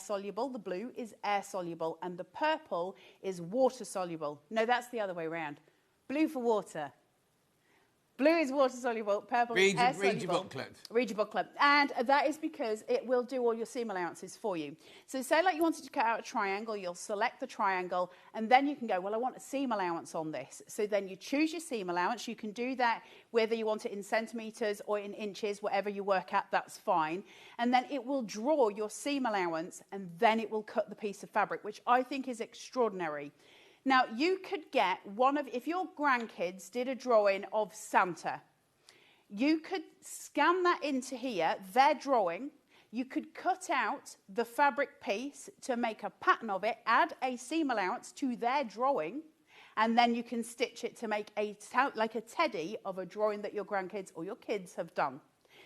soluble, the blue is air soluble, and the purple is water soluble. No, that's the other way around. Blue for water. Blue is water soluble, purple is air soluble. Read your booklet. Read your booklet. And that is because it will do all your seam allowances for you. So say like you wanted to cut out a triangle, you'll select the triangle, and then you can go, well, I want a seam allowance on this. So then you choose your seam allowance. You can do that whether you want it in centimetres or in inches, whatever you work at, that's fine. And then it will draw your seam allowance, and then it will cut the piece of fabric, which I think is extraordinary. Now, you could get if your grandkids did a drawing of Santa, you could scan that into here, their drawing. You could cut out the fabric piece to make a pattern of it, add a seam allowance to their drawing, and then you can stitch it to make like a teddy of a drawing that your grandkids or your kids have done.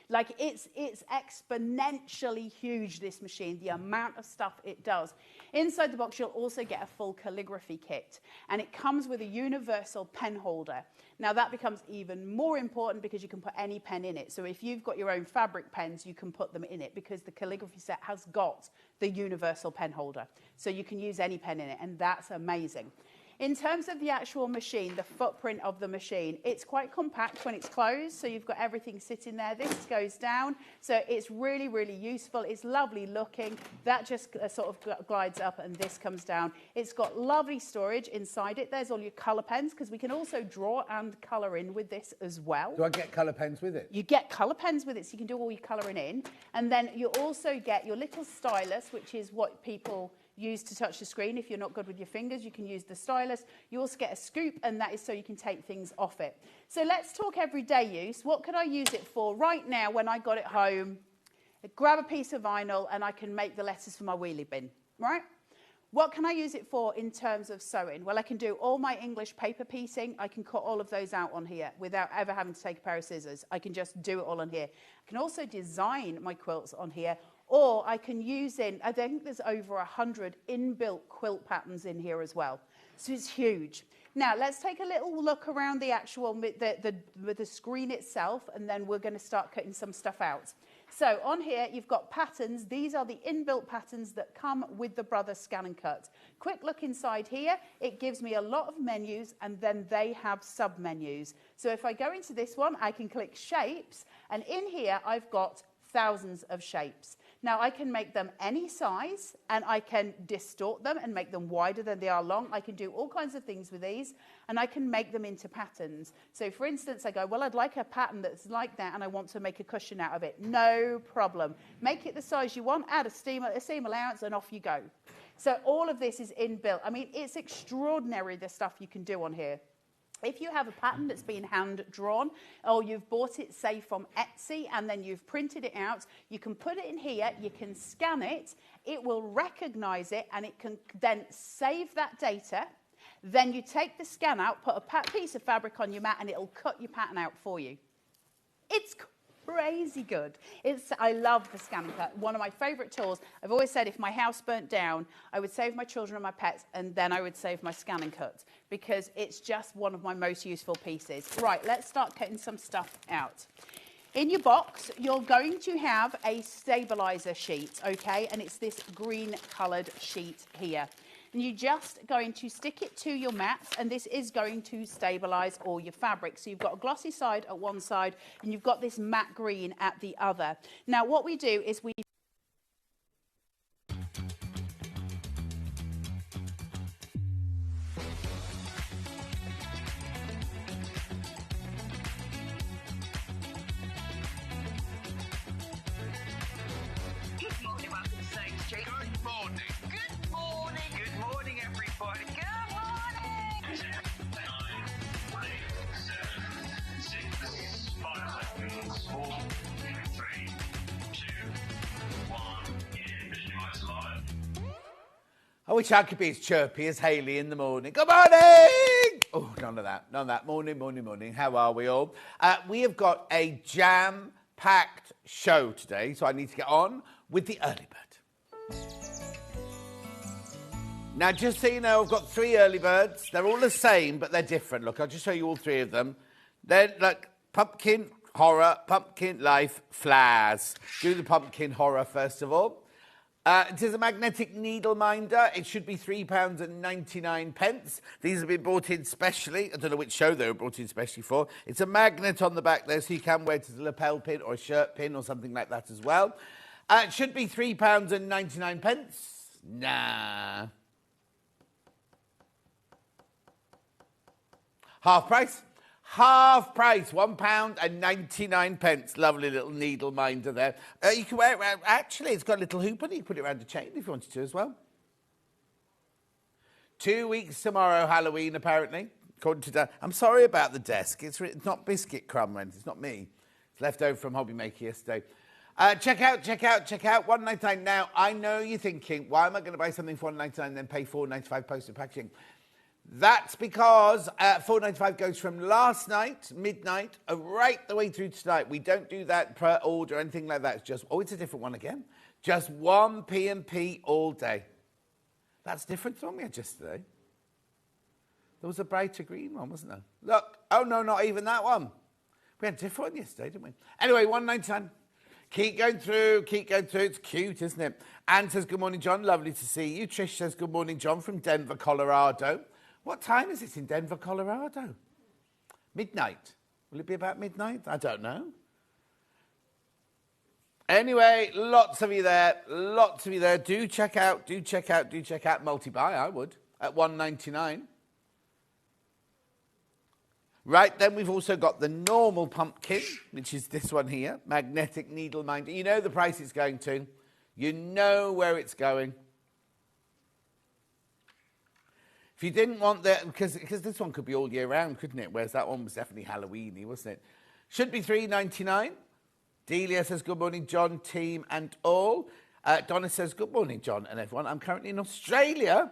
Like it's exponentially huge, this machine, the amount of stuff it does. Inside the box, you'll also get a full calligraphy kit, and it comes with a universal pen holder. Now that becomes even more important because you can put any pen in it. So if you've got your own fabric pens, you can put them in it because the calligraphy set has got the universal pen holder. So you can use any pen in it, and that's amazing. In terms of the actual machine, the footprint of the machine, it's quite compact when it's closed, so you've got everything sitting there. This goes down, so it's really, really useful. It's lovely looking. That just sort of glides up, and this comes down. It's got lovely storage inside it. There's all your colour pens, because we can also draw and colour in with this as well. Do I get colour pens with it? You get colour pens with it, so you can do all your colouring in. And then you also get your little stylus, which is what people use to touch the screen. If you're not good with your fingers, you can use the stylus. You also get a scoop, and that is so you can take things off it. So let's talk everyday use. What could I use it for? Right now, when I got it home, I grab a piece of vinyl and I can make the letters for my wheelie bin, right? What can I use it for in terms of sewing? Well, I can do all my English paper piecing. I can cut all of those out on here without ever having to take a pair of scissors. I can just do it all on here. I can also design my quilts on here, or I can use I think there's over 100 inbuilt quilt patterns in here as well. So it's huge. Now, let's take a little look around the actual, the screen itself, and then we're going to start cutting some stuff out. So on here, you've got patterns. These are the inbuilt patterns that come with the Brother Scan and Cut. Quick look inside here. It gives me a lot of menus, and then they have sub-menus. So if I go into this one, I can click Shapes, and in here, I've got thousands of shapes. Now, I can make them any size, and I can distort them and make them wider than they are long. I can do all kinds of things with these, and I can make them into patterns. So, for instance, I go, well, I'd like a pattern that's like that, and I want to make a cushion out of it. No problem. Make it the size you want, add a seam allowance, and off you go. So all of this is inbuilt. I mean, it's extraordinary, the stuff you can do on here. If you have a pattern that's been hand-drawn, or you've bought it, say, from Etsy, and then you've printed it out, you can put it in here, you can scan it, it will recognise it, and it can then save that data. Then you take the scan out, put a piece of fabric on your mat, and it'll cut your pattern out for you. It's crazy good. I love the Scan and Cut. One of my favourite tools. I've always said if my house burnt down, I would save my children and my pets, and then I would save my Scan and Cut, because it's just one of my most useful pieces. Right, let's start cutting some stuff out. In your box, you're going to have a stabiliser sheet, okay? And it's this green coloured sheet here. And you're just going to stick it to your mat, and this is going to stabilise all your fabric. So you've got a glossy side at one side, and you've got this matte green at the other. Now, what we do is we... I wish I could be as chirpy as Hayley in the morning. Good morning! Oh, none of that. None of that. Morning, morning, morning. How are we all? We have got a jam-packed show today, so I need to get on with the early bird. Now, just so you know, I've got 3 early birds. They're all the same, but they're different. Look, I'll just show you all 3 of them. They're like pumpkin, horror, pumpkin, life, flowers. Do the pumpkin horror first of all. It is a magnetic needle minder. It should be £3.99. These have been brought in specially. I don't know which show they were brought in specially for. It's a magnet on the back there, so you can wear it as a lapel pin or a shirt pin or something like that as well. It should be £3.99. Nah. Half price. Half price, £1.99. Lovely little needle minder there. You can wear it around. Actually, it's got a little hoop on it. You can put it around a chain if you wanted to as well. 2 weeks tomorrow, Halloween, apparently. According to Dan. I'm sorry about the desk. It's not biscuit crumb, it's not me. It's left over from Hobby Maker yesterday. Check out. £1.99. Now, I know you're thinking, why am I going to buy something for £1.99 and then pay £4.95 postage packaging? That's because £4.95 goes from last night, midnight, right the way through to tonight. We don't do that per order or anything like that. It's just, it's a different one again. Just one P&P all day. That's different to what we had yesterday. There was a brighter green one, wasn't there? Look, oh no, not even that one. We had a different one yesterday, didn't we? Anyway, £1.99. Keep going through. It's cute, isn't it? Anne says, good morning, John. Lovely to see you. Trish says, good morning, John, from Denver, Colorado. What time is it in Denver, Colorado? Midnight. Will it be about midnight? I don't know. Anyway, lots of you there. Do check out Multi-Buy, I would, at £1.99. Right, then we've also got the normal pumpkin, which is this one here, magnetic needle minder. You know the price it's going to. You know where it's going. If you didn't want that, because this one could be all year round, couldn't it? Whereas that one was definitely Halloween-y, wasn't it? Should be £3.99. Delia says, good morning, John, team, and all. Donna says, good morning, John and everyone. I'm currently in Australia,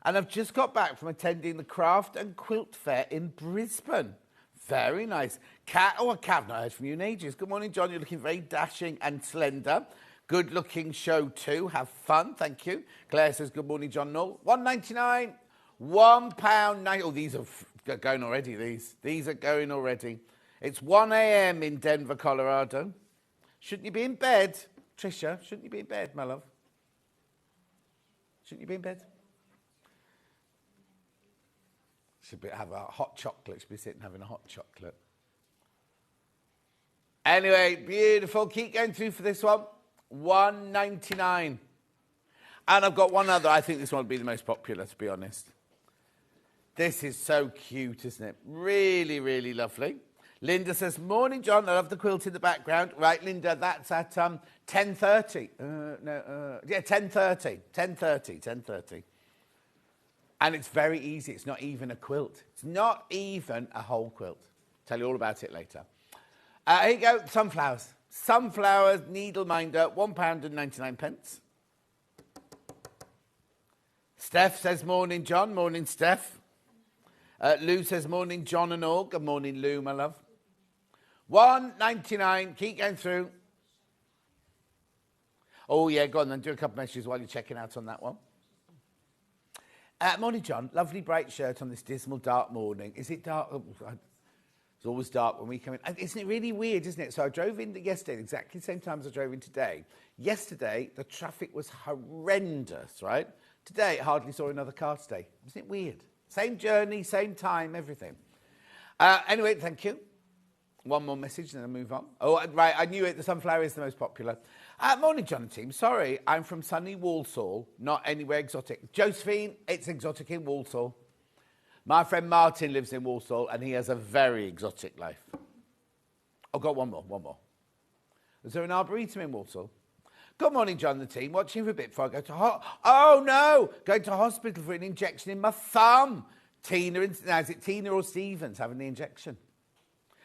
and I've just got back from attending the Craft and Quilt Fair in Brisbane. Very nice. Kat, I've not heard from you in ages. Good morning, John. You're looking very dashing and slender. Good-looking show, too. Have fun. Thank you. Claire says, good morning, John Knoll. £1.99. £1.90. Oh, these are going already, These are going already. It's 1 a.m. in Denver, Colorado. Shouldn't you be in bed? Tricia, shouldn't you be in bed, my love? Shouldn't you be in bed? Should have a hot chocolate. Should be sitting having a hot chocolate. Anyway, beautiful. Keep going through for this one. £1.99. And I've got one other. I think this one will be the most popular, to be honest. This is so cute, isn't it? Really, really lovely. Linda says, morning, John. I love the quilt in the background. Right, Linda, that's at 10:30. 10:30. 10:30. And it's very easy. It's not even a quilt. It's not even a whole quilt. Tell you all about it later. Here you go, sunflowers. Sunflowers, needle minder, £1.99. Steph says, morning, John. Morning, Steph. Lou says, morning, John and all. Good morning, Lou, my love. £1.99. Keep going through. Oh, yeah, go on then. Do a couple of messages while you're checking out on that one. Morning, John. Lovely bright shirt on this dismal dark morning. Is it dark? Oh, it's always dark when we come in. Isn't it really weird, isn't it? So I drove in yesterday, exactly the same time as I drove in today. Yesterday, the traffic was horrendous, right? Today, I hardly saw another car today. Isn't it weird? Same journey, same time, everything. Anyway, thank you. One more message, and then I'll move on. Oh, right, I knew it. The sunflower is the most popular. Morning, John and team. Sorry, I'm from sunny Walsall, not anywhere exotic. Josephine, it's exotic in Walsall. My friend Martin lives in Walsall, and he has a very exotic life. Oh, got one more. Is there an arboretum in Walsall? Good morning, John and the team. Watching for a bit before I go to oh, no! Going to hospital for an injection in my thumb. Now, is it Tina or Stevens having the injection?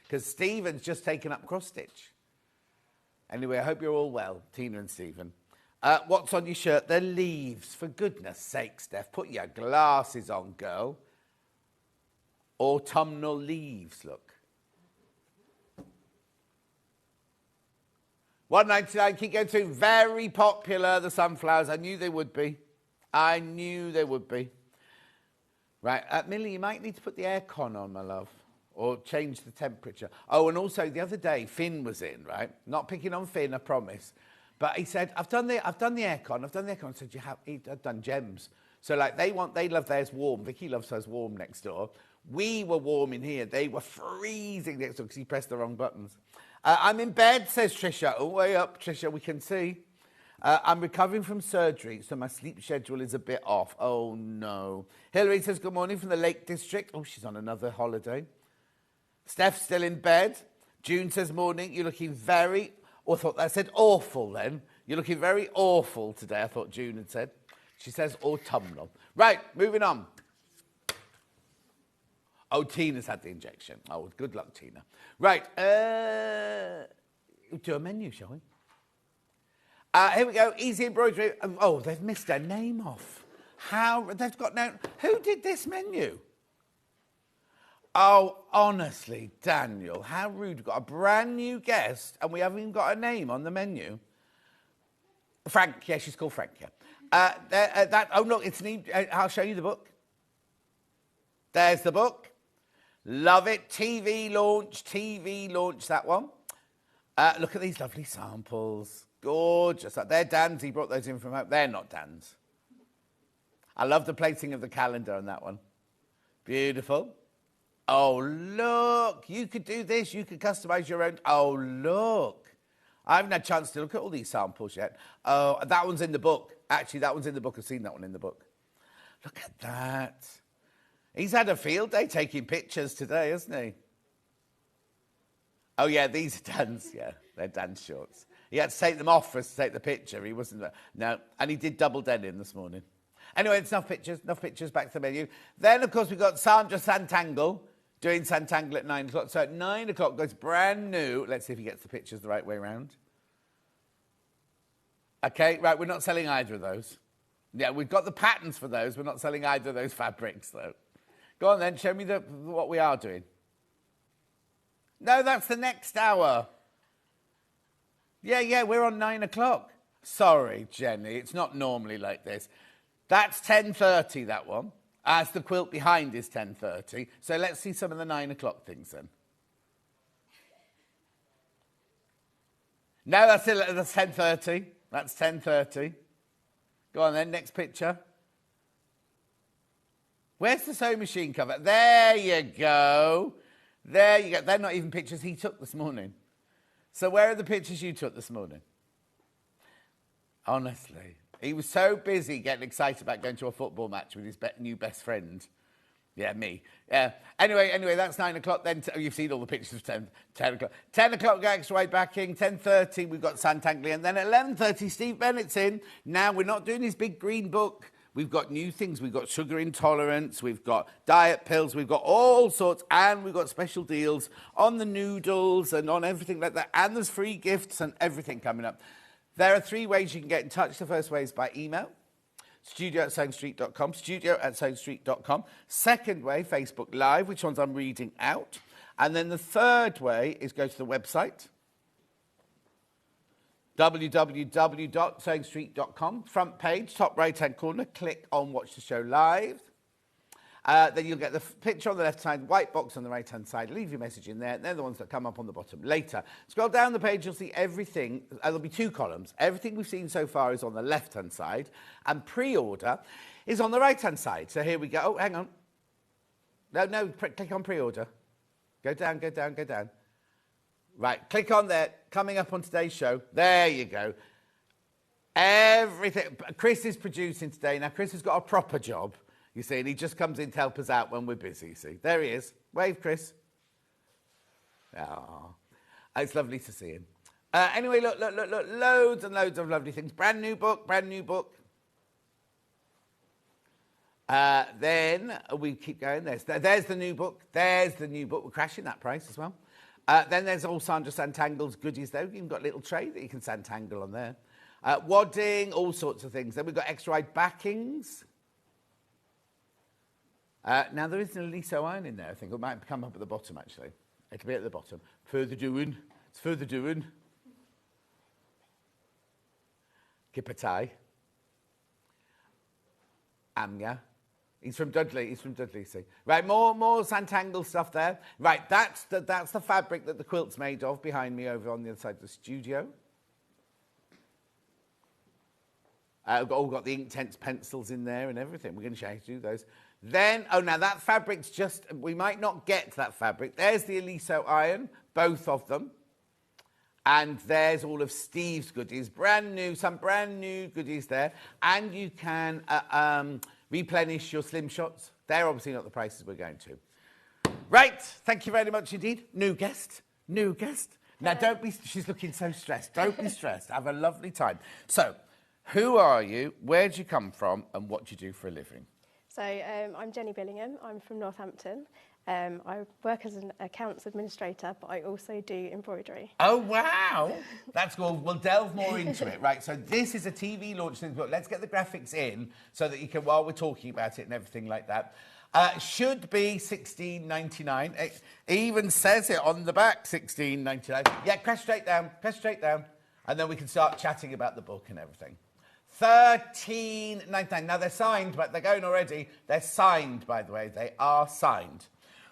Because Stephen's just taken up cross-stitch. Anyway, I hope you're all well, Tina and Stephen. What's on your shirt? They're leaves. For goodness sake, Steph, put your glasses on, girl. Autumnal leaves, look. £1.99, keep going through. Very popular, the sunflowers. I knew they would be. Right, Millie, you might need to put the aircon on, my love. Or change the temperature. Oh, and also the other day, Finn was in, right? Not picking on Finn, I promise. But he said, I've done the aircon. I said, I've done gems. So like they love theirs warm. Vicky loves hers warm next door. We were warm in here. They were freezing next door because he pressed the wrong buttons. I'm in bed, says Trisha. Oh, way up, Trisha, we can see. I'm recovering from surgery, so my sleep schedule is a bit off. Oh, no. Hilary says, good morning from the Lake District. Oh, she's on another holiday. Steph's still in bed. June says, morning, you're looking very... Oh, I thought that said awful then. You're looking very awful today, I thought June had said. She says autumnal. Right, moving on. Oh, Tina's had the injection. Oh, good luck, Tina. Right, do a menu, shall we? Here we go, easy embroidery. Oh, they've missed their name off. They've got no... Who did this menu? Oh, honestly, Daniel, how rude. We've got a brand new guest and we haven't even got a name on the menu. Frank, yeah, she's called Frank, yeah. Oh, look, it's an... I'll show you the book. There's the book. Love it. TV launch, that one. Look at these lovely samples. Gorgeous. They're Dan's. He brought those in from home. They're not Dan's. I love the plating of the calendar on that one. Beautiful. Oh, look. You could do this. You could customise your own. Oh, look. I haven't had a chance to look at all these samples yet. Oh, that one's in the book. Actually, that one's in the book. I've seen that one in the book. Look at that. He's had a field day taking pictures today, hasn't he? Oh, yeah, these are Dan's. Yeah, they're Dan's shorts. He had to take them off for us to take the picture. He wasn't... No, and he did double denim this morning. Anyway, it's enough pictures, back to the menu. Then, of course, we've got Sandra Santangle doing Santangle at 9 o'clock. So at 9 o'clock goes brand new. Let's see if he gets the pictures the right way around. Okay, right, we're not selling either of those. Yeah, we've got the patterns for those. We're not selling either of those fabrics, though. Go on, then. Show me what we are doing. No, that's the next hour. Yeah, we're on 9 o'clock. Sorry, Jenny, it's not normally like this. That's 10:30, that one. As the quilt behind is 10:30. So let's see some of the 9 o'clock things then. No, that's 10:30. That's 10:30. Go on then, next picture. Where's the sewing machine cover? There you go. There you go. They're not even pictures he took this morning. So where are the pictures you took this morning? Honestly. He was so busy getting excited about going to a football match with his new best friend. Yeah, me. Yeah. Anyway, that's 9 o'clock. Then you've seen all the pictures of 10 o'clock. 10 o'clock, we've got extra wide backing. 10:30, we've got Santangle. And then at 11:30, Steve Bennett's in. Now, we're not doing his big green book. We've got new things. We've got sugar intolerance. We've got diet pills. We've got all sorts. And we've got special deals on the noodles and on everything like that. And there's free gifts and everything coming up. There are 3 ways you can get in touch. The first way is by email. studio@sewingstreet.com, studio@sewingstreet.com. Second way, Facebook Live, which ones I'm reading out. And then the third way is go to the website, www.sewingstreet.com. Front page, top right-hand corner, click on Watch the Show Live. Then you'll get the picture on the left side, white box on the right-hand side. Leave your message in there. They're the ones that come up on the bottom later. Scroll down the page, you'll see everything. There'll be 2 columns. Everything we've seen so far is on the left-hand side, and pre-order is on the right-hand side. So here we go. Oh, hang on. No, click on pre-order. Go down. Right, click on there. Coming up on today's show. There you go. Everything. Chris is producing today. Now, Chris has got a proper job. You see, and he just comes in to help us out when we're busy, you see. There he is. Wave, Chris. Oh, it's lovely to see him. Anyway, look. Loads and loads of lovely things. Brand new book. Then we keep going. There's the new book. We're crashing that price as well. Then there's all Sandra Santangle's goodies, though. You've even got a little tray that you can Santangle on there. Wadding, all sorts of things. Then we've got extra wide backings. Now, there isn't a Liso iron in there, I think. It might come up at the bottom, actually. It'll be at the bottom. Further doing. Kipatai. Amya. He's from Dudley, see. Right, more Santangle stuff there. Right, that's the fabric that the quilt's made of behind me over on the other side of the studio. All got the Inktense pencils in there and everything. We're going to show you how to do those. Then, now that fabric's we might not get to that fabric. There's the Aliso iron, both of them. And there's all of Steve's goodies, some brand new goodies there. And you can replenish your slim shots. They're obviously not the prices we're going to. Right, thank you very much indeed. New guest. Now, don't be, she's looking so stressed. Don't be stressed. Have a lovely time. So, who are you, where do you come from, and what do you do for a living? So, I'm Jenny Billingham. I'm from Northampton. I work as an accounts administrator, but I also do embroidery. Oh, wow. That's cool. We'll delve more into it. Right, so this is a TV launch. But let's get the graphics in so that you can, while we're talking about it and everything like that. Should be $16.99. It even says it on the back, $16.99. Yeah, press straight down. And then we can start chatting about the book and everything. $13.99. Now, they're signed, but they're going already. They're signed, by the way. They are signed.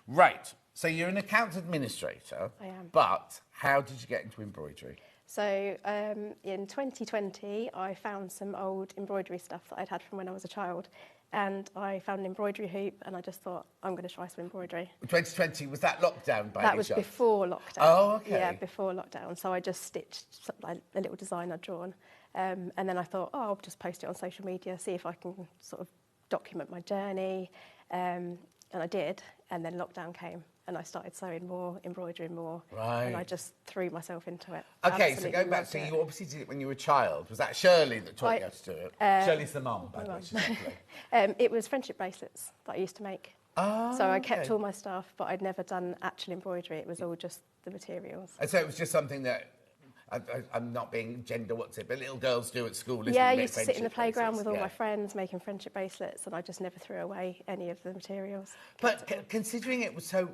Right. So you're an accounts administrator. I am. But how did you get into embroidery? So in 2020, I found some old embroidery stuff that I'd had from when I was a child. And I found an embroidery hoop, and I just thought, I'm going to try some embroidery. 2020, was that lockdown by any chance? That was before lockdown. Oh, OK. Yeah, before lockdown. So I just stitched like a little design I'd drawn. And then I thought, I'll just post it on social media, see if I can sort of document my journey. And I did. And then lockdown came, and I started sewing more, embroidering more. Right. And I just threw myself into it. OK, so going back, so you obviously did it when you were a child. Was that Shirley that taught you how to do it? Shirley's the mum, by the way. It was friendship bracelets that I used to make. Oh, so I kept all my stuff, but I'd never done actual embroidery. It was all just the materials. And so it was just something that, I'm not being gender, but little girls do at school. Yeah, I used to sit in the playground with all my friends making friendship bracelets, and I just never threw away any of the materials. But considering it was so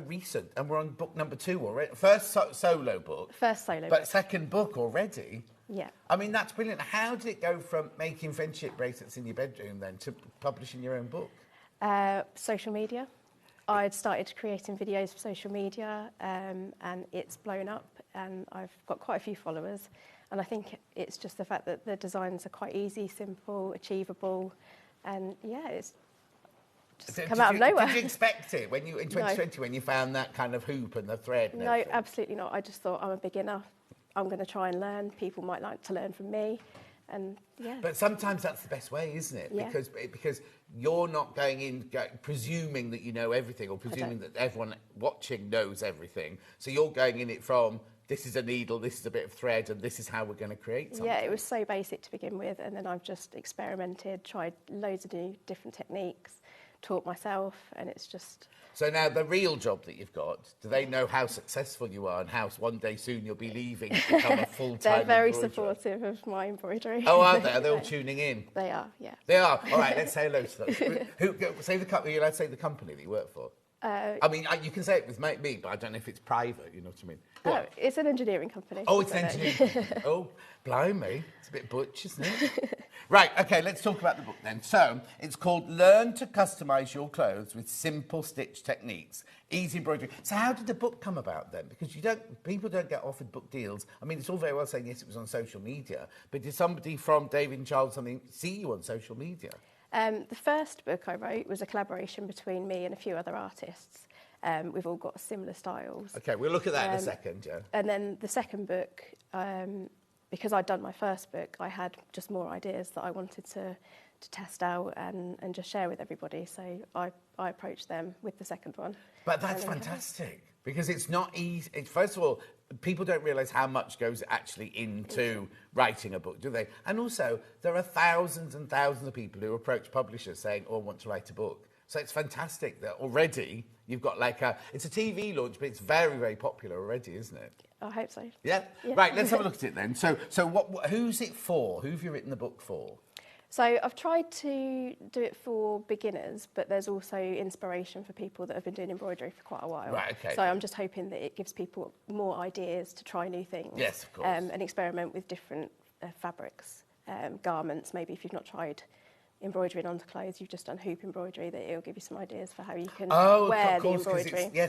recent, and we're on book number 2 already, first solo book. First solo book. But second book already. Yeah. I mean, that's brilliant. How did it go from making friendship bracelets in your bedroom then to publishing your own book? Social media. I'd started creating videos for social media, and it's blown up, and I've got quite a few followers. And I think it's just the fact that the designs are quite easy, simple, achievable, and yeah, it's just come out of nowhere. Did you expect it when you in 2020 when you found that kind of hoop and the thread? And everything? Absolutely not. I just thought, I'm a beginner. I'm going to try and learn. People might like to learn from me. And yeah. But sometimes that's the best way, isn't it? Yeah. Because you're not going in presuming that you know everything, or presuming that everyone watching knows everything. So you're going in it from, this is a needle, this is a bit of thread, and this is how we're going to create something. Yeah, it was so basic to begin with, and then I've just experimented, tried loads of new different techniques, taught myself, and it's just... So now, the real job that you've got, do they know how successful you are and how one day soon you'll be leaving to become a full-time They're very embroiderer? Supportive of my embroidery. Oh, are they? Are they all tuning in? They are, yeah. They are? All right, let's say hello to them. Say the company, are you allowed to say the company that you work for? I mean, you can say it with me, but I don't know if it's private, you know what I mean? Oh, it's an engineering company. Oh, it's an engineering company. Oh, blimey. It's a bit butch, isn't it? Right, OK, let's talk about the book then. So, it's called Learn to Customise Your Clothes with Simple Stitch Techniques. Easy embroidery. So how did the book come about then? Because people don't get offered book deals. I mean, it's all very well saying, yes, it was on social media, but did somebody from David and Charles something see you on social media? The first book I wrote was a collaboration between me and a few other artists. We've all got similar styles. OK, we'll look at that in a second, yeah. And then the second book, because I'd done my first book, I had just more ideas that I wanted to test out and just share with everybody. So I approached them with the second one. But that's fantastic, because it's not easy. First of all, people don't realise how much goes actually into writing a book, do they? And also, there are thousands and thousands of people who approach publishers saying, oh, I want to write a book. So it's fantastic that already you've got it's a TV launch, but it's very, very popular already, isn't it? I hope so. Yeah? Right, let's have a look at it then. So who's it for? Who have you written the book for? So I've tried to do it for beginners, but there's also inspiration for people that have been doing embroidery for quite a while. Right, OK. So I'm just hoping that it gives people more ideas to try new things. Yes, of course. And experiment with different fabrics, garments, maybe if you've not tried embroidering onto clothes, you've just done hoop embroidery, that it'll give you some ideas for how you can Oh, wear of course, the 'cause embroidery.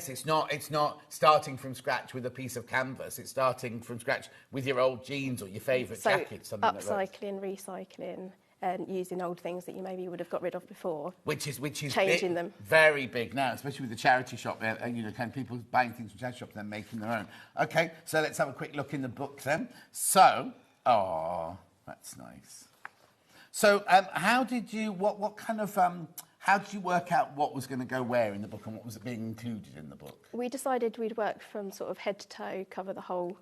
it's not starting from scratch with a piece of canvas. It's starting from scratch with your old jeans or your favourite jacket, something like that. Upcycling, recycling, and using old things that you maybe would have got rid of before. Which is changing big, them. very big now, especially with the charity shop. You know, kind of people buying things from charity shops and then making their own. Okay, so let's have a quick look in the book then. So, oh, that's nice. So, how did you? What kind of? How did you work out what was going to go where in the book and what was being included in the book? We decided we'd work from sort of head to toe, cover the whole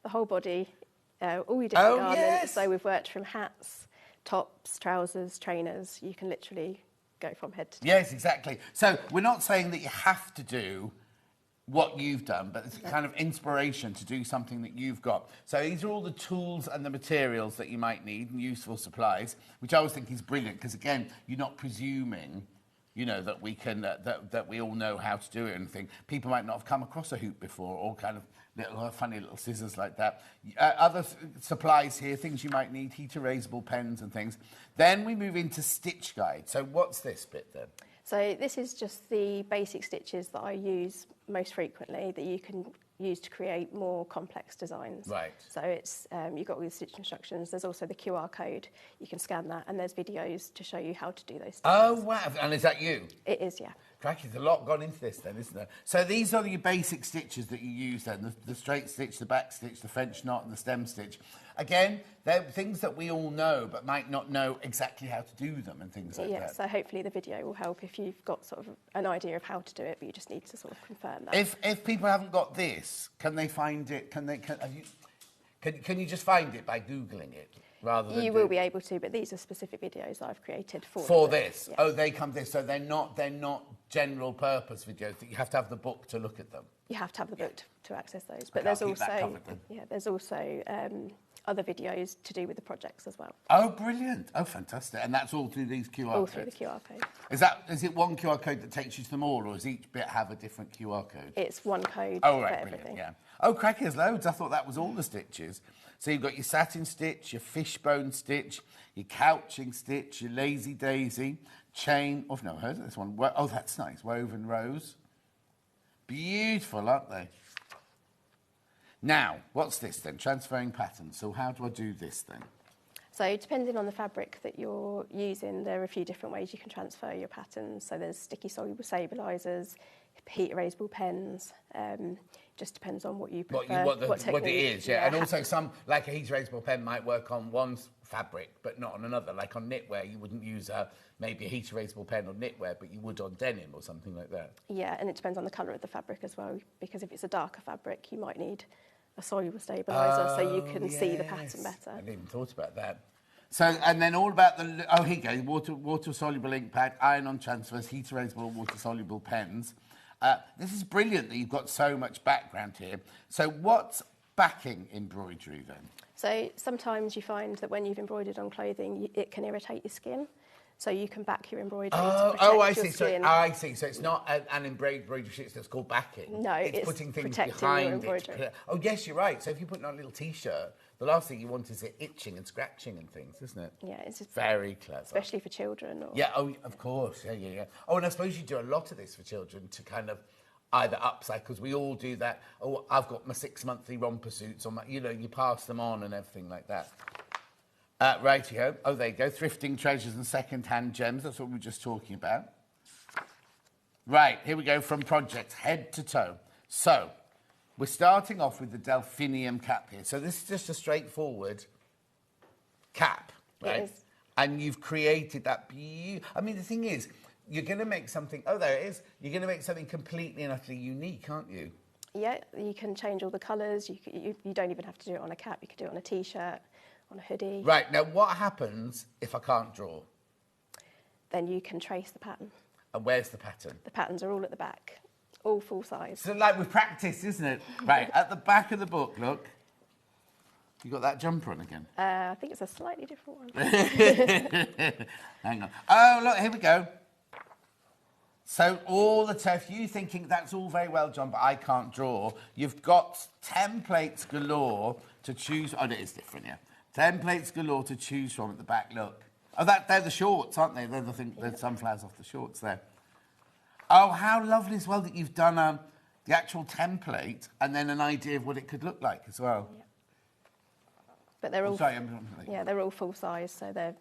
body, all your different garments. Yes. So we've worked from hats, tops, trousers, trainers. You can literally go from head to toe. Yes, exactly. So we're not saying that you have to do what you've done, but it's a kind of inspiration to do something that you've got. So these are all the tools and the materials that you might need and useful supplies, which I always think is brilliant because, again, you're not presuming, you know, that we can that we all know how to do it and anything. People might not have come across a hoop before or kind of little funny little scissors like that. Other supplies here, things you might need, heat erasable pens and things. Then we move into stitch guide. So what's this bit then? So this is just the basic stitches that I use most frequently that you can use to create more complex designs. Right. So it's you've got all the stitch instructions. There's also the QR code. You can scan that, and there's videos to show you how to do those stitches. Oh, wow. And is that you? It is, yeah. Crikey, there's a lot gone into this then, isn't there? So these are your basic stitches that you use then, the straight stitch, the back stitch, the French knot and the stem stitch. Again, they're things that we all know but might not know exactly how to do them and things like Yeah, that. so hopefully the video will help if you've got sort of an idea of how to do it, but you just need to sort of confirm that. If people haven't got this, can they find it? Can you just find it by Googling it? Rather than You will be able to, but these are specific videos that I've created for them. this. Yeah. Oh, they come this. So they're not general purpose videos that you have to have the book to look at them. You have to have the book to access those, but Okay, there's I'll keep that also covered then. there's also other videos to do with the projects as well. Oh, brilliant. Oh, fantastic. And that's all through these QR All codes? through the QR code. Is it one QR code that takes you to them all, or does each bit have a different QR code? It's one code Oh, for right, everything. brilliant, yeah. Oh, cracky, there's loads. I thought that was all the stitches. So you've got your satin stitch, your fishbone stitch, your couching stitch, your lazy daisy, chain. Oh, I've never heard of this one. Oh, that's nice. Woven rose. Beautiful, aren't they? Now, what's this then? Transferring patterns. So how do I do this then? So depending on the fabric that you're using, there are a few different ways you can transfer your patterns. So there's sticky soluble stabilisers, heat erasable pens. Just depends on what you prefer. What it technique. is, yeah. And also some, like a heat erasable pen might work on one fabric, but not on another. Like on knitwear, you wouldn't use maybe a heat erasable pen on knitwear, but you would on denim or something like that. Yeah, and it depends on the colour of the fabric as well, because if it's a darker fabric, you might need a soluble stabiliser so you can see the pattern better. I hadn't even thought about that. So, and then all about the, oh, here you go, water-soluble ink pad, iron-on transfers, heat erasable, water-soluble pens. This is brilliant that you've got so much background here. So what's backing embroidery then? So sometimes you find that when you've embroidered on clothing, it can irritate your skin. So you can back your embroidery to protect I your see. skin. So I see. So it's not an embroidery sheet that's called backing. No, it's putting things protecting behind your embroidery. it. Oh, yes, you're right. So if you're putting on a little T-shirt, the last thing you want is it itching and scratching and things, isn't it? Yeah, it's very clever. Especially for children. Or... Yeah. Oh, of course. Yeah. Oh, and I suppose you do a lot of this for children to kind of either upcycle, because we all do that. Oh, I've got my 6-monthly romper suits, or you pass them on and everything like that. Rightio. Oh, there you go. Thrifting treasures and second-hand gems. That's what we were just talking about. Right, here we go from projects, head to toe. So, we're starting off with the delphinium cap here. So this is just a straightforward cap, right? It is. And you've created that I mean, the thing is, you're going to make something... Oh, there it is. You're going to make something completely and utterly unique, aren't you? Yeah, you can change all the colours. You don't even have to do it on a cap. You could do it on a T-shirt, on a hoodie. Right, now what happens if I can't draw? Then you can trace the pattern. And where's the pattern? The patterns are all at the back, all full size. So like we've practiced, isn't it? Right, at the back of the book, look. You got that jumper on again? I think it's a slightly different one. Hang on. Oh, look, here we go. So all the stuff, you thinking that's all very well, John, but I can't draw. You've got templates galore to choose. Oh, it is different, yeah. Templates galore to choose from at the back, look. Oh, they're the shorts, aren't they? They're the sunflowers off the shorts there. Oh, how lovely as well that you've done the actual template and then an idea of what it could look like as well. Yeah. But they're all they're all full size, so they're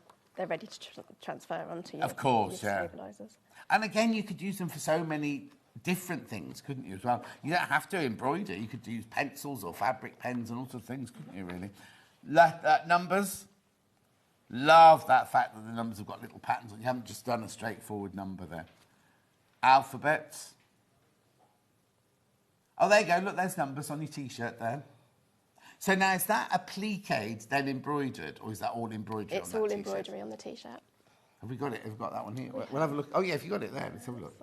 ready to transfer onto your, of course, your stabilisers. And again, you could use them for so many different things, couldn't you, as well? You don't have to embroider. You could use pencils or fabric pens and all sorts of things, couldn't you, really? Numbers. Love that fact that the numbers have got little patterns on. You haven't just done a straightforward number there. Alphabets. Oh, there you go. Look, there's numbers on your T-shirt there. So now, is that appliqued, then embroidered, or is that all embroidery It's all embroidery on the T-shirt. Have we got it? Have we got that one here? We'll have a look. Oh, yeah, if you got it there, let's have a look.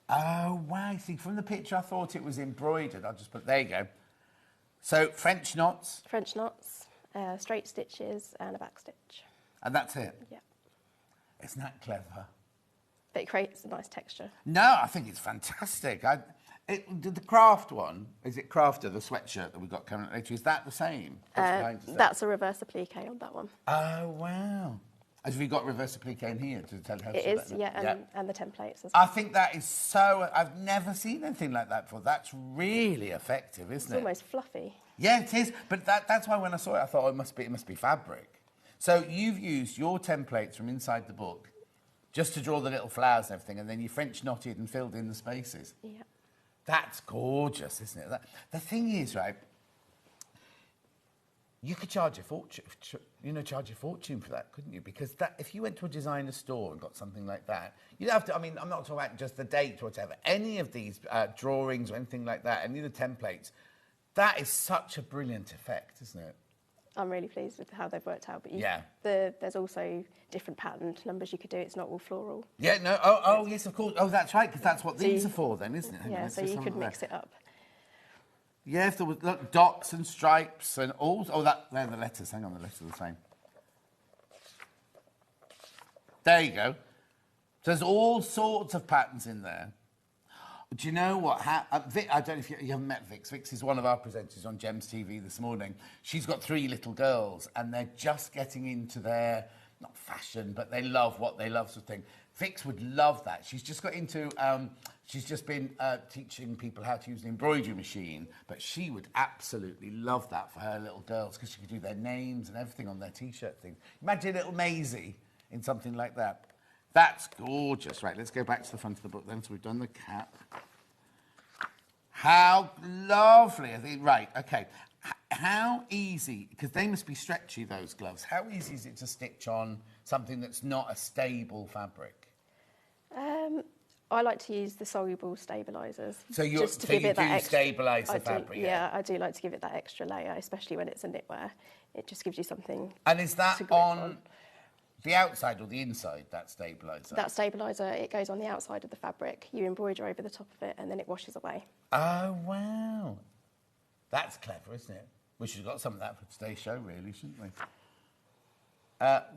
Oh, wow. See, from the picture, I thought it was embroidered. I'll just put, there you go. So, French knots. French knots, straight stitches, and a back stitch. And that's it? Yeah. Isn't that clever? But it creates a nice texture. No, I think it's fantastic. The craft one, is it Crafter, the sweatshirt that we've got coming later, is that the same? That's a reverse applique on that one. Oh, wow. Have you got reverse applique in here to tell how to It do is, that? yeah, and the templates as well. I think that is so... I've never seen anything like that before. That's really effective, isn't it? It's almost fluffy. Yeah, it is. But that's why when I saw it, I thought, oh, it must be fabric. So you've used your templates from inside the book just to draw the little flowers and everything, and then you French knotted and filled in the spaces. Yeah. That's gorgeous, isn't it? The thing is, right, you could charge a fortune, for that, couldn't you? Because if you went to a designer store and got something like that, you'd have to, I mean, I'm not talking about just the date or whatever, any of these drawings or anything like that, any of the templates, that is such a brilliant effect, isn't it? I'm really pleased with how they've worked out. But there's also different patterned numbers you could do. It's not all floral. Yeah, no, oh yes, of course. Oh, that's right, because that's what these are for then, isn't it? Yeah, so you could mix it up. Yeah, if there was dots and stripes and all... Oh, they're the letters. Hang on, the letters are the same. There you go. So there's all sorts of patterns in there. Do you know what? Vic, I don't know if you haven't met Vix. Vix is one of our presenters on Gems TV this morning. She's got 3 little girls, and they're just getting into their, not fashion, but they love what they love, sort of thing. Vix would love that. She's just got into, she's just been teaching people how to use an embroidery machine, but she would absolutely love that for her little girls because she could do their names and everything on their T-shirt things. Imagine little Maisie in something like that. That's gorgeous. Right, let's go back to the front of the book then. So we've done the cap. How lovely. I think, right, OK. How easy, because they must be stretchy, those gloves. How easy is it to stitch on something that's not a stable fabric? I like to use the soluble stabilisers. So you do stabilise the fabric? Yeah, I do like to give it that extra layer, especially when it's a knitwear. It just gives you something. And is that on the outside or the inside, that stabiliser? That stabiliser, it goes on the outside of the fabric. You embroider over the top of it and then it washes away. Oh, wow. That's clever, isn't it? We should have got some of that for today's show, really, shouldn't we?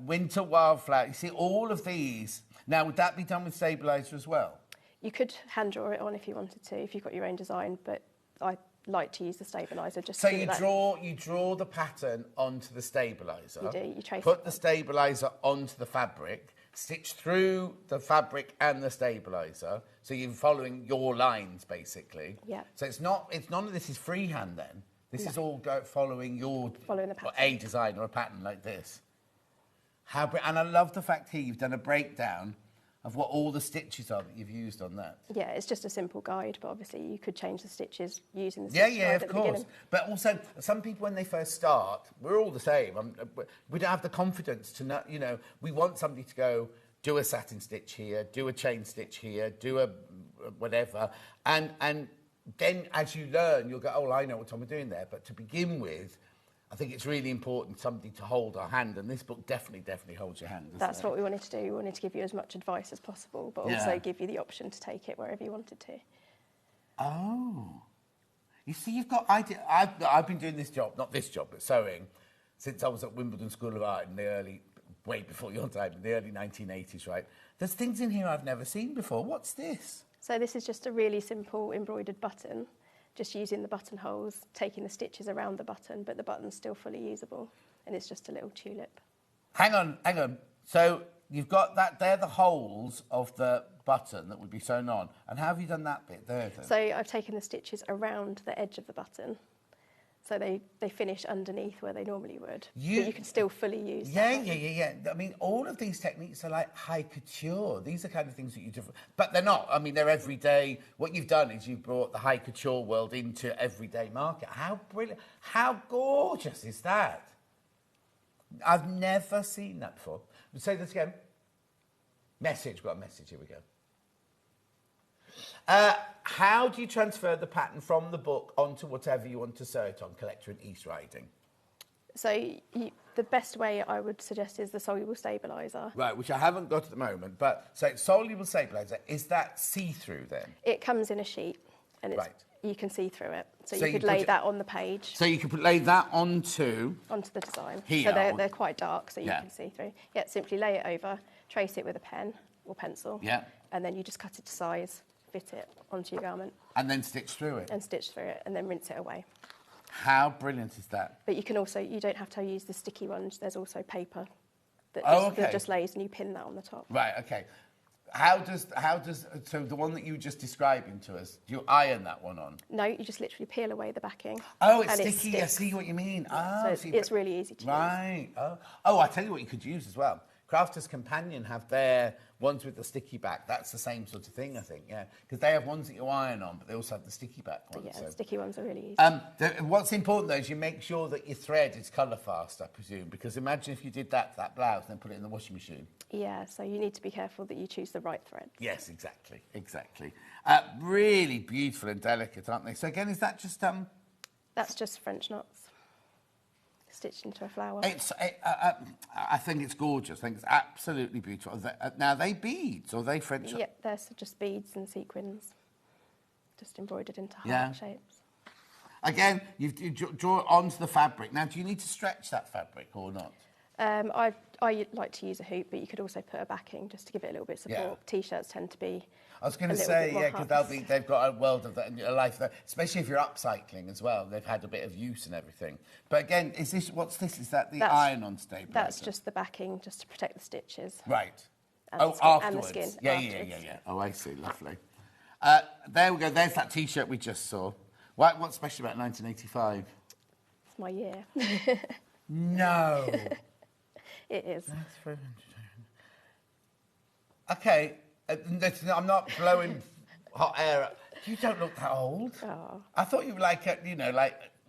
Winter wildflower. You see, all of these. Now, would that be done with stabiliser as well? You could hand draw it on if you wanted to, if you've got your own design, but I like to use the stabiliser just so to you draw the pattern onto the stabiliser. You do, you trace put the stabiliser onto the fabric, stitch through the fabric and the stabiliser, so you're following your lines basically. Yeah. So it's none of this is freehand then. This is all following the pattern. A design or a pattern like this. And I love the fact here you've done a breakdown of what all the stitches are that you've used on that. Yeah, it's just a simple guide, but obviously you could change the stitches using the stitch guide of at the course. beginning. But also, some people when they first start, we're all the same. We don't have the confidence to know, we want somebody to go, do a satin stitch here, do a chain stitch here, do a whatever. And then as you learn, you'll go, oh, I know what I'm doing there. But to begin with, I think it's really important somebody to hold our hand, and this book definitely holds your hand. That's what we wanted to do. We wanted to give you as much advice as possible, but also give you the option to take it wherever you wanted to. Oh. You see, you've got idea. I've been doing this job, not this job, but sewing, since I was at Wimbledon School of Art in the early, way before your time, in the early 1980s, right? There's things in here I've never seen before. What's this? So this is just a really simple embroidered button. just using the buttonholes, taking the stitches around the button, but the button's still fully usable, and it's just a little tulip. Hang on. So you've got that, they're the holes of the button that would be sewn on. And how have you done that bit there then? So I've taken the stitches around the edge of the button, so they finish underneath where they normally would. But you can still fully use that. Yeah. I mean, all of these techniques are like high couture. These are kind of things that you do, but they're not. I mean, they're everyday. What you've done is you've brought the high couture world into everyday market. How brilliant, how gorgeous is that? I've never seen that before. Say this again. Message, got a message, here we go. How do you transfer the pattern from the book onto whatever you want to sew it on, collector and East Riding? So the best way I would suggest is the soluble stabiliser. Right, which I haven't got at the moment, but so it's soluble stabiliser. Is that see-through then? It comes in a sheet, and you can see through it. So you could lay that on the page. So you could lay that onto the design. Here. So they're quite dark, so you can see through. Yeah, simply lay it over, trace it with a pen or pencil. Yeah. And then you just cut it to size, fit it onto your garment. And then stitch through it. And stitch through it, and then rinse it away. How brilliant is that? But you can also, you don't have to use the sticky ones. There's also paper that just lays, and you pin that on the top. Right. Okay. How does so the one that you were just describing to us? Do you iron that one on? No, you just literally peel away the backing. Oh, it's sticky. I see what you mean. Yeah, so it's really easy to use. Right. Oh, I tell you what you could use as well. Crafters Companion have their ones with the sticky back. That's the same sort of thing, I think, yeah. Because they have ones that you iron on, but they also have the sticky back ones. Yeah, the sticky ones are really easy. What's important, though, is you make sure that your thread is colour fast, I presume, because imagine if you did that blouse and then put it in the washing machine. Yeah, so you need to be careful that you choose the right thread. Yes, exactly. Really beautiful and delicate, aren't they? So, again, is that just... That's just French knots. Stitched into a flower. I think it's gorgeous. I think it's absolutely beautiful. Now, are they beads or are they French? Yeah, they're just beads and sequins, just embroidered into heart shapes. Again, you draw it onto the fabric. Now, do you need to stretch that fabric or not? I like to use a hoop, but you could also put a backing just to give it a little bit of support. Yeah. T-shirts tend to be. I was going to say, yeah, because they've got a world of that, a life there, especially if you're upcycling as well. They've had a bit of use and everything. But again, what's this? Is that the iron-on stabiliser? That's just the backing, just to protect the stitches. Right. Afterwards. And the skin. Yeah. Oh, I see. Lovely. There we go. There's that T-shirt we just saw. What's special about 1985? It's my year. No. It is. That's very okay. I'm not blowing hot air. You don't look that old. Oh. I thought you were like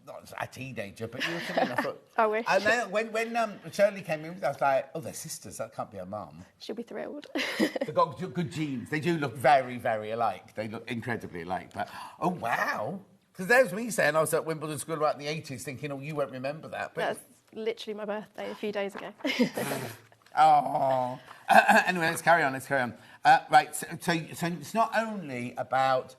not a teenager, but you were something. I thought. I wish. And then when Shirley came in, I was like, oh, they're sisters. That can't be a mum. She'll be thrilled. They've got good genes. They do look very, very alike. They look incredibly alike. But oh wow, because there's me saying I was at Wimbledon School about in the 80s, thinking, oh, you won't remember that. But that's literally my birthday a few days ago. Oh. Anyway, let's carry on. Right, so it's not only about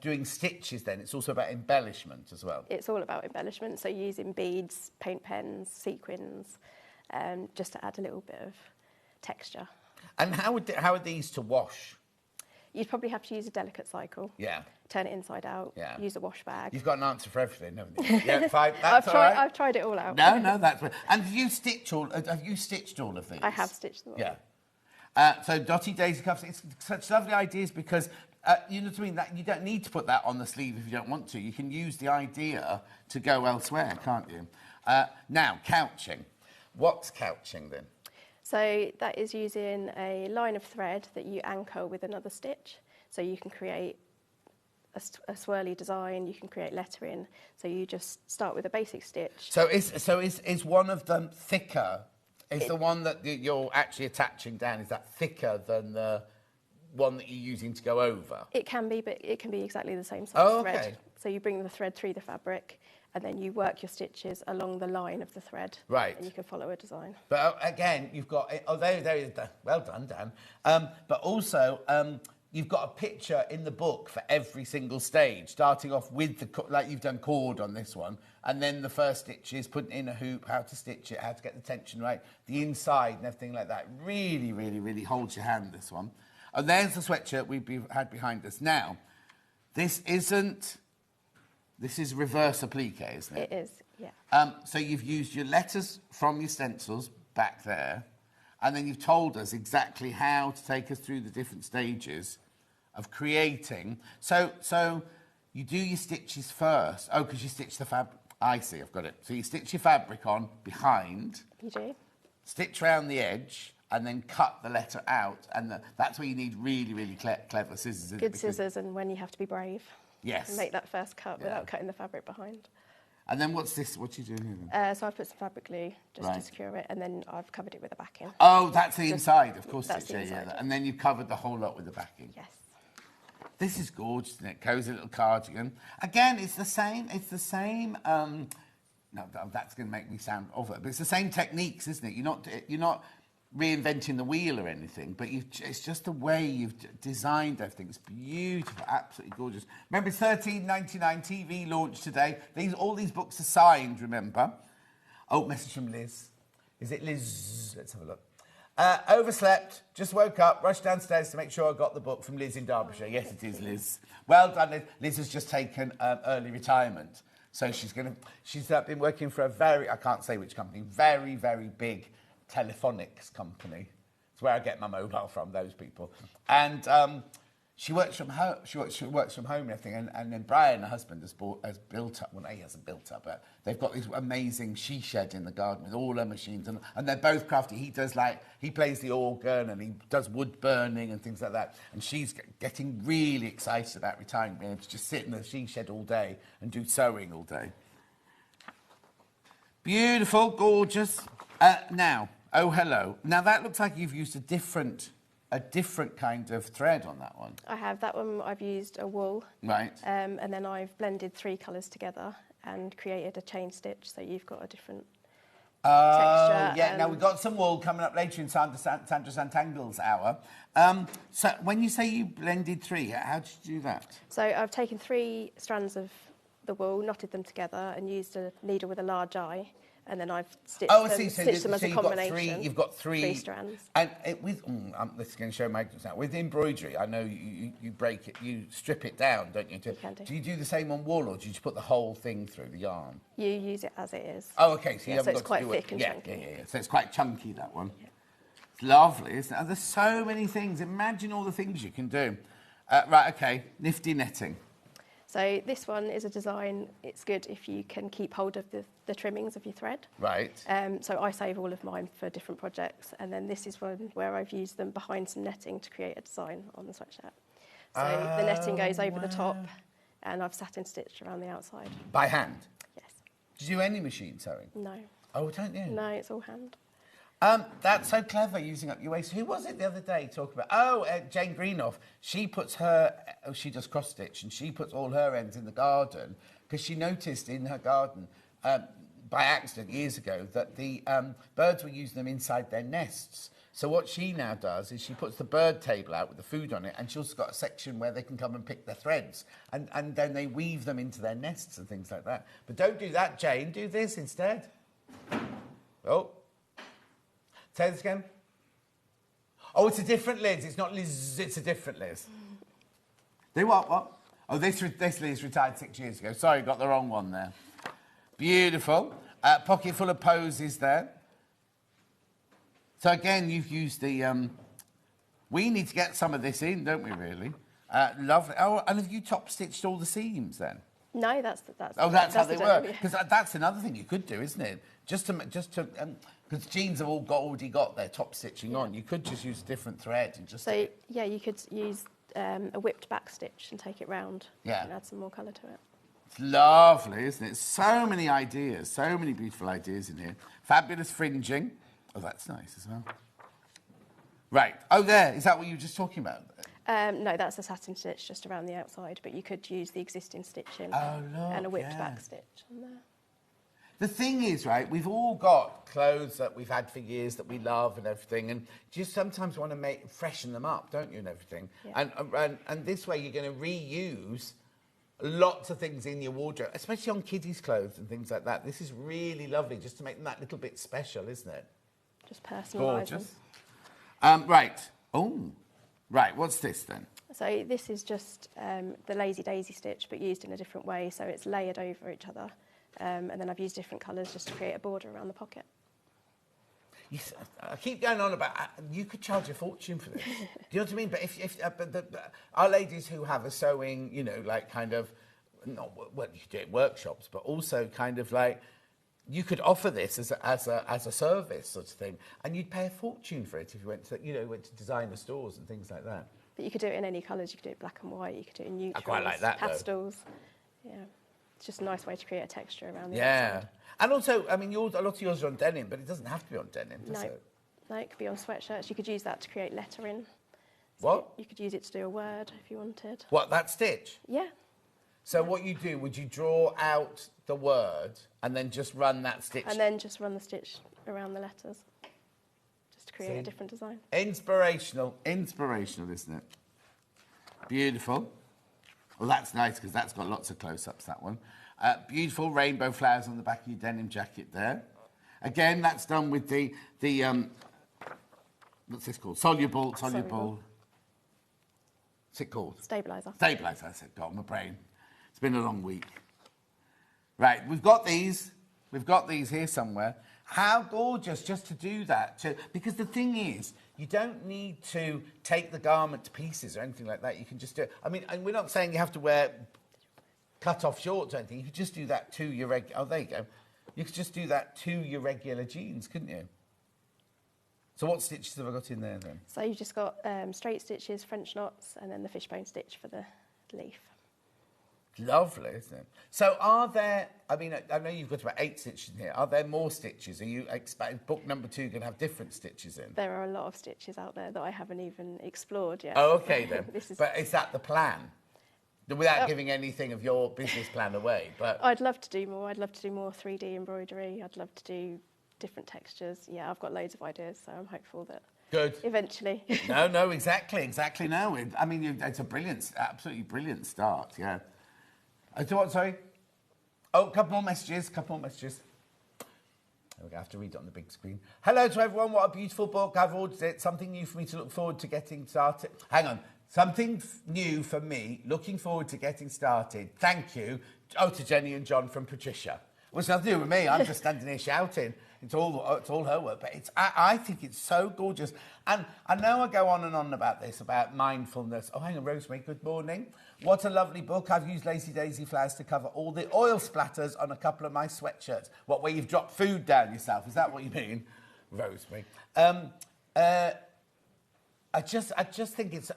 doing stitches then, it's also about embellishment as well. It's all about embellishment, so using beads, paint pens, sequins, just to add a little bit of texture. And how are these to wash? You'd probably have to use a delicate cycle. Yeah. Turn it inside out. Yeah. Use a wash bag. You've got an answer for everything, haven't you? Yeah, fine. That's I've tried it all out. No, that's right. And have you stitched all of these? I have stitched them all. Yeah. So dotty daisy cuffs. It's such lovely ideas because you know what I mean. That you don't need to put that on the sleeve if you don't want to. You can use the idea to go elsewhere, can't you? Now couching. What's couching then? So that is using a line of thread that you anchor with another stitch. So you can create a swirly design, you can create lettering. So you just start with a basic stitch. So is one of them thicker? Is the one that you're actually attaching down, is that thicker than the one that you're using to go over? It can be, but it can be exactly the same size thread. Okay. So you bring the thread through the fabric, and then you work your stitches along the line of the thread. Right. And you can follow a design. But again, you've got... Oh, there. Well done, Dan. But also, you've got a picture in the book for every single stage, starting off with like you've done cord on this one, and then the first stitch is putting in a hoop, how to stitch it, how to get the tension right, the inside and everything like that. Really, really, really holds your hand, this one. And there's the sweatshirt we had behind us. Now, this isn't This is reverse applique, isn't it? It is, yeah. So you've used your letters from your stencils back there, and then you've told us exactly how to take us through the different stages of creating. So you do your stitches first. Oh, because you stitch the fabric. I see, I've got it. So you stitch your fabric on behind. You do. Stitch around the edge, and then cut the letter out. And that's where you need really, really clever scissors. Good scissors, and when you have to be brave. Yes. And make that first cut without cutting the fabric behind. And then what's this? What are you doing here then? So I've put some fabric glue just to secure it, and then I've covered it with a backing. Oh, that's the inside, of course. That's the inside. Yeah. And then you've covered the whole lot with the backing. Yes. This is gorgeous, isn't it? Cozy little cardigan. Again, it's the same. It's the same. No, that's going to make me sound awful, but it's the same techniques, isn't it? You're not reinventing the wheel or anything, but it's just the way you've designed everything. It's beautiful, absolutely gorgeous. Remember, it's $13.99 TV launch today. All these books are signed. Remember. Oh, message from Liz. Is it Liz? Let's have a look. Overslept, just woke up, rushed downstairs to make sure I got the book from Liz in Derbyshire. Yes, it is, Liz. Well done, Liz. Liz has just taken early retirement. So she's been working for I can't say which company, very, very big telephonics company. It's where I get my mobile from, those people. And she works from home. She works from home and everything. And then Brian, her husband, has built up. Well, he hasn't built up, but they've got this amazing she shed in the garden with all her machines, and they're both crafty. He plays the organ and he does wood burning and things like that. And she's getting really excited about retiring, being able to just sit in the she shed all day and do sewing all day. Beautiful, gorgeous. Now, oh hello. Now that looks like you've used a different kind of thread on that one. I have. That one I've used a wool. Right. And then I've blended 3 colours together and created a chain stitch, so you've got a different texture. Yeah, now we've got some wool coming up later in Sandra Santangle's hour. So when you say you blended 3, how did you do that? So I've taken 3 strands of the wool, knotted them together and used a needle with a large eye. And then I've stitched them as a combination. You've got 3 strands. And this is going to show my ignorance now. With embroidery, I know you break it, you strip it down, don't you? You can do. Do you do the same on wool, or do you just put the whole thing through the yarn? You use it as it is. Oh, okay. So you haven't it's got quite to do thick and yeah, chunky. yeah. So it's quite chunky, that one. Yeah. It's lovely, isn't it? And there's so many things. Imagine all the things you can do. Right, okay. Nifty netting. So this one is a design. It's good if you can keep hold of the trimmings of your thread. Right. So I save all of mine for different projects, and then this is one where I've used them behind some netting to create a design on the sweatshirt. So the netting goes over the top, and I've satin stitched around the outside. By hand? Yes. Do you do any machine sewing? No. Oh, don't you? No, it's all hand. That's so clever, using up your waist. Who was it the other day talking about? Oh, Jane Greenoff. She does cross stitch, and she puts all her ends in the garden because she noticed in her garden by accident years ago that the birds were using them inside their nests. So what she now does is she puts the bird table out with the food on it, and she's also got a section where they can come and pick their threads, and then they weave them into their nests and things like that. But don't do that, Jane. Do this instead. Oh. Say this again. Oh, it's a different Liz. It's not Liz, it's a different Liz. Do what? Oh, this Liz retired 6 years ago. Sorry, got the wrong one there. Beautiful. Pocket full of posies there. So again, you've used the... we need to get some of this in, don't we, really? Lovely. Oh, and have you top-stitched all the seams then? No, that's how they the work. yeah. Because that's another thing you could do, isn't it? Just to because jeans have already got their top stitching on. You could just use a different thread and just. So yeah, you could use a whipped back stitch and take it round. Yeah. And add some more colour to it. It's lovely, isn't it? So many ideas, so many beautiful ideas in here. Fabulous fringing. Oh, that's nice as well. Right. Oh, there. Is that what you were just talking about? No, that's a satin stitch just around the outside, but you could use the existing stitching and a whipped back stitch on there. The thing is, right, we've all got clothes that we've had for years that we love and everything, and you just sometimes want to freshen them up, don't you, and everything? Yeah. And this way you're going to reuse lots of things in your wardrobe, especially on kiddies' clothes and things like that. This is really lovely, just to make them that little bit special, isn't it? Just personalise them. Gorgeous. Right. Oh. Right, what's this then? So this is just the lazy daisy stitch, but used in a different way. So it's layered over each other. And then I've used different colours just to create a border around the pocket. I keep going on about you could charge a fortune for this. Do you know what I mean? But if our ladies who have a sewing, you know, like kind of, not well, you could do it in workshops, but also kind of like you could offer this as a service sort of thing, and you'd pay a fortune for it if you went to designer stores and things like that. But you could do it in any colours. You could do it black and white. You could do it in neutrals, I quite like that, pastels. Though. Yeah, it's just a nice way to create a texture around the outside. And also, I mean, a lot of yours are on denim, but it doesn't have to be on denim, does it? No, it could be on sweatshirts. You could use that to create lettering. So What? You could use it to do a word if you wanted. What, that stitch? Yeah. So what you do, would you draw out the word and then just run that stitch? And then just run the stitch around the letters, just to create a different design. Inspirational, isn't it? Beautiful. Well, that's nice because that's got lots of close-ups, that one. Beautiful rainbow flowers on the back of your denim jacket there. Again, that's done with the what's this called? Soluble. What's it called? Stabiliser. Stabiliser, I said. God, my brain. It's been a long week. Right, we've got these. We've got these here somewhere. How gorgeous just to do that. Because the thing is, you don't need to take the garment to pieces or anything like that. You can just do it. I mean, and we're not saying you have to wear cut-off shorts or anything. You could just do that to your regular... Oh, there you go. You could just do that to your regular jeans, couldn't you? So what stitches have I got in there then? So you've just got straight stitches, French knots, and then the fishbone stitch for the leaf. Lovely, isn't it? So are there... I mean, I know you've got about 8 stitches in here. Are there more stitches? Are you expecting book number 2 going to have different stitches in? There are a lot of stitches out there that I haven't even explored yet. Oh, OK, then. This is... But is that the plan? Without giving anything of your business plan away, but... I'd love to do more. I'd love to do more 3D embroidery. I'd love to do different textures. Yeah, I've got loads of ideas, so I'm hopeful that... Good. Eventually. No, exactly, no. I mean, it's a absolutely brilliant start, yeah. What, sorry? Oh, a couple more messages. We're going to have to read it on the big screen. Hello to everyone. What a beautiful book. I've ordered it. Something new for me to look forward to getting started. Hang on. Something new for me, looking forward to getting started. Thank you. Oh, to Jenny and John from Patricia. What's nothing to do with me? I'm just standing here shouting. It's all her work, but I think it's so gorgeous. And I know I go on and on about this, about mindfulness. Oh, hang on, Rosemary, good morning. What a lovely book. I've used lacy daisy flowers to cover all the oil splatters on a couple of my sweatshirts. What, where you've dropped food down yourself? Is that what you mean, Rosemary? I just think it's...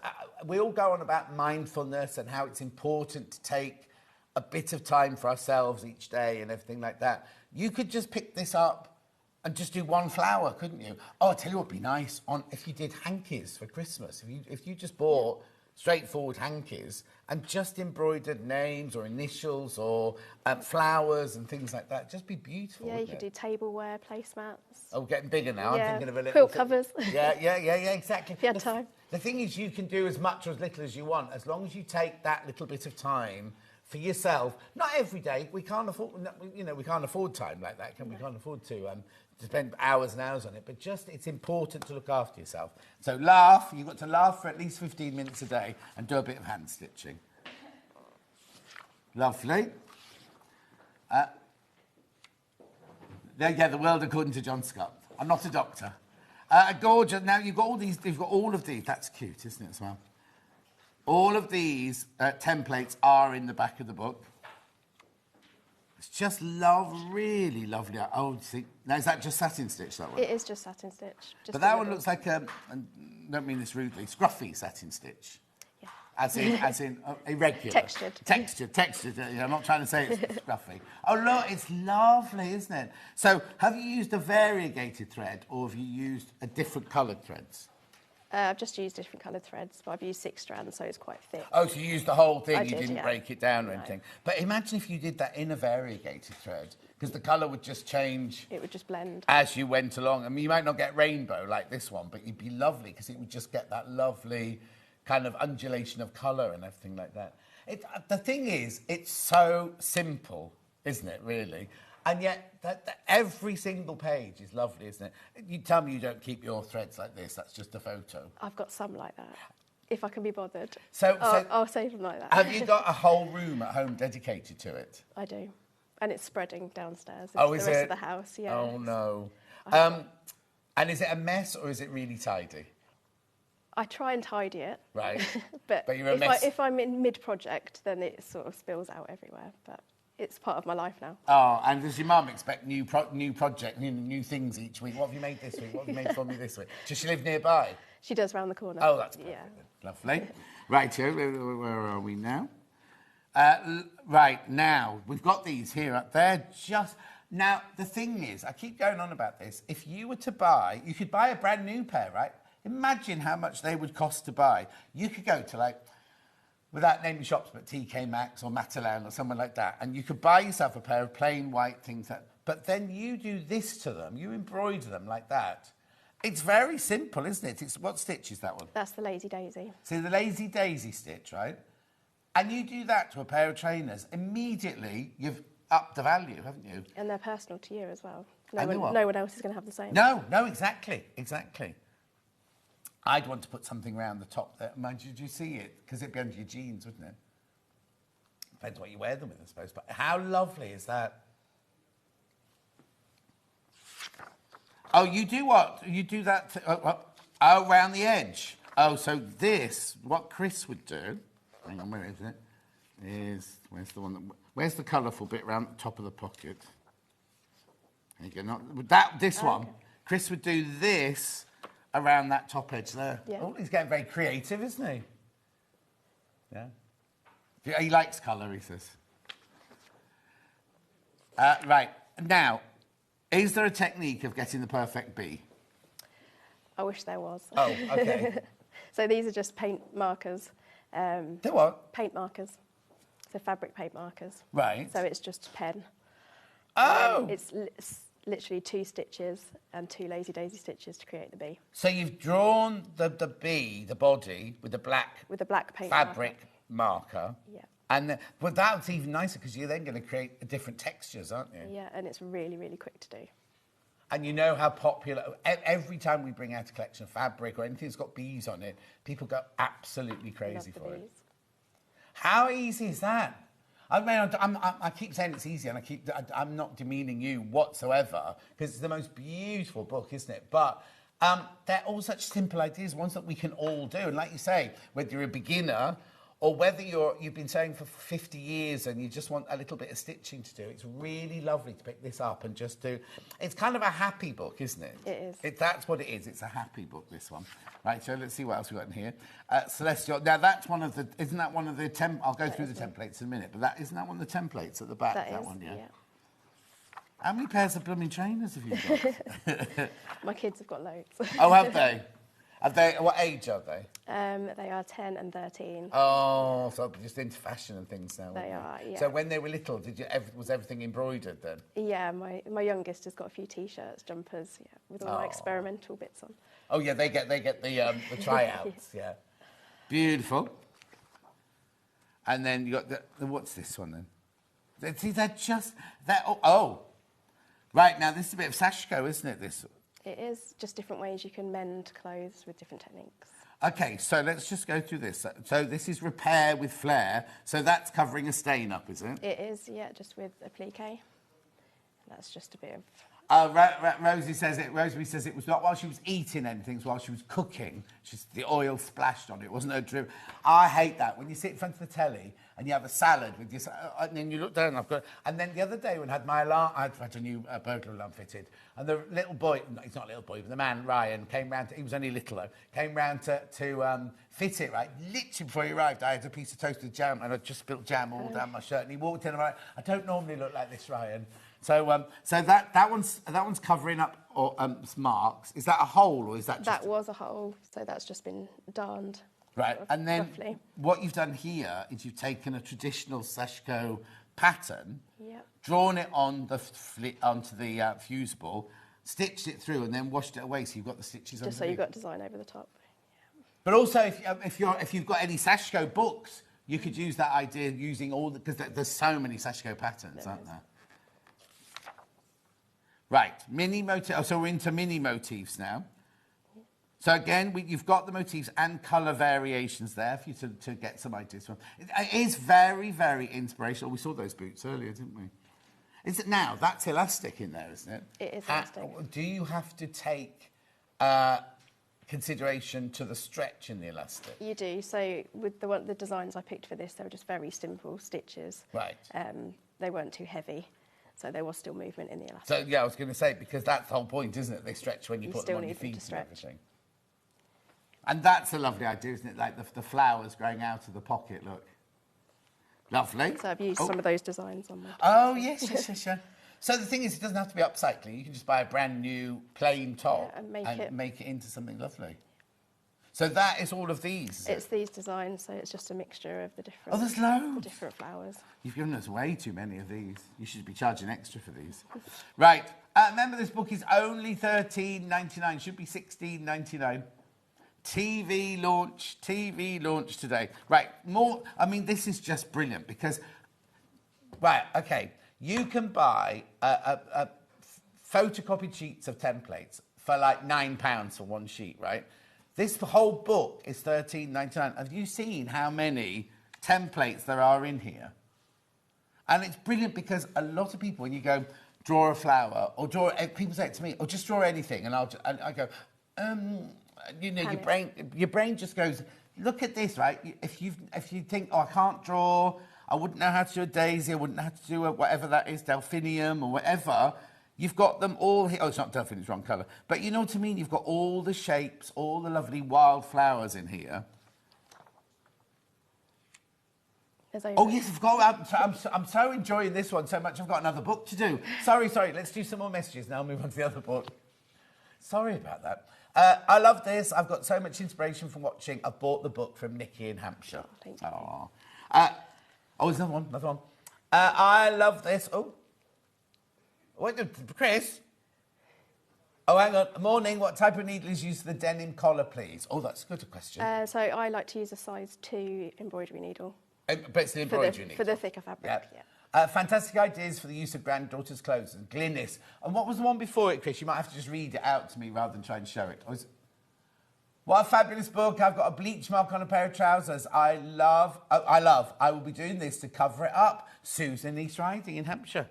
we all go on about mindfulness and how it's important to take a bit of time for ourselves each day and everything like that. You could just pick this up and just do one flower, couldn't you? Oh, I'll tell you what would be nice if you did hankies for Christmas. If you just bought straightforward hankies and just embroidered names or initials or flowers and things like that, just be beautiful. Yeah, you could do tableware, placemats. Oh, getting bigger now. Yeah. I'm thinking of a little... Quilt covers. Yeah, exactly. If you had time. The thing is, you can do as much or as little as you want, as long as you take that little bit of time for yourself. Not every day. We can't afford, we can't afford time like that, can we? We can't afford to spend hours and hours on it. But just, it's important to look after yourself. So laugh. You've got to laugh for at least 15 minutes a day and do a bit of hand stitching. Lovely. The world according to John Scott. I'm not a doctor. Gorgeous. Now you've got all of these. That's cute, isn't it, as well? All of these templates are in the back of the book. It's just really lovely. Oh, see, now is that just satin stitch, that one? It is just satin stitch. But that one looks like I don't mean this rudely, scruffy satin stitch. Yeah. As in irregular. Textured. Textured. I'm not trying to say it's scruffy. Oh, look, it's lovely, isn't it? So, have you used a variegated thread or have you used a different coloured threads? I've just used different coloured threads, but I've used 6 strands, so it's quite thick. Oh, so you used the whole thing, you didn't yeah. break it down or anything. But imagine if you did that in a variegated thread, because the colour would just change. It would just blend. As you went along. I mean, you might not get rainbow like this one, but you'd be lovely, because it would just get that lovely kind of undulation of colour and everything like that. The thing is, it's so simple, isn't it, really? And yet, every single page is lovely, isn't it? You tell me you don't keep your threads like this. That's just a photo. I've got some like that. If I can be bothered. So I'll say them like that. have you got a whole room at home dedicated to it? I do. And it's spreading downstairs into Oh, the is rest it? of the house. Yeah. Oh, no. And is it a mess or is it really tidy? I try and tidy it. Right. but you're a mess. if I'm in mid-project, then it sort of spills out everywhere. But it's part of my life now. Oh, and does your mum expect new project, new things each week? What have you made this week? What have you made for me this week? Does she live nearby? She does round the corner. Oh, that's perfect. Yeah. Lovely. Right, where are we now? Right, now, we've got these here. They're just... Now, the thing is, I keep going on about this. If you were to buy... You could buy a brand new pair, right? Imagine how much they would cost to buy. You could go to, like, without naming shops, but TK Maxx or Matalan or somewhere like that, and you could buy yourself a pair of plain white things. But then you do this to them. You embroider them like that. It's very simple, isn't it? What stitch is that one? That's the Lazy Daisy. So the Lazy Daisy stitch, right? And you do that to a pair of trainers, immediately you've upped the value, haven't you? And they're personal to you as well. And they what? No one else is going to have the same. No, exactly. I'd want to put something around the top there. Did you see it? Because it'd be under your jeans, wouldn't it? Depends what you wear them with, I suppose. But how lovely is that? Oh, you do what? You do that around the edge. Oh, so this, what Chris would do, hang on, where is it? Where's the colourful bit around the top of the pocket? There you go. This one. Chris would do this around that top edge there. Yeah. Oh, he's getting very creative, isn't he? Yeah. He likes colour, he says. Right, now, is there a technique of getting the perfect bee? I wish there was. Oh, okay. So these are just paint markers. They're what? Paint markers. So fabric paint markers. Right. So it's just a pen. Oh! It's literally 2 stitches and 2 Lazy Daisy stitches to create the bee. So you've drawn the bee, the body, with the black... With a black paint fabric marker. Yeah. And well, that's even nicer because you're then going to create different textures, aren't you? Yeah, and it's really, really quick to do. And you know how popular... Every time we bring out a collection of fabric or anything that's got bees on it, people go absolutely crazy for it. How easy is that? I mean, I keep saying it's easy, and I'm not demeaning you whatsoever, because it's the most beautiful book, isn't it? But they're all such simple ideas, ones that we can all do. And like you say, whether you're a beginner or whether you've been sewing for 50 years and you just want a little bit of stitching to do, it's really lovely to pick this up and just do... It's kind of a happy book, isn't it? It is. That's what it is. It's a happy book, this one. Right, so let's see what else we've got in here. Celestial. Now, that's one of the... Isn't that one of the... I'll go through the templates in a minute, but isn't that one of the templates at the back? That is, one, yeah. yeah. How many pairs of blooming trainers have you got? My kids have got loads. Oh, have they? What age are they? They are 10 and 13. Oh, so just into fashion and things now. They are, yeah. So when they were little, was everything embroidered then? Yeah, my youngest has got a few T-shirts, jumpers, yeah, with all my experimental bits on. Oh yeah, they get the tryouts, yeah. Beautiful. And then you got the what's this one then? See, right, now this is a bit of sashiko, isn't it, this? It is just different ways you can mend clothes with different techniques. Okay, so let's just go through this. So this is repair with flair. So that's covering a stain up, is it? It is, yeah, just with applique. That's just a bit of... Rosie says it was not while she was eating anything, it was while she was cooking. The oil splashed on it. It wasn't a drip. I hate that. When you sit in front of the telly and you have a salad with your... And then you look down, and then the other day when I had my alarm... I'd had a new burglar alarm fitted. And the little boy... He's not a little boy, but the man, Ryan, came round... He was only little, though. Came round to fit it, right? Literally before he arrived, I had a piece of toasted jam, and I'd just spilled jam all down my shirt. And he walked in and I I don't normally look like this, Ryan. So that one's covering up marks. Is that a hole or is that just... That was a hole, so that's just been darned. Right, and then roughly. What you've done here is you've taken a traditional sashiko pattern, Yep. drawn it on onto the fusible, stitched it through, and then washed it away, so you've got the stitches Just so underneath. you've got design over the top. But also, if you've got any sashiko books, you could use that idea using all because there's so many sashiko patterns, aren't there? Right, mini motif. Oh, so we're into mini motifs now. So again, you've got the motifs and colour variations there for you to get some ideas from. It is very, very inspirational. We saw those boots earlier, didn't we? Is it now? That's elastic in there, isn't it? It is elastic. Do you have to take consideration to the stretch in the elastic? You do. So with the designs I picked for this, they were just very simple stitches. Right. They weren't too heavy, so there was still movement in the elastic. So yeah, I was going to say, because that's the whole point, isn't it? They stretch when you put them on your feet and everything. And that's a lovely idea, isn't it? Like the flowers growing out of the pocket, look. Lovely. So I've used some of those designs on my... Oh, yes. So the thing is, it doesn't have to be upcycling. You can just buy a brand new plain top and make it into something lovely. So that is all of these, It's these designs, so it's just a mixture of the different... Oh, there's loads. The different flowers. You've given us way too many of these. You should be charging extra for these. Right. Remember, this book is only $13.99. Should be $16.99. TV launch today. Right, more, I mean, this is just brilliant because, right, okay, you can buy photocopied sheets of templates for like £9 for one sheet, right? This whole book is $13.99. Have you seen how many templates there are in here? And it's brilliant because a lot of people, when you go, draw a flower, or people say it to me, or just draw anything, and I go, you know, your brain just goes, look at this, right? If you think, oh, I can't draw, I wouldn't know how to do a daisy, I wouldn't know how to do whatever that is, delphinium or whatever, you've got them all here. Oh, it's not delphinium, it's wrong colour. But you know what I mean? You've got all the shapes, all the lovely wild flowers in here. Oh, yes, I've got... I'm so enjoying this one so much, I've got another book to do. Sorry, let's do some more messages now, move on to the other book. Sorry about that. I love this. I've got so much inspiration from watching. I bought the book from Nikki in Hampshire. Oh, thank you. There's another one. I love this. Oh. Wait, Chris? Oh, hang on. Morning. What type of needle is used for the denim collar, please? Oh, that's a good question. So I like to use a size 2 embroidery needle. But it's the embroidery needle. For the thicker fabric, yeah. Fantastic ideas for the use of granddaughter's clothes and Glynis. And what was the one before it, Chris? You might have to just read it out to me rather than try and show it. What a fabulous book. I've got a bleach mark on a pair of trousers. I will be doing this to cover it up. Susan East Riding in Hampshire.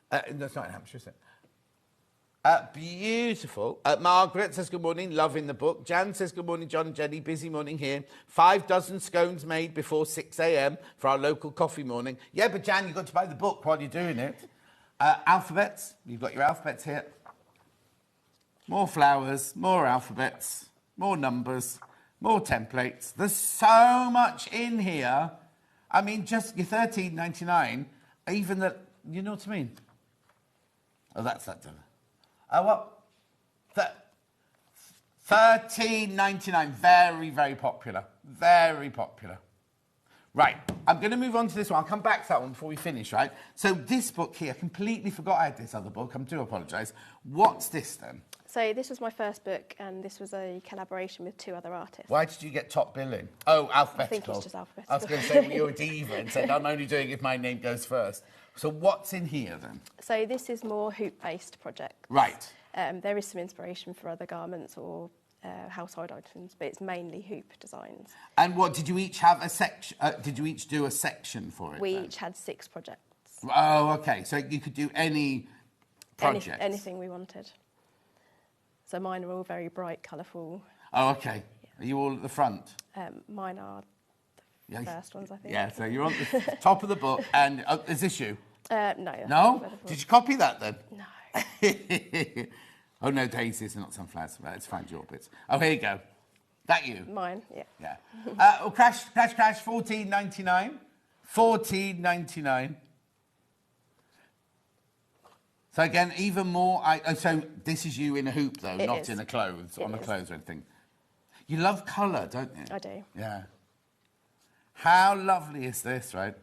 That's not in Hampshire, is it? Beautiful. Margaret says good morning, loving the book. Jan says good morning, John and Jenny, busy morning here. 5 dozen scones made before 6 a.m. for our local coffee morning. Yeah, but Jan, you've got to buy the book while you're doing it. Alphabets, you've got your alphabets here. More flowers, more alphabets, more numbers, more templates. There's so much in here. I mean, just your $13.99, even the, you know what I mean? Oh, that's that done. What? $13.99. Very, very popular. Very popular. Right, I'm going to move on to this one. I'll come back to that one before we finish, right? So this book here, completely forgot I had this other book. I do apologise. What's this then? So this was my first book, and this was a collaboration with 2 other artists. Why did you get top billing? Oh, alphabetical. I think it's just alphabetical. I was going to say, well, you're a diva and said, I'm only doing it if my name goes first. So what's in here then? So this is more hoop-based projects. Right. There is some inspiration for other garments or household items, but it's mainly hoop designs. And what, did you each have a section? Did you each do a section for it? We each had 6 projects. Oh, okay. So you could do any project? Anything we wanted. So mine are all very bright, colourful. Oh, okay. Yeah. Are you all at the front? Mine are the first ones, I think. Yeah, so you're on the top of the book, and is this you? No. No? Did you copy that then? No. Oh, no, daisies are not sunflowers. Let's find your bits. Oh, here you go. That you? Mine, yeah. Yeah. Crash, $14.99. $14.99. So again, even more. So this is you in a hoop, though, not in a clothes, on a clothes or anything. You love colour, don't you? I do. Yeah. How lovely is this, right?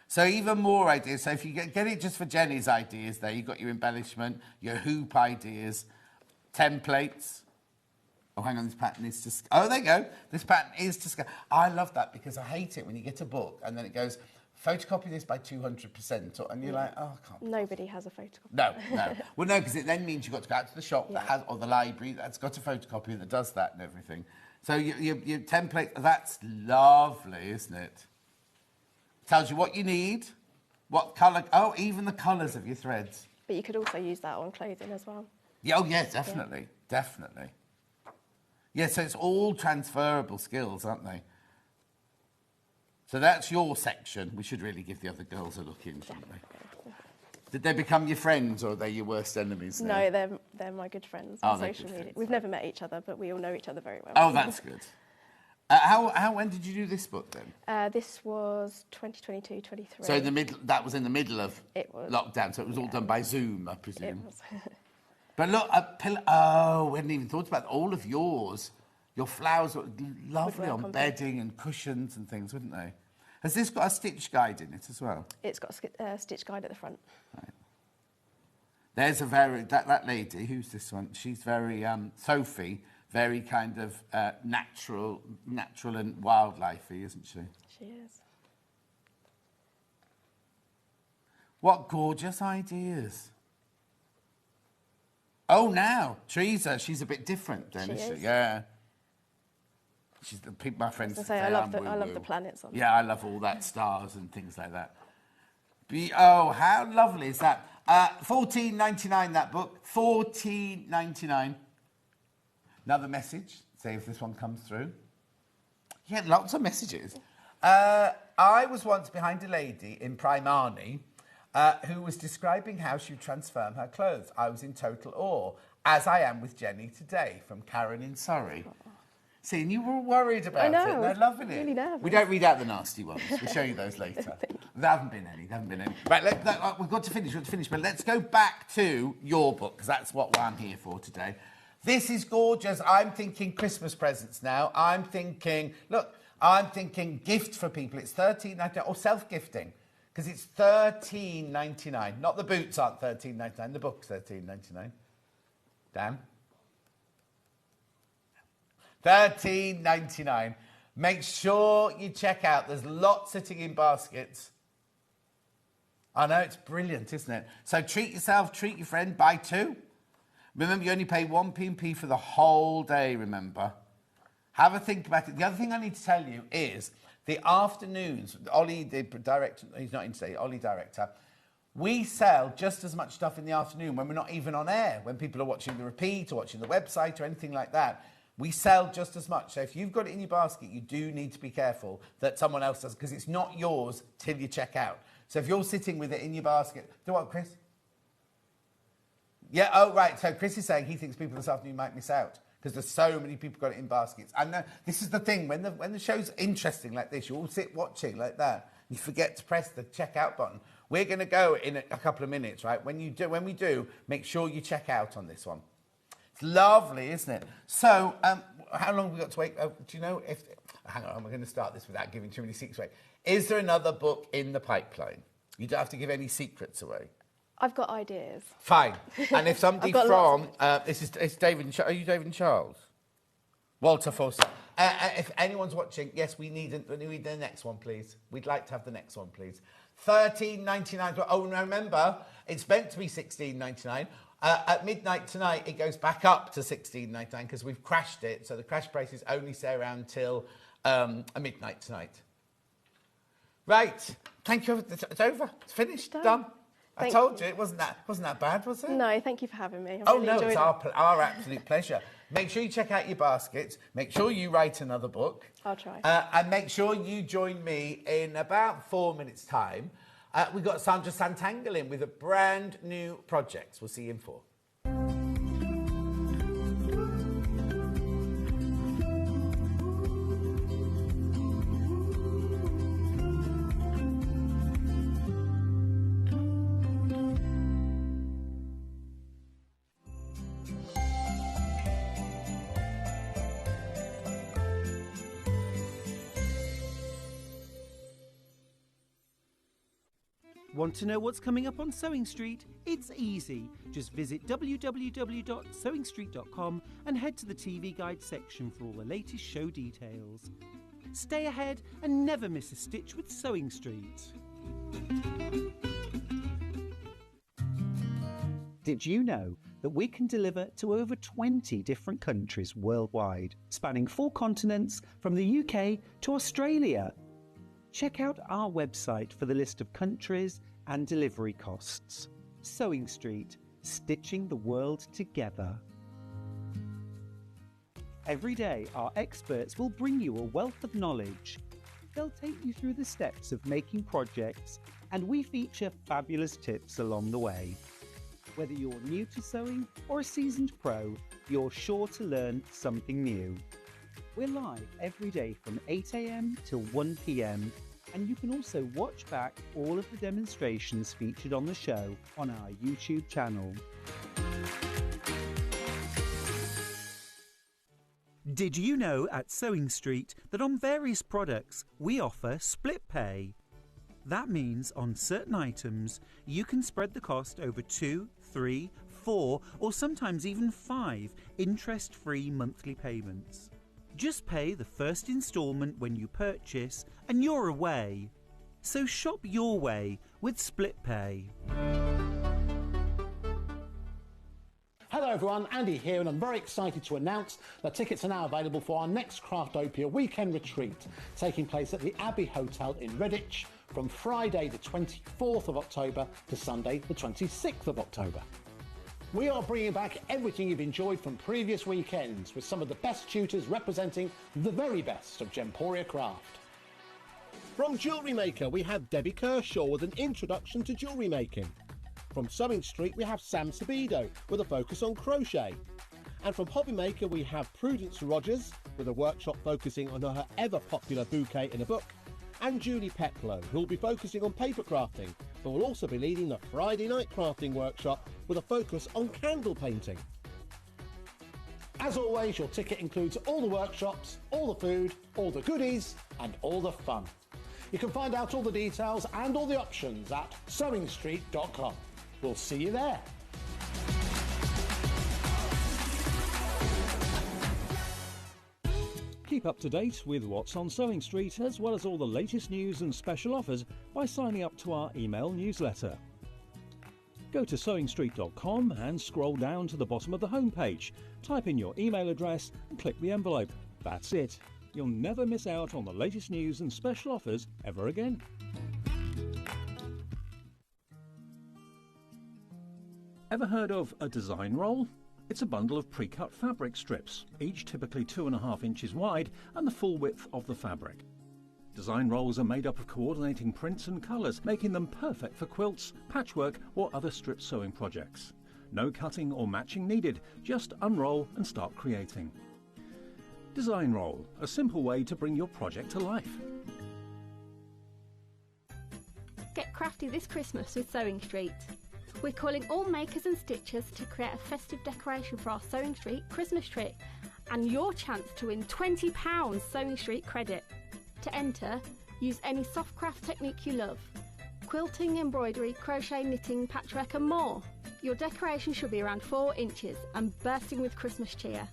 So even more ideas. So if you get it just for Jenny's ideas there, you've got your embellishment, your hoop ideas, templates. Oh, hang on, this pattern is to... Oh, there you go. This pattern is to... I love that because I hate it when you get a book and then it goes photocopy this by 200%, and you're like, oh, I can't. Nobody has a photocopy. No. Well, no, because it then means you've got to go out to the shop that has, or the library that's got a photocopy that does that and everything. So your template, that's lovely, isn't it? Tells you what you need, what colour, even the colours of your threads. But you could also use that on clothing as well. Yeah, oh, yeah, definitely. Yeah, so it's all transferable skills, aren't they? So that's your section. We should really give the other girls a look in, shouldn't we? Did they become your friends, or are they your worst enemies now? No, they're my good friends on social media. We've never met each other, but we all know each other very well. Oh, that's good. When did you do this book then? This was 2022, 23. So that was in the middle of lockdown, so it was all done by Zoom, I presume. It was. But look, we hadn't even thought about all of yours. Your flowers look lovely on bedding and cushions and things, wouldn't they? Has this got a stitch guide in it as well? It's got a stitch guide at the front. Right. There's that lady, who's this one? She's very, Sophie, very kind of natural and wildlifey, isn't she? She is. What gorgeous ideas. Oh, now, Teresa, she's a bit different then, isn't she? Yeah. She's my friends say I love the planets on it. Yeah, I love all that, stars and things like that. How lovely is that? $14.99 that book. $14.99. Another message. See if this one comes through. Yeah, lots of messages. I was once behind a lady in Primani who was describing how she would transform her clothes. I was in total awe, as I am with Jenny today, from Karen in Surrey. See, and you were worried about it, and they're loving it. Really nervous. We don't read out the nasty ones. We'll show you those later. There haven't been any. Right, we've got to finish. But let's go back to your book, because that's what I'm here for today. This is gorgeous. I'm thinking Christmas presents now. I'm thinking gift for people. It's $13.99, or self-gifting, because it's $13.99. Not the boots aren't $13.99. The book's $13.99. Dan? $13.99. Make sure you check out. There's lots sitting in baskets. I know, it's brilliant, isn't it? So treat yourself, treat your friend, buy two. Remember, you only pay 1p for the whole day, remember. Have a think about it. The other thing I need to tell you is the afternoons, Ollie, the director, he's not in today, Ollie, director, we sell just as much stuff in the afternoon when we're not even on air, when people are watching the repeat or watching the website or anything like that. We sell just as much. So if you've got it in your basket, you do need to be careful that someone else does, because it's not yours till you check out. So if you're sitting with it in your basket, do what, Chris? Yeah, oh, right. So Chris is saying he thinks people this afternoon might miss out because there's so many people got it in baskets. And this is the thing, when the show's interesting like this, you all sit watching like that, you forget to press the checkout button. We're going to go in a couple of minutes, right? When we do, make sure you check out on this one. It's lovely, isn't it? So, how long have we got to wait? Do you know if... Hang on, I'm going to start this without giving too many secrets away. Is there another book in the pipeline? You don't have to give any secrets away. I've got ideas. Fine. And if somebody from... it's David... Are you David and Charles? Walter Forster. If anyone's watching, yes, we need the next one, please. We'd like to have the next one, please. $13.99. Oh, no, remember, it's meant to be $16.99. At midnight tonight, it goes back up to $16.99 because we've crashed it. So the crash prices only stay around till midnight tonight. Right. Thank you. It's over. It's finished. Done. I told you it wasn't that bad, was it? No, thank you for having me. It's our absolute pleasure. Make sure you check out your baskets. Make sure you write another book. I'll try. And make sure you join me in about 4 minutes' time. We've got Sandra Santangle in with a brand new project. We'll see you in 4. Want to know what's coming up on Sewing Street? It's easy. Just visit www.sewingstreet.com and head to the TV Guide section for all the latest show details. Stay ahead and never miss a stitch with Sewing Street. Did you know that we can deliver to over 20 different countries worldwide, spanning 4 continents from the UK to Australia? Check out our website for the list of countries and delivery costs. Sewing Street, stitching the world together. Every day, our experts will bring you a wealth of knowledge. They'll take you through the steps of making projects, and we feature fabulous tips along the way. Whether you're new to sewing or a seasoned pro, you're sure to learn something new. We're live every day from 8 AM till 1 PM, and you can also watch back all of the demonstrations featured on the show on our YouTube channel. Did you know at Sewing Street that on various products we offer split pay? That means on certain items you can spread the cost over 2, 3, 4 or sometimes even 5 interest-free monthly payments. Just pay the first instalment when you purchase and you're away. So shop your way with split pay. Hello everyone, Andy here, and I'm very excited to announce that tickets are now available for our next Craftopia weekend retreat, taking place at the Abbey Hotel in Redditch from Friday the 24th of October to Sunday the 26th of October. We are bringing back everything you've enjoyed from previous weekends with some of the best tutors representing the very best of Gemporia craft. From Jewellery Maker, we have Debbie Kershaw with an introduction to jewellery making. From Sewing Street, we have Sam Sabido with a focus on crochet. And from Hobby Maker, we have Prudence Rogers with a workshop focusing on her ever-popular bouquet in a book. And Julie Peplow, who will be focusing on paper crafting, but will also be leading the Friday night crafting workshop with a focus on candle painting. As always, your ticket includes all the workshops, all the food, all the goodies, and all the fun. You can find out all the details and all the options at sewingstreet.com. We'll see you there. Keep up to date with what's on Sewing Street, as well as all the latest news and special offers by signing up to our email newsletter. Go to sewingstreet.com and scroll down to the bottom of the homepage. Type in your email address and click the envelope. That's it. You'll never miss out on the latest news and special offers ever again. Ever heard of a design roll? It's a bundle of pre-cut fabric strips, each typically 2.5 inches wide and the full width of the fabric. Design rolls are made up of coordinating prints and colours, making them perfect for quilts, patchwork or other strip sewing projects. No cutting or matching needed, just unroll and start creating. Design roll, a simple way to bring your project to life. Get crafty this Christmas with Sewing Street. We're calling all makers and stitchers to create a festive decoration for our Sewing Street Christmas tree and your chance to win £20 Sewing Street credit. To enter, use any soft craft technique you love. Quilting, embroidery, crochet, knitting, patchwork and more. Your decoration should be around 4 inches and bursting with Christmas cheer.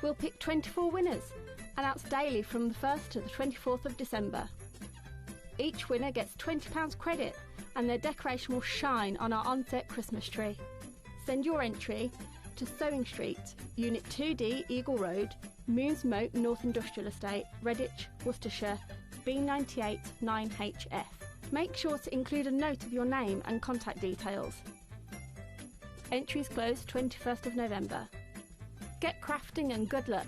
We'll pick 24 winners, announced daily from the 1st to the 24th of December. Each winner gets £20 credit and their decoration will shine on our on-set Christmas tree. Send your entry to Sewing Street, Unit 2D, Eagle Road, Moons Moat North Industrial Estate, Redditch, Worcestershire, B98 9HF. Make sure to include a note of your name and contact details. Entries close 21st of November. Get crafting and good luck.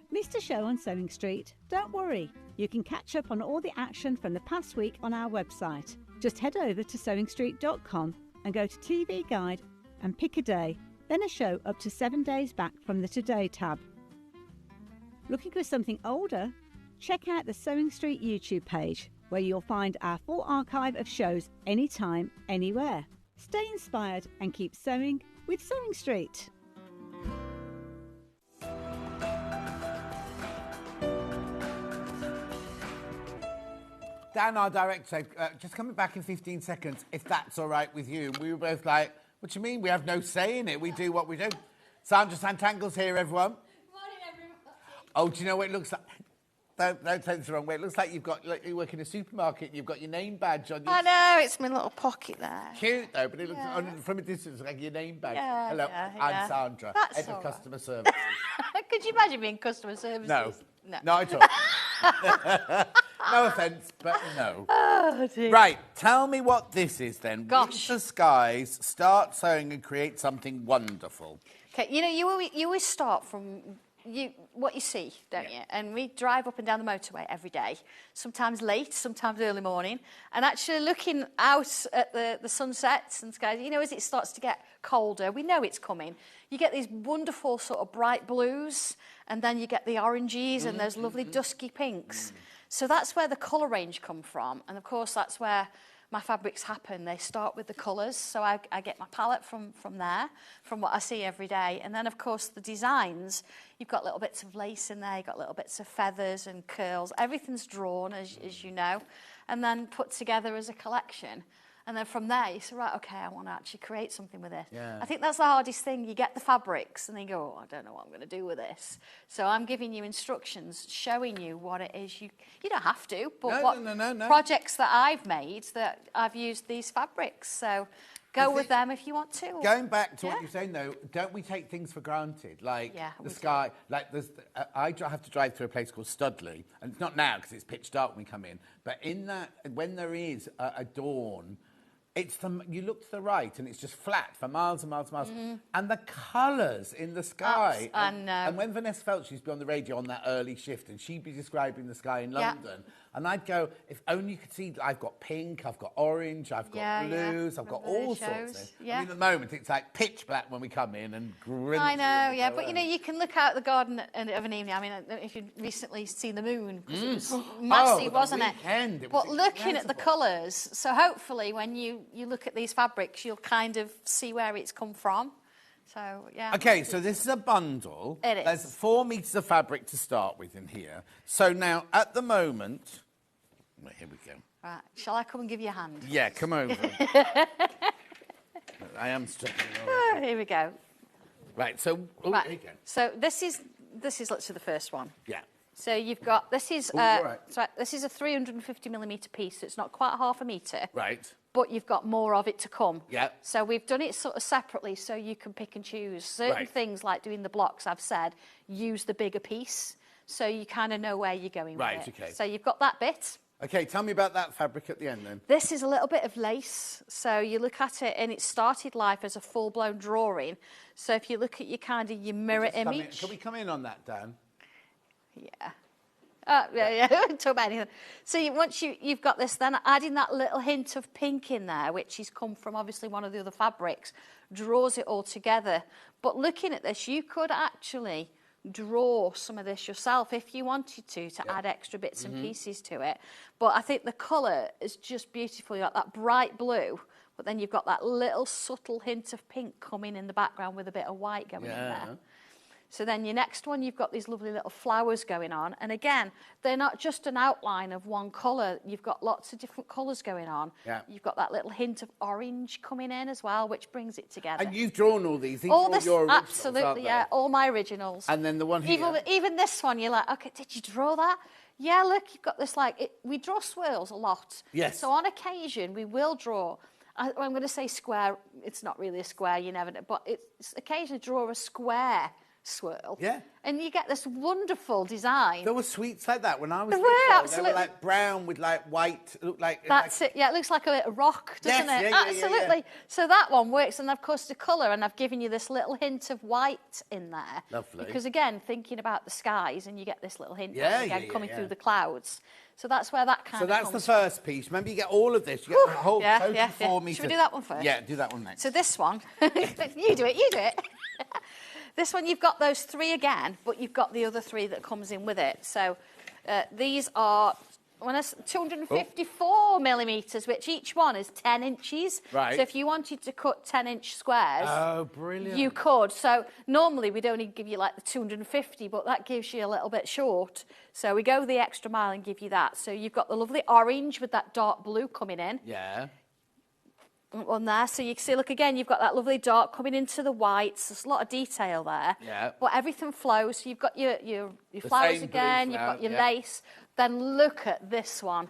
Missed a show on Sewing Street? Don't worry, you can catch up on all the action from the past week on our website. Just head over to sewingstreet.com and go to TV Guide and pick a day, then a show up to 7 days back from the Today tab. Looking for something older? Check out the Sewing Street YouTube page, where you'll find our full archive of shows anytime, anywhere. Stay inspired and keep sewing with Sewing Street. Dan, our director, said, just coming back in 15 seconds, if that's all right with you. And we were both like, what do you mean? We have no say in it. We do what we do. Sandra Santangle's here, everyone. Morning, everyone. Oh, do you know what it looks like? Don't take this the wrong way. It looks like you work in a supermarket and you've got your name badge on you. I know, it's my little pocket there. Cute though, but it looks from a distance like your name badge. Yeah, Hello, yeah, I'm yeah. Sandra, That's head of all right. customer services. Could you imagine being customer services? No, No. not at all. No offence, but no. Oh, dear. Right, tell me what this is then. Gosh. Winter Skies, start sewing and create something wonderful. Okay, you know, you always start from what you see, don't you? And we drive up and down the motorway every day, sometimes late, sometimes early morning, and actually looking out at the sunsets and skies, you know, as it starts to get colder, we know it's coming. You get these wonderful sort of bright blues, and then you get the oranges and those lovely dusky pinks. So that's where the colour range come from, and of course that's where my fabrics happen. They start with the colours, so I get my palette from there, from what I see every day. And then, of course, the designs, you've got little bits of lace in there, you've got little bits of feathers and curls. Everything's drawn, as you know, and then put together as a collection. And then from there, you say, right, OK, I want to actually create something with this. Yeah. I think that's the hardest thing. You get the fabrics, and then you go, oh, I don't know what I'm going to do with this. So I'm giving you instructions, showing you what it is. You don't have to, but No. projects that I've made, that I've used these fabrics. So go with them if you want to. Going back to what you're saying, though, don't we take things for granted? Like the sky, like I have to drive through a place called Studley, and it's not now because it's pitch dark when we come in, but in that, when there is a dawn, you look to the right and it's just flat for miles and miles and miles. And the colours in the sky. I know. And when Vanessa Felch used to be on the radio on that early shift, and she'd be describing the sky in London, and I'd go, if only you could see, I've got pink, I've got orange, I've got blues, I've got all sorts of. I mean, at the moment, it's like pitch black when we come in and grim. I know, yeah, but you know, you can look out the garden of an evening. I mean, if you've recently seen the moon, because it was massive, wasn't it? But looking at the colours, so hopefully when you look at these fabrics, you'll kind of see where it's come from. So, yeah. Okay, so this is a bundle. It is. There's 4 metres of fabric to start with in here. So now, at the moment... Well, here we go. Right, shall I come and give you a hand? Yeah, come over. I am struggling. Here we go. Right, so... Oh, right. Here you go. So this is literally the first one. Yeah. So you've got, this is right. this is a 350mm piece, so it's not quite half a metre. Right. But you've got more of it to come. Yeah. So we've done it sort of separately so you can pick and choose. Certain things, like doing the blocks, I've said, use the bigger piece, so you kind of know where you're going with it. Right, okay. So you've got that bit. Okay, tell me about that fabric at the end then. This is a little bit of lace. So you look at it, and it started life as a full-blown drawing. So if you look at your mirror image... Can we come in on that, Dan? Yeah. Yeah. Don't talk about anything. So once you've got this, then adding that little hint of pink in there, which has come from obviously one of the other fabrics, draws it all together. But looking at this, you could actually draw some of this yourself if you wanted to add extra bits and pieces to it. But I think the colour is just beautiful. You've got that bright blue, but then you've got that little subtle hint of pink coming in the background with a bit of white going in there. So then your next one, you've got these lovely little flowers going on. And again, they're not just an outline of one colour. You've got lots of different colours going on. Yeah. You've got that little hint of orange coming in as well, which brings it together. And you've drawn all these. These all are this, your originals, absolutely, aren't they? yeah, all my originals. And then the one here. Even this one, you're like, okay, did you draw that? Yeah, look, you've got this we draw swirls a lot. Yes. So on occasion, we will draw. I'm going to say square. It's not really a square, you never know, but it's occasionally draw a square swirl. Yeah. And you get this wonderful design. There were sweets like that when I was There little. were, absolutely. They were like brown with like white. Looked like That's it. Yeah, it looks like a little rock, doesn't it? Yeah, Absolutely. Yeah. So that one works, and of course the colour, and I've given you this little hint of white in there. Lovely. Because again, thinking about the skies, and you get this little hint coming through the clouds. So that's where that kind of comes. So that's the from. first piece. Remember, you get all of this. You get the whole total 4 metres. Should we do that one first? Yeah, do that one next. So this one, you do it. This one, you've got those 3 again, but you've got the other 3 that comes in with it. So these are 254 millimetres, which each one is 10 inches. Right. So if you wanted to cut 10-inch squares, brilliant. you could. So normally we'd only give you like the 250, but that gives you a little bit short. So we go the extra mile and give you that. So you've got the lovely orange with that dark blue coming in. Yeah. on there. So you can see, look again, you've got that lovely dark coming into the whites. There's a lot of detail there. Yeah. But everything flows. So you've got your flowers same blue again, you've flower, got your yeah. lace. Then look at this one.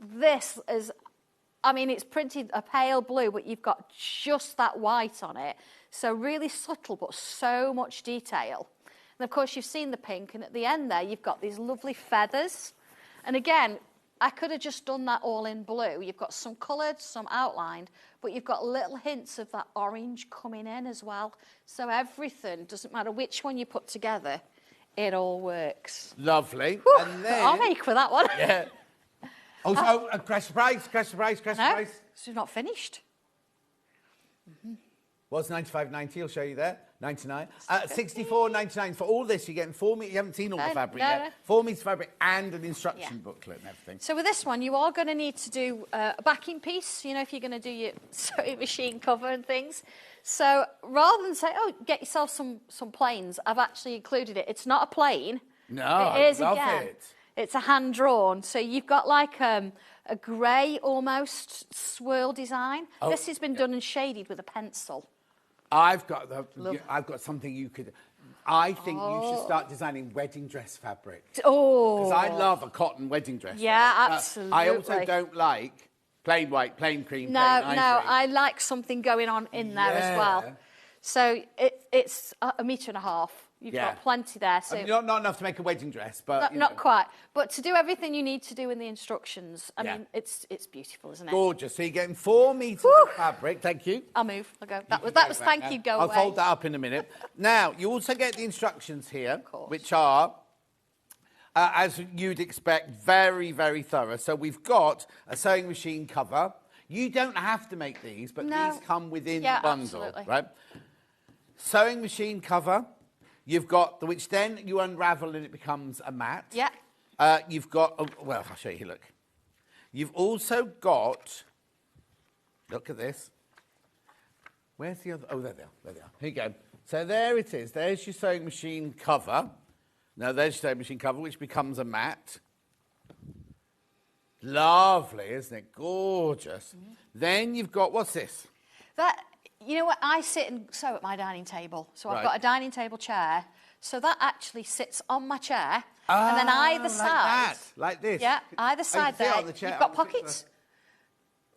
This is, I mean, it's printed a pale blue, but you've got just that white on it. So really subtle, but so much detail. And of course, you've seen the pink, and at the end there, you've got these lovely feathers. And again, I could have just done that all in blue. You've got some coloured, some outlined, but you've got little hints of that orange coming in as well. So everything, doesn't matter which one you put together, it all works. Lovely. Whew, And then... I'll make for that one. Yeah. Also, crash surprise, crash surprise, crash No, surprise. so you're not finished. Was 95.90, I'll show you there. 99. 64.99. For all this, you're getting 4 meters. You haven't seen all the fabric no, yet. no. 4 meters fabric and an instruction booklet and everything. So with this one, you are going to need to do a backing piece, you know, if you're going to do your sewing machine cover and things. So rather than say, oh, get yourself some planes, I've actually included it. It's not a plane. No, It is I love again. it. It's a hand-drawn. So you've got like a grey almost swirl design. Oh, this has been done and shaded with a pencil. I've got something you could... I think you should start designing wedding dress fabric. Oh. Because I love a cotton wedding dress. Yeah, fabric. absolutely. I also don't like plain white, plain cream, No, plain ivory. I like something going on in there as well. So it's a metre and a half. You've got plenty there. So I mean, not enough to make a wedding dress, but... not quite. But to do everything you need to do in the instructions, I mean, it's beautiful, isn't it? Gorgeous. So you're getting 4 meters of fabric. Thank you. I'll move. I'll go. That was thank you, go I'll away. fold that up in a minute. Now, you also get the instructions here, which are, as you'd expect, very, very thorough. So we've got a sewing machine cover. You don't have to make these, but these come within the bundle, absolutely. right? Sewing machine cover. You've got which then you unravel and it becomes a mat. Yeah. You've got, well, I'll show you here, look. You've also got, look at this. Where's the other? Oh, there they are. Here you go. So there it is. There's your sewing machine cover. Now, there's your sewing machine cover, which becomes a mat. Lovely, isn't it? Gorgeous. Then you've got, what's this? You know what? I sit and sew at my dining table. So I've Right. got a dining table chair. So that actually sits on my chair. And then either side. That, like this. Yeah, either side you can sit there. on the chair. You've got pockets.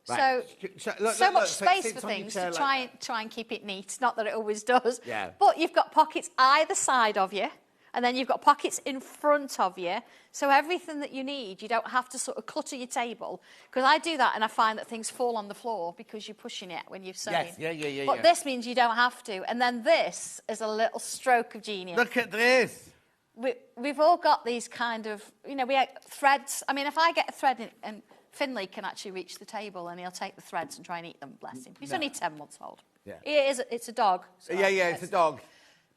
Right. So, Look, so much it space sits for on your things chair to like try and keep it neat. Not that it always does. Yeah. But you've got pockets either side of you. And then you've got pockets in front of you. So everything that you need, you don't have to sort of clutter your table. Because I do that and I find that things fall on the floor because you're pushing it when you're sewing. Yes, yeah. But this means you don't have to. And then this is a little stroke of genius. Look at this. We've all got these kind of, you know, we have threads. I mean, if I get a thread in, and Finley can actually reach the table and he'll take the threads and try and eat them, bless him. He's only 10 months old. Yeah. It's a dog. So It's a dog.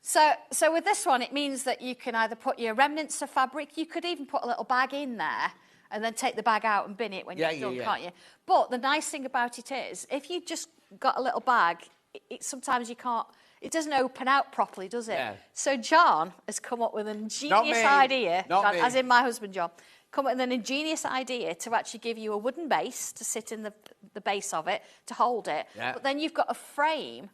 So with this one, it means that you can either put your remnants of fabric, you could even put a little bag in there and then take the bag out and bin it when you're done, can't you? But the nice thing about it is, if you just got a little bag, sometimes you can't, it doesn't open out properly, does it? Yeah. So John has come up with an ingenious idea, John, as in my husband John, come up with an ingenious idea to actually give you a wooden base to sit in the base of it, to hold it. Yeah. But then you've got a frame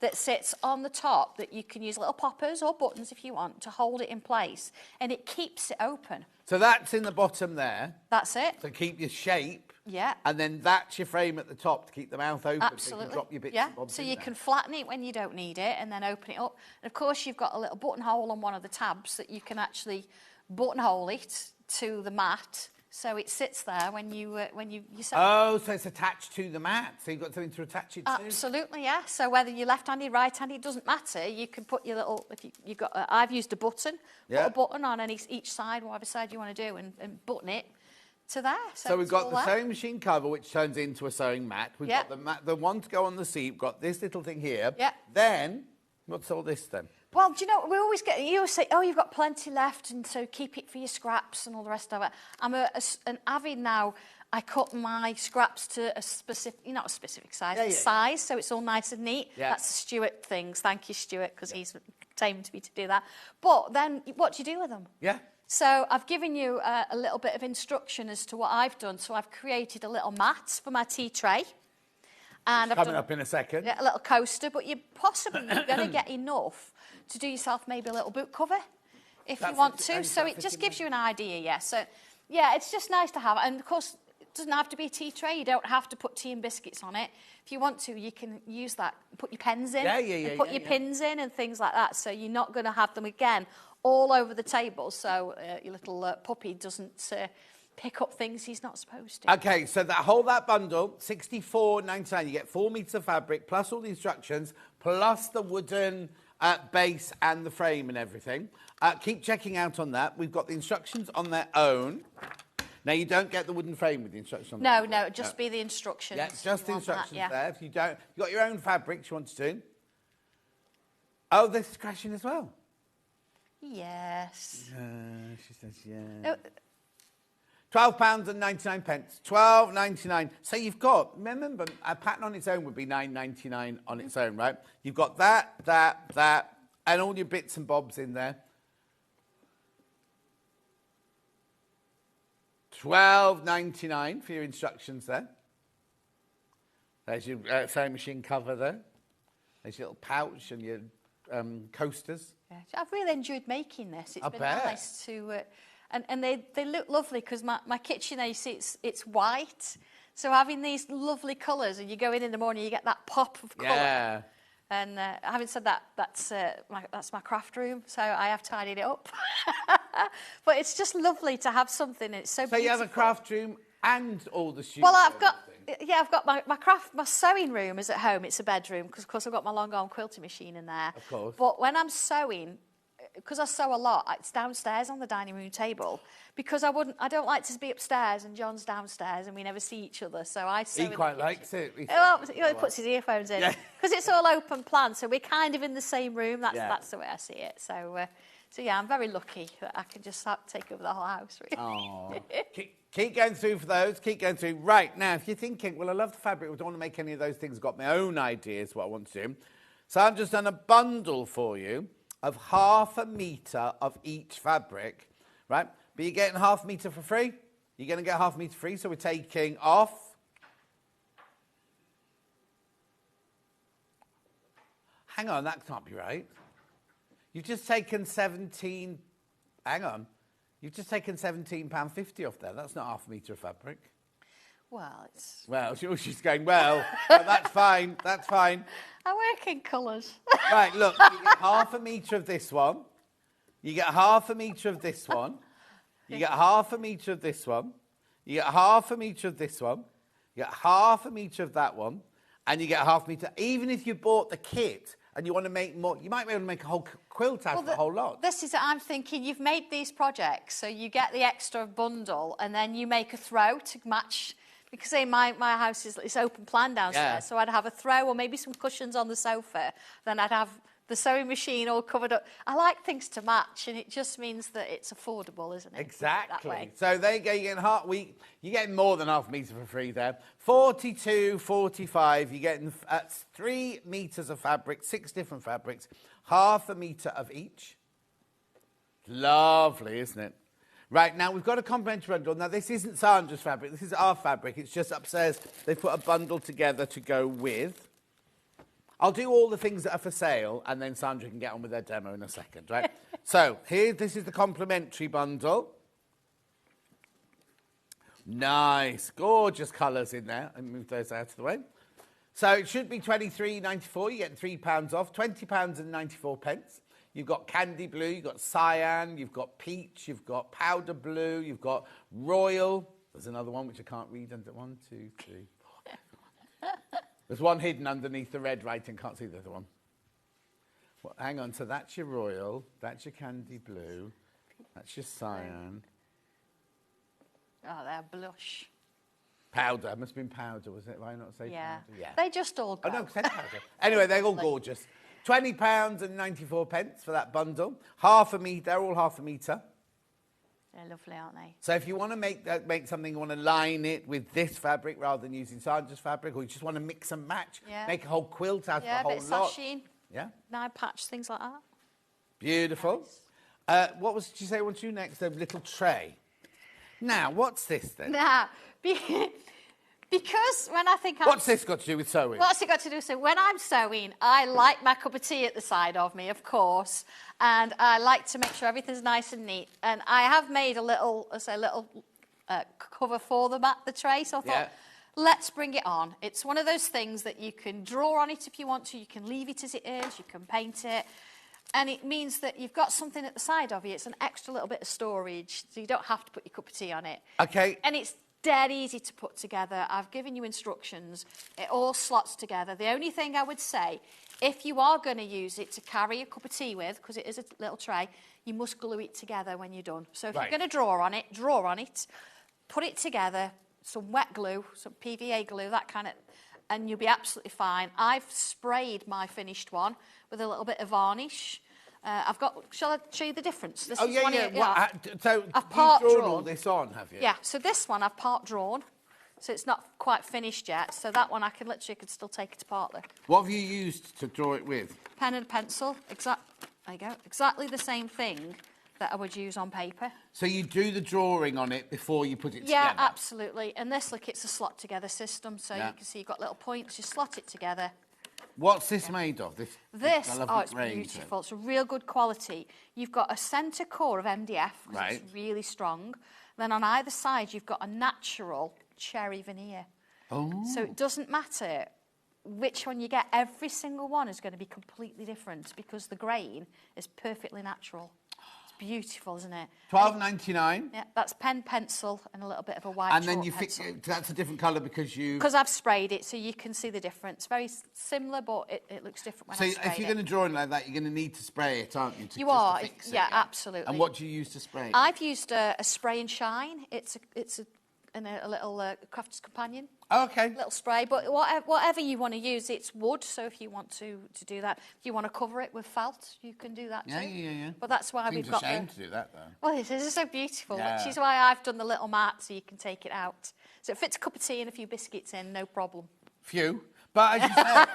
that sits on the top that you can use little poppers or buttons if you want to hold it in place, and it keeps it open. So that's in the bottom there. That's it. To keep your shape. Yeah. And then that's your frame at the top to keep the mouth open. Absolutely. So you can drop your bits yeah. and bobs So in you there. can flatten it when you don't need it and then open it up. And of course you've got a little buttonhole on one of the tabs that you can actually buttonhole it to the mat. So it sits there when you sew. Oh, so it's attached to the mat. So you've got something to attach it to. Absolutely, yeah. So whether you're left-handed, right-handed, it doesn't matter. You can put your little. If you've got, I've used a button. Yeah. Put a button on each side, whatever side you want to do, and button it to there. So we've it's got all the there. sewing machine cover, which turns into a sewing mat. We've Yeah. got the one to go on the seat. We've got this little thing here. Yeah. Then, what's all this then? Well, do you know, you always say, oh, you've got plenty left, and so keep it for your scraps and all the rest of it. I'm an avid now. I cut my scraps to a specific, not a specific size, size, so it's all nice and neat. Yeah. That's Stuart things. Thank you, Stuart, because he's tamed me to do that. But then, what do you do with them? Yeah. So I've given you a little bit of instruction as to what I've done. So I've created a little mat for my tea tray. And I've coming done up in a second. a little coaster, but you're going to get enough to do yourself maybe a little boot cover if you want to. So it just gives you an idea, yeah. So, yeah, it's just nice to have. And, of course, it doesn't have to be a tea tray. You don't have to put tea and biscuits on it. If you want to, you can use that, put your pens in, and put your pins in and things like that. So you're not going to have them, again, all over the table, so your little puppy doesn't pick up things he's not supposed to. Okay, so that bundle, $64.99. You get 4 meters of fabric, plus all the instructions, plus the wooden base and the frame and everything. Keep checking out on that. We've got the instructions on their own. Now, you don't get the wooden frame with the instructions on No, no, just be the instructions. Yeah, just the instructions that, yeah. there. If you don't, you've got your own fabrics you want to do. Oh, this is crashing as well. Yes. She says, yeah. £12.99. £12.99. So you've got, remember, a pattern on its own would be $9.99 on its own, right? You've got that, and all your bits and bobs in there. $12.99 for your instructions there. There's your sewing machine cover there. There's your little pouch and your coasters. Yeah. I've really enjoyed making this. It's been bet. nice to... and they look lovely because my kitchen, you see, it's white. So having these lovely colours, and you go in the morning, you get that pop of colour. Yeah. And having said that, that's my craft room, so I have tidied it up. But it's just lovely to have something. It's so beautiful. So you have a craft room and all the studio. Well, I've got my sewing room is at home. It's a bedroom because, of course, I've got my long arm quilting machine in there. Of course. But when I'm sewing, because I sew a lot, it's downstairs on the dining room table because I don't like to be upstairs and John's downstairs and we never see each other. So I sew. He quite likes it. He puts his earphones in because it's all open plan. So we're kind of in the same room. That's the way I see it. So yeah, I'm very lucky that I can just take over the whole house. Really. Oh. Keep going through for those. Keep going through. Right, now, if you're thinking, well, I love the fabric, I don't want to make any of those things, I've got my own ideas what I want to do. So I've just done a bundle for you of 1/2 metre of each fabric, right? But you're getting 1/2 metre for free. You're going to get 1/2 metre free, so we're taking off. Hang on, that can't be right. You've just taken £17... Hang on. You've just taken £17.50 off there. That's not 1/2 metre of fabric. Well, it's... Well, she's going, well, that's fine, that's fine. I work in colours. Right, look, you get 1/2 metre of this one. You get 1/2 metre of this one. You get 1/2 metre of this one. You get 1/2 metre of this one. You get 1/2 metre of that one. And you get 1/2 metre. Even if you bought the kit and you want to make more, you might be able to make a whole quilt out of the whole lot. This is, I'm thinking, you've made these projects, so you get the extra bundle, and then you make a throw to match. Because say my house is open plan downstairs, so I'd have a throw or maybe some cushions on the sofa. Then I'd have the sewing machine all covered up. I like things to match, and it just means that it's affordable, isn't it? Exactly. So there you go. You're getting more than 1/2 metre for free there. 42.45. You're getting 3 metres of fabric, 6 different fabrics, 1/2 metre of each. Lovely, isn't it? Right, now we've got a complimentary bundle. Now, this isn't Sandra's fabric. This is our fabric. It's just upstairs. They've put a bundle together to go with. I'll do all the things that are for sale, and then Sandra can get on with their demo in a second, right? So, this is the complimentary bundle. Nice, gorgeous colours in there. And move those out of the way. So, it should be £23.94. You're getting £3 off. £20.94. You've got candy blue, you've got cyan, you've got peach, you've got powder blue, you've got royal. There's another one which I can't read under 1, 2, 3, 4, 5. There's one hidden underneath the red writing, can't see the other one. Well, hang on, so that's your royal, that's your candy blue, that's your cyan. Oh, they're blush. Powder, must have been powder, was it? Why not say powder? Yeah. They just all go. Oh, no, said powder. Anyway, they're all gorgeous. £20.94 for that bundle. 1/2 metre, they're all 1/2 metre. They're lovely, aren't they? So if you want to make something, you want to line it with this fabric rather than using Sandra's fabric, or you just want to mix and match, make a whole quilt out of the whole lot. Yeah, a bit of sasheen. Yeah. Nine patch, things like that. Beautiful. Nice. Did you say what you next? A little tray. Now, what's this then? Now, Because when I think What's this got to do with sewing? What's it got to do with sewing? When I'm sewing, I like my cup of tea at the side of me, of course, and I like to make sure everything's nice and neat. And I have made a little, cover for the tray, so I thought, let's bring it on. It's one of those things that you can draw on it if you want to, you can leave it as it is, you can paint it, and it means that you've got something at the side of you. It's an extra little bit of storage, so you don't have to put your cup of tea on it. Okay. And it's dead easy to put together. I've given you instructions. It all slots together. The only thing I would say, if you are going to use it to carry a cup of tea with, because it is a little tray, you must glue it together when you're done. So if you're going to draw on it, put it together, some wet glue, some PVA glue, that kind of, and you'll be absolutely fine. I've sprayed my finished one with a little bit of varnish. Shall I show you the difference? This is one here, So I've part you've drawn drawn all this on, have you? Yeah, so this one I've part drawn, so it's not quite finished yet. So that one I could still take it apart. Look. What have you used to draw it with? Pen and pencil, there you go. Exactly the same thing that I would use on paper. So you do the drawing on it before you put it together? Yeah, absolutely. And this, look, it's a slot together system, so you can see you've got little points, you slot it together. What's this made of? This it's beautiful. It's a real good quality. You've got a centre core of MDF, because it's really strong. Then on either side, you've got a natural cherry veneer. Oh. So it doesn't matter which one you get. Every single one is going to be completely different because the grain is perfectly natural. It's beautiful, isn't it? $12.99. Yeah, that's pen, pencil, and a little bit of a white. And then you fix it. That's a different colour because I've sprayed it, so you can see the difference. Very similar, but it looks different when I sprayed it. So if you're going to draw it like that, you're going to need to spray it, aren't you? To fix it, yeah, absolutely. And what do you use to spray it? I've used a spray and shine. It's a little crafter's companion. Oh, okay. Little spray, but whatever you want to use, it's wood. So if you want to do that, if you want to cover it with felt, you can do that too. Yeah. But that's why we've got. Seems a shame to do that though. Well, this is so beautiful, Yeah. which is why I've done the little mat so you can take it out. So it fits a cup of tea and a few biscuits in, no problem. Few. But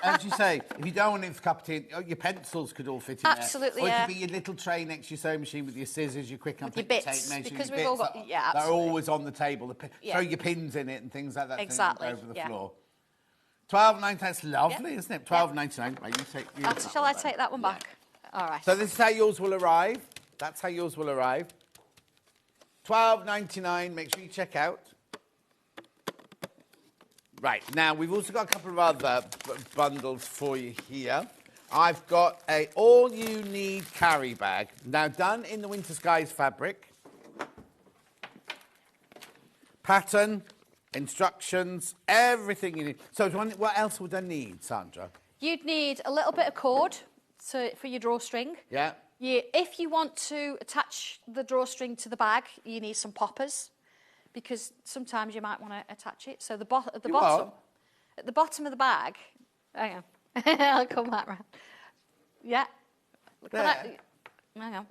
as you say, if you don't want it for a cup of tea, your pencils could all fit in Absolutely, there. Or yeah. it could be your little tray next to your sewing machine with your scissors, your quick With your bits, tape measure, because your we've all bits got, yeah, absolutely. They're always on the table. Throw your pins in it and things like that. Exactly, Over the yeah. floor. $12.99, that's lovely, isn't it? $12.99. Right, you take Shall I take that one back? All right. So this is how yours will arrive. That's how yours will arrive. $12.99. Make sure you check out. Right, now we've also got a couple of other bundles for you here. I've got a all-you-need carry bag. Now, done in the Winter Skies fabric. Pattern, instructions, everything you need. So what else would I need, Sandra? You'd need a little bit of cord for your drawstring. Yeah. If you want to attach the drawstring to the bag, you need some poppers, because sometimes you might want to attach it. So at the bottom of the bag, hang on, I'll come back round. Yeah. Hang on.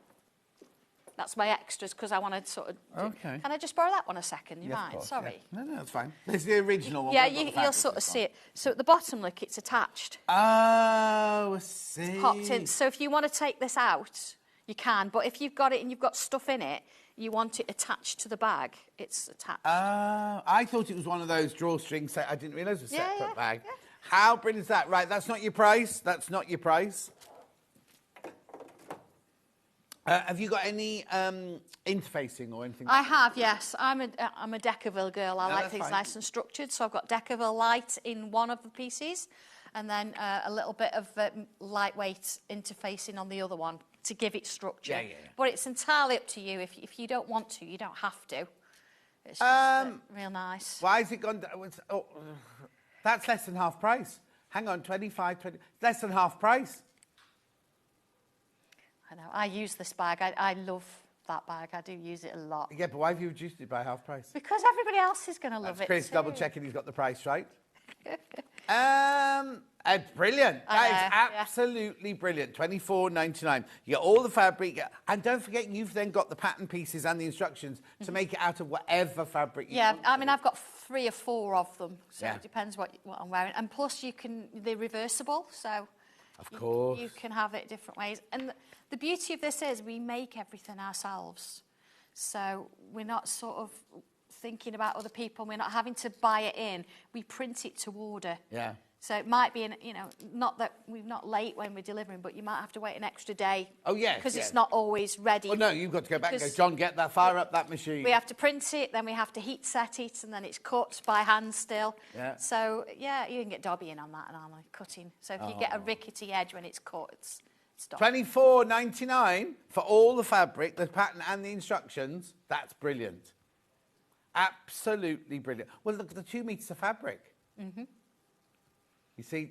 That's my extras because I want to sort of. Okay. Can I just borrow that one a second? You Yes, mind? of course, Sorry. yeah. No, that's fine. This is the original one. Yeah, you'll sort of see it. So at the bottom, look, it's attached. Oh, I see. It's popped in. So if you want to take this out, you can. But if you've got it and you've got stuff in it, you want it attached to the bag. It's attached. I thought it was one of those drawstrings. I didn't realise it was a separate bag. Yeah. How brilliant is that? Right, that's not your price. That's not your price. Have you got any interfacing or anything? I have, yes. I'm a Decaville girl. I like things fine. nice and structured. So I've got Decaville light in one of the pieces, and then a little bit of lightweight interfacing on the other one to give it structure. Yeah. But it's entirely up to you. If you don't want to, you don't have to. It's just real nice. Why has it gone down? That's less than half price. Hang on, 25, 20. Less than half price. I know. I use this bag. I love that bag. I do use it a lot. Yeah, but why have you reduced it by half price? Because everybody else is going to love it Chris too. double checking he's got the price right. Brilliant. That is absolutely brilliant. $24.99. You get all the fabric, and don't forget you've then got the pattern pieces and the instructions to make it out of whatever fabric you want. I mean, I've got 3 or 4 of them, so Yeah. it depends what I'm wearing. And plus, they're reversible, so Of course. you can have it different ways. And the beauty of this is we make everything ourselves, so we're not sort of thinking about other people. We're not having to buy it in. We print it to order. Yeah. So it might be, not that we're not late when we're delivering, but you might have to wait an extra day. Oh, yes. Because it's not always ready. Oh, no, you've got to go back and go, John, fire up that machine. We have to print it, then we have to heat set it, and then it's cut by hand still. Yeah. So, yeah, you can get Dobby in on that and on cutting. So if you get a rickety edge when it's cut, it's stop. $24.99 for all the fabric, the pattern and the instructions. That's brilliant. Absolutely brilliant. Well, look at the 2 meters of fabric. Mm-hmm. You see,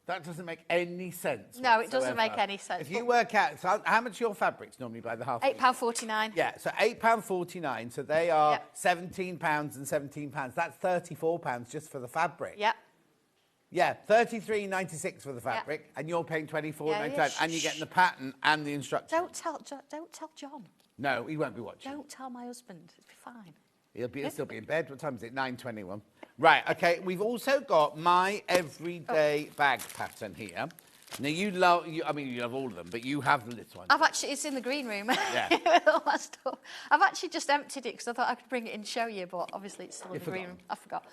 that doesn't make any sense. No, it doesn't make any sense. If you work out, so how much are your fabrics normally by the half? £8.49. Yeah, so £8.49. So they are £17 and £17. That's £34 just for the fabric. Yep. Yeah, $33.96 for the fabric, and you're paying $24.99, and you're getting the pattern and the instructions. Don't tell John. No, he won't be watching. Don't tell my husband. It'll be fine. He'll still be in bed. What time is it? 9:21. Right, okay. We've also got my everyday bag pattern here. Now, you love all of them, but you have the little one. It's in the green room. Yeah. With all that stuff. I've actually just emptied it because I thought I could bring it in and show you, but obviously it's still in the green room. I forgot.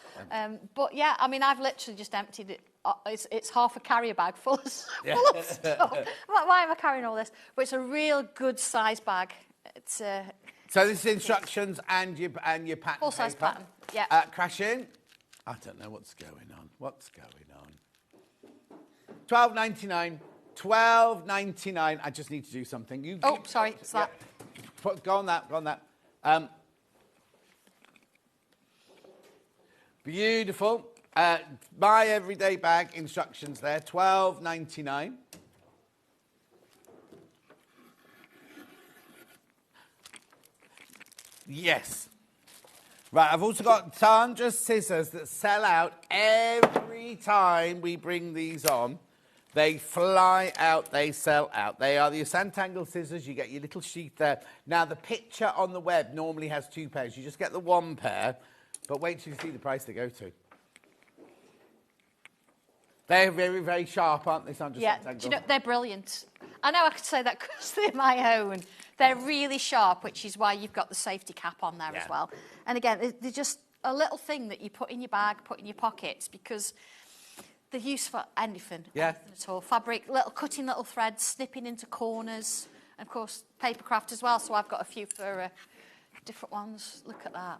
But yeah, I've literally just emptied it. It's half a carrier bag full of stuff. Why am I carrying all this? But it's a real good size bag. It's So this is instructions and your pattern. Full size pattern. Yeah. Crash in. I don't know what's going on. $12.99. $12.99. I just need to do something. Sorry. It's that. Go on that. Beautiful. My everyday bag instructions there. $12.99. Yes. Right, I've also got Sandra scissors that sell out every time we bring these on. They fly out, they sell out. They are the Santangle scissors. You get your little sheath there. Now, the picture on the web normally has 2 pairs. You just get the 1 pair, but wait till you see the price they go to. They're very, very sharp, aren't they, Sandra Santangle? Do you know, they're brilliant. I know I could say that because they're my own. They're really sharp, which is why you've got the safety cap on there as well. And again, they're just a little thing that you put in your bag, put in your pockets, because they're used for anything at all. Fabric, cutting little threads, snipping into corners, and of course, paper craft as well. So I've got a few for different ones. Look at that.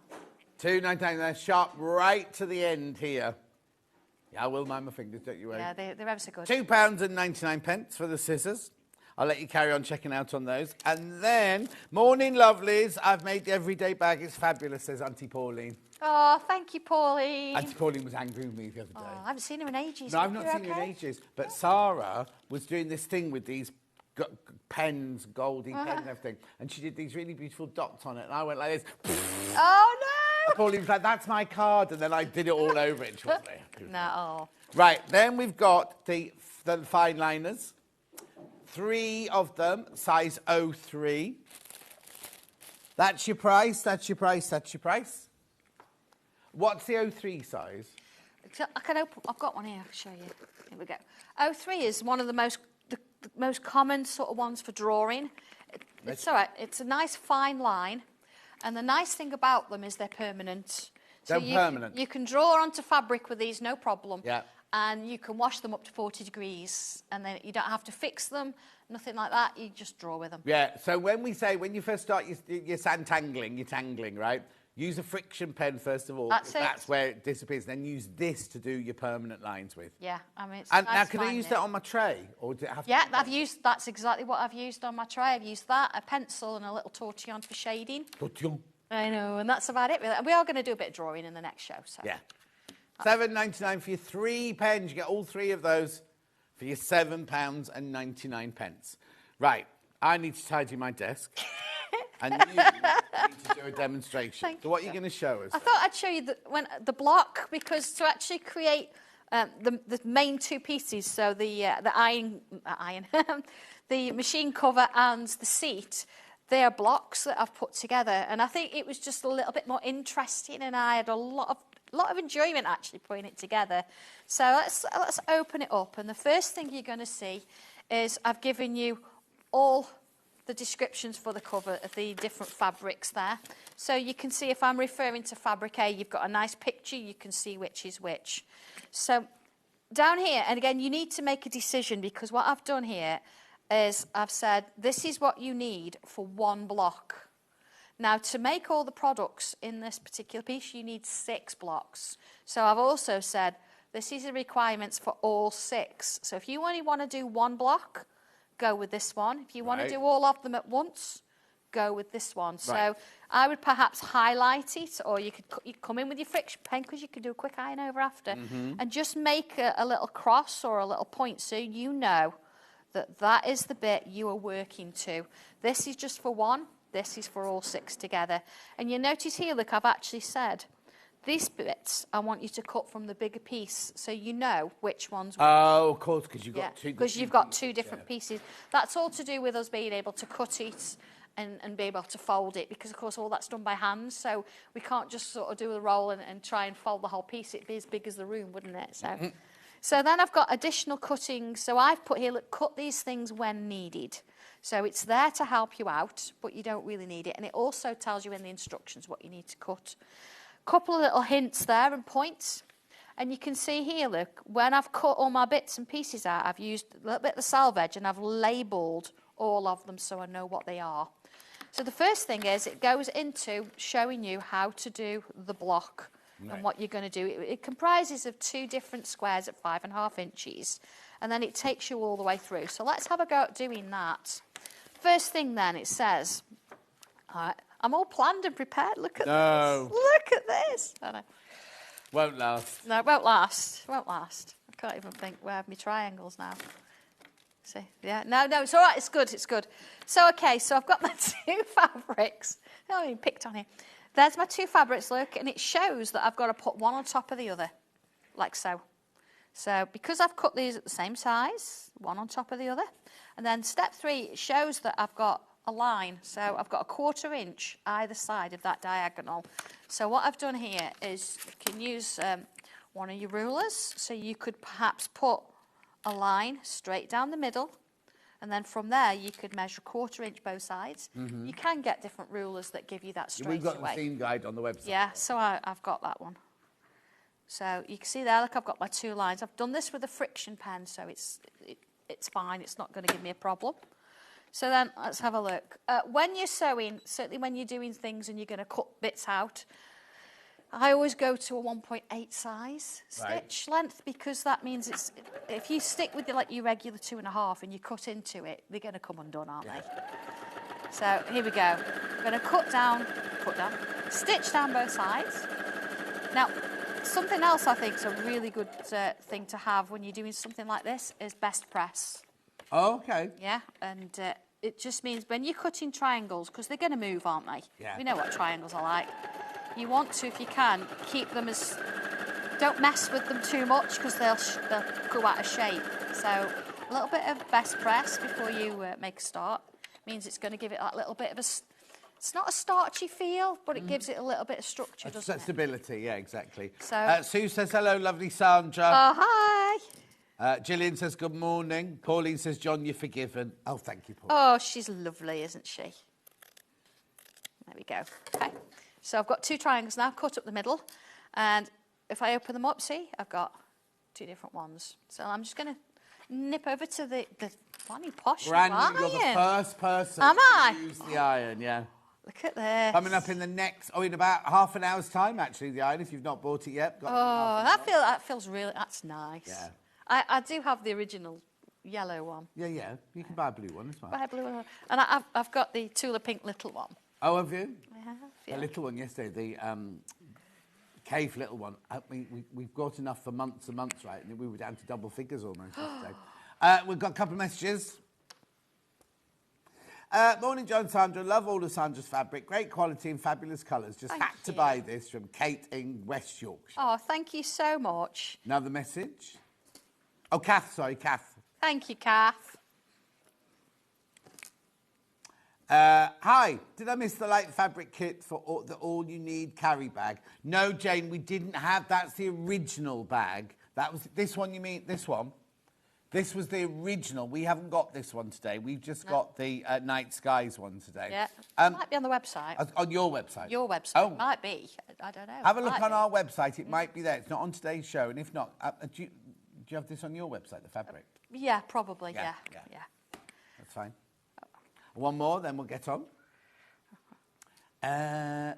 $2.99. They're sharp right to the end here. Yeah, I will mind my fingers, don't you worry. Yeah, they're ever so good. £2.99 for the scissors. I'll let you carry on checking out on those. And then, morning lovelies, I've made the everyday bag. It's fabulous, says Auntie Pauline. Oh, thank you, Pauline. Auntie Pauline was angry with me the other day. I haven't seen him in ages. No, I've not seen him in ages. But Sarah was doing this thing with these pens, goldy pens and everything. And she did these really beautiful dots on it. And I went like this. Oh, no! Pauline was like, that's my card. And then I did it all over it. And she wasn't very happy with No. Right, then we've got the fine liners. 3 of them, size 03. That's your price, that's your price, that's your price. What's the 03 size? I can open, I've got one here, I'll show you. Here we go. 03 is one of the most common sort of ones for drawing. It's all right, it's a nice fine line. And the nice thing about them is they're permanent. They're permanent. You can draw onto fabric with these, no problem. Yeah. And you can wash them up to 40 degrees. And then you don't have to fix them, nothing like that. You just draw with them. Yeah, so when you first start your sandtangling, your tangling, right? Use a friction pen first of all. That's where it disappears. Then use this to do your permanent lines with. Yeah, I mean, it's and nice. Now, can I use that on my tray? Or does it have to that's exactly what I've used on my tray. I've used that, a pencil and a little tortillon for shading. Tortillon. I know, and that's about it, really. We are going to do a bit of drawing in the next show. So. Yeah. £7.99 for your 3 pens. You get all 3 of those for your £7.99. Right, I need to tidy my desk. And you need to do a demonstration. So what are you going to show us? I thought I'd show you the block, because to actually create the main 2 pieces, so the the machine cover and the seat, they are blocks that I've put together. And I think it was just a little bit more interesting, and I had a lot of enjoyment actually putting it together. So let's open it up, and the first thing you're going to see is I've given you all the descriptions for the cover of the different fabrics there. So you can see if I'm referring to fabric A, you've got a nice picture, you can see which is which. So down here, and again, you need to make a decision, because what I've done here is I've said, this is what you need for one block. Now, to make all the products in this particular piece, you need 6 blocks. So I've also said, this is the requirements for all 6. So if you only want to do 1 block, go with this one. If you want to do all of them at once, go with this one. So I would perhaps highlight it, or you could come in with your friction pen, because you could do a quick iron over after, and just make a little cross or a little point, so you know that that is the bit you are working to. This is just for one. This is for all 6 together. And you notice here, look, I've actually said, these bits I want you to cut from the bigger piece, so you know which one's which. Oh, of course, because you've got two. Because you've got 2 different pieces. That's all to do with us being able to cut it and be able to fold it, because, of course, all that's done by hand, so we can't just sort of do a roll and try and fold the whole piece. It'd be as big as the room, wouldn't it? So, so then I've got additional cuttings. So I've put here, look, cut these things when needed. So it's there to help you out, but you don't really need it. And it also tells you in the instructions what you need to cut. Couple of little hints there and points. And you can see here, look, when I've cut all my bits and pieces out, I've used a little bit of the salvage and I've labelled all of them so I know what they are. So the first thing is it goes into showing you how to do the block and what you're going to do. It comprises of 2 different squares at 5.5 inches, and then it takes you all the way through. So let's have a go at doing that. First thing then, it says, all right, I'm all planned and prepared. Look at this. Look at this. I know. Won't last. No, it won't last. It won't last. I can't even think where I have my triangles now. See? Yeah. No, it's all right. It's good. It's good. So, okay, so I've got my 2 fabrics. I haven't even picked on here. There's my 2 fabrics, look, and it shows that I've got to put one on top of the other, like so. So, because I've cut these at the same size, one on top of the other, and then step 3, it shows that I've got a line. So I've got a 1/4 inch either side of that diagonal. So what I've done here is you can use one of your rulers. So you could perhaps put a line straight down the middle, and then from there you could measure 1/4 inch both sides. You can get different rulers that give you that straight away. We've got the seam guide on the website. Yeah, so I've got that one. So you can see there, look, I've got my 2 lines. I've done this with a friction pen, so it's fine. It's not going to give me a problem. So then let's have a look. When you're sewing, certainly when you're doing things and you're going to cut bits out, I always go to a 1.8 size stitch length, because that means it's, if you stick with your regular 2.5 and you cut into it, they're going to come undone, aren't they? So here we go. I'm going to cut down, stitch down both sides. Now, something else I think is a really good thing to have when you're doing something like this is best press. Oh, okay. Yeah, and it just means when you're cutting triangles, because they're going to move, aren't they? Yeah. We know what triangles are like. You want to, if you can, keep them as... Don't mess with them too much, because they'll go out of shape. So a little bit of best press before you make a start means it's going to give it that little bit of a... It's not a starchy feel, but it gives it a little bit of structure, doesn't it? Stability, yeah, exactly. So, Sue says, hello, lovely Sandra. Oh, hi. Gillian says, good morning. Pauline says, John, you're forgiven. Oh, thank you, Pauline. Oh, she's lovely, isn't she? There we go. Okay. So I've got 2 triangles now, cut up the middle. And if I open them up, see, I've got 2 different ones. So I'm just going to nip over to the funny posh Brand iron. new, you're the first person Am I? to use the iron, yeah. Look at this. Coming up in the next, in about half an hour's time, actually, the iron, if you've not bought it yet. That feels really, that's nice. Yeah. I do have the original yellow one. Yeah. You can buy a blue one as well. Buy a blue one. And I've got the Tula Pink little one. Oh, have you? I have, yeah. The little one yesterday, the cave little one. I mean, we've got enough for months and months, right? And we were down to double figures almost yesterday. We've got a couple of messages. Morning, John, Sandra. Love all of Sandra's fabric. Great quality and fabulous colours. Just had to buy this from Kate in West Yorkshire. Oh, thank you so much. Another message. Oh, Kath, sorry, Kath. Thank you, Kath. Hi, did I miss the light fabric kit for the all-you-need carry bag? No, Jane, we didn't have. That's the original bag. That was this one, you mean? This one? This was the original. We haven't got this one today. We've just got the Night Skies one today. Yeah. It might be on the website. On your website? Your website. Oh. Might be. I don't know. Have a look on our website. It might be there. It's not on today's show. And if not, do you have this on your website, the fabric? Yeah, probably. Yeah. That's fine. One more, then we'll get on.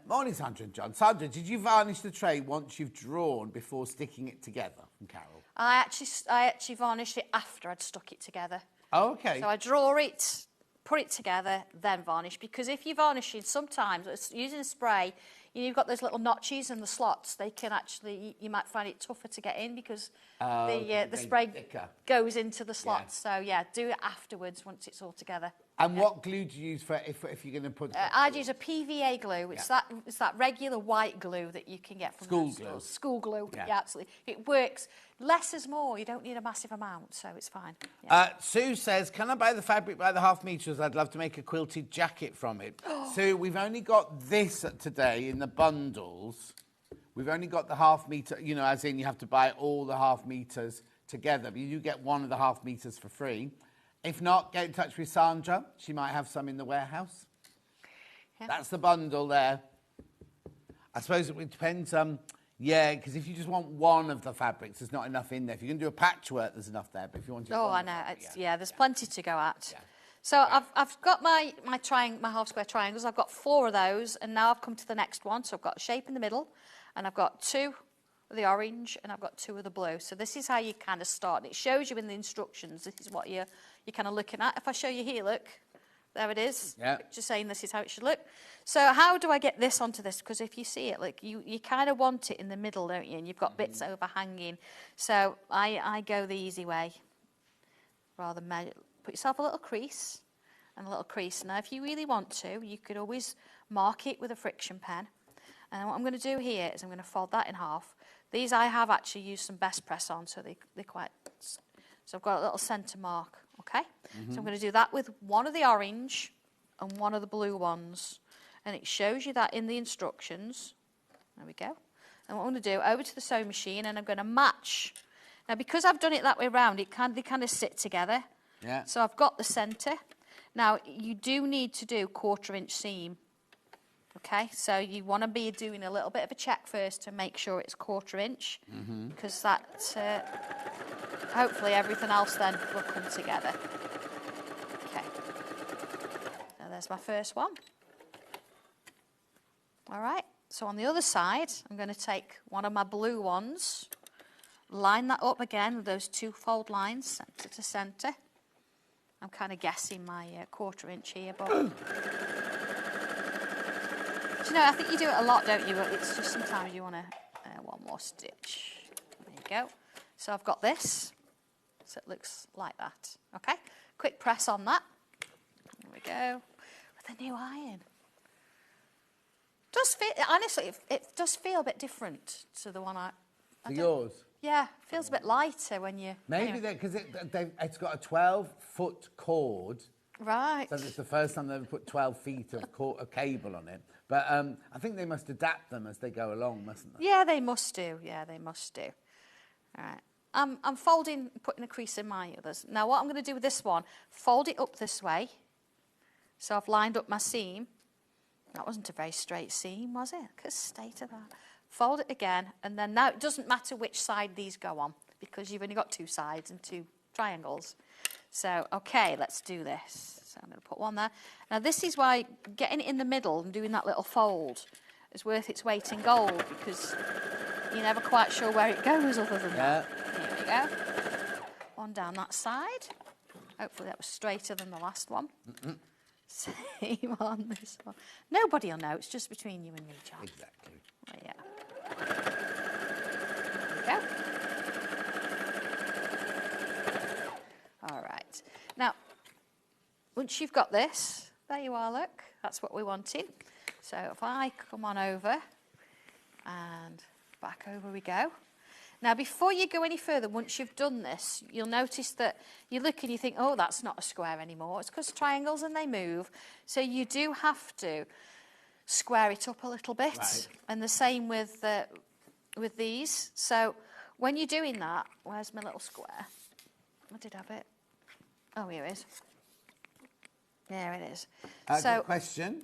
Morning, Sandra and John. Sandra, did you varnish the tray once you've drawn before sticking it together? From Carol. I actually varnished it after I'd stuck it together. Oh, okay. So I draw it, put it together, then varnish. Because if you're varnishing, sometimes using a spray, you've got those little notches and the slots. They can actually, you might find it tougher to get in because the spray goes into the slots. So yeah, do it afterwards once it's all together. And what glue do you use for if you're going to put? I'd use a PVA glue. It's that regular white glue that you can get from school glue. School glue. Yeah, absolutely. It works. Less is more. You don't need a massive amount, so it's fine. Sue says, "Can I buy the fabric by the half meters? I'd love to make a quilted jacket from it." Sue, we've only got this today in the bundles. We've only got the half meter. You know, as in you have to buy all the half meters together, but you get one of the half meters for free. If not, get in touch with Sandra. She might have some in the warehouse. Yeah. That's the bundle there. I suppose it depends. Yeah, because if you just want one of the fabrics, there's not enough in there. If you're going to do a patchwork, there's enough there. But if you want to... Oh, I know. There's plenty to go at. Yeah. So I've got my half square triangles. I've got 4 of those, and now I've come to the next one. So I've got a shape in the middle, and I've got 2 of the orange, and I've got 2 of the blue. So this is how you kind of start. It shows you in the instructions. This is what you're kind of looking at. If I show you here, look, there it is. Yeah. Just saying this is how it should look. So how do I get this onto this? Because if you see it, like you kind of want it in the middle, don't you? And you've got bits overhanging. So I go the easy way. Rather put yourself a little crease and a little crease. Now, if you really want to, you could always mark it with a friction pen. And what I'm going to do here is I'm going to fold that in half. These I have actually used some best press on, so they're quite... So I've got a little centre mark, okay? So I'm going to do that with one of the orange and one of the blue ones. And it shows you that in the instructions. There we go. And what I'm going to do, over to the sewing machine, and I'm going to match. Now, because I've done it that way around, they kind of sit together. Yeah. So I've got the centre. Now, you do need to do 1/4 inch seam. Okay, so you want to be doing a little bit of a check first to make sure it's 1/4 inch, because that, hopefully everything else then will come together. Okay, so there's my first one. All right, so on the other side, I'm going to take one of my blue ones, line that up again with those 2 fold lines, centre to centre. I'm kind of guessing my 1/4 inch here, but... You know, I think you do it a lot, don't you? But it's just sometimes you want to... one more stitch. There you go. So I've got this. So it looks like that. Okay? Quick press on that. There we go. With a new iron. Does feel, honestly, it does feel a bit different to the one I yours? Yeah, it feels a bit lighter when you... Maybe because it's got a 12-foot cord. Right. So it's the first time they've put 12 feet of cable on it. But I think they must adapt them as they go along, mustn't they? Yeah, they must do. Yeah, they must do. All right. I'm folding, putting a crease in my others. Now, what I'm going to do with this one, fold it up this way. So I've lined up my seam. That wasn't a very straight seam, was it? Look at the state of that. Fold it again, and then now it doesn't matter which side these go on because you've only got 2 sides and 2 triangles. So, okay, let's do this. So I'm going to put one there. Now, this is why getting it in the middle and doing that little fold is worth its weight in gold because you're never quite sure where it goes other than that. Here we go. One down that side. Hopefully that was straighter than the last one. Same on this one. Nobody will know. It's just between you and me, John. Exactly. Well, yeah. There we go. All right. Now, once you've got this, there you are, look. That's what we wanted. So if I come on over and back over we go. Now, before you go any further, once you've done this, you'll notice that you look and you think, oh, that's not a square anymore. It's because triangles and they move. So you do have to square it up a little bit. Right. And the same with these. So when you're doing that, where's my little square? I did have it. Oh, here it is. There it is. Good question.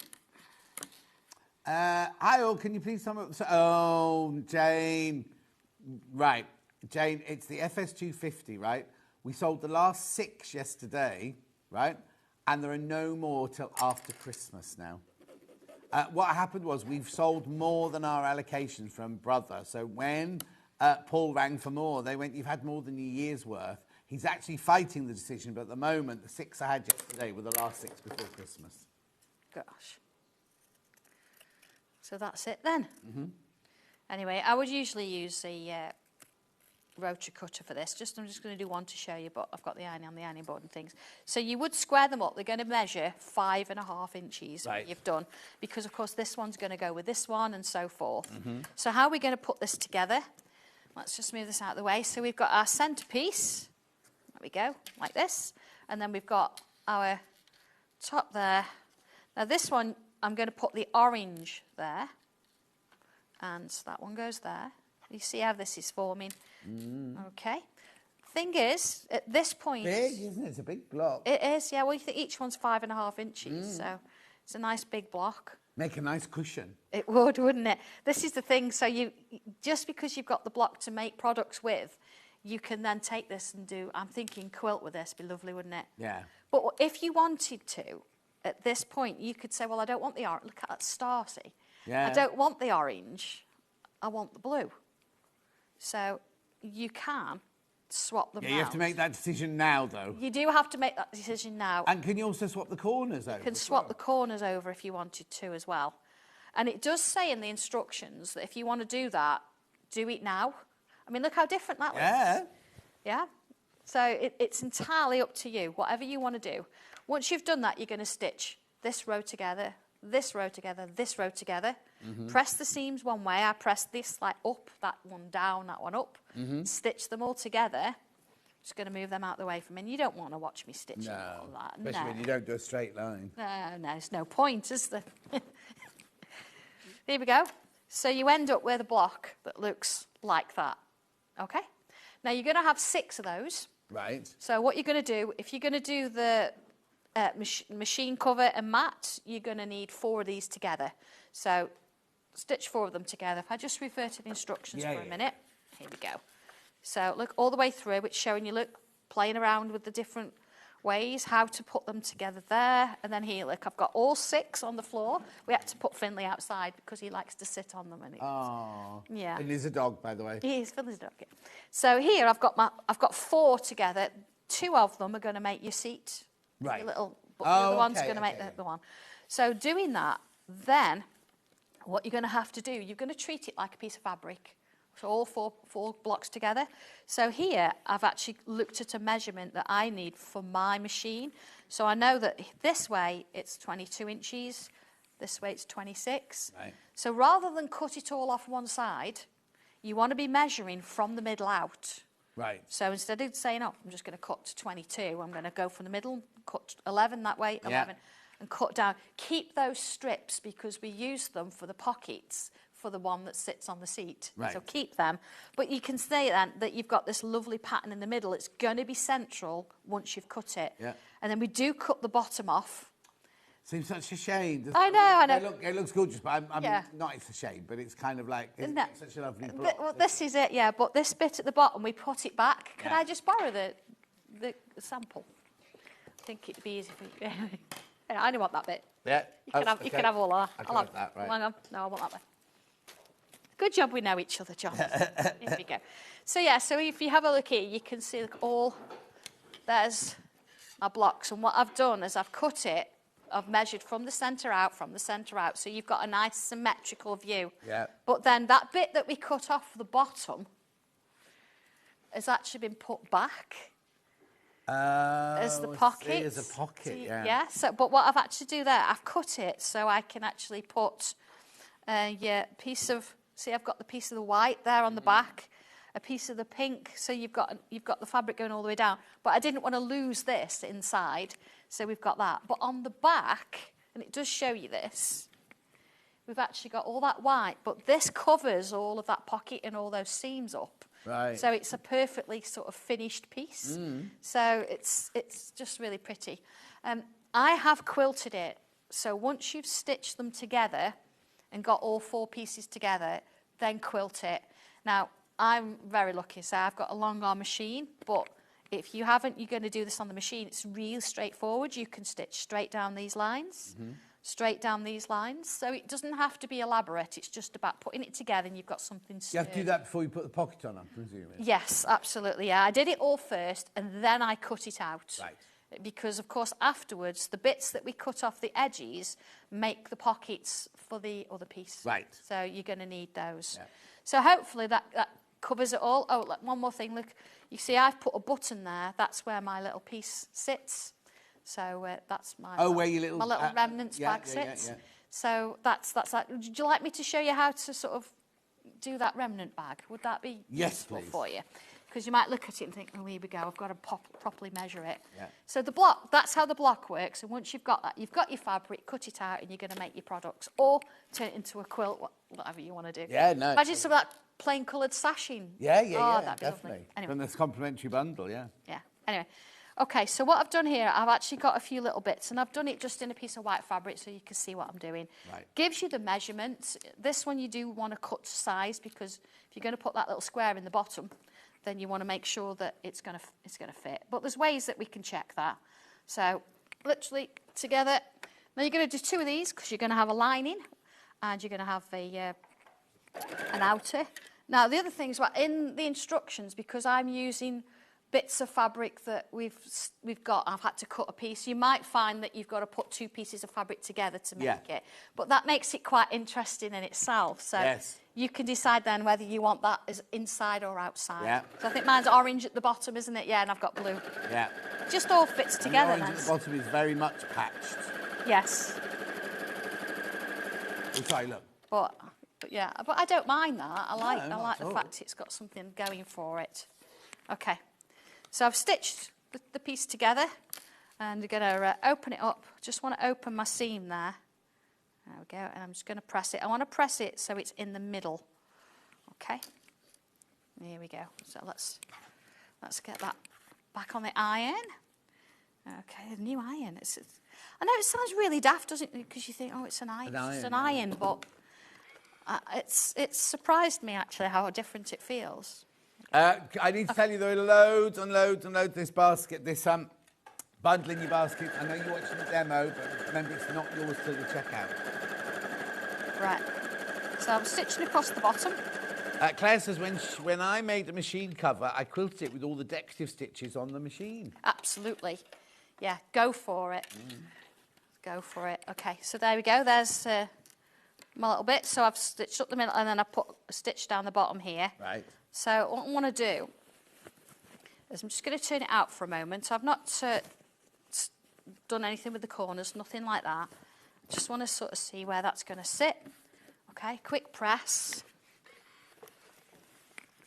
Hi all, can you please sum up? Oh, Jane. Right, Jane, it's the FS250, right? We sold the last 6 yesterday, right? And there are no more till after Christmas now. What happened was we've sold more than our allocations from Brother. So when Paul rang for more, they went, you've had more than a year's worth. He's actually fighting the decision, but at the moment, the 6 I had yesterday were the last 6 before Christmas. Gosh. So that's it then. Mm-hmm. Anyway, I would usually use a rotary cutter for this. I'm just going to do one to show you, but I've got the ironing on the ironing board and things. So you would square them up. They're going to measure 5.5 inches, right. You've done, because of course this one's going to go with this one and so forth. Mm-hmm. So how are we going to put this together? Let's just move this out of the way. So we've got our centerpiece. There we go, like this. And then we've got our top there. Now this one, I'm going to put the orange there. And that one goes there. You see how this is forming? Okay. Thing is, at this point... Big, isn't it? It's a big block. It is, yeah. Well, you think each one's 5.5 inches, so it's a nice big block. Make a nice cushion. It would, wouldn't it? This is the thing. So you, just because you've got the block to make products with, you can then take this and do, I'm thinking quilt with this. Be lovely, wouldn't it? Yeah. But if you wanted to, at this point, you could say, well, I don't want the orange. Look at that star, see? Yeah. I don't want the orange. I want the blue. So you can swap them out. Yeah, you have to make that decision now, though. You do have to make that decision now. And can you also swap the corners over? You can swap the corners over if you wanted to as well. And it does say in the instructions that if you want to do that, do it now. I mean, look how different that looks. Yeah. So it's entirely up to you, whatever you want to do. Once you've done that, you're going to stitch this row together, this row together, this row together. Press the seams one way. I press this like up, that one down, that one up. Stitch them all together. Just going to move them out the way from me. And you don't want to watch me stitching all that. Especially when you don't do a straight line. No, there's no point, is there? Here we go. So you end up with a block that looks like that. Okay? Now you're going to have 6 of those. Right. So what you're going to do, if you're going to do the machine cover and mat, you're going to need 4 of these together. So stitch 4 of them together. If I just refer to the instructions for a minute. Here we go. So look all the way through, it's showing you, look, playing around with the different ways, how to put them together there. And then here, look, I've got all 6 on the floor. We had to put Finley outside because he likes to sit on them. And yeah. And he's a dog, by the way. He is, Finley's a dog, yeah. So here I've got 4 together. 2 of them are going to make your seat. Right. Your little, but the other one's going to make the one. So doing that, then what you're going to have to do, you're going to treat it like a piece of fabric. So all 4 blocks together. So here I've actually looked at a measurement that I need for my machine. So I know that this way it's 22 inches, this way it's 26. Right. So rather than cut it all off one side, you want to be measuring from the middle out. Right. So instead of saying, oh, I'm just going to cut to 22, I'm going to go from the middle, cut 11 that way, 11, and cut down. Keep those strips because we use them for the pockets for the one that sits on the seat. Right. So keep them. But you can say then that you've got this lovely pattern in the middle. It's going to be central once you've cut it. Yeah. And then we do cut the bottom off. Seems such a shame. I know. It looks gorgeous, but I'm not, it's a shame, but it's kind of like, it's such a lovely block. Well, this is it, yeah. But this bit at the bottom, we put it back. Can I just borrow the sample? I think it'd be easy for you. I only want that bit. Yeah. You can have all that. I'll have that, right. Hang on. No, I want that bit. Good job we know each other, John. Here we go. So, yeah, so if you have a look here, you can see there's our blocks. And what I've done is I've cut it, I've measured from the centre out, so you've got a nice symmetrical view. Yeah. But then that bit that we cut off the bottom has actually been put back as the pocket. As a pocket, yeah. Yeah, so, but what I've actually do there, I've cut it so I can actually put a piece of... See, I've got the piece of the white there on the back, a piece of the pink, so you've got the fabric going all the way down. But I didn't want to lose this inside, so we've got that. But on the back, and it does show you this, we've actually got all that white, but this covers all of that pocket and all those seams up. Right. So it's a perfectly sort of finished piece. So it's just really pretty. I have quilted it. So once you've stitched them together and got all 4 pieces together, then quilt it. Now, I'm very lucky, so I've got a long arm machine, but if you haven't, you're going to do this on the machine. It's really straightforward. You can stitch straight down these lines, straight down these lines. So it doesn't have to be elaborate. It's just about putting it together and you've got something sturdy. You have to do that before you put the pocket on, I'm presuming. Yes, absolutely, yeah. I did it all first and then I cut it out. Right. Because, of course, afterwards, the bits that we cut off the edges make the pockets for the other piece. Right. So you're going to need those. Yeah. So hopefully that covers it all. Oh, look, one more thing. Look, you see I've put a button there. That's where my little piece sits. So that's my where your little... my little remnants bag sits. Yeah. So that's that. Would you like me to show you how to sort of do that remnant bag? Would that be useful please. for you? Because you might look at it and think, oh, here we go, I've got to properly measure it. Yeah. So the block, that's how the block works. And once you've got that, you've got your fabric, cut it out, and you're going to make your products. Or turn it into a quilt, whatever you want to do. Yeah, no. Imagine some of that plain coloured sashing. Yeah, that'd be definitely. lovely. Anyway. From this complimentary bundle, yeah. Yeah, anyway. Okay, so what I've done here, I've actually got a few little bits, and I've done it just in a piece of white fabric so you can see what I'm doing. Right. Gives you the measurements. This one you do want to cut to size, because if you're going to put that little square in the bottom, then you want to make sure that it's going to fit. But there's ways that we can check that. So literally together. Now you're going to do 2 of these because you're going to have a lining and you're going to have an outer. Now the other thing is, in the instructions, because I'm using bits of fabric that we've got, I've had to cut a piece. You might find that you've got to put 2 pieces of fabric together to make it. But that makes it quite interesting in itself. So you can decide then whether you want that as inside or outside. Yeah. So I think mine's orange at the bottom, isn't it? Yeah, and I've got blue. Yeah. Just all fits together and the then. orange at the bottom is very much patched. Yes. Oh, sorry, look. But yeah, but I don't mind that. I like the all. fact it's got something going for it. Okay. So I've stitched the piece together and I'm going to open it up. Just want to open my seam there. There we go. And I'm just going to press it. I want to press it so it's in the middle. Okay. Here we go. So let's get that back on the iron. Okay, the new iron. I know it sounds really daft, doesn't it? Because you think, oh, it's an iron. It's just an iron, but it's surprised me actually how different it feels. I need to tell you there are loads and loads and loads of this basket, this bundle in your basket. I know you're watching the demo, but remember it's not yours till the checkout. Right. So I'm stitching across the bottom. Claire says when I made a machine cover, I quilted it with all the decorative stitches on the machine. Absolutely. Yeah, go for it. Go for it. Okay, so there we go. There's my little bit. So I've stitched up the middle and then I put a stitch down the bottom here. Right. So what I want to do is I'm just going to turn it out for a moment. So I've not done anything with the corners, nothing like that. Just want to sort of see where that's going to sit. Okay, quick press.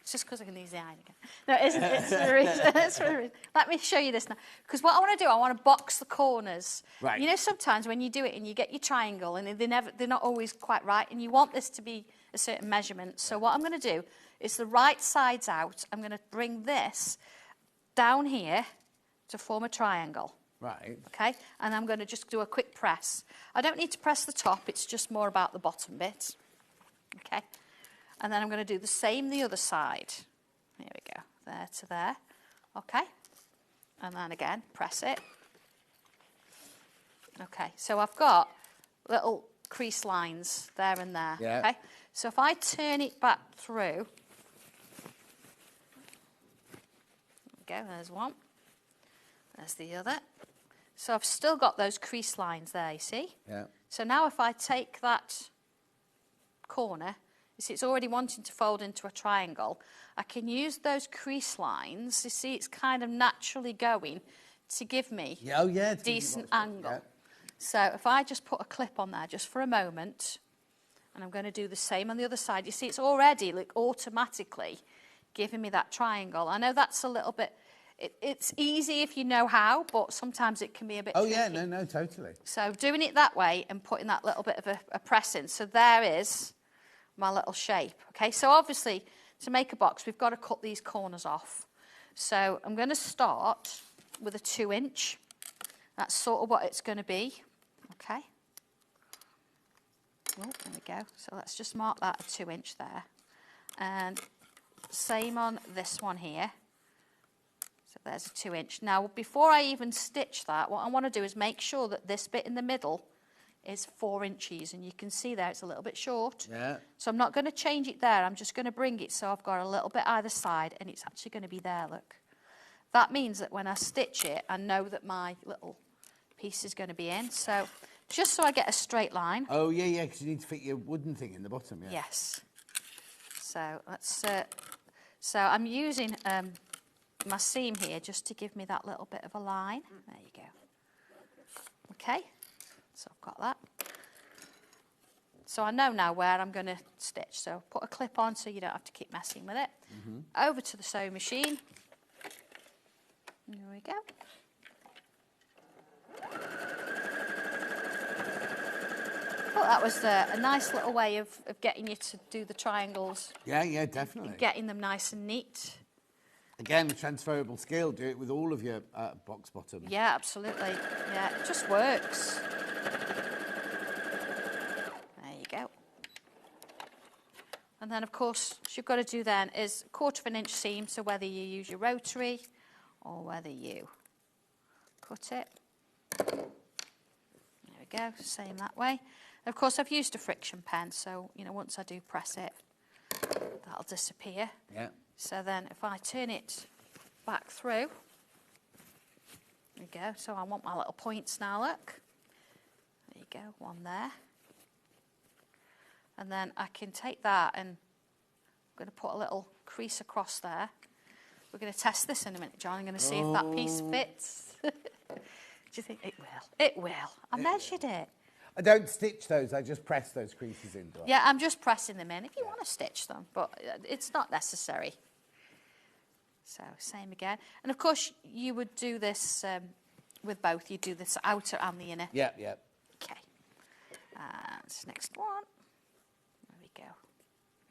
It's just because I can use the iron again. No, it isn't. It's for a reason. It's for a reason. Let me show you this now. Because what I want to do, I want to box the corners. Right. You know, sometimes when you do it and you get your triangle and they're not always quite right, and you want this to be a certain measurement. So what I'm going to do is the right side's out. I'm going to bring this down here to form a triangle. Right. Okay, and I'm going to just do a quick press. I don't need to press the top, it's just more about the bottom bit. Okay, and then I'm going to do the same the other side. Here we go, there to there. Okay, and then again, press it. Okay, so I've got little crease lines there and there. Yeah. Okay, so if I turn it back through, there we go, there's one. There's the other. So I've still got those crease lines there, you see? Yeah. So now if I take that corner, you see it's already wanting to fold into a triangle, I can use those crease lines, you see it's kind of naturally going to give me a decent angle. Yeah. So if I just put a clip on there just for a moment, and I'm going to do the same on the other side, you see it's already like automatically giving me that triangle. I know that's a little bit... It's easy if you know how, but sometimes it can be a bit tricky. Yeah, no, totally. So doing it that way and putting that little bit of a press in. So there is my little shape. Okay, so obviously to make a box, we've got to cut these corners off. So I'm going to start with a 2-inch. That's sort of what it's going to be. Okay. Oh, there we go. So let's just mark that a 2-inch there. And same on this one here. So there's a 2-inch. Now, before I even stitch that, what I want to do is make sure that this bit in the middle is 4 inches. And you can see there it's a little bit short. Yeah. So I'm not going to change it there. I'm just going to bring it so I've got a little bit either side, and it's actually going to be there, look. That means that when I stitch it, I know that my little piece is going to be in. So just so I get a straight line. Oh, yeah, because you need to fit your wooden thing in the bottom, yeah. Yes. So let's. So I'm using my seam here just to give me that little bit of a line. There you go. Okay. So I've got that. So I know now where I'm going to stitch. So put a clip on so you don't have to keep messing with it. Over to the sewing machine. There we go. Oh, that was a nice little way of getting you to do the triangles. Yeah, definitely. Getting them nice and neat. Again, transferable skill. Do it with all of your box bottoms. Yeah, absolutely. Yeah, it just works. There you go. And then, of course, what you've got to do then is 1/4 inch seam, so whether you use your rotary or whether you cut it. There we go, same that way. And of course, I've used a friction pen, so, you know, once I do press it, that'll disappear. Yeah. So then if I turn it back through, there you go. So I want my little points now, look. There you go, one there. And then I can take that and I'm going to put a little crease across there. We're going to test this in a minute, John. I'm going to see if that piece fits. Do you think it will? It will. I measured it. I don't stitch those, I just press those creases in. Yeah, I'm just pressing them in if you want to stitch them, but it's not necessary. So, same again. And of course, you would do this with both. You do this outer and the inner. Yeah. Okay. And next one. There we go.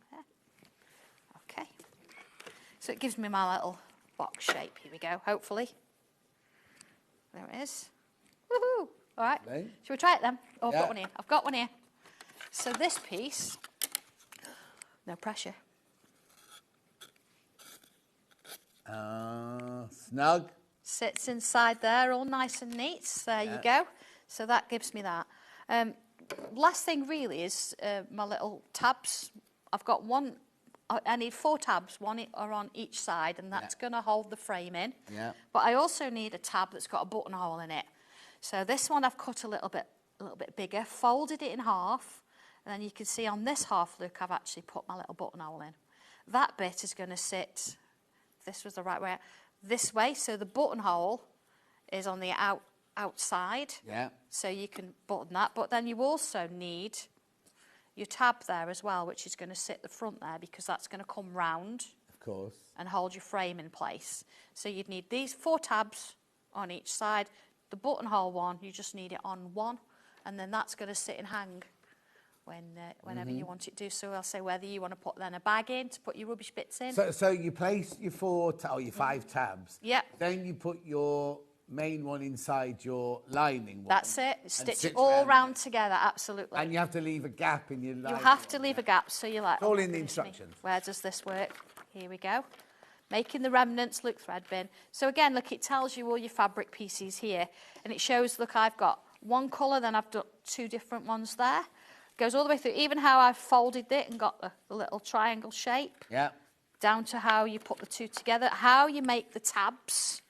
There. Okay. So it gives me my little box shape. Here we go, hopefully. There it is. Woohoo! All right. Right. Shall we try it then? Oh, I've Yeah. got one here. I've got one here. So this piece, no pressure. Snug. Sits inside there, all nice and neat. There you go. So that gives me that. Last thing really is my little tabs. I've got one. I need 4 tabs. One are on each side, and that's going to hold the frame in. Yeah. But I also need a tab that's got a buttonhole in it. So this one I've cut a little bit bigger, folded it in half, and then you can see on this half, look, I've actually put my little buttonhole in. That bit is going to sit, if this was the right way, this way. So the buttonhole is on the outside. Yeah. So you can button that. But then you also need your tab there as well, which is going to sit the front there because that's going to come round. Of course. And hold your frame in place. So you'd need these 4 tabs on each side. The buttonhole one, you just need it on one, and then that's going to sit and hang whenever you want it to. So I'll say whether you want to put then a bag in to put your rubbish bits in. So you place your 5 tabs. Yep. Then you put your main one inside your lining one. That's it. Stitch it all round together, absolutely. And you have to leave a gap in your lining. You have to leave a gap, so you're like... It's all in the instructions. Where does this work? Here we go. Making the remnants look thread bin. So again, look, it tells you all your fabric pieces here. And it shows, look, I've got one colour, then I've done 2 different ones there. Goes all the way through, even how I've folded it and got the little triangle shape. Yeah. Down to how you put the 2 together, how you make the tabs.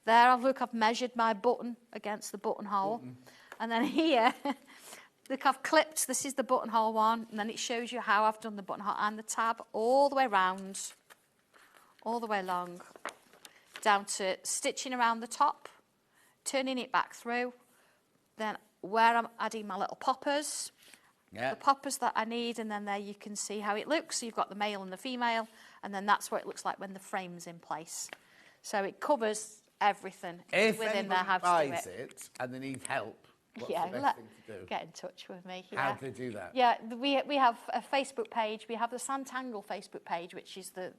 There, look, I've measured my button against the buttonhole. And then here, look, I've clipped, this is the buttonhole one, and then it shows you how I've done the buttonhole and the tab all the way round. All the way along, down to stitching around the top, turning it back through, then where I'm adding my little poppers, the poppers that I need, and then there you can see how it looks. So you've got the male and the female, and then that's what it looks like when the frame's in place. So it covers everything If within there, how to do buys it. it and they need help, What's the best thing to do? Get in touch with me. How do they do that? Yeah, we have a Facebook page. We have the Santangle Facebook page, which is the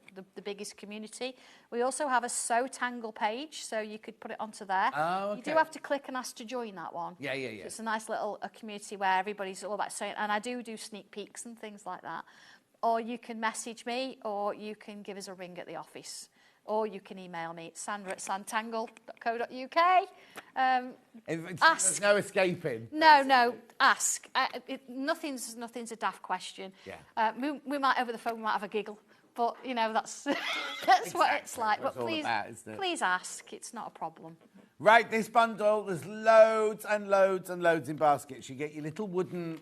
biggest community. We also have a Sotangle page, so you could put it onto there. Oh, okay. You do have to click and ask to join that one. Yeah. So it's a nice little community where everybody's all about sewing, and I do sneak peeks and things like that. Or you can message me, or you can give us a ring at the office. Or you can email me, sandra@santangle.co.uk. Ask. There's no escaping. No, ask. Nothing's a daft question. Yeah. We might, over the phone, we might have a giggle. But, you know, that's that's Exactly what it's like. what But it's all please, about, isn't it? please ask. It's not a problem. Right, this bundle, there's loads and loads and loads in baskets. You get your little wooden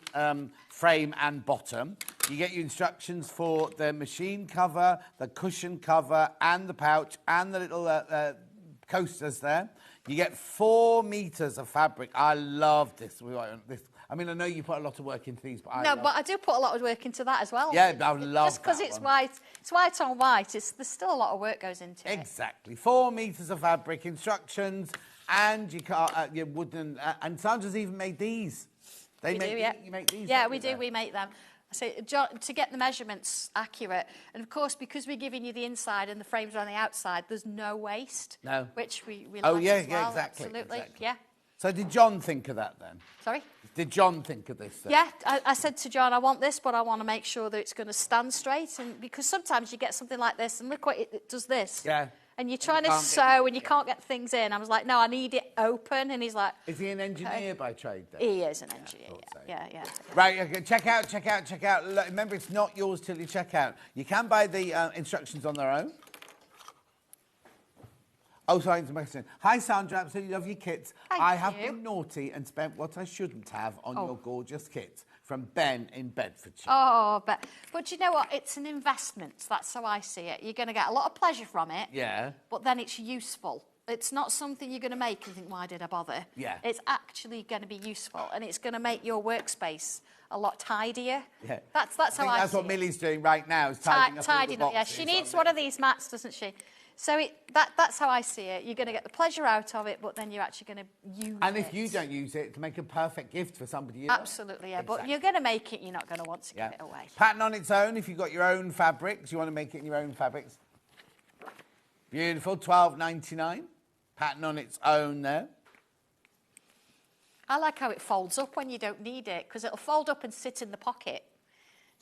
frame and bottom. You get your instructions for the machine cover, the cushion cover, and the pouch, and the little coasters there. You get 4 meters of fabric. I love this. I mean, I know you put a lot of work into these, but But I do put a lot of work into that as well. Yeah, I love Just because that it's one. white. It's white on white. There's still a lot of work goes into it. Exactly. 4 meters of fabric, instructions, and your wooden... and Sandra's even made these. You make these? Yeah, we do. We make them. So to get the measurements accurate, and of course, because we're giving you the inside and the frames are on the outside, there's no waste. No. Which we like Oh, yeah, as well. exactly. Absolutely, Exactly. yeah. So did John think of that then? Sorry? Did John think of this then? Yeah, I said to John, I want this, but I want to make sure that it's going to stand straight. And because sometimes you get something like this, and look what it does this. Yeah. And you're trying to sew, and you can't get things in. I was like, no, I need it open. And he's like... Is he an engineer by trade then? He is an engineer, yeah. Right, okay, check out. Look, remember, it's not yours till you check out. You can buy the instructions on their own. Oh, sorry, it's a question. Hi, Sandra, absolutely love your kits. I have been naughty and spent what I shouldn't have on your gorgeous kits. From Ben in Bedfordshire. Oh, but you know what? It's an investment. That's how I see it. You're going to get a lot of pleasure from it. Yeah. But then it's useful. It's not something you're going to make and think, why did I bother? Yeah. It's actually going to be useful, and it's going to make your workspace a lot tidier. Yeah. That's how I see it. That's what Millie's doing right now, is tidying up all the Tidying up, yeah. boxes She needs on one of these mats, doesn't she? So that's how I see it. You're going to get the pleasure out of it, but then you're actually going to use it. And if you don't use it, to make a perfect gift for somebody you love. Absolutely, yeah. Exactly. But you're going to make it, you're not going to want to give it away. Pattern on its own, if you've got your own fabrics, you want to make it in your own fabrics. Beautiful, $12.99. Pattern on its own there. I like how it folds up when you don't need it, because it'll fold up and sit in the pocket.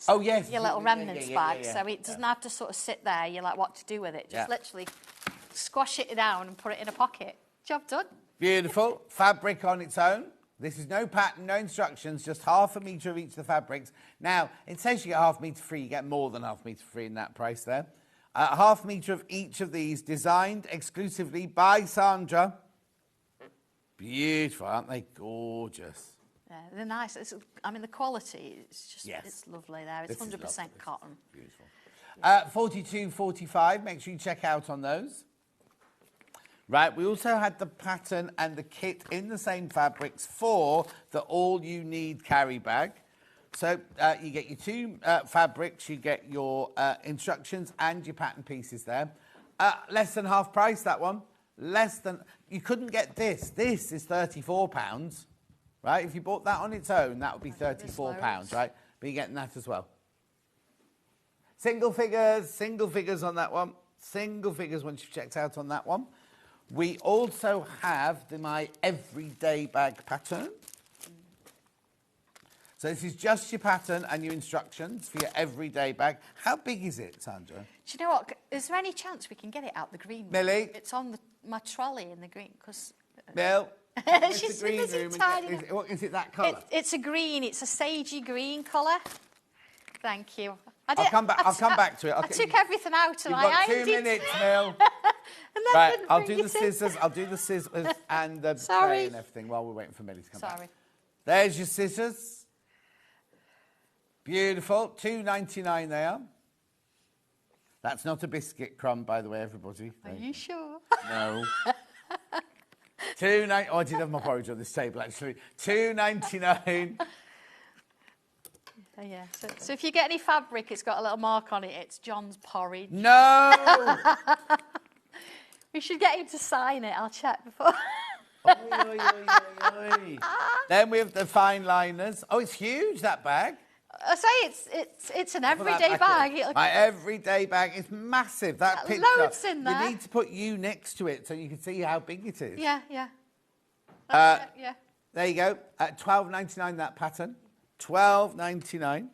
Oh, yes. Your little remnants bag, so it doesn't have to sort of sit there. You're like, what to do with it? Just literally squash it down and put it in a pocket. Job done. Beautiful. Fabric on its own. This is no pattern, no instructions, just half a metre of each of the fabrics. Now, it says you get half a metre free. You get more than half a metre free in that price there. Half a metre of each of these, designed exclusively by Sandra. Beautiful, aren't they? Gorgeous. Yeah, they're nice. The quality is just, it's lovely there. It's 100% cotton. Beautiful. $42.45. Make sure you check out on those. Right, we also had the pattern and the kit in the same fabrics for the all-you-need carry bag. So you get your 2 fabrics, you get your instructions and your pattern pieces there. Less than half price, that one. You couldn't get this. This is £34. Right, if you bought that on its own, that would be £34, right? But you're getting that as well. Single figures on that one. Single figures once you've checked out on that one. We also have my everyday bag pattern. So this is just your pattern and your instructions for your everyday bag. How big is it, Sandra? Do you know what? Is there any chance we can get it out the green room? Millie? It's on my trolley in the green, because... Bill? She's the green room. Is it that colour? It's a green. It's a sagey green colour. Thank you. I'll come back to it. I took everything out and You've got 2 minutes, Mill. Right, I'll do the scissors. I'll do the scissors and the tray and everything while we're waiting for Millie to come back. There's your scissors. Beautiful. $2.99 they are. That's not a biscuit crumb, by the way, everybody. Are you sure? No. $2.99. Oh, I did have my porridge on this table, actually. $2.99. Yeah. So if you get any fabric, it's got a little mark on it. It's John's porridge. No. We should get him to sign it. I'll check before. Oi, oi, oi, oi. Then we have the fine liners. Oh, it's huge, that bag. I say it's an everyday bag. My everyday bag is massive. That picture. Loads in there. You need to put you next to it so you can see how big it is. Yeah. Yeah. There you go. At $12.99 that pattern. $12.99.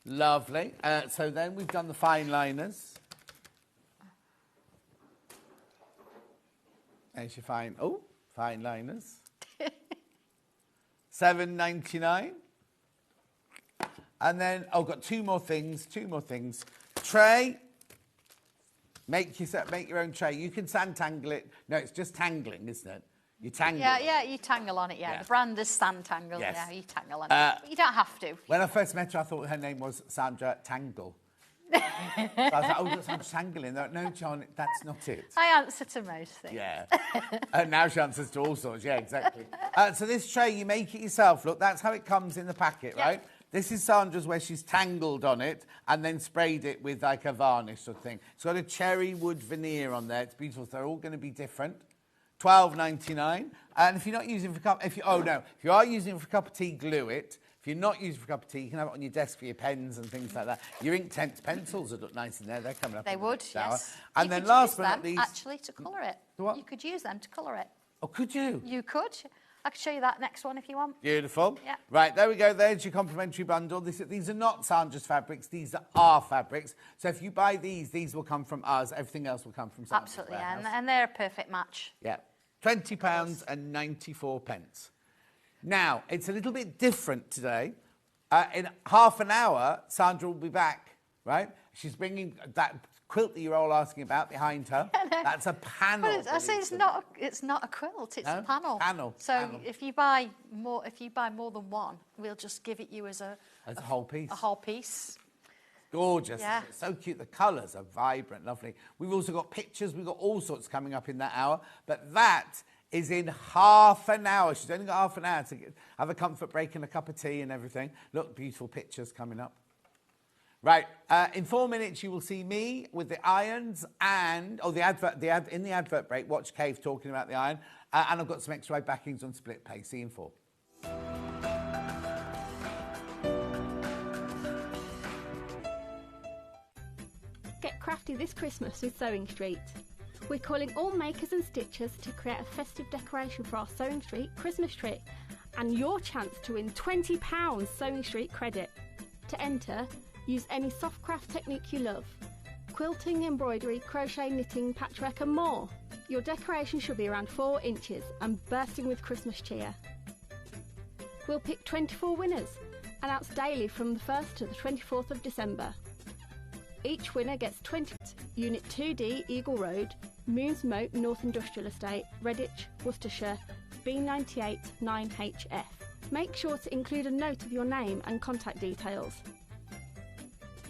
Lovely. So then we've done the fine liners. There's your fine liners. $7.99. And then, got two more things. Tray. Make your own tray. You can Santangle it. No, it's just tangling, isn't it? You tangle. Yeah, you tangle on it, yeah. The brand is Santangle, yes. Yeah, you tangle on it. But you don't have to. When I first met her, I thought her name was Sandra Santangle. So I was like, oh, that's Sandra Santangle. And they're like, no, John, that's not it. I answer to most things. Yeah. And now she answers to all sorts. Yeah, exactly. So this tray, you make it yourself. Look, that's how it comes in the packet, right? This is Sandra's where she's tangled on it and then sprayed it with like a varnish sort of thing. It's got a cherry wood veneer on there. It's beautiful. So they're all going to be different. $12.99. And if you're not using it for if you are using it for a cup of tea, glue it. If you're not using it for a cup of tea, you can have it on your desk for your pens and things like that. Your Inktense pencils would look nice in there. They're coming up. They would, yes. And then last but not least, least, actually to colour it. What? You could use them to colour it. Oh, could you? You could. I could show you that next one if you want. Beautiful. Yeah. Right, there we go. There's your complimentary bundle. These are not Sandra's fabrics. These are our fabrics. So if you buy these will come from us. Everything else will come from Sandra's. Absolutely, yeah. And they're a perfect match. Yeah. £20.94. Now, it's a little bit different today. In half an hour, Sandra will be back, right? She's bringing that quilt that you're all asking about behind her. That's a panel. But I say it's not a quilt, it's a panel. Panel. If you buy more than one, we'll just give it you as a whole piece. A whole piece. Gorgeous. Yeah. It's so cute. The colours are vibrant, lovely. We've also got pictures. We've got all sorts coming up in that hour. But that is in half an hour. She's only got half an hour to have a comfort break and a cup of tea and everything. Look, beautiful pictures coming up. Right, in 4 minutes you will see me with the irons and in the advert break, watch Cave talking about the iron, and I've got some extra backings on split pay. See you in 4. Get crafty this Christmas with Sewing Street. We're calling all makers and stitchers to create a festive decoration for our Sewing Street Christmas tree and your chance to win £20 Sewing Street credit. To enter, use any soft craft technique you love. Quilting, embroidery, crochet, knitting, patchwork and more. Your decoration should be around 4 inches and bursting with Christmas cheer. We'll pick 24 winners, announced daily from the 1st to the 24th of December. Each winner gets 20 Unit 2D, Eagle Road, Moons Moat, North Industrial Estate, Redditch, Worcestershire, B98 9HF. Make sure to include a note of your name and contact details.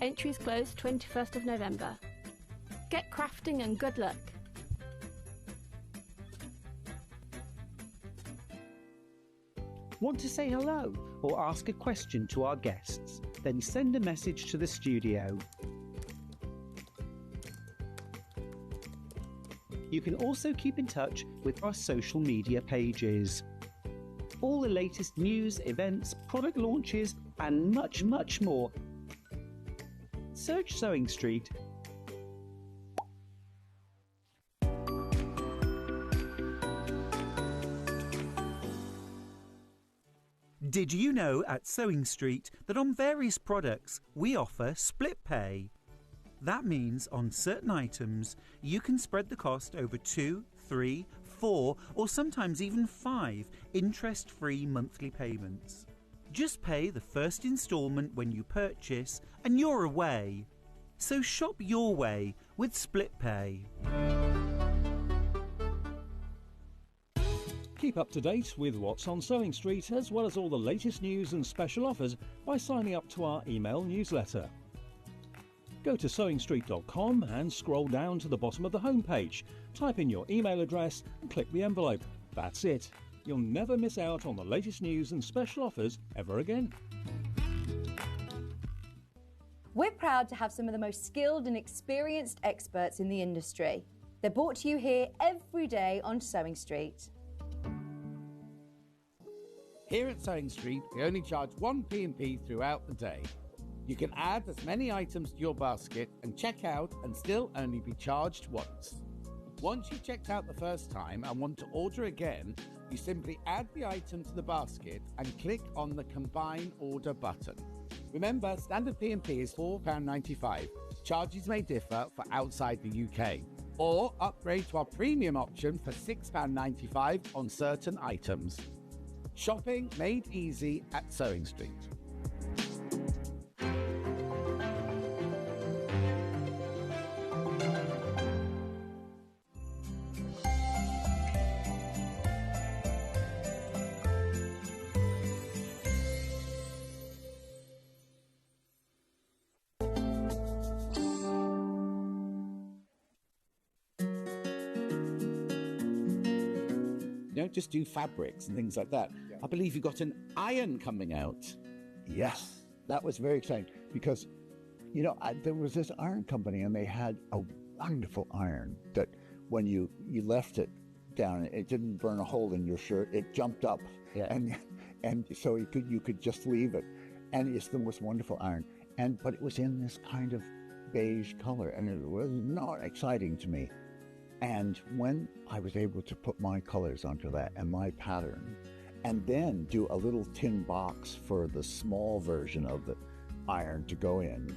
Entries close 21st of November. Get crafting and good luck. Want to say hello or ask a question to our guests? Then send a message to the studio. You can also keep in touch with our social media pages. All the latest news, events, product launches and much, much more. Search Sewing Street. Did you know at Sewing Street that on various products we offer split pay? That means on certain items you can spread the cost over 2, 3, 4 or sometimes even 5 interest-free monthly payments. Just pay the first instalment when you purchase and you're away. So shop your way with split pay. Keep up to date with what's on Sewing Street as well as all the latest news and special offers by signing up to our email newsletter. Go to sewingstreet.com and scroll down to the bottom of the homepage. Type in your email address and click the envelope. That's it. You'll never miss out on the latest news and special offers ever again. We're proud to have some of the most skilled and experienced experts in the industry. They're brought to you here every day on Sewing Street. Here at Sewing Street, we only charge one P&P throughout the day. You can add as many items to your basket and check out and still only be charged once. Once you've checked out the first time and want to order again, you simply add the item to the basket and click on the Combine Order button. Remember, standard P&P is £4.95. Charges may differ for outside the UK. Or upgrade to our premium option for £6.95 on certain items. Shopping made easy at Sewing Street. You don't just do fabrics and things like that. Yeah. I believe you've got an iron coming out. Yes, that was very exciting because, you know, there was this iron company and they had a wonderful iron that when you left it down, it didn't burn a hole in your shirt. It jumped up, and so you could just leave it, and it's the most wonderful iron. But it was in this kind of beige color, and it was not exciting to me. And when I was able to put my colors onto that and my pattern, and then do a little tin box for the small version of the iron to go in,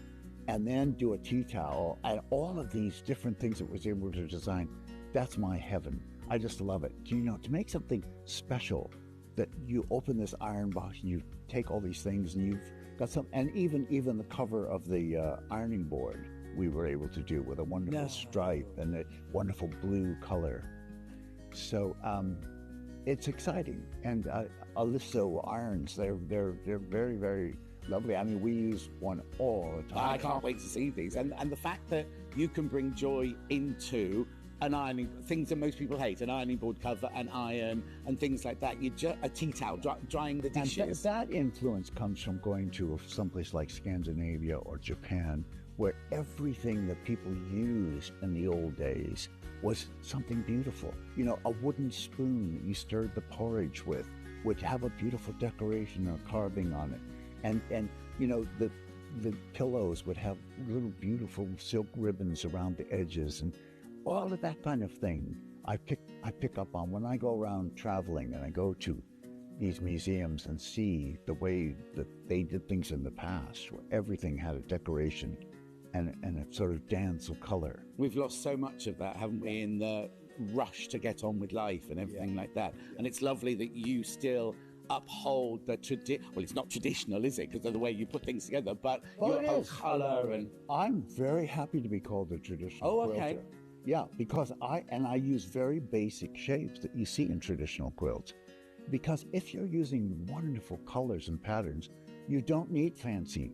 and then do a tea towel, and all of these different things that was able to design, that's my heaven. I just love it. You know, to make something special, that you open this iron box and you take all these things and you've got some, and even the cover of the ironing board, we were able to do with a wonderful stripe and a wonderful blue color. So it's exciting. And Aliso irons, they're very, very lovely. I mean, we use one all the time. I can't wait to see these. And the fact that you can bring joy into an ironing, things that most people hate, an ironing board cover, an iron, and things like that. A tea towel, drying the dishes. And that influence comes from going to someplace like Scandinavia or Japan, where everything that people used in the old days was something beautiful. You know, a wooden spoon that you stirred the porridge with would have a beautiful decoration or carving on it. And you know, the pillows would have little beautiful silk ribbons around the edges, and all of that kind of thing I pick up on when I go around traveling and I go to these museums and see the way that they did things in the past, where everything had a decoration and a sort of dance of color. We've lost so much of that, haven't we, in the rush to get on with life and everything like that. And it's lovely that you still uphold the well, it's not traditional, is it, because of the way you put things together, but you uphold colour. And I'm very happy to be called a traditional quilter. Okay. Yeah, because I use very basic shapes that you see in traditional quilts. Because if you're using wonderful colors and patterns, you don't need fancy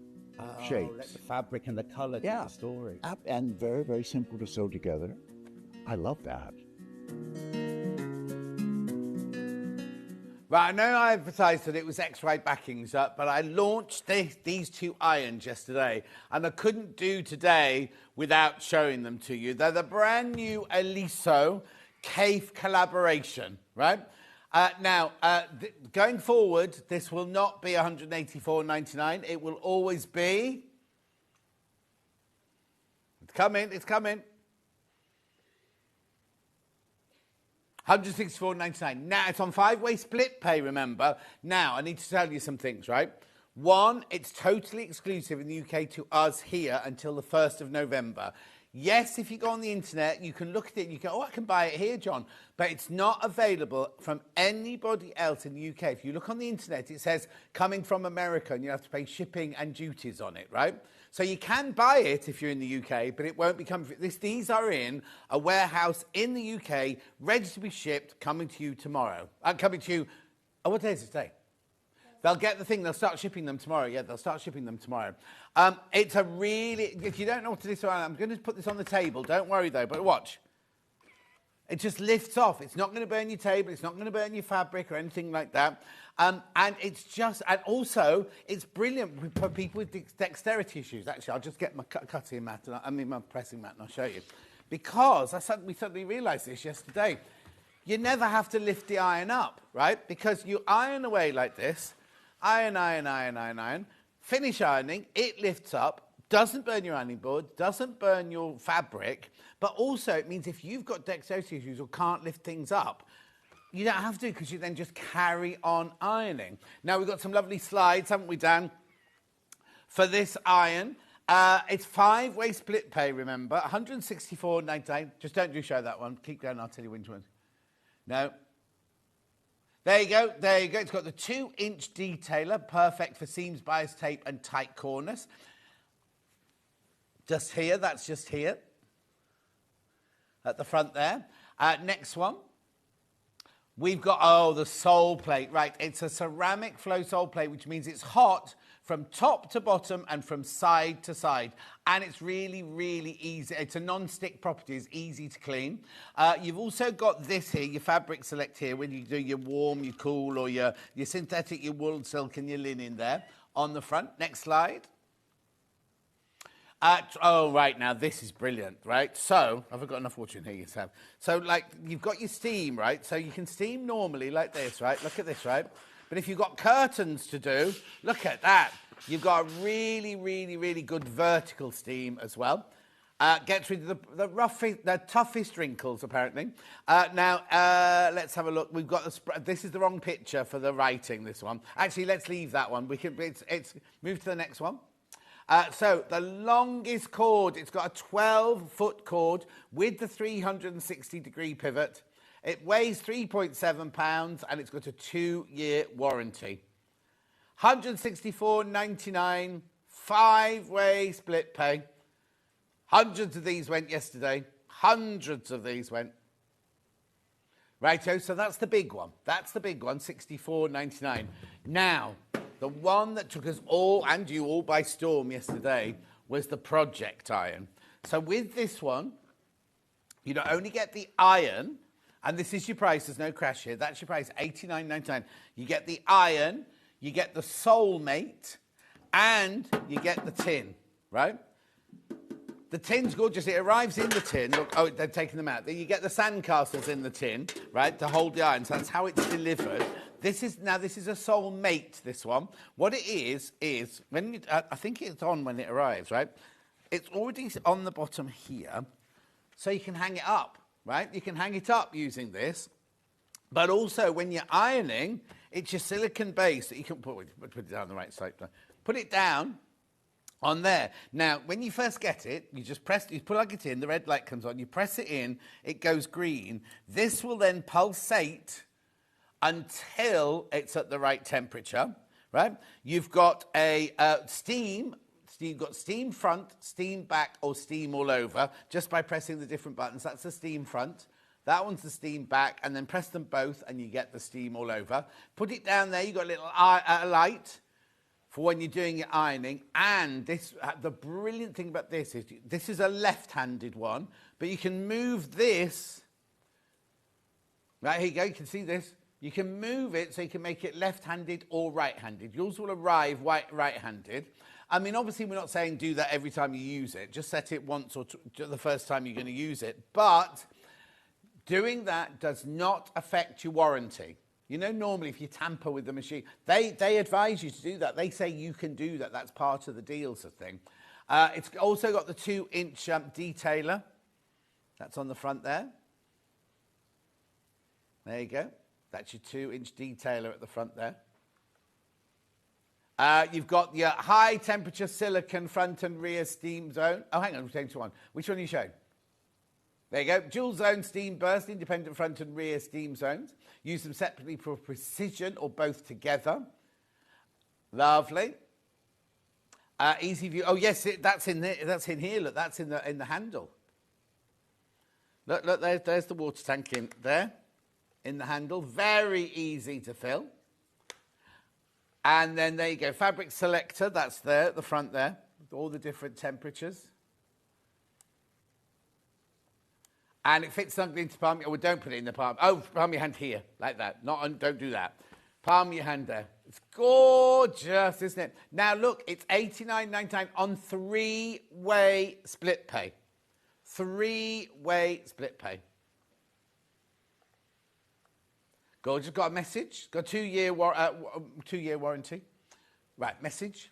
shapes. Let the fabric and the colour tell the story. And very, very simple to sew together. I love that. Right, I know I advertised that it was X-Rite backings up, but I launched these two irons yesterday, and I couldn't do today without showing them to you. They're the brand new Aliso Cave collaboration, right? Now, going forward, this will not be $184.99. It will always be... It's coming. $164.99. Now, it's on 5-way split pay, remember. Now, I need to tell you some things, right? One, it's totally exclusive in the UK to us here until the 1st of November. Yes, if you go on the internet, you can look at it and you go, oh, I can buy it here, John. But it's not available from anybody else in the UK. If you look on the internet, it says coming from America and you have to pay shipping and duties on it, right? So you can buy it if you're in the UK, but it won't be coming. These are in a warehouse in the UK, ready to be shipped, coming to you tomorrow. Coming to you, what day is it today? They'll get the thing, they'll start shipping them tomorrow. Yeah, they'll start shipping them tomorrow. It's a really, if you don't know what to do, I'm going to put this on the table. Don't worry though, but watch. It just lifts off. It's not going to burn your table. It's not going to burn your fabric or anything like that. And it's just, and also, it's brilliant for people with dexterity issues. Actually, I'll just get my cutting mat, my pressing mat, and I'll show you. Because we suddenly realised this yesterday. you never have to lift the iron up, right? Because you iron away like this, iron, iron, iron, iron, iron, finish ironing, it lifts up, doesn't burn your ironing board, doesn't burn your fabric, but also it means if you've got dexterity issues or can't lift things up, you don't have to because you then just carry on ironing. Now, we've got some lovely slides, haven't we, Dan, for this iron. It's 5-way split pay, remember, 164.99. Just don't show that one. Keep going, I'll tell you which one. No. There you go, there you go. It's got the 2-inch detailer, perfect for seams, bias tape, and tight corners. Just here, that's just here. At the front there. Next one. We've got, oh, the sole plate. Right, it's a ceramic flow sole plate, which means it's hot from top to bottom and from side to side. And it's really, really easy. It's a non-stick property. It's easy to clean. You've also got this here, your fabric select here, when you do your warm, your cool, or your synthetic, your wool, silk, and your linen there on the front. Next slide. Oh, right, now this is brilliant, right? So, have I got enough water in here? Yes, I have. So, like, you've got your steam, right? So you can steam normally like this, right? Look at this, right? But if you've got curtains to do, look at that. You've got a really, really, really good vertical steam as well. Gets rid of the toughest wrinkles, apparently. Now, let's have a look. We've got this is the wrong picture for the writing, this one. Actually, let's leave that one. We can, it's move to the next one. So the longest cord, it's got a 12-foot cord with the 360-degree pivot. It weighs 3.7 pounds and it's got a 2-year warranty. 164.99, 5-way split pay. Hundreds of these went yesterday. Hundreds of these went. Righto, so that's the big one. That's the big one, 64.99. Now, the one that took us all, and you all, by storm yesterday was the project iron. So with this one, you not only get the iron, and this is your price, there's no crash here, that's your price, $89.99. You get the iron, you get the soulmate, and you get the tin, right? The tin's gorgeous. It arrives in the tin. Look, oh, they're taking them out. Then you get the sandcastles in the tin, right, to hold the iron. So that's how it's delivered. This is a soulmate, this one. What it is when you, I think it's on when it arrives, right? It's already on the bottom here, so you can hang it up, right? You can hang it up using this. But also, when you're ironing, it's your silicone base that you can put it down the right side. Put it down on there. Now, when you first get it, you just you plug it in, the red light comes on, you press it in, it goes green. This will then pulsate until it's at the right temperature, right? You've got a steam. You've got steam front, steam back, or steam all over, just by pressing the different buttons. That's the steam front. That one's the steam back, and then press them both, and you get the steam all over. Put it down there. You've got a little light for when you're doing your ironing. And this, the brilliant thing about this is a left-handed one, but you can move this. Right, here you go. You can see this. You can move it so you can make it left-handed or right-handed. Yours will arrive right-handed. I mean, obviously, we're not saying do that every time you use it. Just set it once or the first time you're going to use it. But doing that does not affect your warranty. You know, normally if you tamper with the machine, they advise you to do that. They say you can do that. That's part of the deal sort of thing. It's also got the 2-inch detailer. That's on the front there. There you go. That's your 2-inch detailer at the front there. You've got your high temperature silicone front and rear steam zone. Oh, hang on, we're taking to one. Which one are you showing? There you go. Dual zone steam burst, independent front and rear steam zones. Use them separately for precision or both together. Lovely. Easy view. Oh yes, that's in there. That's in here. Look, that's in the handle. Look, there's the water tank in there, in the handle. Very easy to fill. And then there you go. Fabric selector. That's there at the front there. With all the different temperatures. And it fits snugly into palm. Oh, don't put it in the palm. Oh, palm your hand here, like that. Don't do that. Palm your hand there. It's gorgeous, isn't it? Now, look, it's $89.99 on 3-way split pay. 3-way split pay. Gorgeous. Got a message. Got a 2-year warranty. Right, message.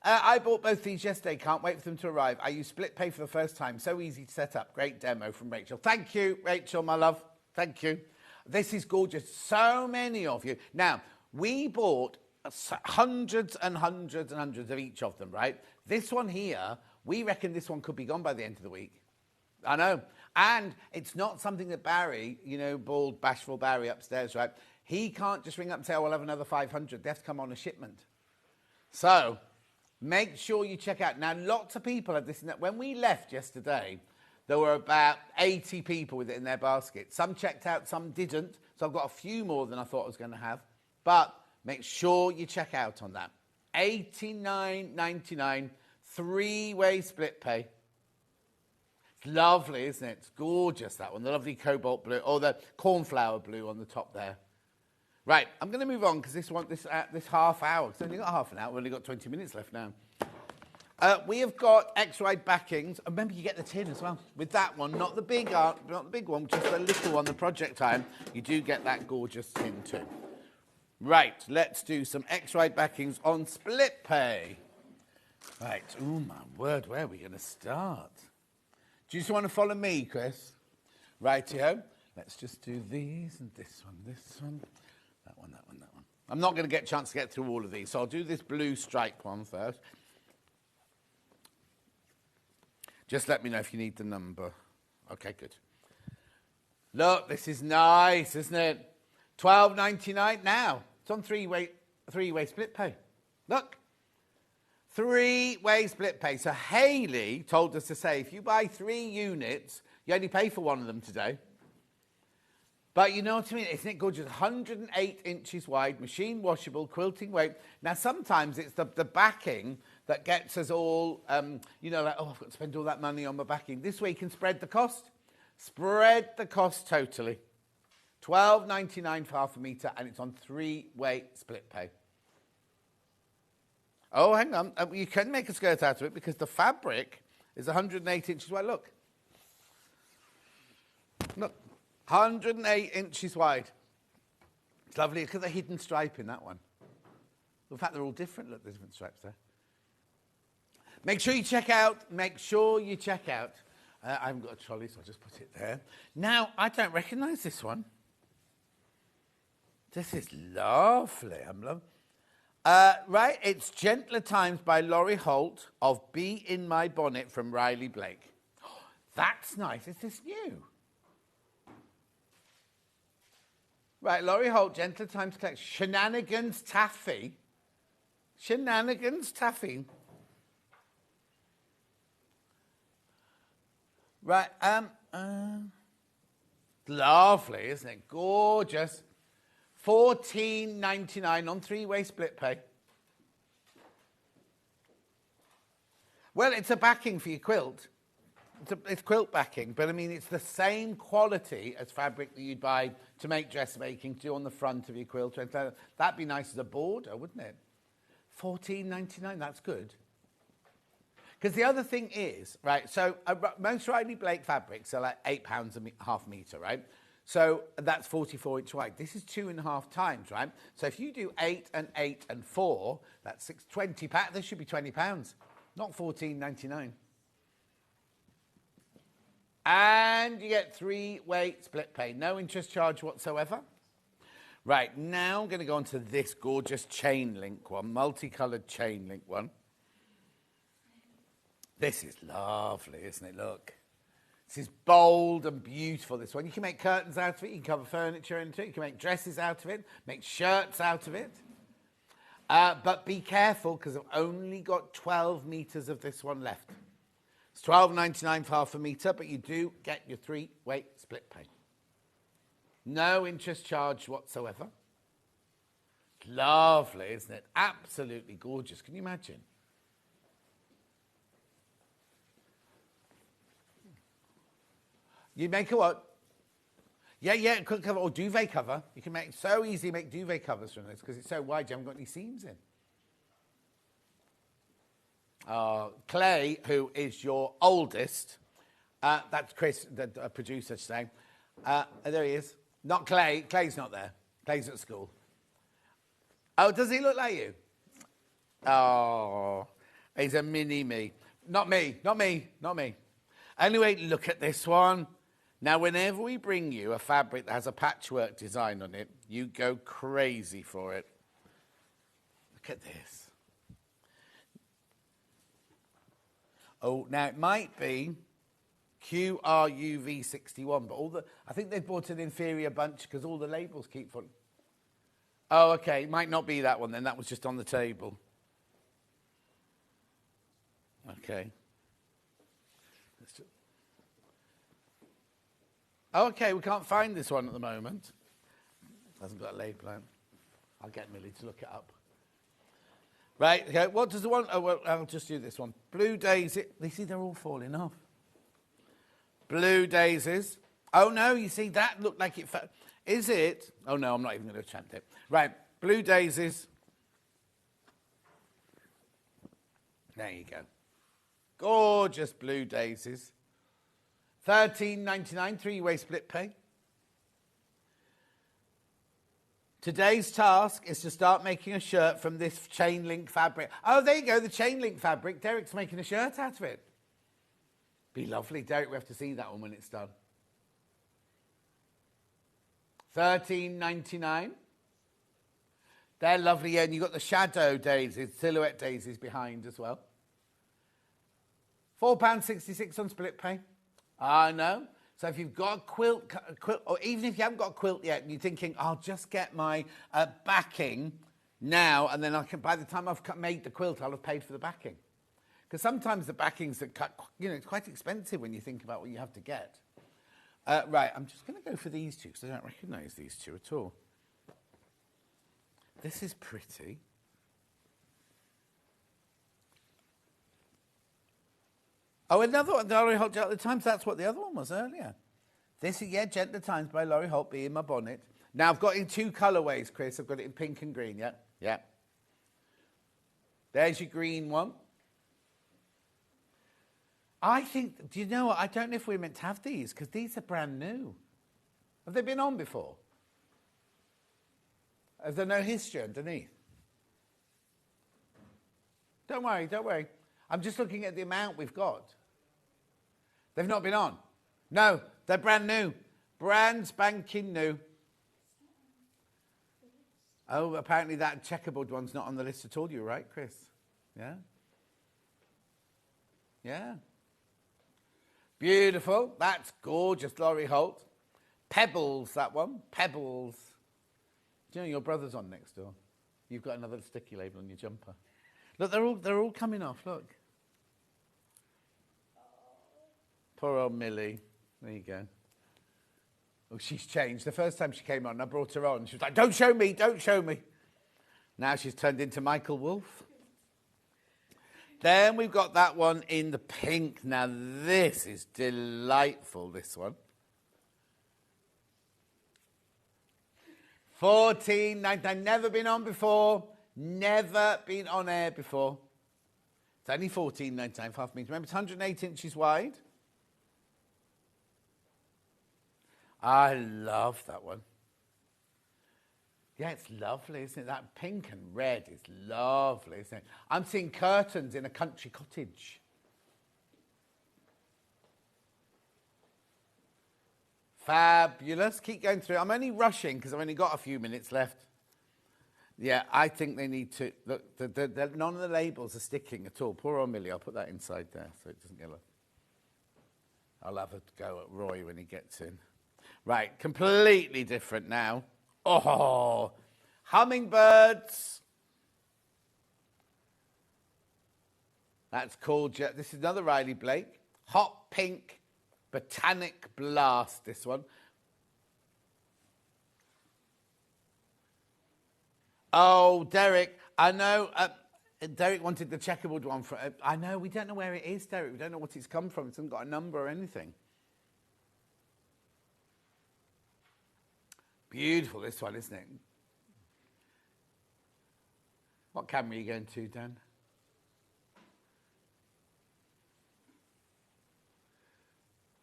I bought both these yesterday. Can't wait for them to arrive. I use split pay for the first time. So easy to set up. Great demo from Rachel. Thank you, Rachel, my love. Thank you. This is gorgeous. So many of you. Now, we bought hundreds and hundreds and hundreds of each of them, right? This one here, we reckon this one could be gone by the end of the week. I know. And it's not something that Barry, you know, bald, bashful Barry upstairs, right? He can't just ring up and say, oh, we'll have another 500. They have to come on a shipment. So make sure you check out. Now, lots of people have this. When we left yesterday, there were about 80 people with it in their basket. Some checked out, some didn't. So I've got a few more than I thought I was going to have. But make sure you check out on that. $89.99, 3-way split pay. It's lovely, isn't it? It's gorgeous, that one. The lovely cobalt blue, or the cornflower blue on the top there. Right, I'm going to move on because this half hour, it's only got half an hour, we've only got 20 minutes left now. We have got X-rayed backings. Remember, you get the tin as well. With that one, not the big one, just the little one, the project time, you do get that gorgeous tin too. Right, let's do some X-rayed backings on split pay. Right, oh my word, where are we going to start? Do you just want to follow me, Chris? Rightio. Let's just do these and this one, that one. I'm not going to get a chance to get through all of these, so I'll do this blue stripe one first. Just let me know if you need the number. Okay, good. Look, this is nice, isn't it? $12.99 now. It's on three-way split pay. Look. 3-way split pay. So Hayley told us to say, if you buy 3 units, you only pay for one of them today. But you know what I mean? Isn't it gorgeous? 108 inches wide, machine washable, quilting weight. Now, sometimes it's the backing that gets us all, you know, like, oh, I've got to spend all that money on my backing. This way you can spread the cost. Spread the cost totally. $12.99 for half a metre, and it's on 3-way split pay. Oh, hang on. You can make a skirt out of it because the fabric is 108 inches wide. Look. Look. 108 inches wide. It's lovely. Look at the hidden stripe in that one. In fact, they're all different. Look, there's different stripes there. Make sure you check out. I haven't got a trolley, so I'll just put it there. Now, I don't recognise this one. This is lovely. I'm loving. Right, it's Gentler Times by Laurie Holt of Bee in My Bonnet from Riley Blake. Oh, that's nice. Is this new? Right, Laurie Holt, Gentler Times collection. Shenanigans Taffy. Right, lovely, isn't it? Gorgeous. $14.99 on 3-way split pay. Well, it's a backing for your quilt. It's quilt backing, but I mean, it's the same quality as fabric that you'd buy to make dressmaking, to do on the front of your quilt. That'd be nice as a border, wouldn't it? $14.99, that's good. Because the other thing is, right, so most Riley Blake fabrics are like £8 a half metre, right? So that's 44 inch wide. This is 2.5 times, right? So if you do 8 and 8 and 4, that's £20. This should be £20, not $14.99. And you get 3-way split pay. No interest charge whatsoever. Right, now I'm going to go on to this gorgeous chain link one, multicoloured chain link one. This is lovely, isn't it? Look. This is bold and beautiful, this one. You can make curtains out of it. You can cover furniture into it. You can make dresses out of it, make shirts out of it. But be careful, because I've only got 12 metres of this one left. It's $12.99 for half a metre, but you do get your 3-way split pay. No interest charge whatsoever. Lovely, isn't it? Absolutely gorgeous. Can you imagine? You make a what? Yeah, quilt cover or duvet cover. You can make so easy make duvet covers from this because it's so wide you haven't got any seams in. Clay, who is your oldest, that's Chris, the producer, saying, there he is. Not Clay. Clay's not there. Clay's at school. Oh, does he look like you? Oh, he's a mini-me. Not me, not me, not me. Anyway, look at this one. Now, whenever we bring you a fabric that has a patchwork design on it, you go crazy for it. Look at this. Oh, now it might be QRUV61, but I think they've bought an inferior bunch because all the labels keep falling. Oh, okay, it might not be that one then. That was just on the table. Okay. Okay, we can't find this one at the moment. Hasn't got a label on. I'll get Millie to look it up. Right, okay, what does the one... Oh, well, I'll just do this one. Blue daisy... You see, they're all falling off. Blue daisies. Oh, no, you see, that looked like it... Is it... Oh, no, I'm not even going to attempt it. Right, blue daisies. There you go. Gorgeous blue daisies. $13.99, three-way split pay. Today's task is to start making a shirt from this chain link fabric. Oh, there you go, the chain link fabric. Derek's making a shirt out of it. Be lovely. Derek, we have to see that one when it's done. $13.99. They're lovely, and you've got the shadow daisies, silhouette daisies behind as well. £4.66 on split pay. I know. So if you've got a quilt, or even if you haven't got a quilt yet, and you're thinking, I'll just get my backing now, and then by the time I've made the quilt, I'll have paid for the backing. Because sometimes the backings that cut, it's quite expensive when you think about what you have to get. Right, I'm just going to go for these two, because I don't recognise these two at all. This is pretty. Oh, another one, Laurie Holt, Gentler Times. That's what the other one was earlier. This is, Gentler Times by Laurie Holt, Be In My Bonnet. Now, I've got it in two colourways, Chris. I've got it in pink and green, yeah? Yeah. There's your green one. I think, do you know what? I don't know if we're meant to have these, because these are brand new. Have they been on before? Is there no history underneath? Don't worry, don't worry. I'm just looking at the amount we've got. They've not been on. No, they're brand new. Brand spanking new. Oh, apparently that checkerboard one's not on the list at all. You're right, Chris. Yeah? Yeah. Beautiful. That's gorgeous, Laurie Holt. Pebbles, that one. Pebbles. Do you know your brother's on next door? You've got another sticky label on your jumper. Look, they're all coming off, look. Poor old Millie. There you go. Oh, she's changed. The first time she came on, I brought her on. She was like, don't show me, don't show me. Now she's turned into Michael Wolff. Then we've got that one in the pink. Now this is delightful, this one. $14.99. Never been on before. Never been on air before. It's only $14.99 for half meters. Remember, it's 108 inches wide. I love that one. Yeah, it's lovely, isn't it? That pink and red is lovely, isn't it? I'm seeing curtains in a country cottage. Fabulous. Keep going through. I'm only rushing because I've only got a few minutes left. Yeah, I think they need to... Look, none of the labels are sticking at all. Poor old Millie. I'll put that inside there so it doesn't get... I'll have a go at Roy when he gets in. Right, completely different now. Oh, hummingbirds. That's called... This is another Riley Blake. Hot pink botanic blast, this one. Oh, Derek, I know... Derek wanted the checkerboard one. I know, we don't know where it is, Derek. We don't know what it's come from. It hasn't got a number or anything. Beautiful, this one, isn't it? What camera are you going to, Dan?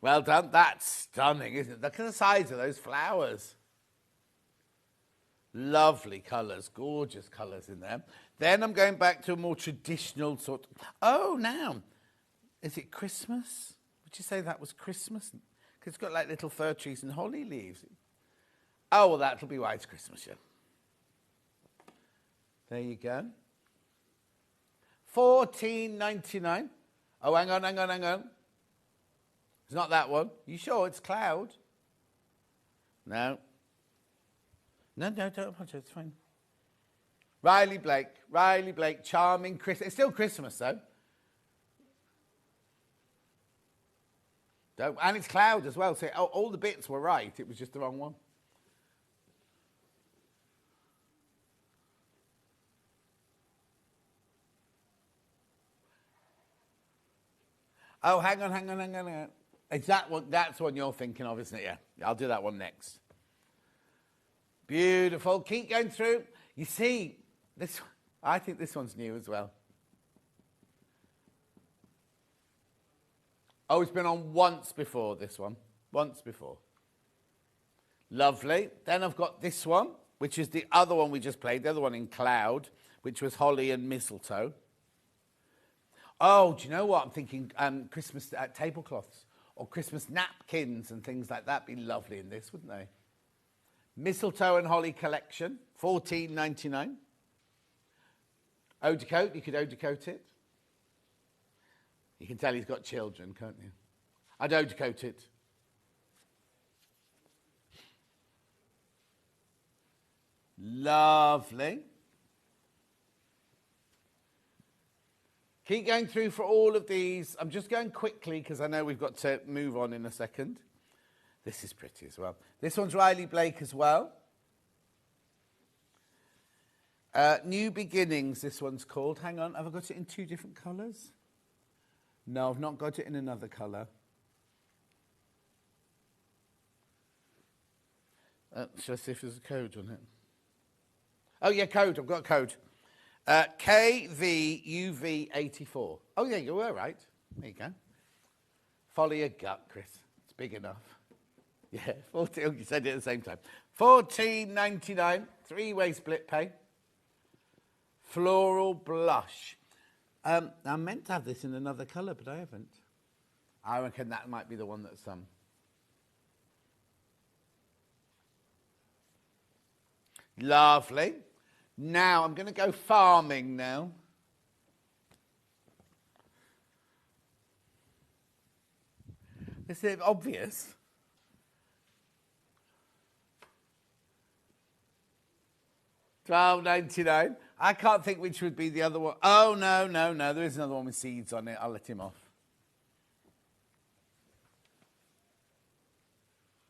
Well done. That's stunning, isn't it? Look at the size of those flowers. Lovely colours, gorgeous colours in there. Then I'm going back to a more traditional sort. Oh, now, is it Christmas? Would you say that was Christmas? Because it's got like little fir trees and holly leaves. Oh, well, that'll be why it's Christmas, yeah. There you go. $14.99. Oh, hang on. It's not that one. You sure it's cloud? No. No, don't apologize. It's fine. Riley Blake, charming Christmas. It's still Christmas, though. And it's cloud as well. So all the bits were right. It was just the wrong one. Oh, hang on. Is that one? That's one you're thinking of, isn't it? Yeah. I'll do that one next. Beautiful. Keep going through. You see, this. I think this one's new as well. Oh, it's been on once before, this one. Once before. Lovely. Then I've got this one, which is the other one we just played, the other one in cloud, which was holly and mistletoe. Oh, do you know what? I'm thinking Christmas tablecloths or Christmas napkins and things like that be lovely in this, wouldn't they? Mistletoe and holly collection, $14.99. Eau de coat, you could eau de coat it. You can tell he's got children, can't you? I'd eau de coat it. Lovely. Keep going through for all of these. I'm just going quickly because I know we've got to move on in a second. This is pretty as well. This one's Riley Blake as well. New Beginnings, this one's called. Hang on, have I got it in 2 different colours? No, I've not got it in another colour. Shall I see if there's a code on it? Oh, yeah, code. I've got a code. KVUV84. Oh, yeah, you were right. There you go. Follow your gut, Chris. It's big enough. Yeah, 14. Oh, you said it at the same time. $14.99, 3-way split pay. Floral blush. I meant to have this in another colour, but I haven't. I reckon that might be the one that's lovely. Now, I'm going to go farming now. This is obvious. $12.99. I can't think which would be the other one. Oh, no. There is another one with seeds on it. I'll let him off.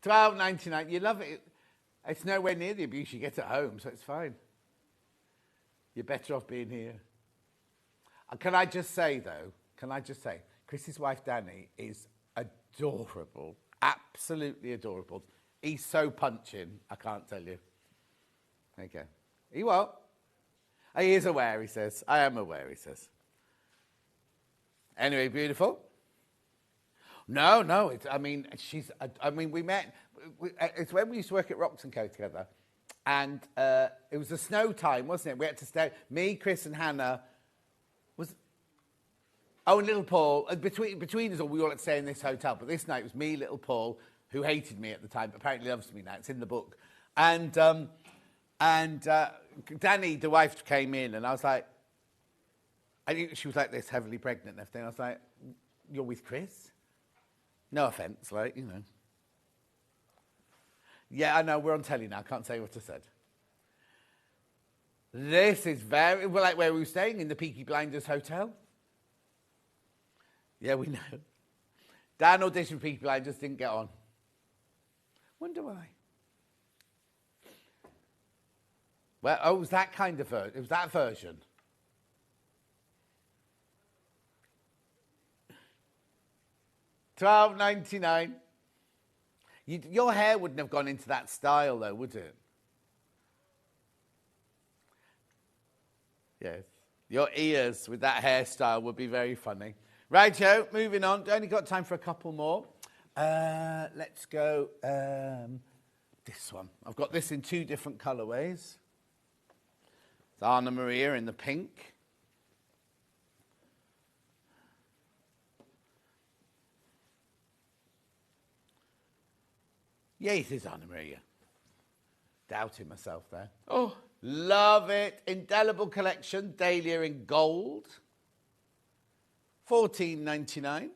$12.99. You love it. It's nowhere near the abuse you get at home, so it's fine. You're better off being here. Can I just say, though, Chris's wife, Danny, is adorable. Absolutely adorable. He's so punching, I can't tell you. Okay. He won't. He is aware, he says. I am aware, he says. Anyway, beautiful. No. We met. It's when we used to work at Rocks & Co together. And it was the snow time, wasn't it? We had to stay. Me, Chris, and Hannah. And little Paul. Between us all, we all had to stay in this hotel. But this night it was me, little Paul, who hated me at the time, but apparently loves me now. It's in the book. And Danny, the wife, came in, and I was like, I think she was like this, heavily pregnant and everything. I was like, "You're with Chris?" No offence, you know. Yeah, I know, we're on telly now. I can't say what I said. This is very, like where we were staying, in the Peaky Blinders Hotel. Yeah, we know. Dan auditioned for Peaky Blinders, didn't get on. Wonder why. Well, it was that kind of version. It was that version. $12.99. Your hair wouldn't have gone into that style, though, would it? Yes. Your ears with that hairstyle would be very funny. Right, Joe, moving on. Only got time for a couple more. Let's go. this one. I've got this in 2 different colourways. It's Anna Maria in the pink. Yes, it's Anna Maria. Doubting myself there. Oh, love it. Indelible collection, Dahlia in gold. $14.99.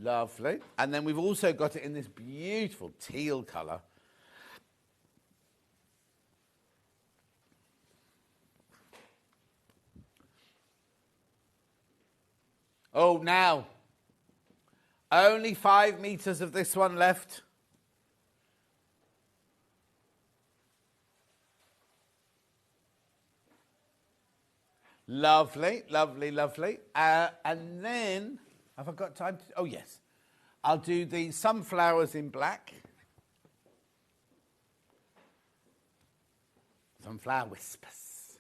Lovely. And then we've also got it in this beautiful teal colour. Oh, now. Only 5 meters of this one left. Lovely, lovely, lovely. And then, have I got time to? Oh, yes. I'll do the sunflowers in black. Sunflower whispers.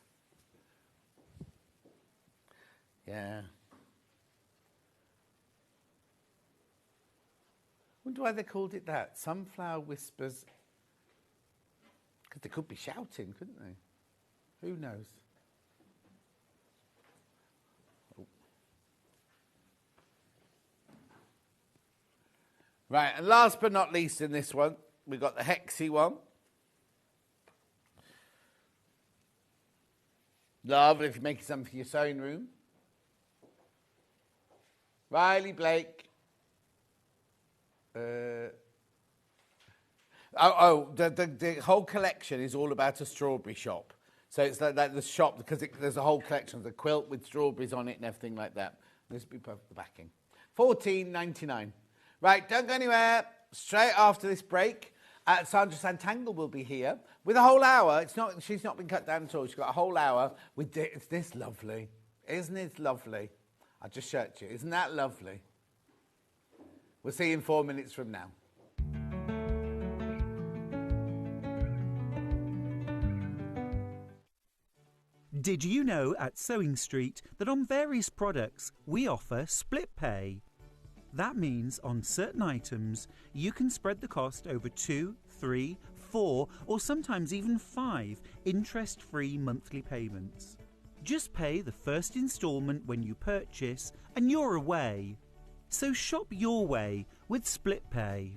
Yeah. Wonder why they called it that. Sunflower whispers. Because they could be shouting, couldn't they? Who knows? Oh. Right, and last but not least in this one, we've got the hexy one. Lovely if you're making something for your sewing room. Riley Blake. The whole collection is all about a strawberry shop. So it's like the shop, because there's a whole collection of the quilt with strawberries on it and everything like that. This will be the backing. $14.99. Right, don't go anywhere. Straight after this break, Sandra Santangle will be here with a whole hour. She's not been cut down at all. She's got a whole hour with it's this lovely. Isn't it lovely? I just showed you. Isn't that lovely? We'll see you in 4 minutes from now. Did you know at Sewing Street that on various products we offer split pay? That means on certain items you can spread the cost over 2, 3, 4 or sometimes even 5 interest-free monthly payments. Just pay the first instalment when you purchase and you're away. So shop your way with split pay.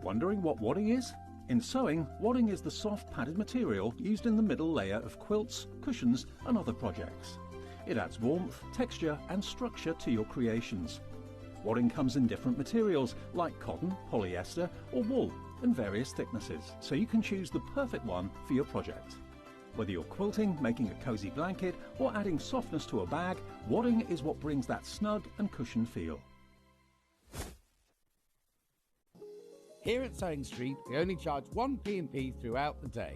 Wondering what wadding is? In sewing, wadding is the soft padded material used in the middle layer of quilts, cushions and other projects. It adds warmth, texture and structure to your creations. Wadding comes in different materials like cotton, polyester or wool and various thicknesses, so you can choose the perfect one for your project. Whether you're quilting, making a cosy blanket or adding softness to a bag, wadding is what brings that snug and cushioned feel. Here at Sewing Street, we only charge 1 P&P throughout the day.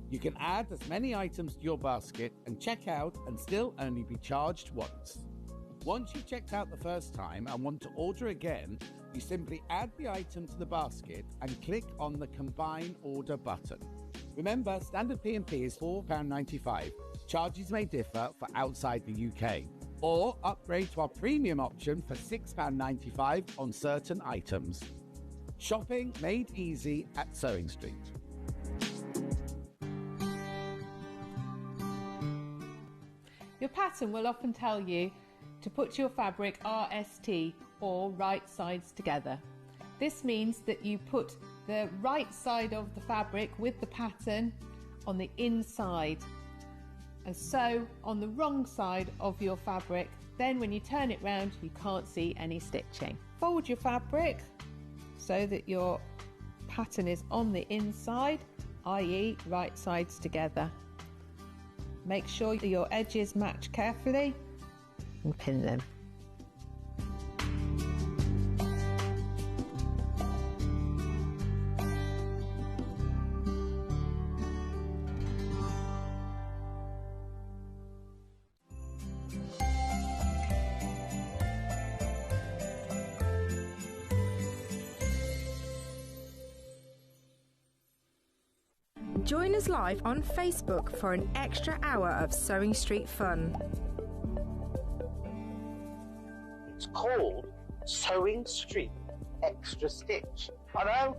You can add as many items to your basket and check out and still only be charged once. Once you've checked out the first time and want to order again, you simply add the item to the basket and click on the Combine Order button. Remember, standard P&P is £4.95. Charges may differ for outside the UK. Or upgrade to our premium option for £6.95 on certain items. Shopping made easy at Sewing Street. Your pattern will often tell you to put your fabric RST or right sides together. This means that you put the right side of the fabric with the pattern on the inside and sew on the wrong side of your fabric. Then when you turn it round, you can't see any stitching. Fold your fabric so that your pattern is on the inside, i.e. right sides together. Make sure your edges match carefully and pin them. Join us live on Facebook for an extra hour of Sewing Street fun. It's called Sewing Street Extra Stitch. I know,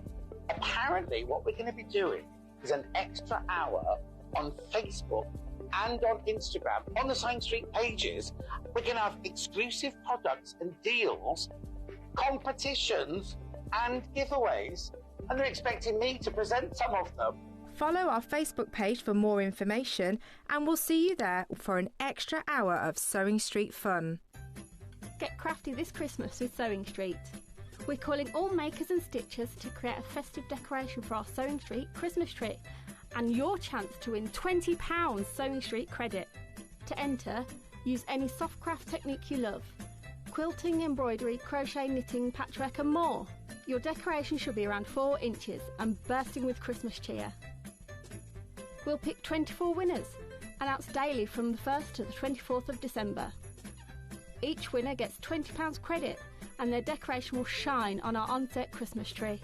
apparently what we're going to be doing is an extra hour on Facebook and on Instagram. On the Sewing Street pages, we're going to have exclusive products and deals, competitions and giveaways, and they're expecting me to present some of them. Follow our Facebook page for more information, and we'll see you there for an extra hour of Sewing Street fun. Get crafty this Christmas with Sewing Street. We're calling all makers and stitchers to create a festive decoration for our Sewing Street Christmas tree and your chance to win £20 Sewing Street credit. To enter, use any soft craft technique you love. Quilting, embroidery, crochet, knitting, patchwork and more. Your decoration should be around 4 inches and bursting with Christmas cheer. We'll pick 24 winners, announced daily from the 1st to the 24th of December. Each winner gets £20 credit and their decoration will shine on our on-set Christmas tree.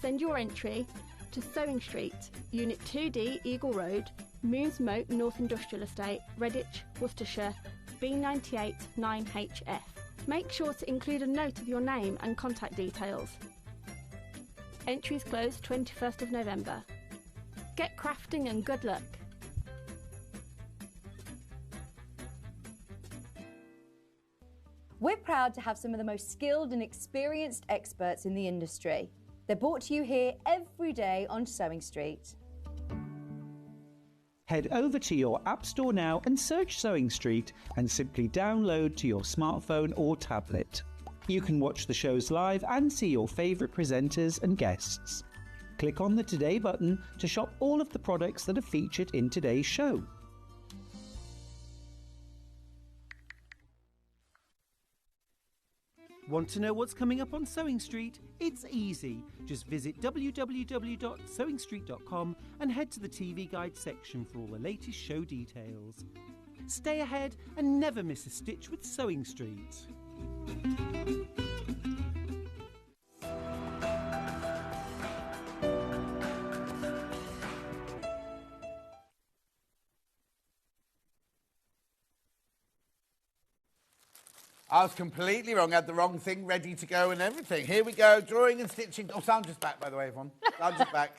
Send your entry to Sewing Street, Unit 2D, Eagle Road, Moons Moat, North Industrial Estate, Redditch, Worcestershire, B98 9HF. Make sure to include a note of your name and contact details. Entries close 21st of November. Get crafting and good luck. We're proud to have some of the most skilled and experienced experts in the industry. They're brought to you here every day on Sewing Street. Head over to your App Store now and search Sewing Street and simply download to your smartphone or tablet. You can watch the shows live and see your favourite presenters and guests. Click on the Today button to shop all of the products that are featured in today's show. Want to know what's coming up on Sewing Street? It's easy. Just visit www.sewingstreet.com and head to the TV Guide section for all the latest show details. Stay ahead and never miss a stitch with Sewing Street. I was completely wrong. I had the wrong thing ready to go and everything. Here we go, drawing and stitching. Oh, Sandra's back, by the way, everyone. Sandra's back.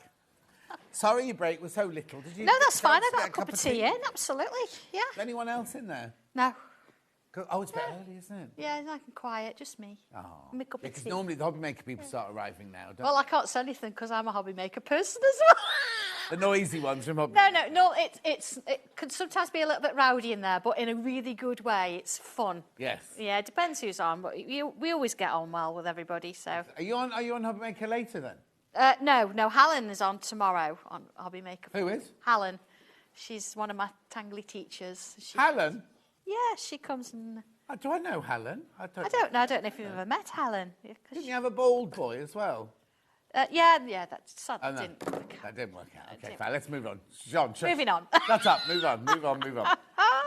Sorry your break was so little. Did you? No, that's fine. I get got a cup of tea in, absolutely. Yeah. Is anyone else in there? No. Oh, it's a bit early, isn't it? Yeah, it's nice and quiet, just me. Oh. My cup of Because tea. normally the hobby maker people start arriving now, don't Well, I can't say anything because I'm a hobby maker person as well. The noisy ones from hobby. No. It could sometimes be a little bit rowdy in there, but in a really good way. It's fun. Yes. Yeah, it depends who's on, but we always get on well with everybody. So. Are you on hobby maker later then? No. Helen is on tomorrow on hobby maker. Who is? Helen. She's one of my Tangley teachers. Helen? Yeah, she comes and. Do I know Helen? I don't know. I don't know if you've ever met Helen. Didn't you have a bald boy as well? Yeah. That didn't. That didn't work out. Okay, fine. Let's move on. John, Moving on. Shut up. Move on.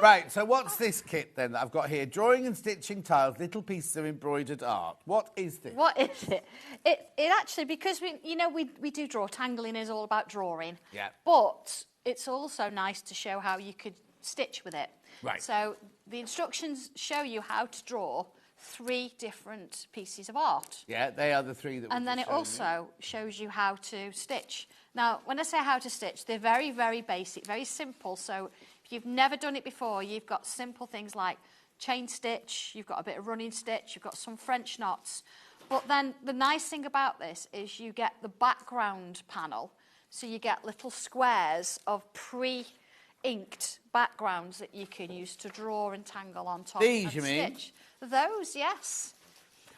Right. So what's this kit then that I've got here? Drawing and stitching tiles, little pieces of embroidered art. What is this? What is it? It actually, because we do draw. Tangling is all about drawing. Yeah. But it's also nice to show how you could stitch with it. Right. So the instructions show you how to draw 3 different pieces of art. Yeah, they are the 3 that. And then it also shows you how to stitch. Now, when I say how to stitch, they're very, very basic, very simple. So if you've never done it before, you've got simple things like chain stitch, you've got a bit of running stitch, you've got some French knots. But then the nice thing about this is you get the background panel. So you get little squares of pre-inked backgrounds that you can use to draw and tangle on top. These, and you mean? stitch. Those, yes.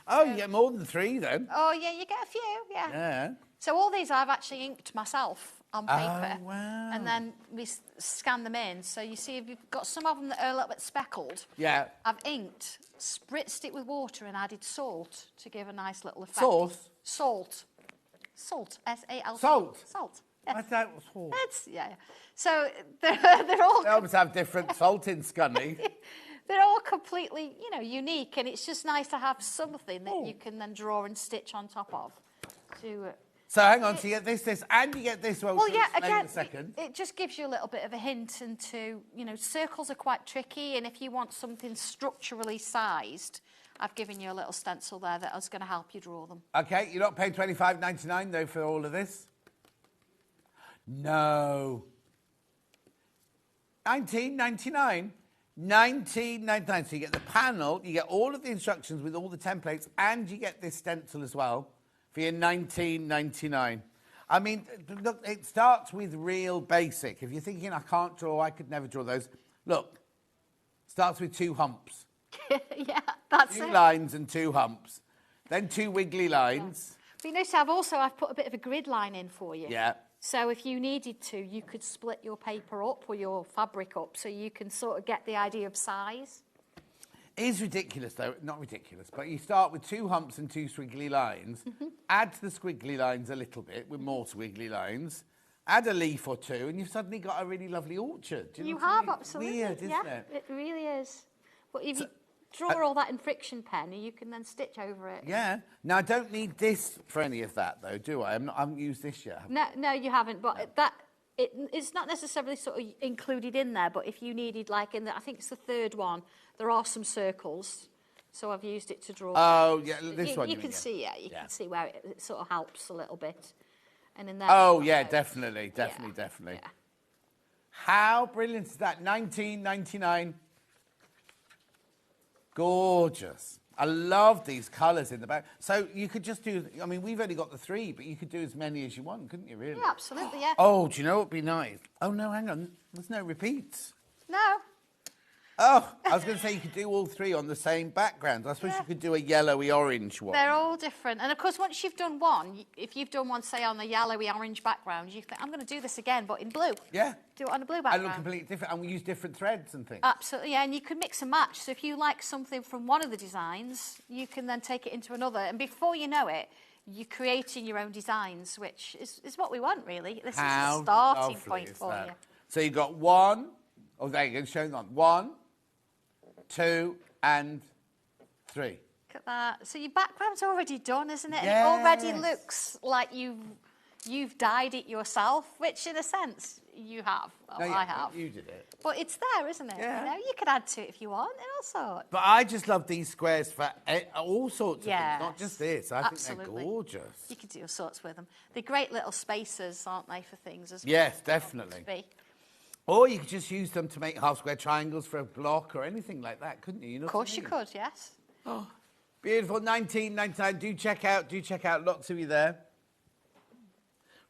Oh, you get more than 3 then. Oh, yeah, you get a few, yeah. Yeah. So all these I've actually inked myself on paper. Oh, wow. And then we scan them in. So you see, if you've got some of them that are a little bit speckled, Yeah. I've inked, spritzed it with water and added salt to give a nice little effect. Salt? Salt, S-A-L-T. Salt? Salt, yes. I thought it was salt. Yeah. So they're all... They always have different salt in Scunny. They're all completely, unique, and it's just nice to have something that you can then draw and stitch on top of to So hang on, so you get this, and you get this one. Well, yeah, in again, a second. it just gives you a little bit of a hint into, you know, circles are quite tricky, and if you want something structurally sized, I've given you a little stencil there that is going to help you draw them. Okay, you're not paying $25.99 though for all of this? No. $19.99. $19.99. So you get the panel, you get all of the instructions with all the templates, and you get this stencil as well for your $19.99. I mean, look, it starts with real basic. If you're thinking, I can't draw, I could never draw those, look, starts with 2 humps. Yeah, that's 2 it. lines and 2 humps. Then 2 wiggly lines. But you notice I've put a bit of a grid line in for you. Yeah. So if you needed to, you could split your paper up or your fabric up so you can sort of get the idea of size. It is ridiculous, though. Not ridiculous, but you start with 2 humps and 2 squiggly lines. Add to the squiggly lines a little bit with more squiggly lines. Add a leaf or 2, and you've suddenly got a really lovely orchard. Do you know what I mean? Absolutely. Weird, isn't yeah, it? It really is. But if you draw all that in friction pen, you can then stitch over it. Yeah. Now, I don't need this for any of that, though, do I? I haven't used this yet. No, you haven't. But it's not necessarily sort of included in there. But if you needed, like I think it's the 3rd one, there are some circles. So I've used it to draw. Oh, yeah, this one. You can see, you can see where it sort of helps a little bit. And in there. Oh, yeah, definitely. Yeah. How brilliant is that? $19.99. Gorgeous. I love these colours in the back. So you could just do, I mean, we've only got the 3, but you could do as many as you want, couldn't you, really? Yeah, absolutely, yeah. Oh, do you know what would be nice? Oh, no, hang on. There's no repeats. No. Oh, I was going to say you could do all 3 on the same background. I suppose you could do a yellowy orange one. They're all different. And, of course, once you've done one, if you've done one, say, on a yellowy orange background, you think, I'm going to do this again, but in blue. Yeah. Do it on a blue And background. look completely different. And we use different threads and things. Absolutely, yeah. And you can mix and match. So if you like something from one of the designs, you can then take it into another. And before you know it, you're creating your own designs, which is what we want, really. This is the starting point for you. So you've got 1. Oh, there you go. Showing on 1, 2 and 3. Look at that. So your background's already done, isn't it? Yes. And it already looks like you've dyed it yourself, which in a sense you have. Well, I have. You did it. But it's there, isn't it? Yeah. You know, you could add to it if you want, and all sorts. But I just love these squares for all sorts of things, Yes. not just this. I think Absolutely. they're gorgeous. You could do all sorts with them. They're great little spacers, aren't they, for things as well? Yes, definitely. Or you could just use them to make half-square triangles for a block or anything like that, couldn't you? Of course you could, yes. Oh, beautiful. $19.99. Do check out. Lots of you there.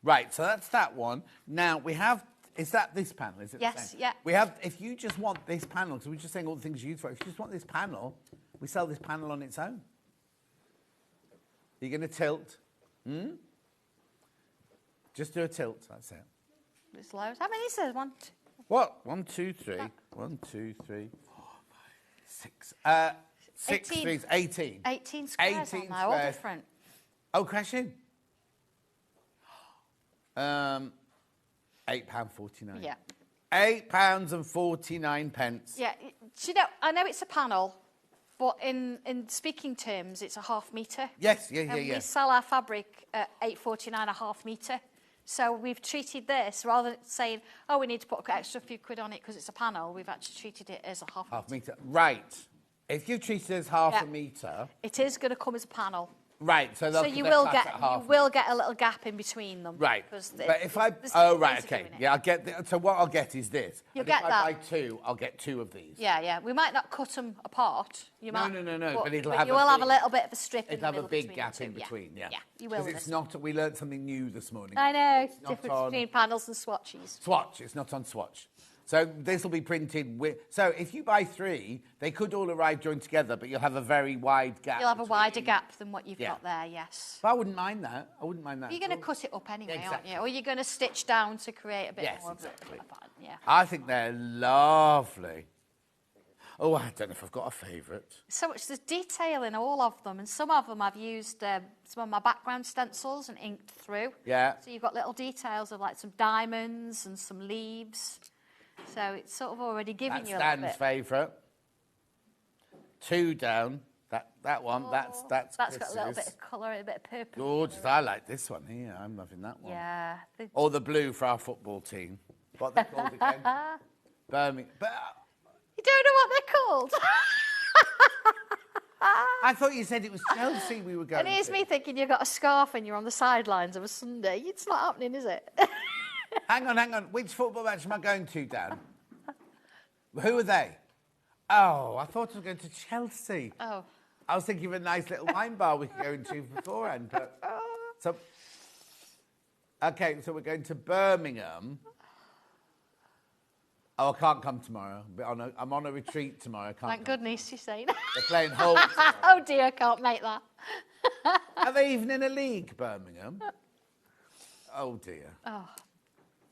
Right, so that's that one. Now, we have... Is that this panel? Is it the Yes, same? yeah. We have... If you just want this panel, because we're just saying all the things you use for it. If you just want this panel, we sell this panel on its own. You're going to tilt. Just do a tilt. That's it. There's loads. How many is there? 1, 2... What? 1, 2, 3. 1, 2, 3, 4, 5, 6. 6 threes, 18. 18 squares 18 on there, all squares. different. Oh, crash in. £8.49. Yeah. £8.49. Yeah. Do you know, I know it's a panel, but in speaking terms, it's a half metre. Yes, And we sell our fabric at $8.49 a half metre. So we've treated this, rather than saying, oh, we need to put an extra few quid on it because it's a panel, we've actually treated it as a half metre. Right. If you treat it as half a metre... It is going to come as a panel. Right, so you will get a little gap in between them. Right, but if I... there's Oh, different right, ways of okay. doing it. Yeah, I'll get... So what I'll get is this. You'll And get if that. I buy 2, I'll get 2 of these. Yeah. We might not cut them apart. You might, No. But it'll you have will have a little bit of a strip in It'll the have middle a big between gap the two. in between, yeah. Yeah, you will. Because it's not... We learnt something new this morning. I know. It's not Difference on between panels and swatches. Swatch. It's not on swatch. So this will be printed with... So if you buy 3, they could all arrive joined together, but you'll have a very wide gap. You'll have a wider gap than what you've got there, yes. But I wouldn't mind that. You're going to cut it up anyway, Exactly. aren't you? Or you're going to stitch down to create a bit more exactly. of a pattern, yeah. I think they're lovely. Oh, I don't know if I've got a favourite. So much, there's detail in all of them, and some of them I've used some of my background stencils and inked through. Yeah. So you've got little details of like some diamonds and some leaves. So it's sort of already giving you a little bit. That's Dan's favourite. 2 down. That one, that's That's got a Chris's. little bit of colour, a bit of purple. Gorgeous. I like this one here. I'm loving that one. Yeah. Or the blue for our football team. What they're called again? Birmingham. You don't know what they're called? I thought you said it was Chelsea we were going And here's to. me thinking you've got a scarf and you're on the sidelines of a Sunday. It's not happening, is it? Hang on. Which football match am I going to, Dan? Who are they? Oh, I thought I was going to Chelsea. Oh. I was thinking of a nice little wine bar we could go into beforehand. But so we're going to Birmingham. Oh, I can't come tomorrow. I'm on a retreat tomorrow. I can't Thank come. goodness you're saying. They're playing Hull. Oh dear, I can't make that. Are they even in a league, Birmingham? Oh dear. Oh.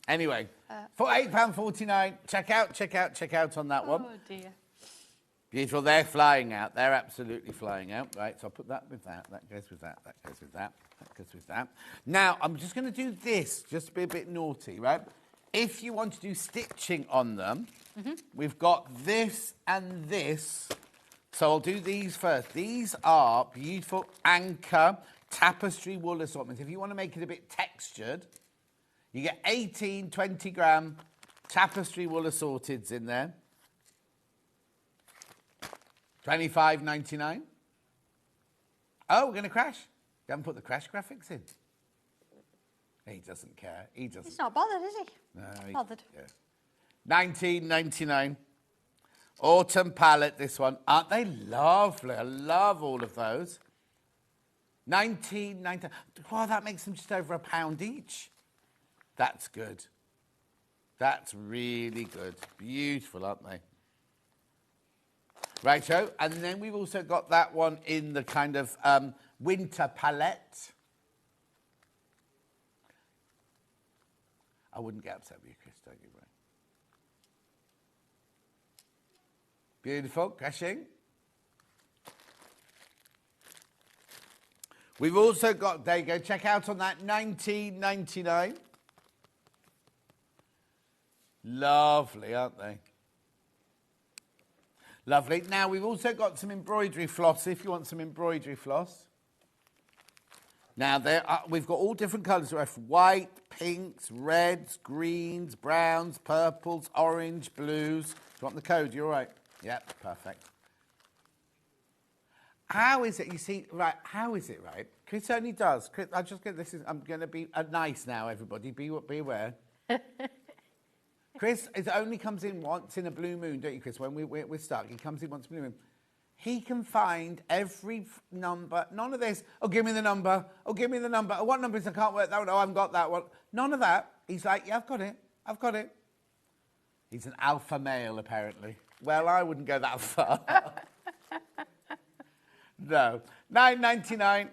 Anyway, for £8.49, check out on that one. Oh dear. Beautiful. They're flying out. They're absolutely flying out. Right, so I'll put that with that. That goes with that. That goes with that. That goes with that. Now, I'm just going to do this, just to be a bit naughty, right? If you want to do stitching on them, we've got this and this. So I'll do these first. These are beautiful anchor tapestry wool assortments. If you want to make it a bit textured, you get 18 20-gram tapestry wool assorteds in there. $25.99. Oh, we're going to crash. You haven't put the crash graphics in. He doesn't care. He doesn't. He's not bothered, is he? No, Bothered. Yeah. $19.99. Autumn palette, this one. Aren't they lovely? I love all of those. $19.99. Well, that makes them just over £1 each. That's good. That's really good. Beautiful, aren't they? Righto. And then we've also got that one in the kind of winter palette. I wouldn't get upset with you, Chris, don't you, Brian? Beautiful, crashing. We've also got, there you go, check out on that, $19.99. Lovely, aren't they? Lovely. Now, we've also got some embroidery floss, if you want some embroidery floss. Now, we've got all different colours. We have white, pinks, reds, greens, browns, purples, orange, blues. Do you want the code? You're all right? Yep, perfect. How is it, you see, right, how is it, right? Chris only does. Chris, I'm going to be nice now, everybody. Be aware. Chris, it only comes in once in a blue moon, don't you, Chris? When we're stuck, he comes in once in a blue moon. He can find every number. None of this, oh, give me the number. Oh, give me the number. Oh, what number is I can't work that one. Oh, I haven't got that one. None of that. He's like, yeah, I've got it. I've got it. He's an alpha male, apparently. Well, I wouldn't go that far. No. $9.99.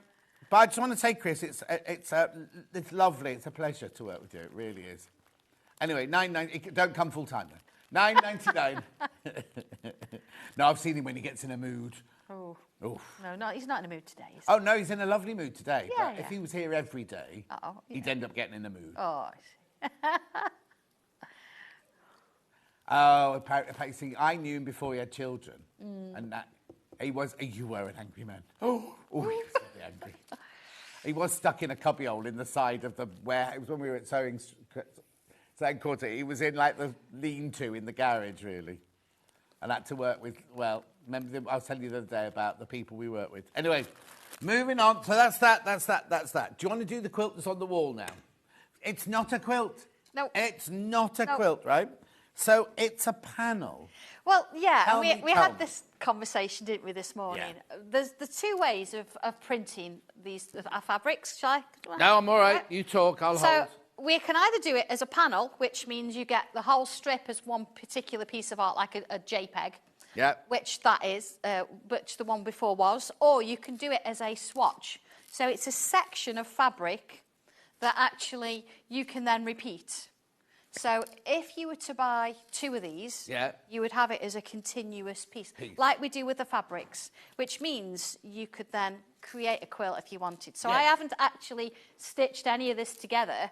But I just want to say, Chris, it's lovely. It's a pleasure to work with you. It really is. Anyway, $9.99. Don't come full time though. $9.99. No, I've seen him when he gets in a mood. Oh. Oof. No, he's not in a mood today. Oh, no, he's in a lovely mood today. Yeah, But if he was here every day, he'd end up getting in a mood. Oh, I see. Oh, apparently, see, I knew him before he had children. And that, you were an angry man. Oh, he was really angry. He was stuck in a cubbyhole in the side of the warehouse. It was when we were at Sewing Quarter. He was in like the lean-to in the garage, really. And had to work with, well, remember I was telling you the other day about the people we work with. Anyway, moving on. So that's that. Do you want to do the quilt that's on the wall now? It's not a quilt. No. It's not a quilt, right? So it's a panel. Well, yeah, Tell and we me. had this conversation, didn't we, this morning? Yeah. There's the two ways of printing these our fabrics. Shall I? No, I'm all right. You talk, I'll hold. So we can either do it as a panel, which means you get the whole strip as one particular piece of art, like a JPEG. Yeah. Which that is, which the one before was, or you can do it as a swatch. So it's a section of fabric that actually you can then repeat. So if you were to buy two of these, you would have it as a continuous piece, like we do with the fabrics, which means you could then create a quilt if you wanted. So I haven't actually stitched any of this together.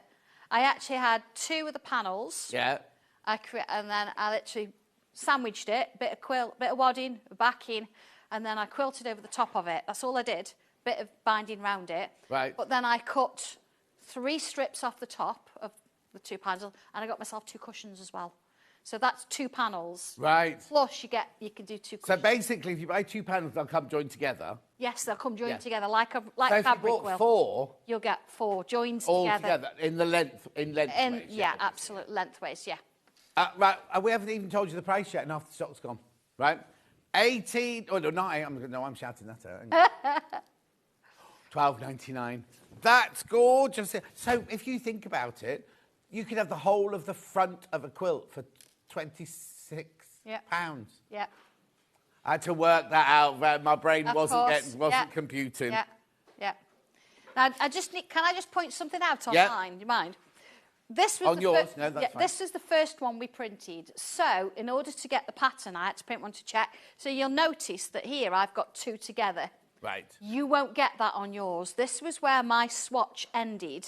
I actually had two of the panels. Yeah. And then I literally sandwiched it, bit of quilt, bit of wadding, backing, and then I quilted over the top of it. That's all I did. Bit of binding round it. Right. But then I cut 3 strips off the top of the 2 panels, and I got myself 2 cushions as well. So that's 2 panels. Right. Plus you can do 2 cushions. So basically, if you buy 2 panels, they'll come joined together. Yes, they'll come joined Yeah. together like So fabric if you bought will. 4, you'll get 4 joined all together. in lengthways. Yeah, absolute lengthways, yeah. Right, we haven't even told you the price yet, and half the stock's gone. Right, 18. Oh no, not 8. I'm shouting that out. £12.99. That's gorgeous. So if you think about it, you could have the whole of the front of a quilt for £26. Yeah. I had to work that out. My brain Of wasn't course. computing. Yeah. Now, can I just point something out online? Do you mind? This was on yours? No, that's fine. This was the first one we printed. So, in order to get the pattern, I had to print one to check. So you'll notice that here I've got 2 together. Right. You won't get that on yours. This was where my swatch ended.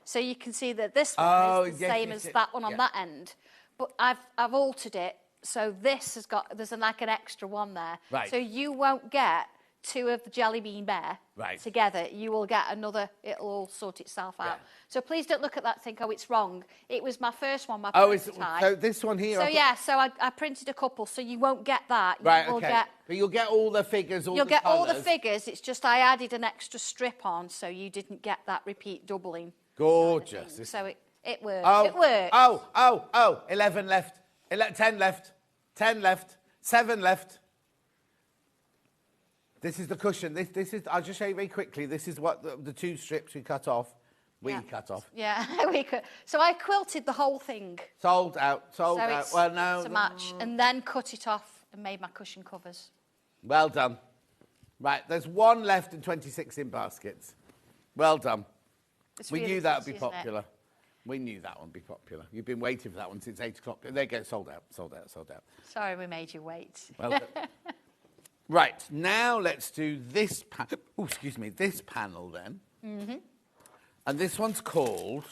So you can see that this one is the same as that one on that end. But I've altered it. So this has got, there's like an extra one there. Right. So you won't get 2 of the jelly bean bear together. You will get another, it'll all sort itself out. Yeah. So please don't look at that and think, oh, it's wrong. It was my first one, it's prototype. so this one here. So so I printed a couple, so you won't get that. Right, you will okay. get, But you'll get all the figures, you'll get all the figures. It's just I added an extra strip on, so you didn't get that repeat doubling. Gorgeous. So it works. Oh, it works. Oh, 11 left. 10 left. 10 left. 7 left. This is the cushion. This is. I'll just show you very quickly. This is what the 2 strips we cut off. Cut off. Yeah, we could. So I quilted the whole thing. Sold out. So it's Well, no. to match, and then cut it off and made my cushion covers. Well done. Right, there's 1 left and 26 in baskets. Well done. We knew that would be popular. We knew that one would be popular. You've been waiting for that one since 8 o'clock. There you go, sold out. Sorry we made you wait. Well done. Right, now let's do this this panel then. Mm-hmm. And this one's called...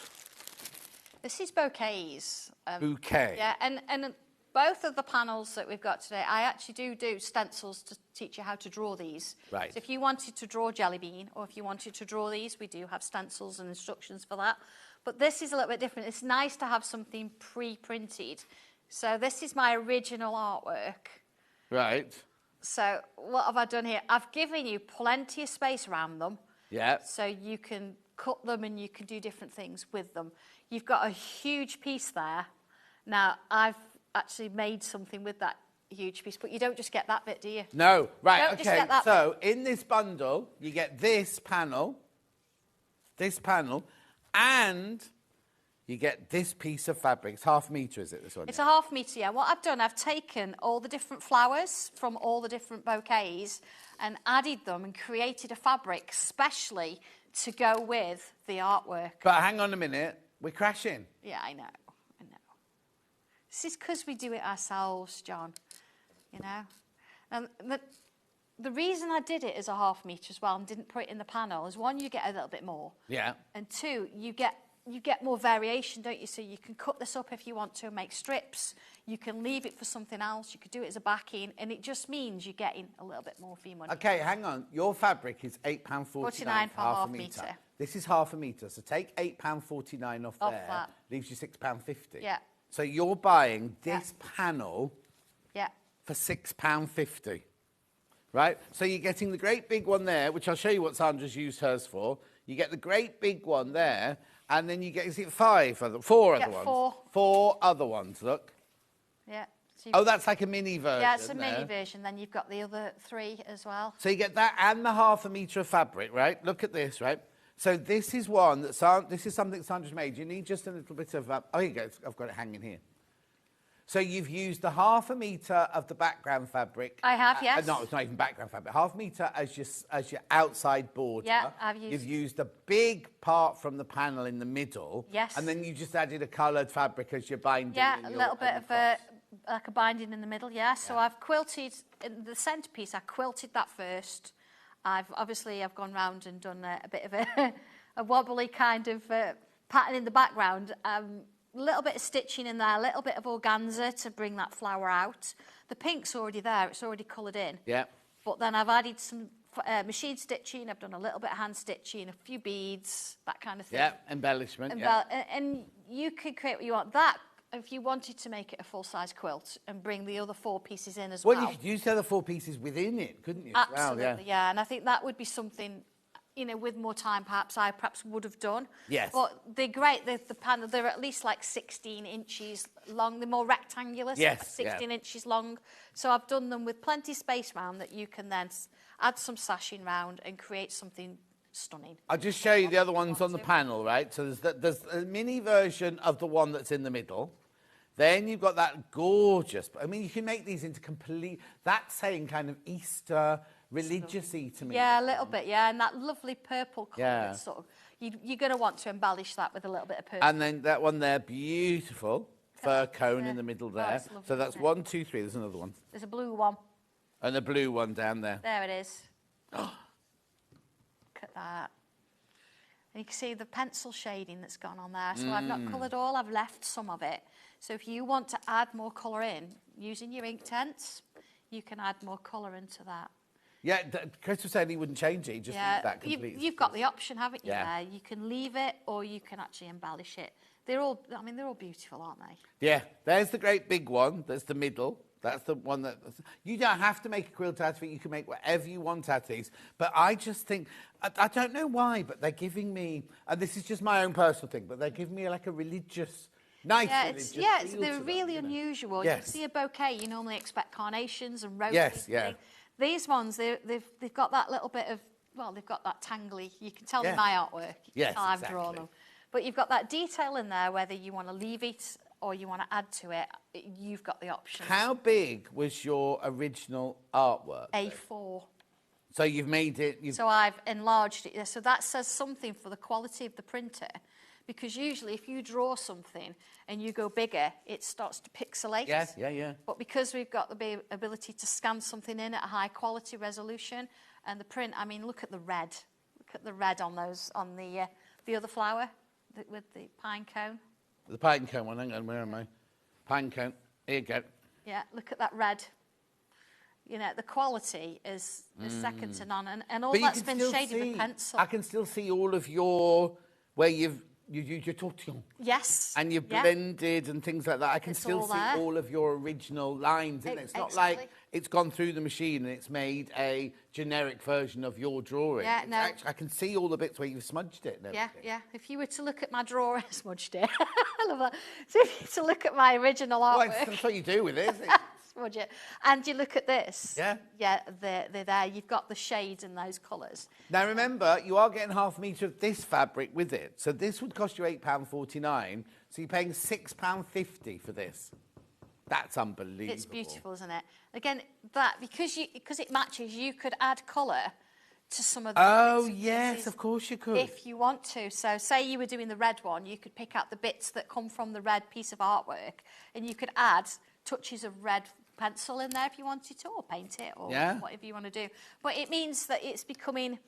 This is bouquets. Bouquet. Yeah, and both of the panels that we've got today, I actually do stencils to teach you how to draw these. Right. So if you wanted to draw jelly bean, or if you wanted to draw these, we do have stencils and instructions for that. But this is a little bit different. It's nice to have something pre-printed. So this is my original artwork. Right. So what have I done here? I've given you plenty of space around them. Yeah. So you can cut them and you can do different things with them. You've got a huge piece there. Now, I've actually made something with that huge piece, but you don't just get that bit, do you? No. Right, you don't just okay. get that So in this bundle, you get this panel, and you get this piece of fabric. It's 1/2 metre, is it, this one? It's a 1/2 metre, yeah. What I've done, I've taken all the different flowers from all the different bouquets and added them and created a fabric specially to go with the artwork. But hang on a minute, we're crashing. Yeah, I know. This is because we do it ourselves, John, you know. And the reason I did it as a 1/2 metre as well and didn't put it in the panel is, 1, you get a little bit more. Yeah. And 2, you get more variation, don't you? So you can cut this up if you want to and make strips. You can leave it for something else. You could do it as a backing, and it just means you're getting a little bit more for your money. Okay, hang on. Your fabric is £8.49 for for 1/2 metre. This is 1/2 metre, so take £8.49 off there. That. Leaves you £6.50. Yeah. So you're buying this panel for £6.50. Right? So you're getting the great big one there, which I'll show you what Sandra's used hers for. You get the great big one there, and then you get, is it 4 other ones? 4 other ones, look. Yeah. So Oh, that's like a mini version. Yeah, it's a there. mini version. Then you've got the other 3 as well. So you get that and the 1/2 metre of fabric, right? Look at this, right? So this is one that this is something Sandra's made. You need just a little bit of... oh, here you go. I've got it hanging here. So you've used the 1/2 metre of the background fabric. I have, yes. No, it's not even background fabric. 1/2 metre as your outside border. Yeah, I've used... You've used a big part from the panel in the middle. Yes. And then you just added a coloured fabric as your binding. Yeah, a little bit of like a binding in the middle, yeah. So I've quilted, in the centrepiece, I quilted that first. I've gone round and done a bit of a wobbly kind of pattern in the background. A little bit of stitching in there, a little bit of organza to bring that flower out. The pink's already there, it's already coloured in. Yeah. But then I've added some machine stitching, I've done a little bit of hand stitching, a few beads, that kind of thing. Yeah, embellishment. And you could create what you want. That, if you wanted to make it a full-size quilt and bring the other 4 pieces in as well. Well, you could use the other 4 pieces within it, couldn't you? Absolutely, Well, yeah. And I think that would be something, you know, with more time, perhaps I would have done. Yes. But they're great. The panel, they're at least like 16 inches long. They're more rectangular, so yes, like 16 inches long. So I've done them with plenty of space round that you can then add some sashing round and create something stunning. I'll just show you the other ones on the panel, right? So there's a mini version of the one that's in the middle. Then you've got that gorgeous, I mean, you can make these into complete, that's saying kind of Easter religious-y to me. Yeah, a little bit, yeah, and that lovely purple colour. Yeah. Sort of, you're going to want to embellish that with a little bit of purple. And then that one there, beautiful fir cone in the middle there. Lovely, so that's 1, 2, 3. There's another one. There's a blue one. And a blue one down there. There it is. Look at that. And you can see the pencil shading that's gone on there. So I've not coloured all, I've left some of it. So if you want to add more colour in, using your ink tents, you can add more colour into that. Yeah, Chris was saying he wouldn't change it, he just leave that completely. You've got the option, haven't you, Yeah. there? You can leave it or you can actually embellish it. They're all, I mean, they're all beautiful, aren't they? Yeah, there's the great big one. That's the middle. That's the one that... You don't have to make a quilt out of it. You can make whatever you want out of these. But I just think... I don't know why, but they're giving me... And this is just my own personal thing, but they're giving me like a religious... Nice religious feel they're to them, really you know? unusual. Yes. You see a bouquet, you normally expect carnations and roses. Yes, yeah. These ones, they've got that little bit of... Well, they've got that tangly... You can tell they're my artwork. Yes, I've exactly. drawn them. But you've got that detail in there, whether you want to leave it or you want to add to it, you've got the option. How big was your original artwork? A4. So you've made it... So I've enlarged it. So that says something for the quality of the printer, because usually if you draw something and you go bigger, it starts to pixelate. Yeah. But because we've got the ability to scan something in at a high quality resolution, and the print, I mean, look at the red. Look at the red on those, on the other flower with the pine cone. The pine cone one, hang on, where am I? Pine cone, here you go. Yeah, look at that red. You know, the quality is second to none. And all But you that's can been still shaded with pencil. I can still see all of your, where you've taught. Yes. And you've blended and things like that. I can It's still all see there. all of your original lines in it. It's not Exactly. like it's gone through the machine and it's made a generic version of your drawing. Yeah, It's no. I can see all the bits where you've smudged it and Yeah, everything. yeah. If you were to look at my drawer, I smudged it. I love that. So if you were to look at my original Well, artwork, that's what you do with it, isn't it? smudge it. And you look at this. Yeah. Yeah, they're there. You've got the shades in those colours. Now remember, you are getting half a metre of this fabric with it. So this would cost you £8.49. So you're paying £6.50 for this. That's unbelievable. It's beautiful, isn't it? Again, that because it matches, you could add colour to some of the Oh, bits and yes, pieces of course you could. if you want to. So say you were doing the red one, you could pick out the bits that come from the red piece of artwork and you could add touches of red pencil in there if you wanted to, or paint it, or whatever you want to do. But it means that it's becoming...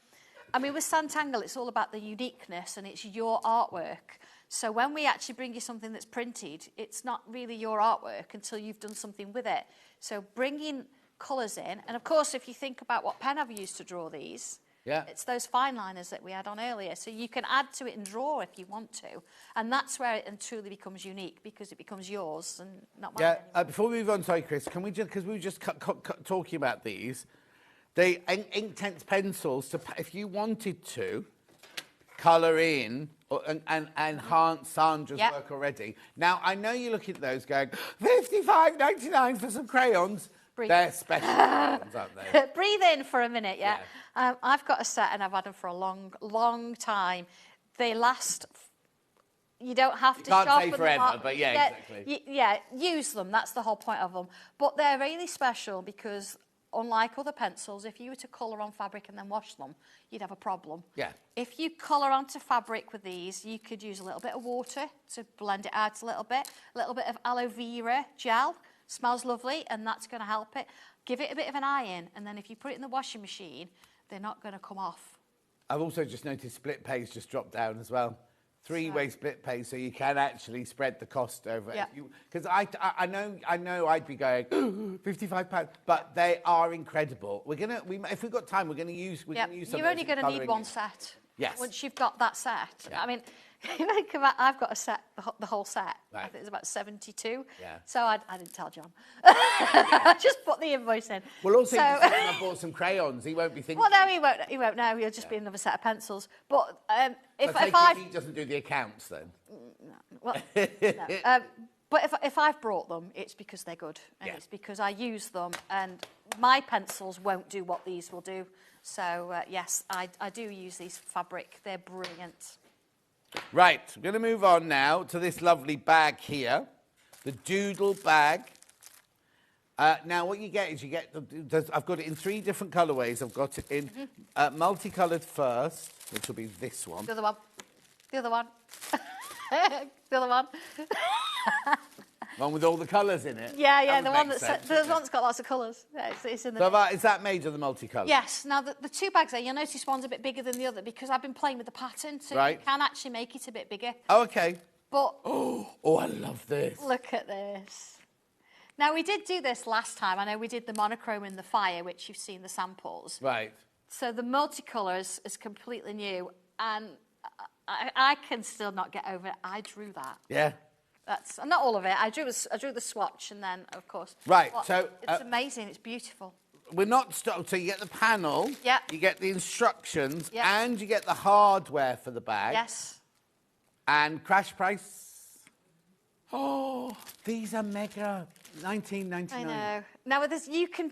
I mean, with Santangle, it's all about the uniqueness and it's your artwork. So when we actually bring you something that's printed, it's not really your artwork until you've done something with it. So bringing colours in, and of course, if you think about what pen I've used to draw these, it's those fine liners that we had on earlier. So you can add to it and draw if you want to. And that's where it truly becomes unique, because it becomes yours and not mine anymore. Before we move on, sorry, Chris, can we just, because we were just talking about these, the Inktense pencils, if you wanted to colour in and enhance Sandra's work already. Now, I know you look at those going, $55.99 for some crayons. Breathe. They're special crayons, aren't they? Breathe in for a minute, yeah. I've got a set and I've had them for a long, long time. They last... You don't have to can't sharpen say forever, them up. but yeah, exactly. Use them. That's the whole point of them. But they're really special because, unlike other pencils, if you were to colour on fabric and then wash them, you'd have a problem. Yeah. If you colour onto fabric with these, you could use a little bit of water to blend it out a little bit of aloe vera gel. Smells lovely, and that's going to help it. Give it a bit of an iron, and then if you put it in the washing machine, they're not going to come off. I've also just noticed split page just dropped down as well. three-way split pay, so you can actually spread the cost over. Yeah. Because I know I'd be going £55, but they are incredible. If we've got time, we're gonna use some. You're only going to need one set. Yes. Once you've got that set, Yeah. I mean, I've got a set, the whole set. Right. I think it's about 72. Yeah. So I didn't tell John. I just put the invoice in. Well, also, So, I bought some crayons. He won't be thinking. well, no, he won't know. He'll just be another set of pencils. But if He doesn't do the accounts then. well, no. But if I've brought them, it's because they're good, and it's because I use them, and my pencils won't do what these will do. So yes, I do use these fabric. They're brilliant. Right, I'm going to move on now to this lovely bag here, the doodle bag. Now, what you get is I've got it in 3 different colourways. I've got it in multicoloured first, which will be this one. The other one. The other one. The other one. One with all the colours in it. Yeah, That the would one make that's sense, one's got lots of colours. Yeah, it's in the. So is that made of the multicolour? Yes. Now the 2 bags there, you'll notice one's a bit bigger than the other because I've been playing with the pattern, so Right. you can actually make it a bit bigger. Oh, okay. But oh, I love this. Look at this. Now we did do this last time. I know we did the monochrome in the fire, which you've seen the samples. Right. So the multicolours is completely new, and I can still not get over it. I drew that. Yeah. That's not all of it. I drew the swatch, and then of course. Right. But So it's amazing. It's beautiful. We're not stopped. So you get the panel. Yeah. You get the instructions. Yeah. And you get the hardware for the bag. Yes. And crash price. Oh, these are mega. $19.99. I know. Now with this, you can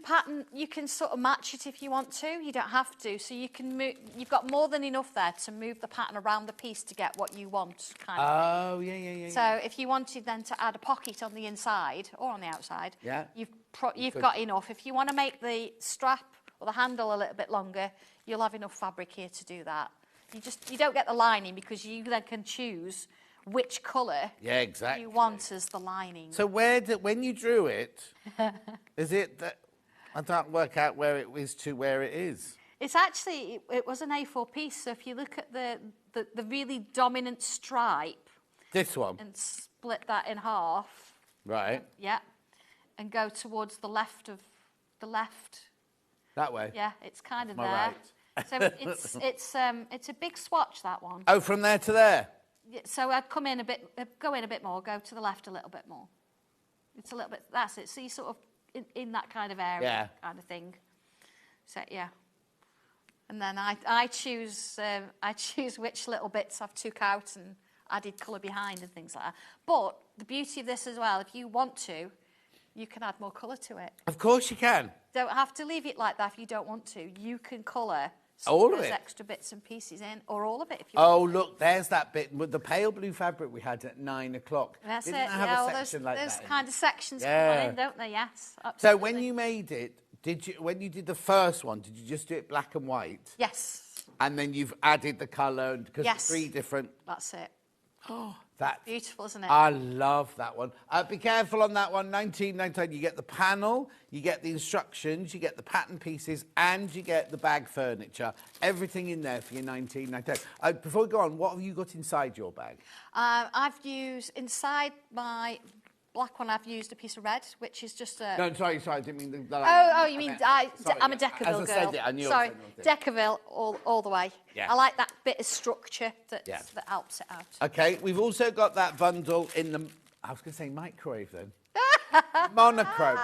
sort of match it if you want to. You don't have to. So you can move. You've got more than enough there to move the pattern around the piece to get what you want. Kind of thing. Yeah. So if you wanted then to add a pocket on the inside or on the outside, Yeah. you've got enough. If you want to make the strap or the handle a little bit longer, you'll have enough fabric here to do that. You don't get the lining because you then can choose which colour you want as the lining. So when you drew it, is it that I don't work out where it is to where it is? It's actually, it was an A4 piece, so if you look at the really dominant stripe... This one? And split that in half. Right. Yeah. And go towards the left of the left. That way? Yeah, it's kind of My there. right. So it's a big swatch, that one. Oh, from there to there? Yeah, so I'd go in a bit more, go to the left a little bit more. It's a little bit, that's it. So you're sort of in that kind of area, kind of thing. So, yeah. And then I choose which little bits I've took out and added colour behind and things like that. But the beauty of this as well, if you want to, you can add more colour to it. Of course you can. Don't have to leave it like that if you don't want to. You can colour all of those it, extra bits and pieces in, or all of it if you want. want. Look, there's that bit with the pale blue fabric we had at 9 o'clock. That's Didn't it. I have Yeah, a all section like those that kind of sections come in, don't they? Yes. Absolutely. So when you made it, when you did the first one, did you just do it black and white? Yes. And then you've added the colour because yes. 3 different. That's it. Oh, that's beautiful, isn't it? I love that one. Be careful on that one. $19.99. You get the panel, you get the instructions, you get the pattern pieces, and you get the bag furniture. Everything in there for your $19.99. Before we go on, what have you got inside your bag? I've used inside my black one. I've used a piece of red, which is just a. No, sorry, I didn't mean the. Oh, you mean I'm a Deckerville girl. As I said it, I knew. Sorry, Deckerville all the way. Yeah. I like that bit of structure that helps it out. Okay, we've also got that bundle in the. I was going to say microwave then. Monochrome.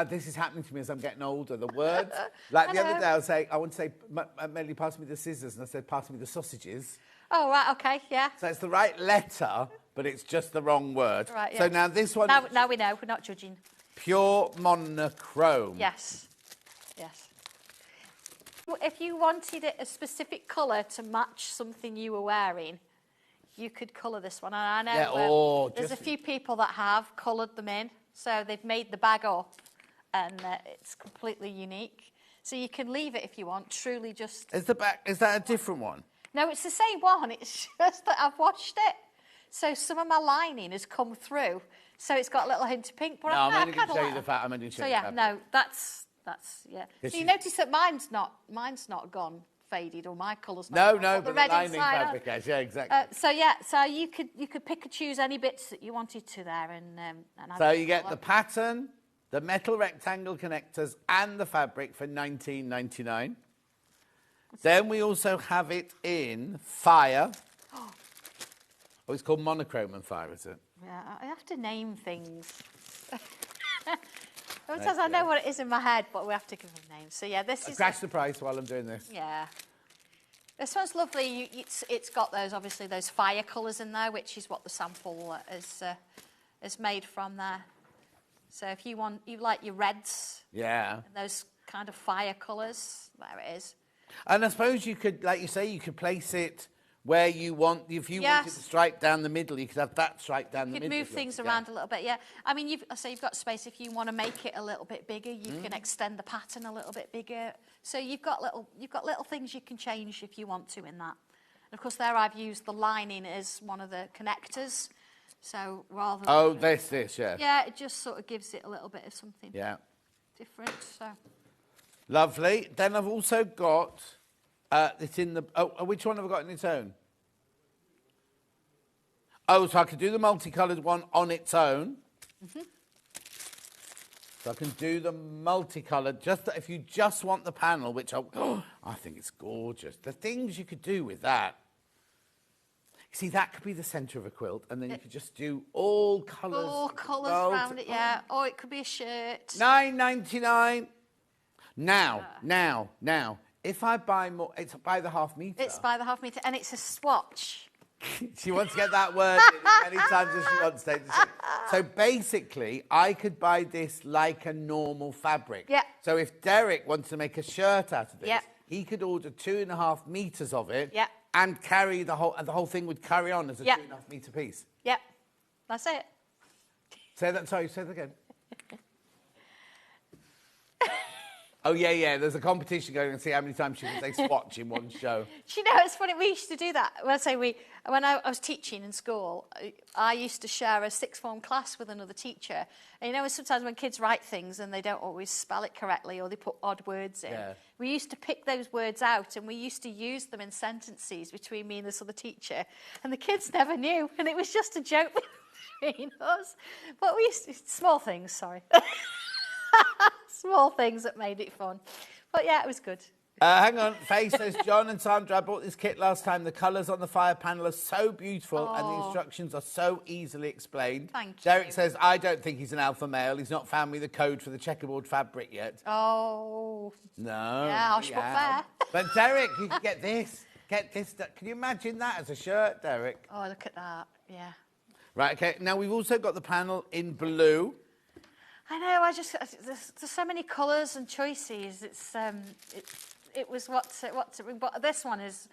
This is happening to me as I'm getting older. The words, like the other day, I want to say, Melly, pass me the scissors, and I said, pass me the sausages. Oh, right, okay, yeah. So it's the right letter, but it's just the wrong word. Right, yeah. So now this one. Now we know. We're not judging. Pure monochrome. Yes. Yes. If you wanted it a specific colour to match something you were wearing, you could colour this one. And I know there's a few people that have coloured them in. So they've made the bag up and it's completely unique. So you can leave it if you want, truly just... Is that a different one? No, it's the same one. It's just that I've washed it. So some of my lining has come through. So it's got a little hint of pink. But I'm only going to show you the fabric. So yeah, no, that's yeah. So you notice that mine's not gone faded or my colour's No, not. no, The but red the lining inside fabric has, yeah, exactly. So you could pick and choose any bits that you wanted to there, and so you get the pattern, the metal rectangle connectors, and the fabric for $19.99. Then we also have it in fire. Oh, it's called monochrome and fire, is it? Yeah, I have to name things. Sometimes I know what it is in my head, but we have to give them names. So yeah, this is. Crash the price while I'm doing this. Yeah. This one's lovely. It's got obviously those fire colours in there, which is what the sample is made from there. So if you like your reds, yeah, and those kind of fire colours, there it is. And I suppose you could, like you say, you could place it where you want. If you wanted to stripe down the middle, you could have that stripe down the middle. You could move things around a little bit, yeah. I mean, you've got space. If you want to make it a little bit bigger, you can extend the pattern a little bit bigger. So you've got little things you can change if you want to in that. And of course, there I've used the lining as one of the connectors. So rather than this, yeah. Yeah, it just sort of gives it a little bit of something different. So lovely. Then I've also got it's in the. Oh, which one have I got in its own? Oh, so I could do the multicoloured one on its own. So I can do the multicoloured. Just if you just want the panel, which I think it's gorgeous. The things you could do with that. See, that could be the centre of a quilt, and then you could just do all colours. All colours around it, yeah. Or it could be a shirt. $9.99. Now, if I buy more, it's by the half metre. It's by the half metre, and it's a swatch. She wants to get that word in as many times as she wants to. So basically, I could buy this like a normal fabric. Yeah. So if Derek wants to make a shirt out of this, yeah. he could order 2.5 metres of it. Yeah. And carry the whole thing would carry on as a 2.5 metre piece. Yep, that's it. Say that again. Oh, yeah, there's a competition going and see how many times she can say swatch in one show. Do you know, it's funny, we used to do that. When I was teaching in school, I used to share a sixth form class with another teacher. And you know, sometimes when kids write things and they don't always spell it correctly or they put odd words in, we used to pick those words out and we used to use them in sentences between me and this other teacher. And the kids never knew, and it was just a joke between us. But we used to, small things, sorry. Small things that made it fun. But yeah, it was good. Hang on, Faye says, John and Sandra, I bought this kit last time. The colours on the fire panel are so beautiful and the instructions are so easily explained. Thank you. Derek says, I don't think he's an alpha male. He's not found me the code for the checkerboard fabric yet. Oh. No. Yeah, I'll shop there. But Derek, you can get this. Get this. Can you imagine that as a shirt, Derek? Oh, look at that. Yeah. Right, okay. Now, we've also got the panel in blue. I know, there's so many colours and choices. It was but this one is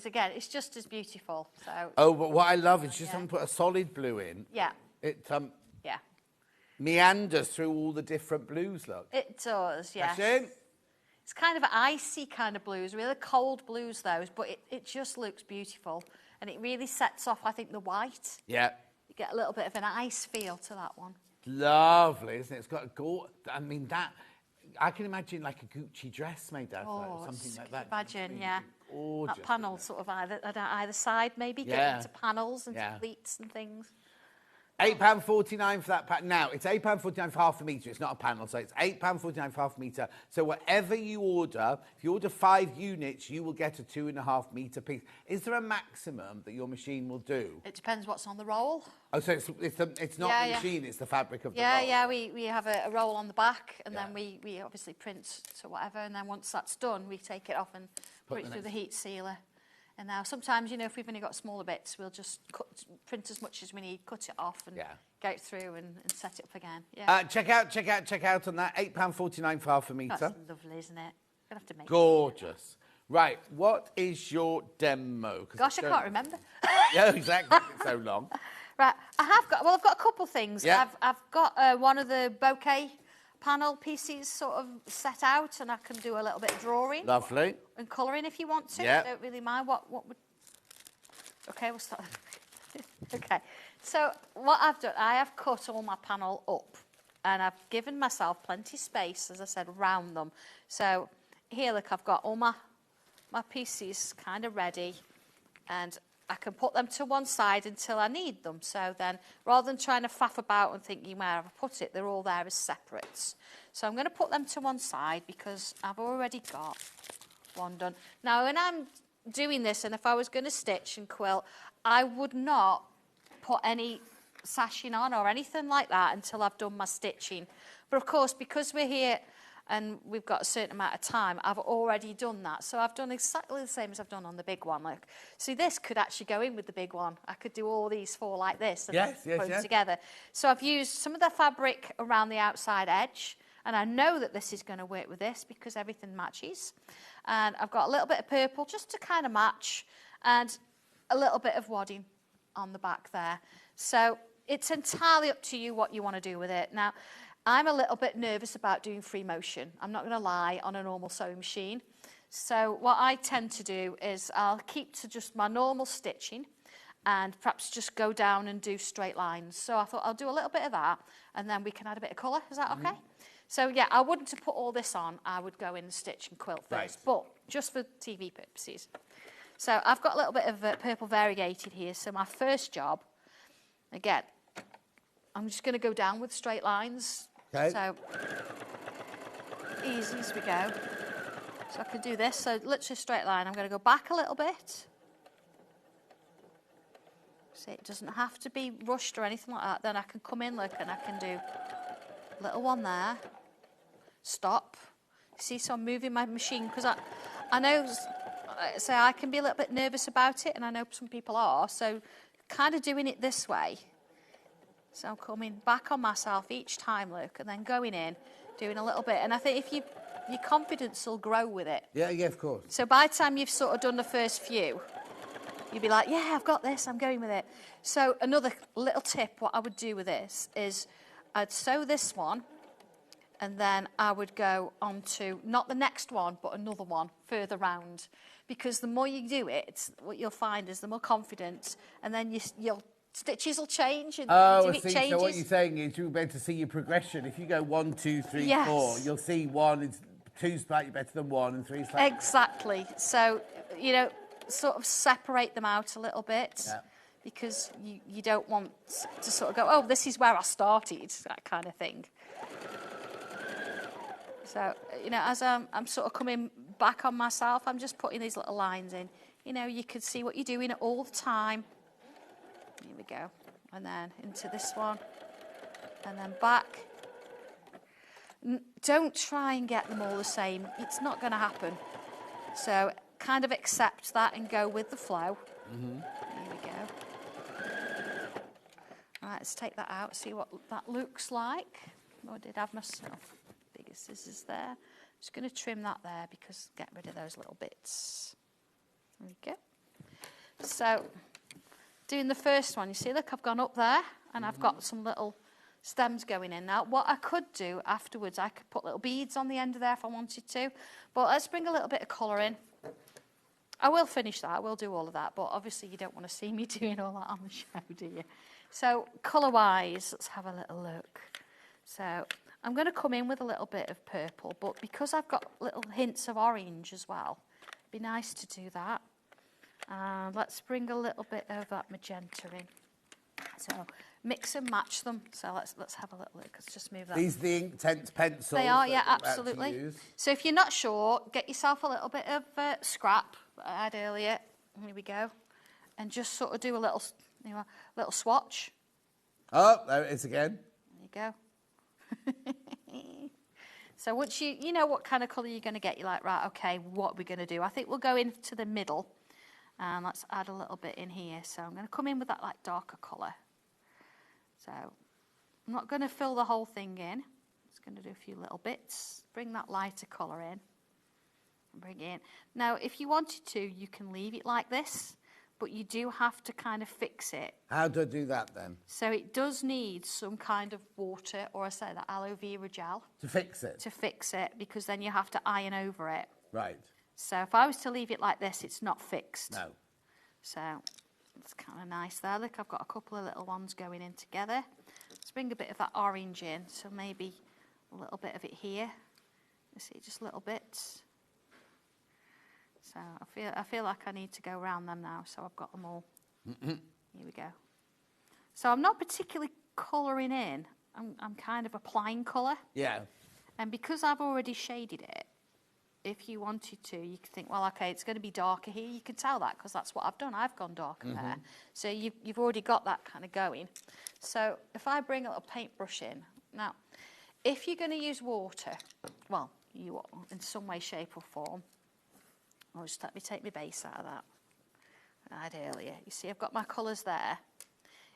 again, it's just as beautiful. So. Oh, but what I love is just haven't put a solid blue in. Yeah. It yeah. meanders through all the different blues, look. It does, yes. Fashion. It's kind of icy kind of blues, really cold blues those, but it just looks beautiful. And it really sets off, I think, the white. Yeah. You get a little bit of an ice feel to that one. Lovely, isn't it? It's got I mean, I can imagine like a Gucci dress made out of that or something like that. Imagine, yeah. Gorgeous. That panel sort of either side, maybe, get into panels and pleats and things. £8.49 for that panel. Now, it's £8.49 for half a metre. It's not a panel, so it's £8.49 for half a metre. So whatever you order, if you order 5 units, you will get a 2.5 metre piece. Is there a maximum that your machine will do? It depends what's on the roll. Oh, so it's not the machine, it's the fabric of the roll. Yeah, we have a roll on the back, and then we obviously print to whatever, and then once that's done, we take it off and put it through the heat sealer. And now sometimes, you know, if we've only got smaller bits, we'll just print as much as we need, cut it off and go it through and set it up again. Yeah. Check out on that. £8.49 for half a metre. That's lovely, isn't it? Gonna have to make gorgeous. Right, what is your demo? Gosh, I can't remember. Yeah, exactly. It's so long. Right, I've got a couple of things. Yeah. I've got one of the bouquet panel pieces sort of set out, and I can do a little bit of drawing. Lovely. And colouring if you want to. Yeah. I don't really mind what would... Okay, we'll start. Okay, so what I've done, I have cut all my panel up, and I've given myself plenty of space, as I said, around them. So here, look, I've got all my my pieces kind of ready, and I can put them to one side until I need them. So then, rather than trying to faff about and thinking where have I put it, they're all there as separates. So I'm going to put them to one side because I've already got one done. Now, when I'm doing this, and if I was going to stitch and quilt, I would not put any sashing on or anything like that until I've done my stitching. But of course, because we're here and we've got a certain amount of time, I've already done that. So I've done exactly the same as I've done on the big one. Like, see, this could actually go in with the big one. I could do all these four like this and put them together. So I've used some of the fabric around the outside edge, and I know that this is going to work with this because everything matches. And I've got a little bit of purple just to kind of match, and a little bit of wadding on the back there. So it's entirely up to you what you want to do with it. Now, I'm a little bit nervous about doing free motion. I'm not going to lie, on a normal sewing machine. So what I tend to do is I'll keep to just my normal stitching and perhaps just go down and do straight lines. So I thought I'll do a little bit of that, and then we can add a bit of colour. Is that okay? So yeah, I wouldn't have put all this on. I would go in and stitch and quilt first, but just for TV purposes. So I've got a little bit of purple variegated here. So my first job, again, I'm just going to go down with straight lines. Okay. So easy as we go. So I can do this. So literally straight line. I'm going to go back a little bit. See, it doesn't have to be rushed or anything like that. Then I can come in, look, and I can do a little one there. Stop. See, so I'm moving my machine because I know, so I can be a little bit nervous about it, and I know some people are. So kind of doing it this way. So I'm coming back on myself each time, look, and then going in, doing a little bit. And I think if your confidence will grow with it. Yeah, of course. So by the time you've sort of done the first few, you'll be like, yeah, I've got this, I'm going with it. So another little tip, what I would do with this is I'd sew this one, and then I would go on to, not the next one, but another one further round. Because the more you do it, what you'll find is the more confident, and then you'll stitches will change and I it see. changes. So what you're saying is you'll be able to see your progression. If you go 1, 2, 3, 4, you'll see 1, 2's slightly better than 1, and 3's slightly Exactly. So, you know, sort of separate them out a little bit because you don't want to sort of go, oh, this is where I started, that kind of thing. So, you know, as I'm sort of coming back on myself, I'm just putting these little lines in. You know, you can see what you're doing all the time. Here we go. And then into this one. And then back. Don't try and get them all the same. It's not going to happen. So kind of accept that and go with the flow. Here we go. Right, let's take that out, see what that looks like. Oh, I did have myself bigger scissors there. Just going to trim that there because get rid of those little bits. There we go. So doing the first one, you see, look, I've gone up there and I've got some little stems going in. Now, what I could do afterwards, I could put little beads on the end of there if I wanted to, but let's bring a little bit of colour in. I will finish that, I will do all of that, but obviously you don't want to see me doing all that on the show, do you? So, colour-wise, let's have a little look. So, I'm going to come in with a little bit of purple, but because I've got little hints of orange as well, it'd be nice to do that. And let's bring a little bit of that magenta in. So mix and match them. So let's have a little look. Let's just move that. These are the Inktense pencils. They are, yeah, absolutely. So if you're not sure, get yourself a little bit of scrap that I had earlier. Here we go. And just sort of do a little, little swatch. Oh, there it is again. There you go. So once you know what kind of colour you're going to get, you're like, right, okay, what we're going to do. I think we'll go into the middle. And let's add a little bit in here. So I'm going to come in with that like darker colour. So I'm not going to fill the whole thing in. I'm just going to do a few little bits. Bring that lighter colour in. And bring it in. Now, if you wanted to, you can leave it like this. But you do have to kind of fix it. How do I do that then? So it does need some kind of water, or I say that aloe vera gel. To fix it? To fix it, because then you have to iron over it. Right. So if I was to leave it like this, it's not fixed. No. So it's kind of nice there. Look, I've got a couple of little ones going in together. Let's bring a bit of that orange in. So maybe a little bit of it here. You see, just little bits. So I feel like I need to go around them now, so I've got them all. Here we go. So I'm not particularly colouring in. I'm kind of applying colour. Yeah. And because I've already shaded it, if you wanted to, you could think, well, okay, it's going to be darker here. You can tell that because that's what I've done. I've gone darker there. So you've already got that kind of going. So if I bring a little paintbrush in, now, if you're going to use water, well, you are in some way, shape or form. I'll just let me take my base out of that. I had earlier. You see, I've got my colours there.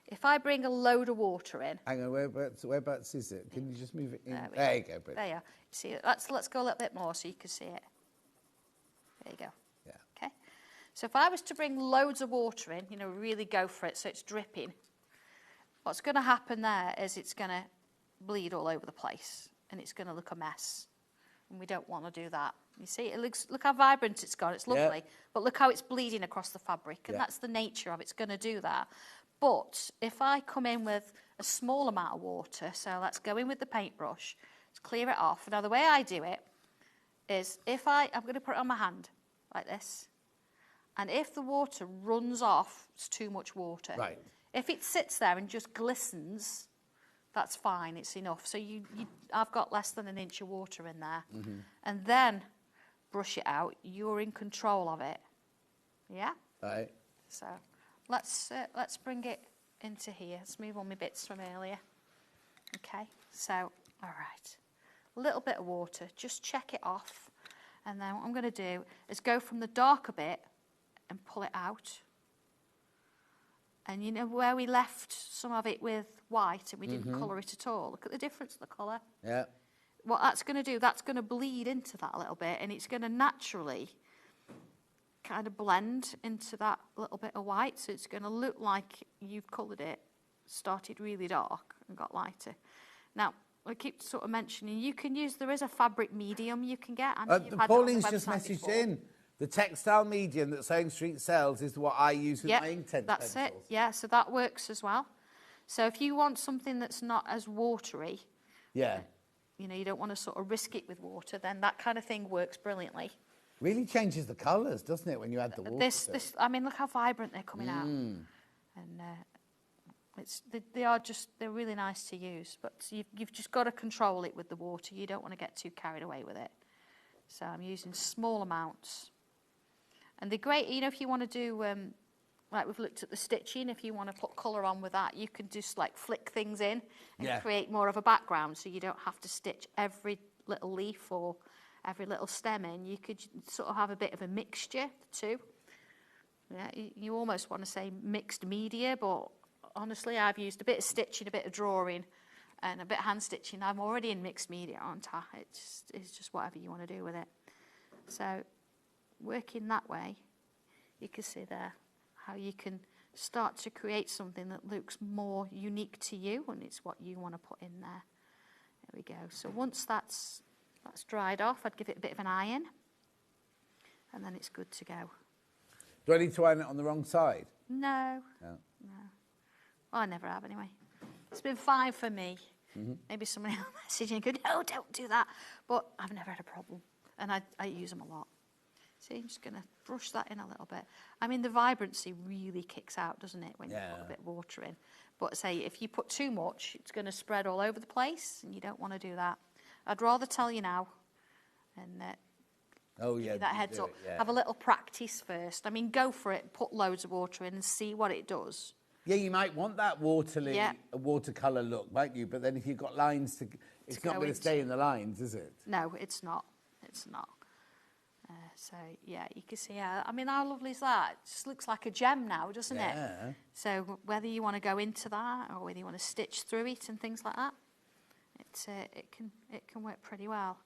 If I bring a load of water in... Hang on, whereabouts is it? Can you just move it in? There you go. There you are. See, let's go a little bit more so you can see it. There you go. Yeah. Okay. So if I was to bring loads of water in, you know, really go for it so it's dripping, what's going to happen there is it's going to bleed all over the place and it's going to look a mess. And we don't want to do that. You see, look how vibrant it's got. It's lovely. Yeah. But look how it's bleeding across the fabric. And that's the nature of it. It's going to do that. But if I come in with a small amount of water, so let's go in with the paintbrush, let's clear it off. Now, the way I do it is I'm going to put it on my hand like this. And if the water runs off, it's too much water. Right. If it sits there and just glistens, that's fine, it's enough. So I've got less than an inch of water in there. And then brush it out. You're in control of it. Yeah? Right. So let's bring it into here. Let's move on my bits from earlier. Okay, so, all right. A little bit of water, just check it off. And then what I'm going to do is go from the darker bit and pull it out. And you know where we left some of it with white and we didn't colour it at all? Look at the difference in the colour. Yeah. What that's going to do, that's going to bleed into that a little bit and it's going to naturally kind of blend into that little bit of white. So it's going to look like you've coloured it, started really dark and got lighter. Now, I keep sort of mentioning, you can use, there is a fabric medium you can get. Pauline's just messaged in. The textile medium that Sewing Street sells is what I use with my inktense that's pencils. it. Yeah, so that works as well. So if you want something that's not as watery, yeah, you know, you don't want to sort of risk it with water, then that kind of thing works brilliantly. Really changes the colours, doesn't it, when you add the water? I mean, look how vibrant they're coming out. And they're really nice to use, but you've just got to control it with the water. You don't want to get too carried away with it. So I'm using small amounts. And they're great, you know, if you want to do, like we've looked at the stitching, if you want to put colour on with that, you can just like flick things in and create more of a background so you don't have to stitch every little leaf or every little stem in. You could sort of have a bit of a mixture too. Yeah, you almost want to say mixed media, but honestly, I've used a bit of stitching, a bit of drawing, and a bit of hand stitching. I'm already in mixed media, aren't I? It's just whatever you want to do with it. So, working that way, you can see there how you can start to create something that looks more unique to you, and it's what you want to put in there. There we go. So once that's dried off, I'd give it a bit of an iron, and then it's good to go. Do I need to iron it on the wrong side? No. No. Well, I never have anyway. It's been fine for me. Maybe somebody will message and go, no, don't do that. But I've never had a problem, and I use them a lot. See, I'm just going to brush that in a little bit. I mean, the vibrancy really kicks out, doesn't it, when you put a bit of water in. But say, if you put too much, it's going to spread all over the place, and you don't want to do that. I'd rather tell you now and give you that heads up. Have a little practice first. I mean, go for it, put loads of water in and see what it does. Yeah, you might want that watercolour look, might you? But then if you've got lines it's not going to stay in the lines, is it? No, it's not. It's not. So, yeah, you can see I mean, how lovely is that? It just looks like a gem now, doesn't it? So whether you want to go into that or whether you want to stitch through it and things like that, it can work pretty well.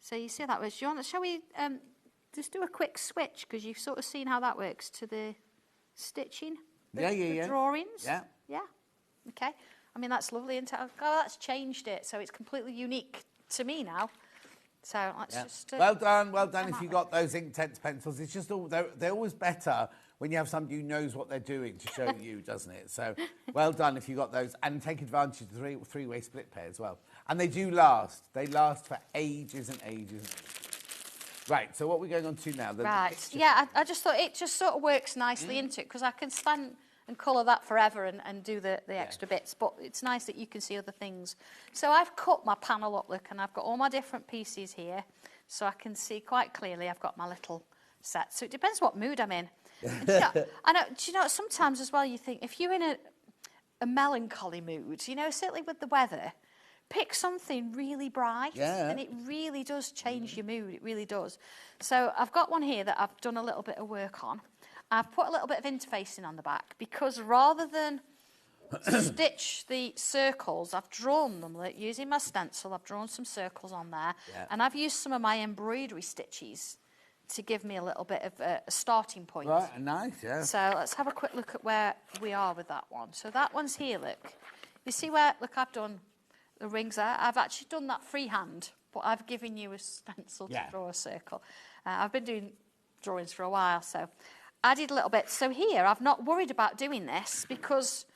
So you see how that works. Shall we just do a quick switch, because you've sort of seen how that works, to the stitching? The drawings? Yeah. Yeah. Okay. I mean, that's lovely, isn't it? Oh, that's changed it, so it's completely unique to me now. So let's just... well done if you got those Inktense pencils. It's just they're always better when you have somebody who knows what they're doing to show you, doesn't it? So well done if you got those, and take advantage of the three-way split pay as well. And they do last. They last for ages and ages. Right, so what we're going on to now? Right, yeah, I just thought it just sort of works nicely into it, because I can stand and colour that forever and do the extra bits, but it's nice that you can see other things. So I've cut my panel up, look, and I've got all my different pieces here, so I can see quite clearly I've got my little set. So it depends what mood I'm in. And do you know, sometimes as well you think, if you're in a melancholy mood, you know, certainly with the weather, pick something really bright, and it really does change your mood, it really does. So I've got one here that I've done a little bit of work on. I've put a little bit of interfacing on the back, because rather than stitch the circles, I've drawn them, like, using my stencil, I've drawn some circles on there, and I've used some of my embroidery stitches to give me a little bit of a starting point. Right, nice, yeah. So let's have a quick look at where we are with that one. So that one's here, look. You see where, look, I've done the rings there. I've actually done that freehand, but I've given you a stencil to draw a circle. I've been doing drawings for a while, so I did a little bit. So here, I've not worried about doing this, because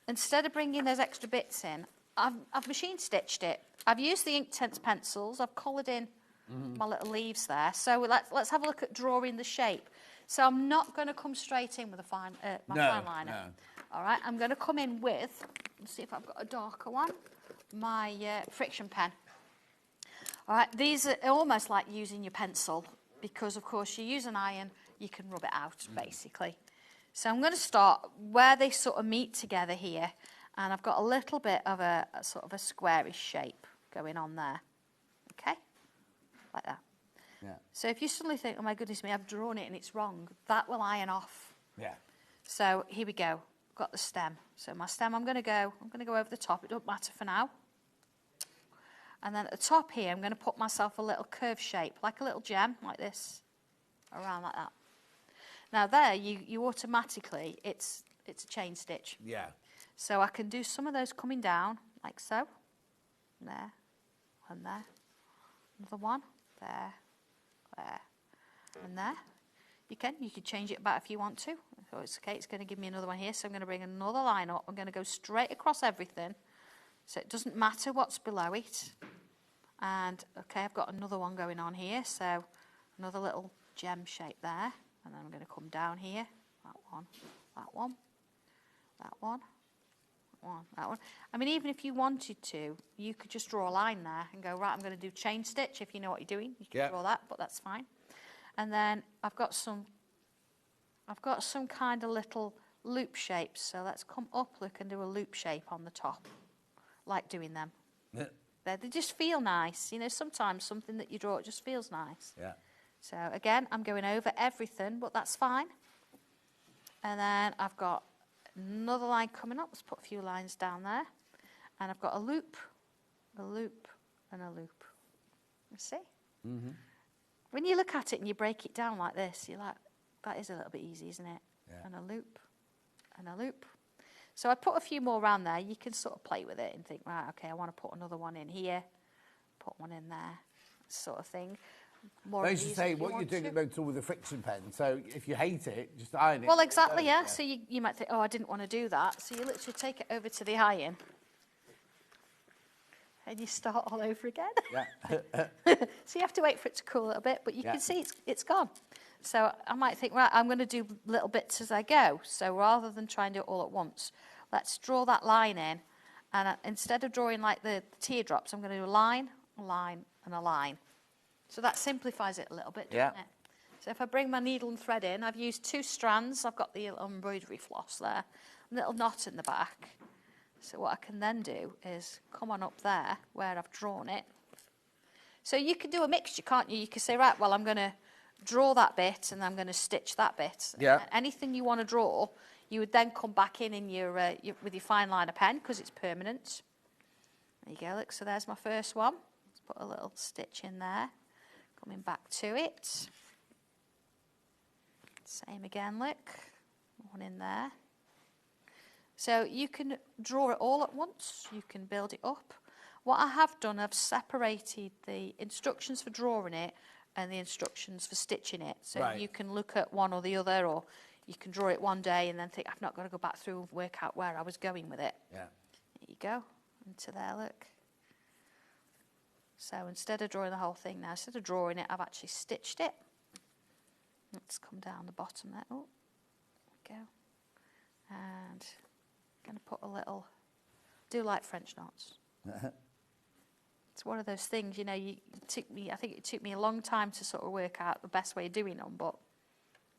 instead of bringing those extra bits in, I've machine stitched it. I've used the Inktense pencils. I've coloured in my little leaves there. So let's have a look at drawing the shape. So I'm not going to come straight in with a fine liner. No. All right, I'm going to come in with, let's see if I've got a darker one, my friction pen. All right, these are almost like using your pencil, because of course you use an iron, you can rub it out basically. So I'm going to start where they sort of meet together here, and I've got a little bit of a sort of a squarish shape going on there. Okay, like that. Yeah. So if you suddenly think, oh my goodness me, I've drawn it and it's wrong, that will iron off. Yeah. So here we go. Got the stem. So my stem, I'm going to go over the top. It doesn't matter for now. And then at the top here, I'm going to put myself a little curved shape, like a little gem, like this, around like that. Now there, you automatically, it's a chain stitch. Yeah. So I can do some of those coming down, like so. There, and there. Another one, there, and there. You can change it back if you want to. So it's okay, it's going to give me another one here. So I'm going to bring another line up. I'm going to go straight across everything. So it doesn't matter what's below it. And, okay, I've got another one going on here. So another little gem shape there. And then I'm going to come down here. That one, that one, that one, that one, that one. I mean, even if you wanted to, you could just draw a line there and go, right, I'm going to do chain stitch. If you know what you're doing, you can draw that, but that's fine. And then I've got some kind of little loop shapes. So let's come up, look, and do a loop shape on the top. Like doing them. Yeah. They just feel nice. You know, sometimes something that you draw, it just feels nice. Yeah. So again, I'm going over everything, but that's fine. And then I've got another line coming up. Let's put a few lines down there. And I've got a loop, and a loop. You see? Mm-hmm. When you look at it and you break it down like this, you're like, that is a little bit easy, isn't it? Yeah. And a loop, and a loop. So I put a few more around there. You can sort of play with it and think, right, okay, I want to put another one in here, put one in there, sort of thing. More I used to say, what you're doing at the moment with a friction pen, so if you hate it, just iron it. Well, exactly, yeah. So you might think, oh, I didn't want to do that. So you literally take it over to the iron, and you start all over again. Yeah. So you have to wait for it to cool a little bit, but you can see it's gone. So I might think, right, I'm going to do little bits as I go. So rather than try and do it all at once, let's draw that line in. And instead of drawing like the teardrops, I'm going to do a line, and a line. So that simplifies it a little bit, doesn't it? So if I bring my needle and thread in, I've used 2 strands. I've got the embroidery floss there, a little knot in the back. So what I can then do is come on up there where I've drawn it. So you can do a mixture, can't you? You can say, right, well, I'm going to draw that bit and I'm going to stitch that bit. Yeah. Anything you want to draw, you would then come back in your with your fine liner pen, because it's permanent. There you go, look, so there's my first one. Let's put a little stitch in there. Coming back to it. Same again, look. One in there. So you can draw it all at once. You can build it up. What I have done, I've separated the instructions for drawing it and the instructions for stitching it. So you can look at one or the other, or you can draw it one day and then think, I've not got to go back through and work out where I was going with it. Yeah. There you go. Into there, look. So instead of drawing the whole thing now, instead of drawing it, I've actually stitched it. Let's come down the bottom there. Oh, there we go. And I'm going to put a little, do like French knots. It's one of those things, you know, I think it took me a long time to sort of work out the best way of doing them, but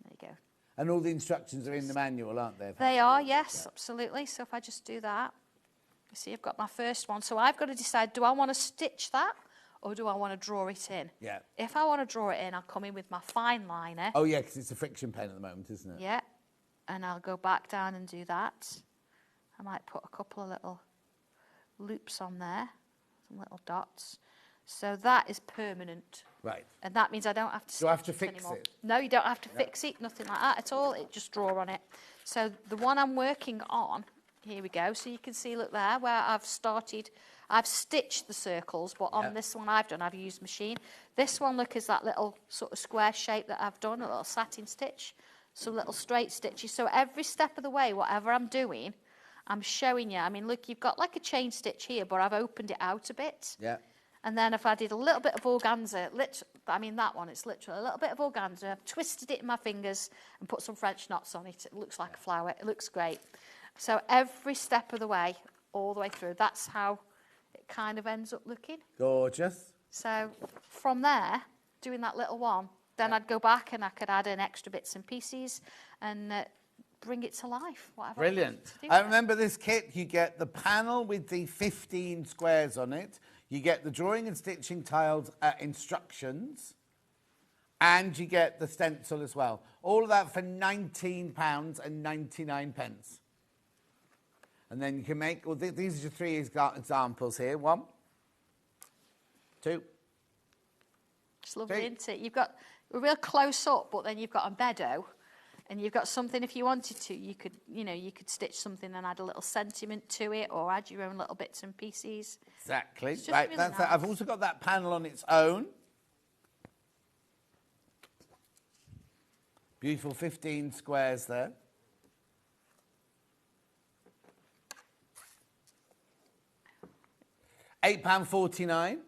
there you go. And all the instructions are in the manual, aren't they? They are, yes, absolutely. So if I just do that, you see I've got my first one. So I've got to decide, do I want to stitch that or do I want to draw it in? Yeah. If I want to draw it in, I'll come in with my fine liner. Oh, yeah, because it's a friction pen at the moment, isn't it? Yeah. And I'll go back down and do that. I might put a couple of little loops on there, some little dots. So that is permanent. Right. And that means I don't have to Do I have to stitch it fix anymore. it? No, you don't have to fix it, nothing like that at all. It just draw on it. So the one I'm working on, here we go. So you can see, look there, where I've stitched the circles, but on this one I've used machine. This one, look, is that little sort of square shape that I've done, a little satin stitch, some little straight stitches. So every step of the way, whatever I'm doing, I'm showing you. I mean, look, you've got like a chain stitch here, but I've opened it out a bit. Yeah. And then if I did a little bit of organza, that one, it's literally a little bit of organza. I've twisted it in my fingers and put some French knots on it. It looks like a flower. It looks great. So every step of the way, all the way through, that's how it kind of ends up looking. Gorgeous. So from there, doing that little one, then I'd go back and I could add in extra bits and pieces and bring it to life. Whatever. Brilliant. I remember this kit. You get the panel with the 15 squares on it. You get the drawing and stitching tiled instructions. And you get the stencil as well. All of that for £19.99. And then you can make, well, these are your three examples here. 1, 2. It's lovely, isn't it? You've got a real close up, but then you've got a meadow. And you've got something, if you wanted to, you could stitch something and add a little sentiment to it or add your own little bits and pieces. Exactly. Right, really that's nice. I've also got that panel on its own. Beautiful 15 squares there. £8.49.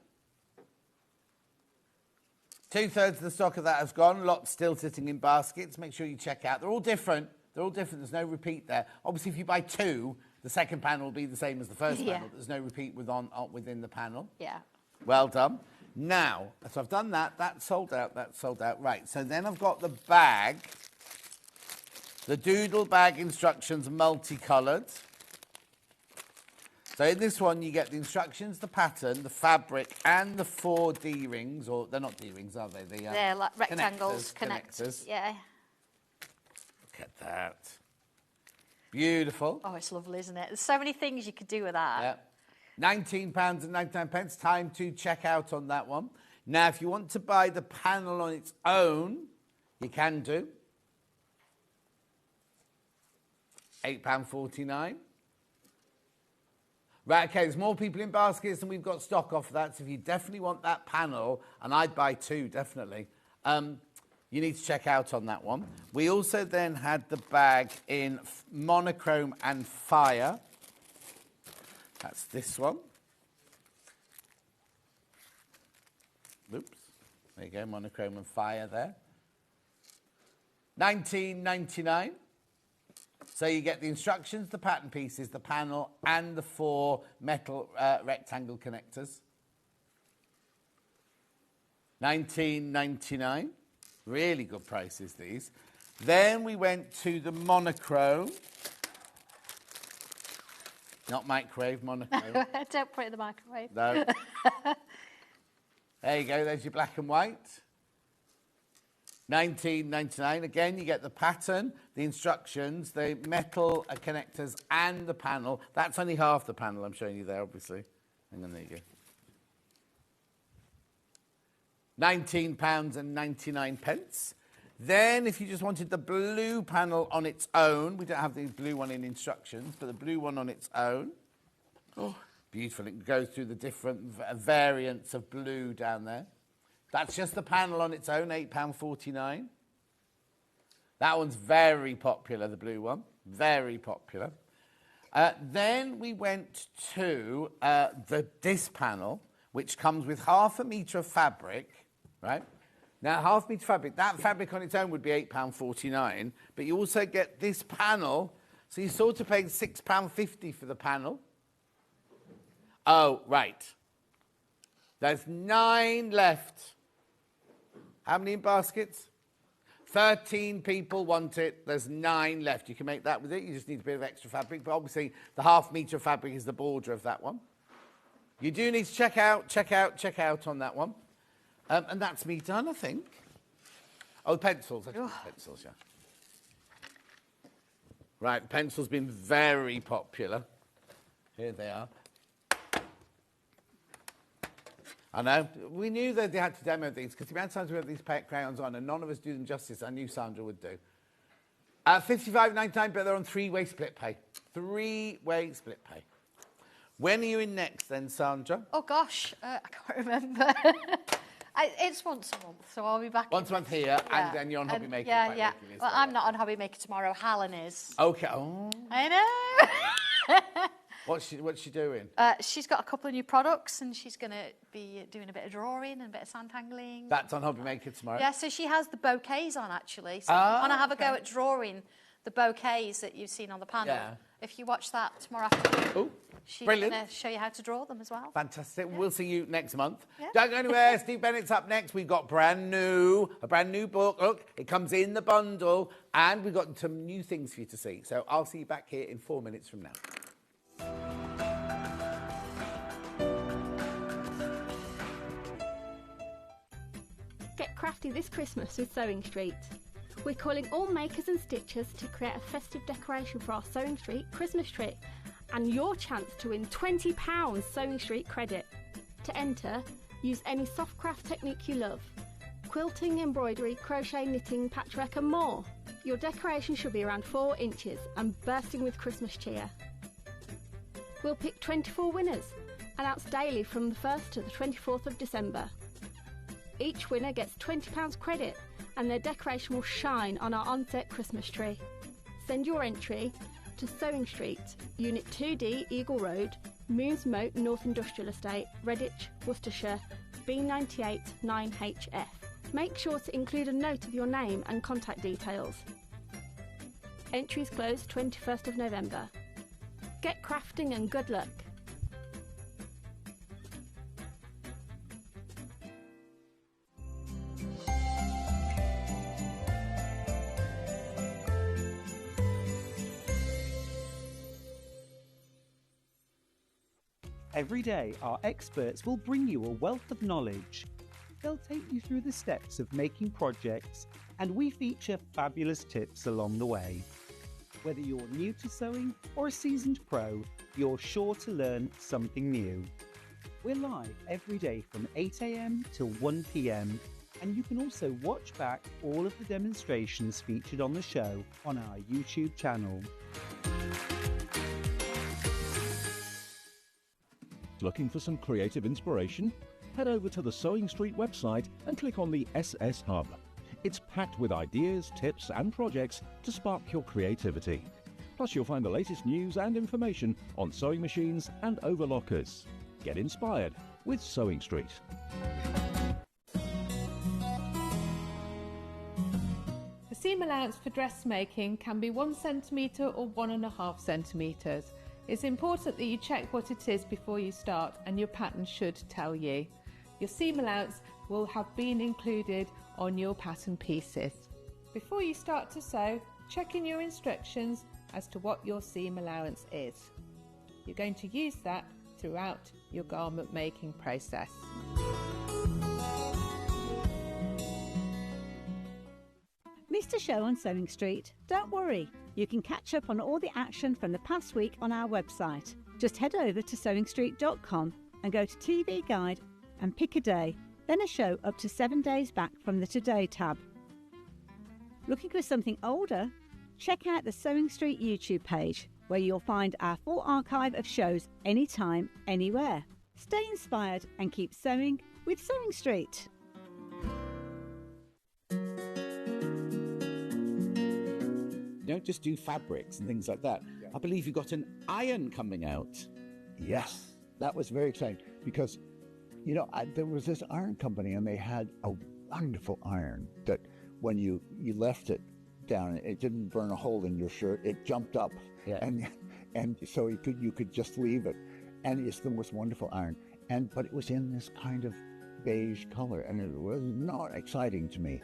2/3 of the stock of that has gone. Lots still sitting in baskets. Make sure you check out. They're all different. There's no repeat there. Obviously, if you buy 2, the second panel will be the same as the first panel. There's no repeat within the panel. Yeah. Well done. Now, so I've done that. That's sold out. That's sold out. Right. So then I've got the bag. The doodle bag instructions, multicoloured. So in this one, you get the instructions, the pattern, the fabric, and the 4 D-rings, or they're not D-rings, are they? They're like rectangles, connectors. Yeah. Look at that. Beautiful. Oh, it's lovely, isn't it? There's so many things you could do with that. Yeah. £19.99. Time to check out on that one. Now, if you want to buy the panel on its own, you can do. £8.49. Right, okay, there's more people in baskets and we've got stock off that, so if you definitely want that panel, and I'd buy 2, definitely, you need to check out on that one. We also then had the bag in monochrome and fire. That's this one. Oops, there you go, monochrome and fire there. £19.99. So you get the instructions, the pattern pieces, the panel, and the 4 metal rectangle connectors. £19.99. Really good prices, these. Then we went to the monochrome. Not microwave, monochrome. Don't put it in the microwave. No. There you go, there's your black and white. £19.99. Again, you get the pattern, the instructions, the metal connectors, and the panel. That's only half the panel I'm showing you there, obviously. And then there you go. £19.99. Then, if you just wanted the blue panel on its own, we don't have the blue one in instructions, but the blue one on its own. Oh, beautiful. It goes through the different variants of blue down there. That's just the panel on its own, £8.49. That one's very popular, the blue one. Very popular. Then we went to this panel, which comes with 1/2 metre of fabric, right? Now, 1/2 metre fabric, that fabric on its own would be £8.49, but you also get this panel, so you're sort of paying £6.50 for the panel. Oh, right. There's 9 left. How many in baskets? 13 people want it. There's 9 left. You can make that with it. You just need a bit of extra fabric, but obviously the 1/2 metre of fabric is the border of that one. You do need to check out on that one. And that's me done, I think. Oh, pencils. Pencils, yeah. Right, the pencil's been very popular. Here they are. I know. We knew that they had to demo these because the amount of times we have these crayons on and none of us do them justice. I knew Sandra would do. $55.99, but they're on 3-way split pay. 3-way split pay. When are you in next then, Sandra? Oh, gosh. I can't remember. It's once a month, so I'll be back. Once a month here, and then you're on Hobby Maker. Yeah. Well, I'm not on Hobby Maker tomorrow. Helen is. Okay. Oh. I know. What's she doing? She's got a couple of new products, and she's going to be doing a bit of drawing and a bit of Santangling. That's on Hobby Maker tomorrow? Yeah, so she has the bouquets on, actually. So if you want to have a go at drawing the bouquets that you've seen on the panel, if you watch that tomorrow afternoon, she's going to show you how to draw them as well. Fantastic. Yeah. We'll see you next month. Yeah. Don't go anywhere. Steve Bennett's up next. We've got a brand new book. Look, it comes in the bundle, and we've got some new things for you to see. So I'll see you back here in 4 minutes from now. Get crafty this Christmas with Sewing Street. We're calling all makers and stitchers to create a festive decoration for our Sewing Street Christmas tree and your chance to win £20 Sewing Street credit. To enter, use any soft craft technique you love. Quilting, embroidery, crochet, knitting, patchwork and more. Your decoration should be around 4 inches and bursting with Christmas cheer. We'll pick 24 winners, announced daily from the 1st to the 24th of December. Each winner gets £20 credit and their decoration will shine on our on-set Christmas tree. Send your entry to Sewing Street, Unit 2D, Eagle Road, Moons Moat, North Industrial Estate, Redditch, Worcestershire, B98 9HF. Make sure to include a note of your name and contact details. Entries close 21st of November. Get crafting and good luck. Every day, our experts will bring you a wealth of knowledge. They'll take you through the steps of making projects, and we feature fabulous tips along the way. Whether you're new to sewing or a seasoned pro, you're sure to learn something new. We're live every day from 8 a.m. till 1 p.m, and you can also watch back all of the demonstrations featured on the show on our YouTube channel. Looking for some creative inspiration? Head over to the Sewing Street website and click on the SS Hub. It's packed with ideas, tips and projects to spark your creativity. Plus you'll find the latest news and information on sewing machines and overlockers. Get inspired with Sewing Street. The seam allowance for dressmaking can be 1 centimetre or 1.5 centimetres. It's important that you check what it is before you start, and your pattern should tell you. Your seam allowance will have been included on your pattern pieces. Before you start to sew, check in your instructions as to what your seam allowance is. You're going to use that throughout your garment making process. Missed a show on Sewing Street? Don't worry, you can catch up on all the action from the past week on our website. Just head over to sewingstreet.com and go to TV Guide and pick a day, then a show up to 7 days back from the Today tab. Looking for something older? Check out the Sewing Street YouTube page, where you'll find our full archive of shows anytime, anywhere. Stay inspired and keep sewing with Sewing Street. You don't just do fabrics and things like that. Yeah. I believe you've got an iron coming out. Yes, that was very exciting because, You know, there was this iron company, and they had a wonderful iron that when you left it down, it didn't burn a hole in your shirt. It jumped up, and so you could just leave it, and it's the most wonderful iron. But it was in this kind of beige color, and it was not exciting to me.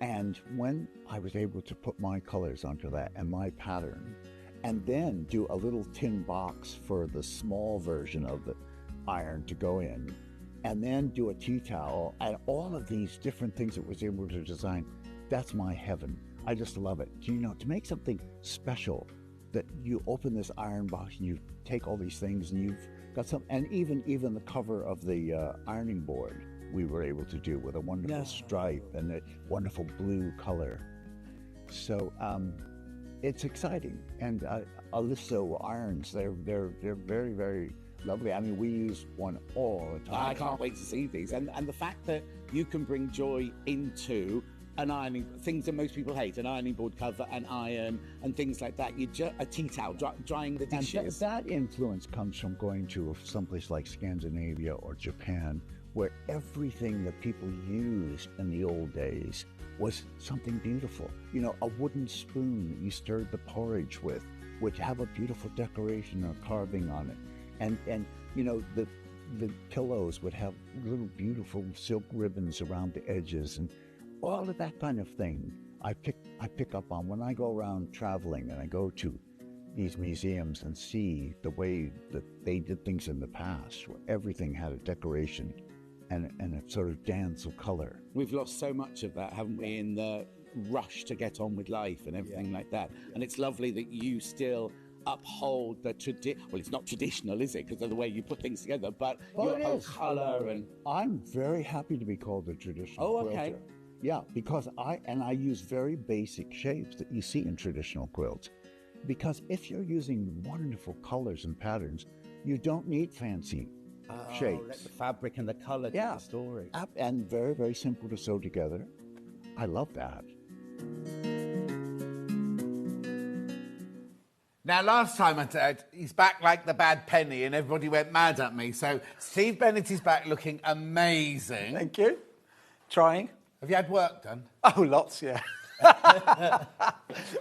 And when I was able to put my colors onto that and my pattern, and then do a little tin box for the small version of the iron to go in, and then do a tea towel, and all of these different things that was able to design, that's my heaven. I just love it. You know, to make something special, that you open this iron box and you take all these things and you've got some, and even the cover of the ironing board we were able to do with a wonderful stripe and a wonderful blue color. So it's exciting. And Aliso irons, they're very, very lovely. I mean, we use one all the time. I can't wait to see these. And the fact that you can bring joy into an ironing, things that most people hate, an ironing board cover, an iron, and things like that. A tea towel, drying the dishes. And that influence comes from going to someplace like Scandinavia or Japan, where everything that people used in the old days was something beautiful. You know, a wooden spoon that you stirred the porridge with would have a beautiful decoration or carving on it. And you know, the pillows would have little beautiful silk ribbons around the edges, and all of that kind of thing I pick up on when I go around traveling and I go to these museums and see the way that they did things in the past, where everything had a decoration and a sort of dance of color. We've lost so much of that, haven't we, in the rush to get on with life and everything like that. And it's lovely that you still uphold the well, it's not traditional, is it, because of the way you put things together, but you uphold colour. And I'm very happy to be called a traditional quilter. Okay. Yeah, because I use very basic shapes that you see in traditional quilts. Because if you're using wonderful colors and patterns, you don't need fancy shapes. Let the fabric and the colour tell the story. And very, very simple to sew together. I love that. Now, last time I said he's back like the bad penny, and everybody went mad at me. So Steve Bennett is back looking amazing. Thank you. Trying. Have you had work done? Oh, lots, yeah.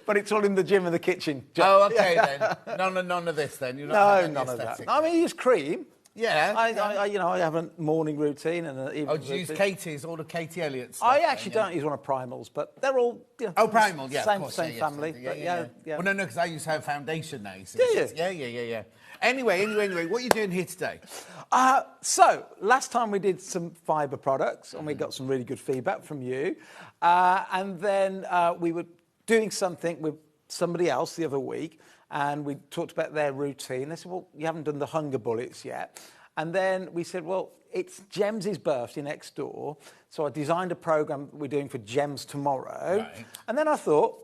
But it's all in the gym and the kitchen. Oh, okay then. None of this then. You're not No, none of that. I mean, use cream. Yeah. I have a morning routine and an evening do you use routine. Katie's, all the Katie Elliott's stuff? I actually don't use one of Primal's, but they're all Primal, yeah, same, of course, same family. Yeah. Well, no, because I use her foundation now. You see. Do you? Yeah. Anyway, what are you doing here today? So, last time we did some fibre products, and we got some really good feedback from you. And then we were doing something with somebody else the other week, and we talked about their routine. They said, well, you haven't done the hunger bullets yet. And then we said, well, it's Jem's birthday next door, so I designed a programme we're doing for Jem's tomorrow. Right. And then I thought,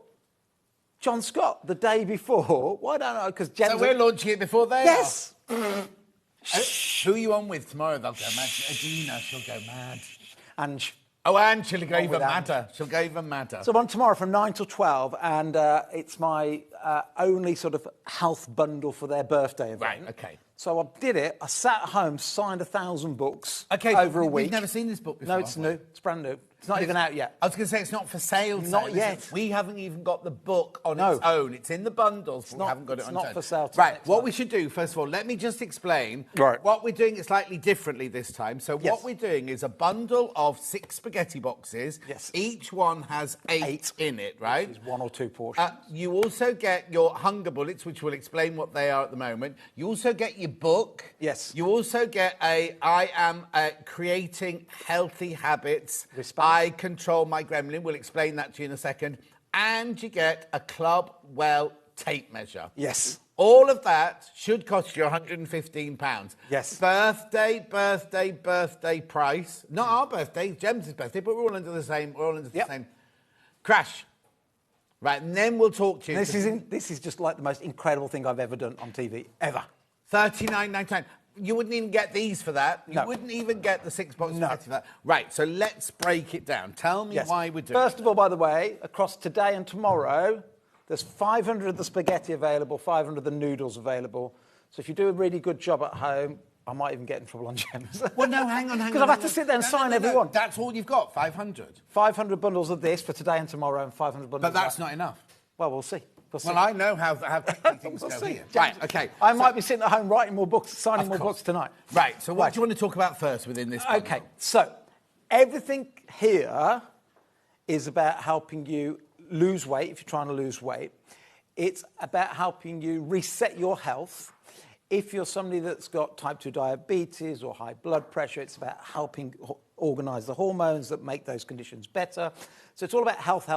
John Scott, the day before, why don't I? Because Jem's... So we're launching it before they Yes! Who are you on with tomorrow? They'll go mad. Adina, she'll go mad. Ange. Oh, Ange, she'll go even madder. She'll go even madder. So I'm on tomorrow from 9 till 12, and it's my only sort of health bundle for their birthday event. Right, okay. So I did it. I sat at home, signed 1,000 books over a week. We've never seen this book before. No, it's new. It's brand new. It's not even out yet. I was going to say, it's not for sale. Not yet. We haven't even got the book on its own. It's in the bundles, but we haven't got it on its own. It's not for sale. Right, what we should do, first of all, let me just explain what we're doing slightly differently this time. So what we're doing is a bundle of 6 spaghetti boxes. Yes. Each one has 8 in it, right? Which is 1 or 2 portions. You also get your hunger bullets, which will explain what they are at the moment. You also get your book. Yes. You also get I am creating healthy habits. I control my gremlin. We'll explain that to you in a second. And you get a Club Well tape measure. Yes. All of that should cost you £115. Yes. Birthday price. Not our birthday, Jem's birthday, but we're all under the same. We're all under the same. Crash. Right, and then we'll talk to you. This is just like the most incredible thing I've ever done on TV, ever. $39.99. You wouldn't even get these for that. You wouldn't even get the 6 boxes for that. Right, so let's break it down. Tell me why we're doing First of all, by the way, across today and tomorrow, there's 500 of the spaghetti available, 500 of the noodles available. So if you do a really good job at home, I might even get in trouble on Gems. Well, no, hang on. Because I've had to sit there and sign everyone. That's all you've got, 500? 500 bundles of this for today and tomorrow, and 500 bundles But that's of that. not enough. Well, we'll see. Well, I know how quickly things We'll go see. here. Right, okay. I might be sitting at home writing more books, signing more books tonight. Right, so what do you want to talk about first within this bundle? Okay, so everything here is about helping you lose weight if you're trying to lose weight. It's about helping you reset your health. If you're somebody that's got type 2 diabetes or high blood pressure, it's about helping organise the hormones that make those conditions better. So it's all about health.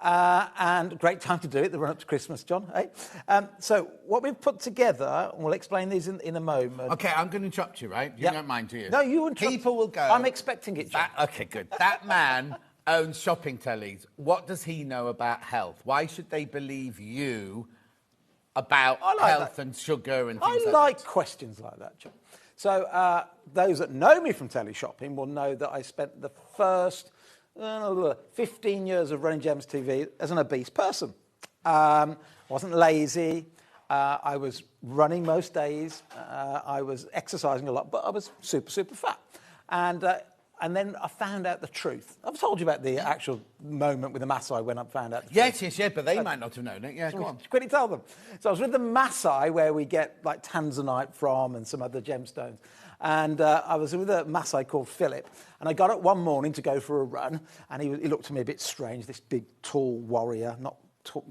And a great time to do it, the run-up to Christmas, John. Eh? So what we've put together, and we'll explain these in a moment. OK, I'm going to interrupt you, right? You don't mind, do you? No, you interrupt. People will go... I'm expecting it, John. OK, good. That man owns shopping tellies. What does he know about health? Why should they believe you about health and sugar and things I like questions like that, John. So those that know me from telly shopping will know that I spent the first 15 years of running Gems TV as an obese person. I wasn't lazy. I was running most days. I was exercising a lot, but I was super fat. And then I found out the truth. I've told you about the actual moment with the Maasai when I found out the truth. Yes, but they might not have known it. Yeah, go on. Quickly tell them. So I was with the Maasai, where we get like tanzanite from and some other gemstones. And I was with a Maasai called Philip. And I got up one morning to go for a run. And he looked at me a bit strange, this big, tall warrior, not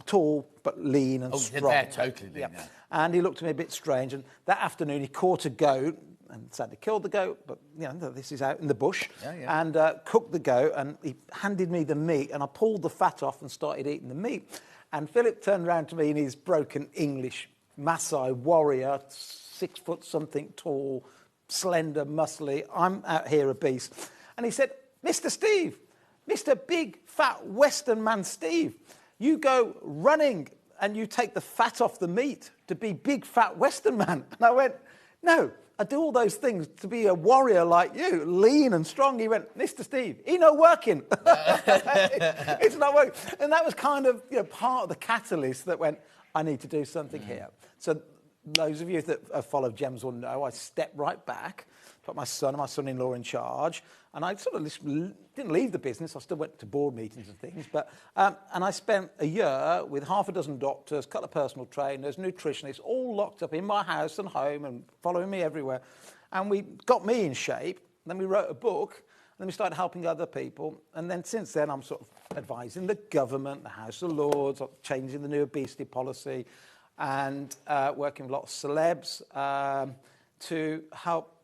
tall, but lean and strong. They're totally lean, yeah. And he looked at me a bit strange. And that afternoon, he caught a goat. And sadly killed the goat, but this is out in the bush. And cooked the goat, and he handed me the meat, and I pulled the fat off and started eating the meat. And Philip turned around to me in his broken English, Maasai warrior, 6 foot something tall, slender, muscly. I'm out here obese. And he said, Mr. Steve, Mr. Big Fat Western Man Steve, you go running and you take the fat off the meat to be Big Fat Western Man. And I went, no. I do all those things to be a warrior like you, lean and strong. He went, Mr. Steve, he no working. It's not working. And that was kind of part of the catalyst that went, I need to do something here. So those of you that have followed Gems will know I stepped right back, put my son and my son-in-law in charge, and I sort of didn't leave the business. I still went to board meetings and things. But and I spent a year with half a dozen doctors, a couple of personal trainers, nutritionists, all locked up in my house and home and following me everywhere. And we got me in shape. Then we wrote a book. And then we started helping other people. And then since then, I'm sort of advising the government, the House of Lords, changing the new obesity policy, and working with lots of celebs to help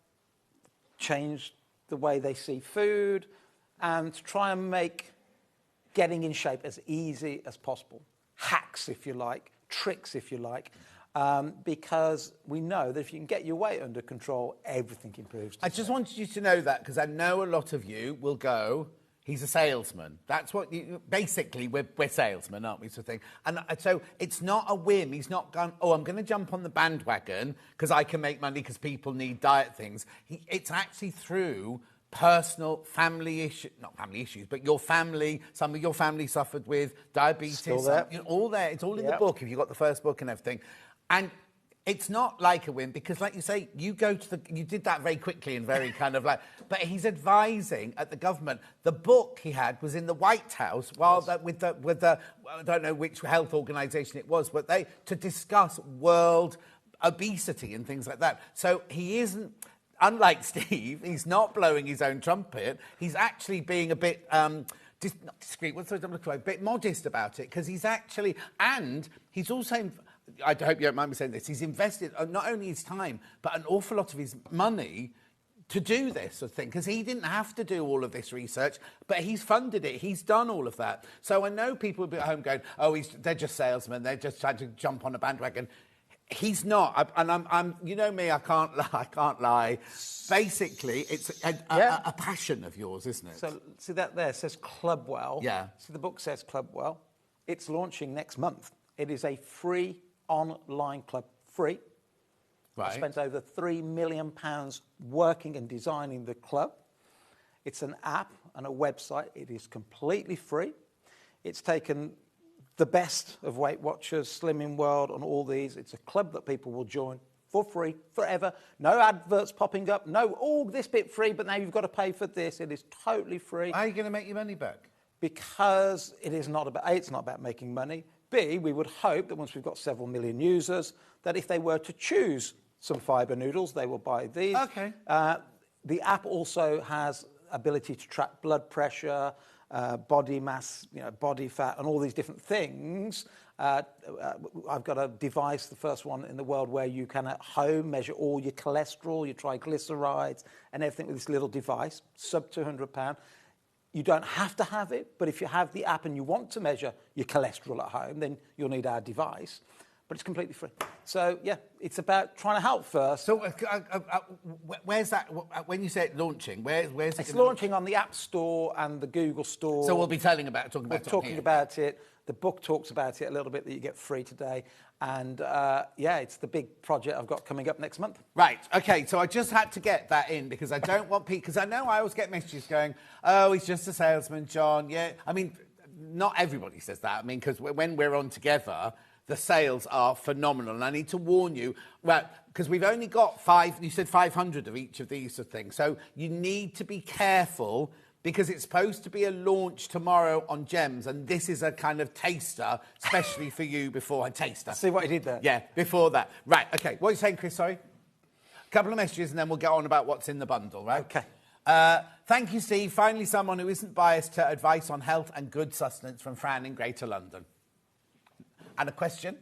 change the way they see food and to try and make getting in shape as easy as possible. Hacks, if you like, tricks, if you like, because we know that if you can get your weight under control, everything improves. I just wanted you to know that, because I know a lot of you will go, he's a salesman. That's what basically, we're salesmen, aren't we, sort of thing. And so it's not a whim. He's not gone, I'm going to jump on the bandwagon because I can make money because people need diet things. It's actually through personal family issues, not family issues, but your family, some of your family suffered with diabetes. Still there. All there. It's all in the book, if you got the first book and everything. And it's not like a whim, because like you say, you did that very quickly and very kind of like, but he's advising at the government. The book he had was in the White House with the I don't know which health organisation it was, but to discuss world obesity and things like that. So he isn't, unlike Steve, he's not blowing his own trumpet. He's actually being a bit not discreet, what's the word I'm looking for? A bit modest about it, because he's actually, and he's also, I hope you don't mind me saying this, he's invested not only his time, but an awful lot of his money to do this sort of thing, because he didn't have to do all of this research, but he's funded it, he's done all of that. So I know people will be at home going, they're just salesmen, they're just trying to jump on a bandwagon. He's not, and I'm you know me, I can't lie. Basically, it's a passion of yours, isn't it? So, see that there says Clubwell. Yeah. See the book says Clubwell. It's launching next month. It is a free online club. Free. Right. I spent over £3 million working and designing the club. It's an app and a website. It is completely free. It's taken the best of Weight Watchers, Slimming World, and all these. It's a club that people will join for free, forever. No adverts popping up. No, all this bit free, but now you've got to pay for this. It is totally free. How are you going to make your money back? Because it is not about, A, it's not about making money. B, we would hope that once we've got several million users, that if they were to choose some fibre noodles, they will buy these. Okay. The app also has ability to track blood pressure, body mass, body fat, and all these different things. I've got a device, the first one in the world, where you can at home measure all your cholesterol, your triglycerides, and everything with this little device, sub £200. You don't have to have it, but if you have the app and you want to measure your cholesterol at home, then you'll need our device. But it's completely free. So, yeah, it's about trying to help first. So, where's that, when you say it launching, where's it? It's launching on the App Store and the Google Store. So we'll be talking about it. We're talking about it. The book talks about it a little bit, that you get free today. And, it's the big project I've got coming up next month. Right, OK, so I just had to get that in because I don't want people... Because I know I always get messages going, oh, he's just a salesman, John. Yeah, I mean, not everybody says that. I mean, because when we're on together... The sales are phenomenal. And I need to warn you, well, because we've only got you said 500 of each of these sort of things. So you need to be careful because it's supposed to be a launch tomorrow on Gems. And this is a kind of taster, especially for you before I taster. See what you did there? Yeah, before that. Right, OK. What are you saying, Chris? Sorry? A couple of messages and then we'll get on about what's in the bundle, right? OK. Thank you, Steve. Finally, someone who isn't biased to advice on health and good sustenance from Fran in Greater London. And a question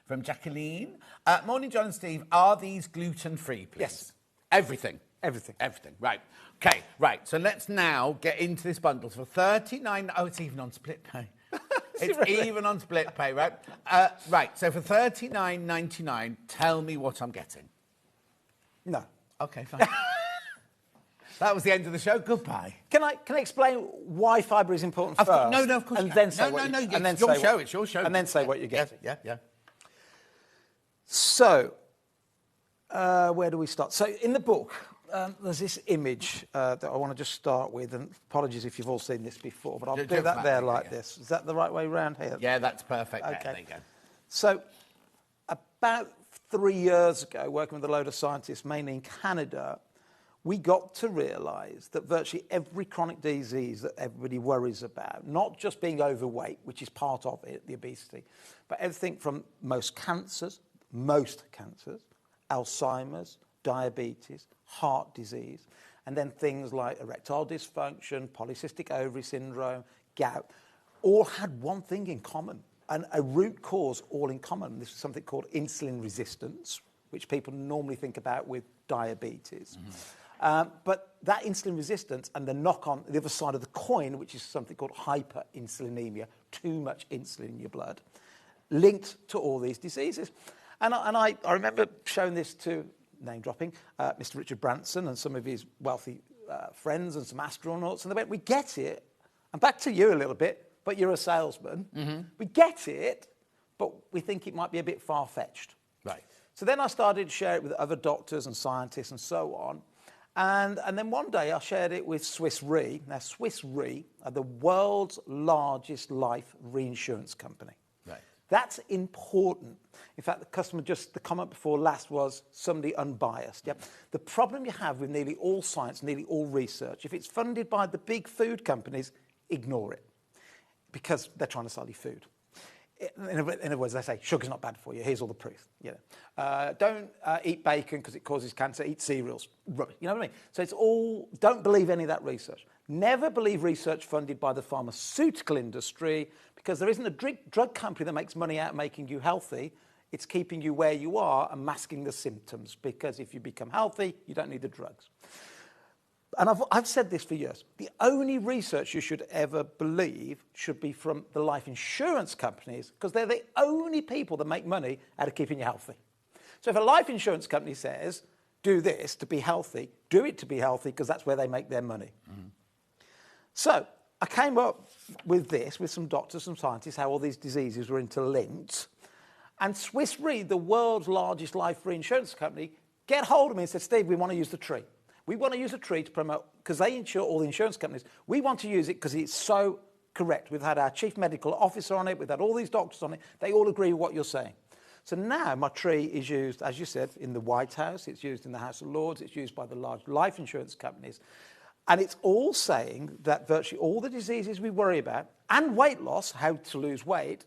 from Jacqueline. Morning, John and Steve. Are these gluten-free, please? Yes. Everything? Everything. Everything. Right. OK, right. So let's now get into this bundle. For $39... Oh, it's even on split pay. It's really? Even on split pay, right? Right. So for $39.99, tell me what I'm getting. No. OK, fine. That was the end of the show. Goodbye. Can I explain why fibre is important first? No, of course. And then say what no. And then it's your show. It's your show. And then say what you get. Yeah. So, where do we start? So, in the book, there's this image that I want to just start with. And apologies if you've all seen this before, but I'll do that there like this. Is that the right way round here? Yeah, that's perfect. Okay. There you go. So, about 3 years ago, working with a load of scientists, mainly in Canada, we got to realise that virtually every chronic disease that everybody worries about, not just being overweight, which is part of it, the obesity, but everything from most cancers, Alzheimer's, diabetes, heart disease, and then things like erectile dysfunction, polycystic ovary syndrome, gout, all had one thing in common, and a root cause all in common. This is something called insulin resistance, which people normally think about with diabetes. Mm-hmm. But that insulin resistance and the knock-on, the other side of the coin, which is something called hyperinsulinemia, too much insulin in your blood, linked to all these diseases. And I remember showing this to, name-dropping, Mr. Richard Branson and some of his wealthy friends and some astronauts, and they went, we get it, and back to you a little bit, but you're a salesman. Mm-hmm. We get it, but we think it might be a bit far-fetched. Right. So then I started to share it with other doctors and scientists and so on. And then one day I shared it with Swiss Re. Now, Swiss Re are the world's largest life reinsurance company. Right. That's important. In fact, the comment before last was somebody unbiased. Yeah? The problem you have with nearly all science, nearly all research, if it's funded by the big food companies, ignore it because they're trying to sell you food. In other words, they say, sugar's not bad for you. Here's all the proof. Don't eat bacon because it causes cancer. Eat cereals. Rubbish. You know what I mean? So it's all... Don't believe any of that research. Never believe research funded by the pharmaceutical industry because there isn't a drug company that makes money out of making you healthy. It's keeping you where you are and masking the symptoms because if you become healthy, you don't need the drugs. And I've said this for years. The only research you should ever believe should be from the life insurance companies because they're the only people that make money out of keeping you healthy. So if a life insurance company says, do this to be healthy, do it to be healthy because that's where they make their money. Mm-hmm. So I came up with this with some doctors, some scientists, how all these diseases were interlinked. And Swiss Re, the world's largest life reinsurance company, get hold of me and said, Steve, we want to use the tree. We want to use a tree to promote, because they insure all the insurance companies. We want to use it because it's so correct. We've had our chief medical officer on it. We've had all these doctors on it. They all agree with what you're saying. So now my tree is used, as you said, in the White House, it's used in the House of Lords, it's used by the large life insurance companies. And it's all saying that virtually all the diseases we worry about, and weight loss, how to lose weight,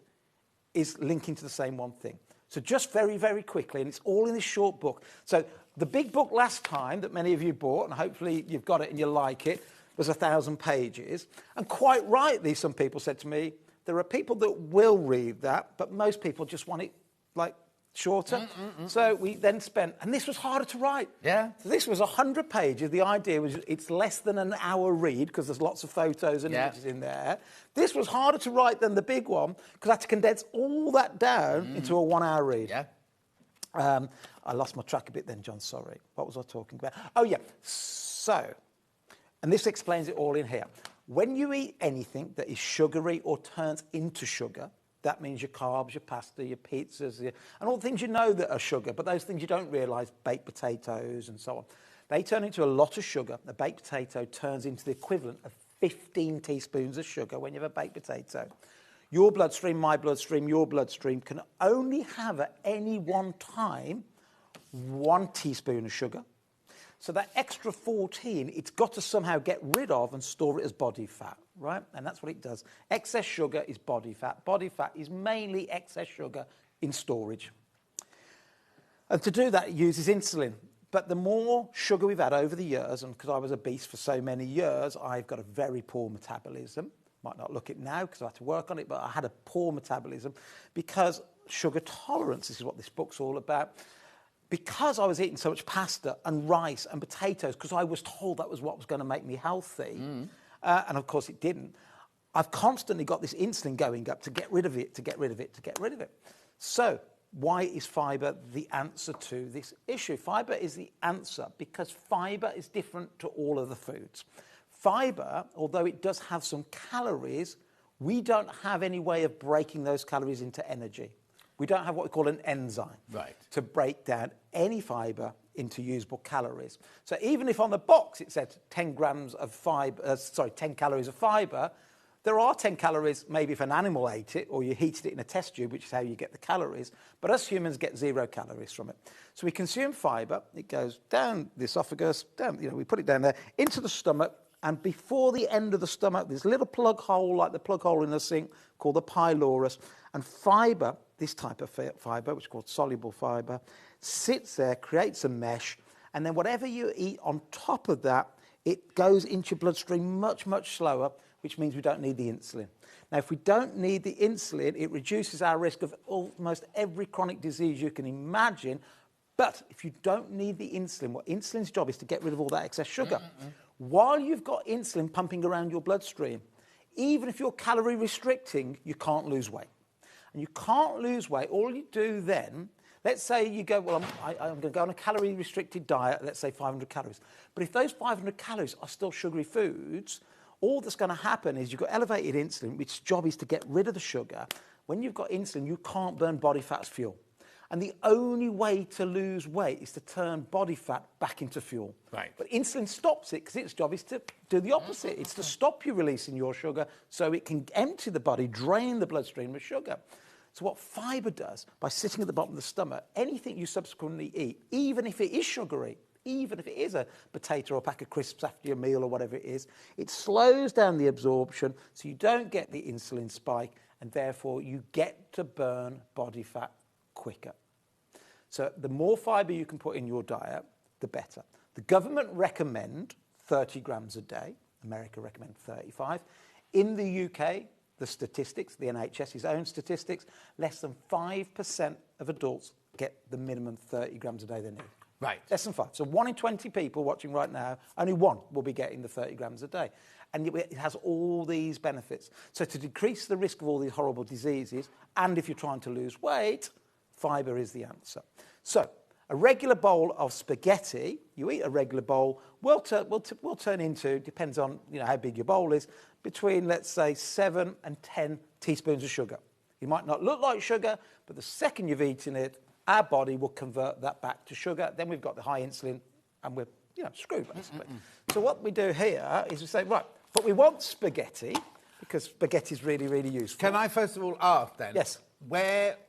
is linking to the same one thing. So just very, very quickly, and it's all in this short book. So the big book last time that many of you bought, and hopefully you've got it and you like it, was 1,000 pages. And quite rightly, some people said to me, there are people that will read that, but most people just want it, like, shorter. So we then spent, and this was harder to write. Yeah. So this was 100 pages. The idea was it's less than an hour read because there's lots of photos and images in there. This was harder to write than the big one because I had to condense all that down into a 1 hour read. Yeah. I lost my track a bit then, John, sorry. What was I talking about? Oh, yeah. So, and this explains it all in here. When you eat anything that is sugary or turns into sugar, that means your carbs, your pasta, your pizzas, and all the things you know that are sugar, but those things you don't realise, baked potatoes and so on. They turn into a lot of sugar. A baked potato turns into the equivalent of 15 teaspoons of sugar when you have a baked potato. Your bloodstream, my bloodstream, your bloodstream can only have at any one time 1 teaspoon of sugar. So that extra 14, it's got to somehow get rid of and store it as body fat, right? And that's what it does. Excess sugar is body fat. Body fat is mainly excess sugar in storage. And to do that, it uses insulin. But the more sugar we've had over the years, and because I was obese for so many years, I've got a very poor metabolism. Might not look it now because I had to work on it, but I had a poor metabolism because sugar tolerance, this is what this book's all about. Because I was eating so much pasta and rice and potatoes, because I was told that was what was going to make me healthy, and of course it didn't, I've constantly got this insulin going up to get rid of it, to get rid of it, to get rid of it. So why is fibre the answer to this issue? Fibre is the answer because fibre is different to all other foods. Fibre, although it does have some calories, we don't have any way of breaking those calories into energy. We don't have what we call an enzyme to break down any fibre into usable calories. So even if on the box it said 10 grams of fibre, 10 calories of fibre, there are 10 calories maybe if an animal ate it or you heated it in a test tube, which is how you get the calories. But us humans get 0 calories from it. So we consume fibre, it goes down the esophagus, down, we put it down there, into the stomach, and before the end of the stomach, there's a little plug hole, like the plug hole in the sink, called the pylorus. And fibre, this type of fibre, which is called soluble fibre, sits there, creates a mesh, and then whatever you eat on top of that, it goes into your bloodstream much, much slower, which means we don't need the insulin. Now, if we don't need the insulin, it reduces our risk of almost every chronic disease you can imagine. But if you don't need the insulin, what insulin's job is to get rid of all that excess sugar. While you've got insulin pumping around your bloodstream, even if you're calorie restricting, you can't lose weight. And you can't lose weight. All you do then, let's say you go, well, I'm going to go on a calorie restricted diet, let's say 500 calories. But if those 500 calories are still sugary foods, all that's going to happen is you've got elevated insulin, which job is to get rid of the sugar. When you've got insulin, you can't burn body fat as fuel. And the only way to lose weight is to turn body fat back into fuel. Right. But insulin stops it because its job is to do the opposite. It's to stop you releasing your sugar so it can empty the body, drain the bloodstream of sugar. So what fibre does, by sitting at the bottom of the stomach, anything you subsequently eat, even if it is sugary, even if it is a potato or a pack of crisps after your meal or whatever it is, it slows down the absorption so you don't get the insulin spike and therefore you get to burn body fat quicker. So the more fibre you can put in your diet, the better. The government recommend 30 grams a day. America recommend 35. In the UK, the statistics, the NHS's own statistics, less than 5% of adults get the minimum 30 grams a day they need. Right. Less than 5. So 1 in 20 people watching right now, only 1 will be getting the 30 grams a day. And it has all these benefits. So to decrease the risk of all these horrible diseases, and if you're trying to lose weight, fibre is the answer. So a regular bowl of spaghetti, you eat a regular bowl, will turn into, depends on how big your bowl is, between, let's say, 7 and 10 teaspoons of sugar. It might not look like sugar, but the second you've eaten it, our body will convert that back to sugar. Then we've got the high insulin, and we're screwed, basically. So what we do here is we say, right, but we want spaghetti, because spaghetti is really, really useful. Can I first of all ask then? Yes.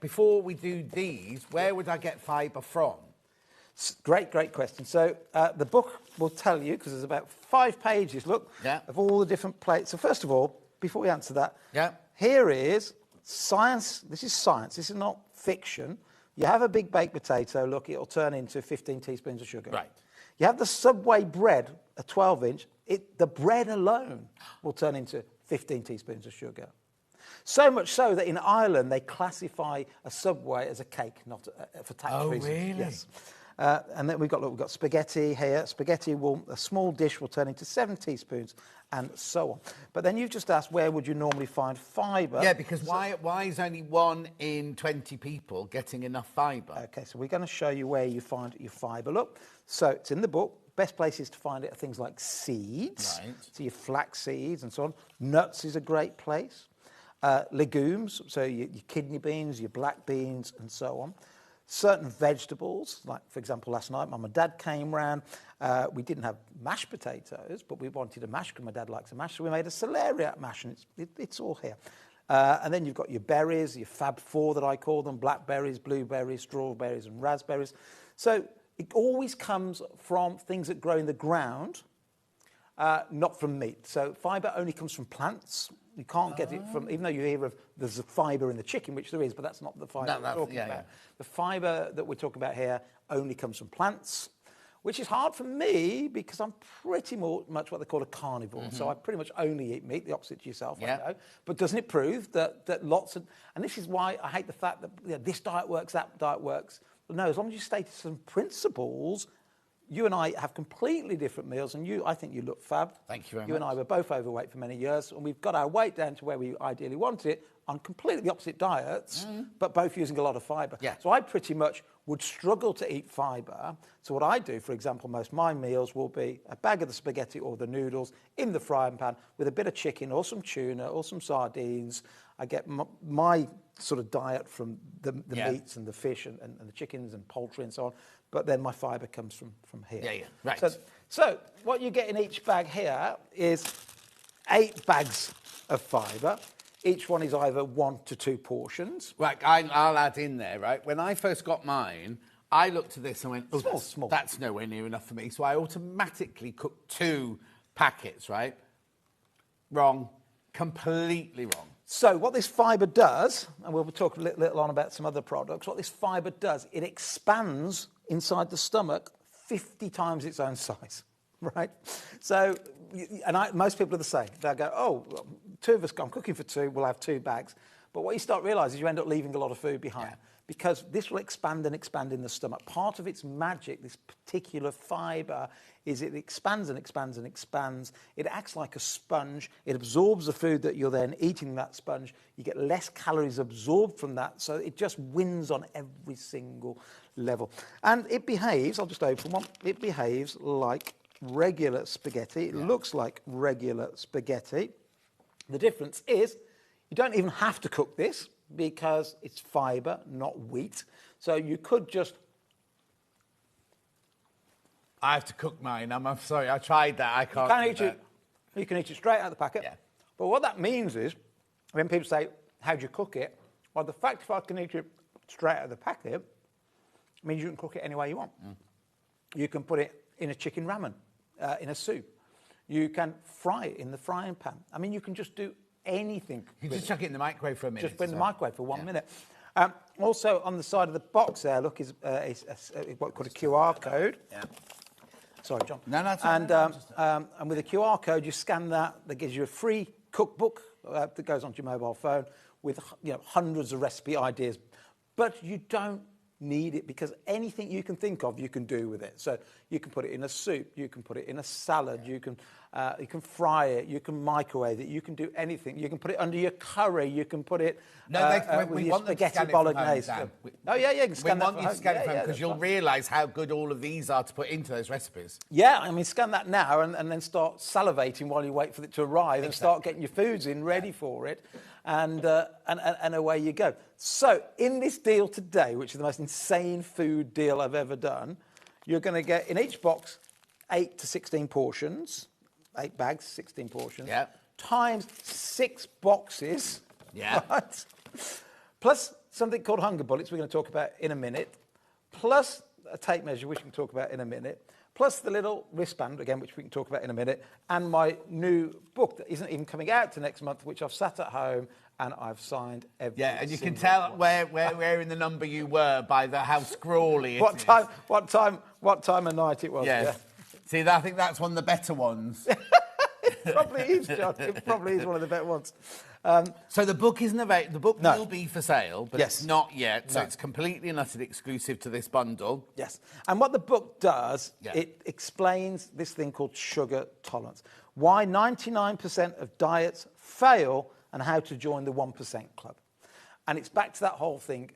before we do these, where would I get fibre from? Great question. So the book will tell you, because there's about 5 pages, look, of all the different plates. So first of all, before we answer that, here is science. This is science. This is not fiction. You have a big baked potato, look, it'll turn into 15 teaspoons of sugar. Right. You have the Subway bread, a 12-inch, the bread alone will turn into 15 teaspoons of sugar. So much so that in Ireland, they classify a Subway as a cake, not for tax reasons. Really? Yes. And then we've got spaghetti here. Spaghetti a small dish will turn into 7 teaspoons, and so on. But then you've just asked, where would you normally find fibre? Yeah, because why is only 1 in 20 people getting enough fibre? Okay, so we're going to show you where you find your fibre. Look, so it's in the book. Best places to find it are things like seeds, so your flax seeds and so on. Nuts is a great place. Legumes, so your kidney beans, your black beans, and so on. Certain vegetables, like, for example, last night, Mum and Dad came round. We didn't have mashed potatoes, but we wanted a mash because my dad likes a mash, so we made a celeriac mash, and it's all here. And then you've got your berries, your Fab Four that I call them, blackberries, blueberries, strawberries, and raspberries. So it always comes from things that grow in the ground, not from meat. So fibre only comes from plants. You can't get it from, even though you hear of there's a fibre in the chicken, which there is, but that's not the fibre we're talking about. The fibre that we're talking about here only comes from plants, which is hard for me because I'm pretty much what they call a carnivore. So I pretty much only eat meat, the opposite to yourself, I know. But doesn't it prove that lots of, and this is why I hate the fact that this diet works, that diet works. But no, as long as you state some principles, you and I have completely different meals, and I think you look fab. Thank you very much. You and I were both overweight for many years, and we've got our weight down to where we ideally want it on completely the opposite diets, but both using a lot of fibre. So I pretty much would struggle to eat fibre. So what I do, for example, most of my meals will be a bag of the spaghetti or the noodles in the frying pan with a bit of chicken or some tuna or some sardines. I get my sort of diet from the meats and the fish and the chickens and poultry and so on. But then my fibre comes from here. Right. So what you get in each bag here is 8 bags of fibre. Each one is either 1 to 2 portions. Right, I'll add in there, right? When I first got mine, I looked at this and went, oh, small. That's nowhere near enough for me. So I automatically cooked 2 packets, right? Wrong. Completely wrong. So what this fibre does, and we'll talk a little on about some other products, what this fibre does, it expands inside the stomach 50 times its own size, right? So, most people are the same. They'll go, oh, 2 of us, I'm cooking for 2, we'll have 2 bags. But what you start realising is you end up leaving a lot of food behind. Because this will expand and expand in the stomach. Part of its magic, this particular fibre, is it expands and expands and expands. It acts like a sponge. It absorbs the food that you're then eating, that sponge. You get less calories absorbed from that, so it just wins on every single level. And it behaves, I'll just open one, it behaves like regular spaghetti. It looks like regular spaghetti. The difference is you don't even have to cook this, because it's fibre, not wheat. So you could just... I have to cook mine. I'm sorry, I tried that. I can't do that. You can eat it straight out of the packet. But what that means is, when people say, how do you cook it? Well, the fact if I can eat it straight out of the packet means you can cook it any way you want. You can put it in a chicken ramen, in a soup. You can fry it in the frying pan. I mean, you can just do anything. You can just chuck it in the microwave for a minute. Just put it in the microwave for 1 minute. Also, on the side of the box there, look, is what's called a QR code. Sorry, John. No, that's and with a QR code, you scan that. That gives you a free cookbook that goes onto your mobile phone with hundreds of recipe ideas. But you don't need it, because anything you can think of, you can do with it. So you can put it in a soup, you can put it in a salad, you can fry it, you can microwave it, you can do anything. You can put it under your curry, you can put it with your spaghetti bolognese. Oh yeah, you can scan that. We want you to scan it from home, because you'll realise how good all of these are to put into those recipes. Yeah, I mean, scan that now and then start salivating while you wait for it to arrive, and start getting your foods in ready for it, and away you go. So in this deal today, which is the most insane food deal I've ever done, you're going to get in each box 8 to 16 portions, 8 bags, 16 portions, times 6 boxes, right? Plus something called hunger bullets, we're going to talk about in a minute, plus a tape measure, which we can talk about in a minute, plus the little wristband, again, which we can talk about in a minute, and my new book that isn't even coming out to next month, which I've sat at home and I've signed every Yeah, and you can single tell one. where in the number you were by how scrawly it is. What time of night it was. Yes. Yeah. See, I think that's one of the better ones. It probably is, John. It probably is one of the better ones. So the book isn't available. The book will be for sale, but Yes. it's not yet. So No. it's completely and utterly exclusive to this bundle. Yes. And what the book does, Yeah. it explains this thing called sugar tolerance. Why 99% of diets fail and how to join the 1% club. And it's back to that whole thing.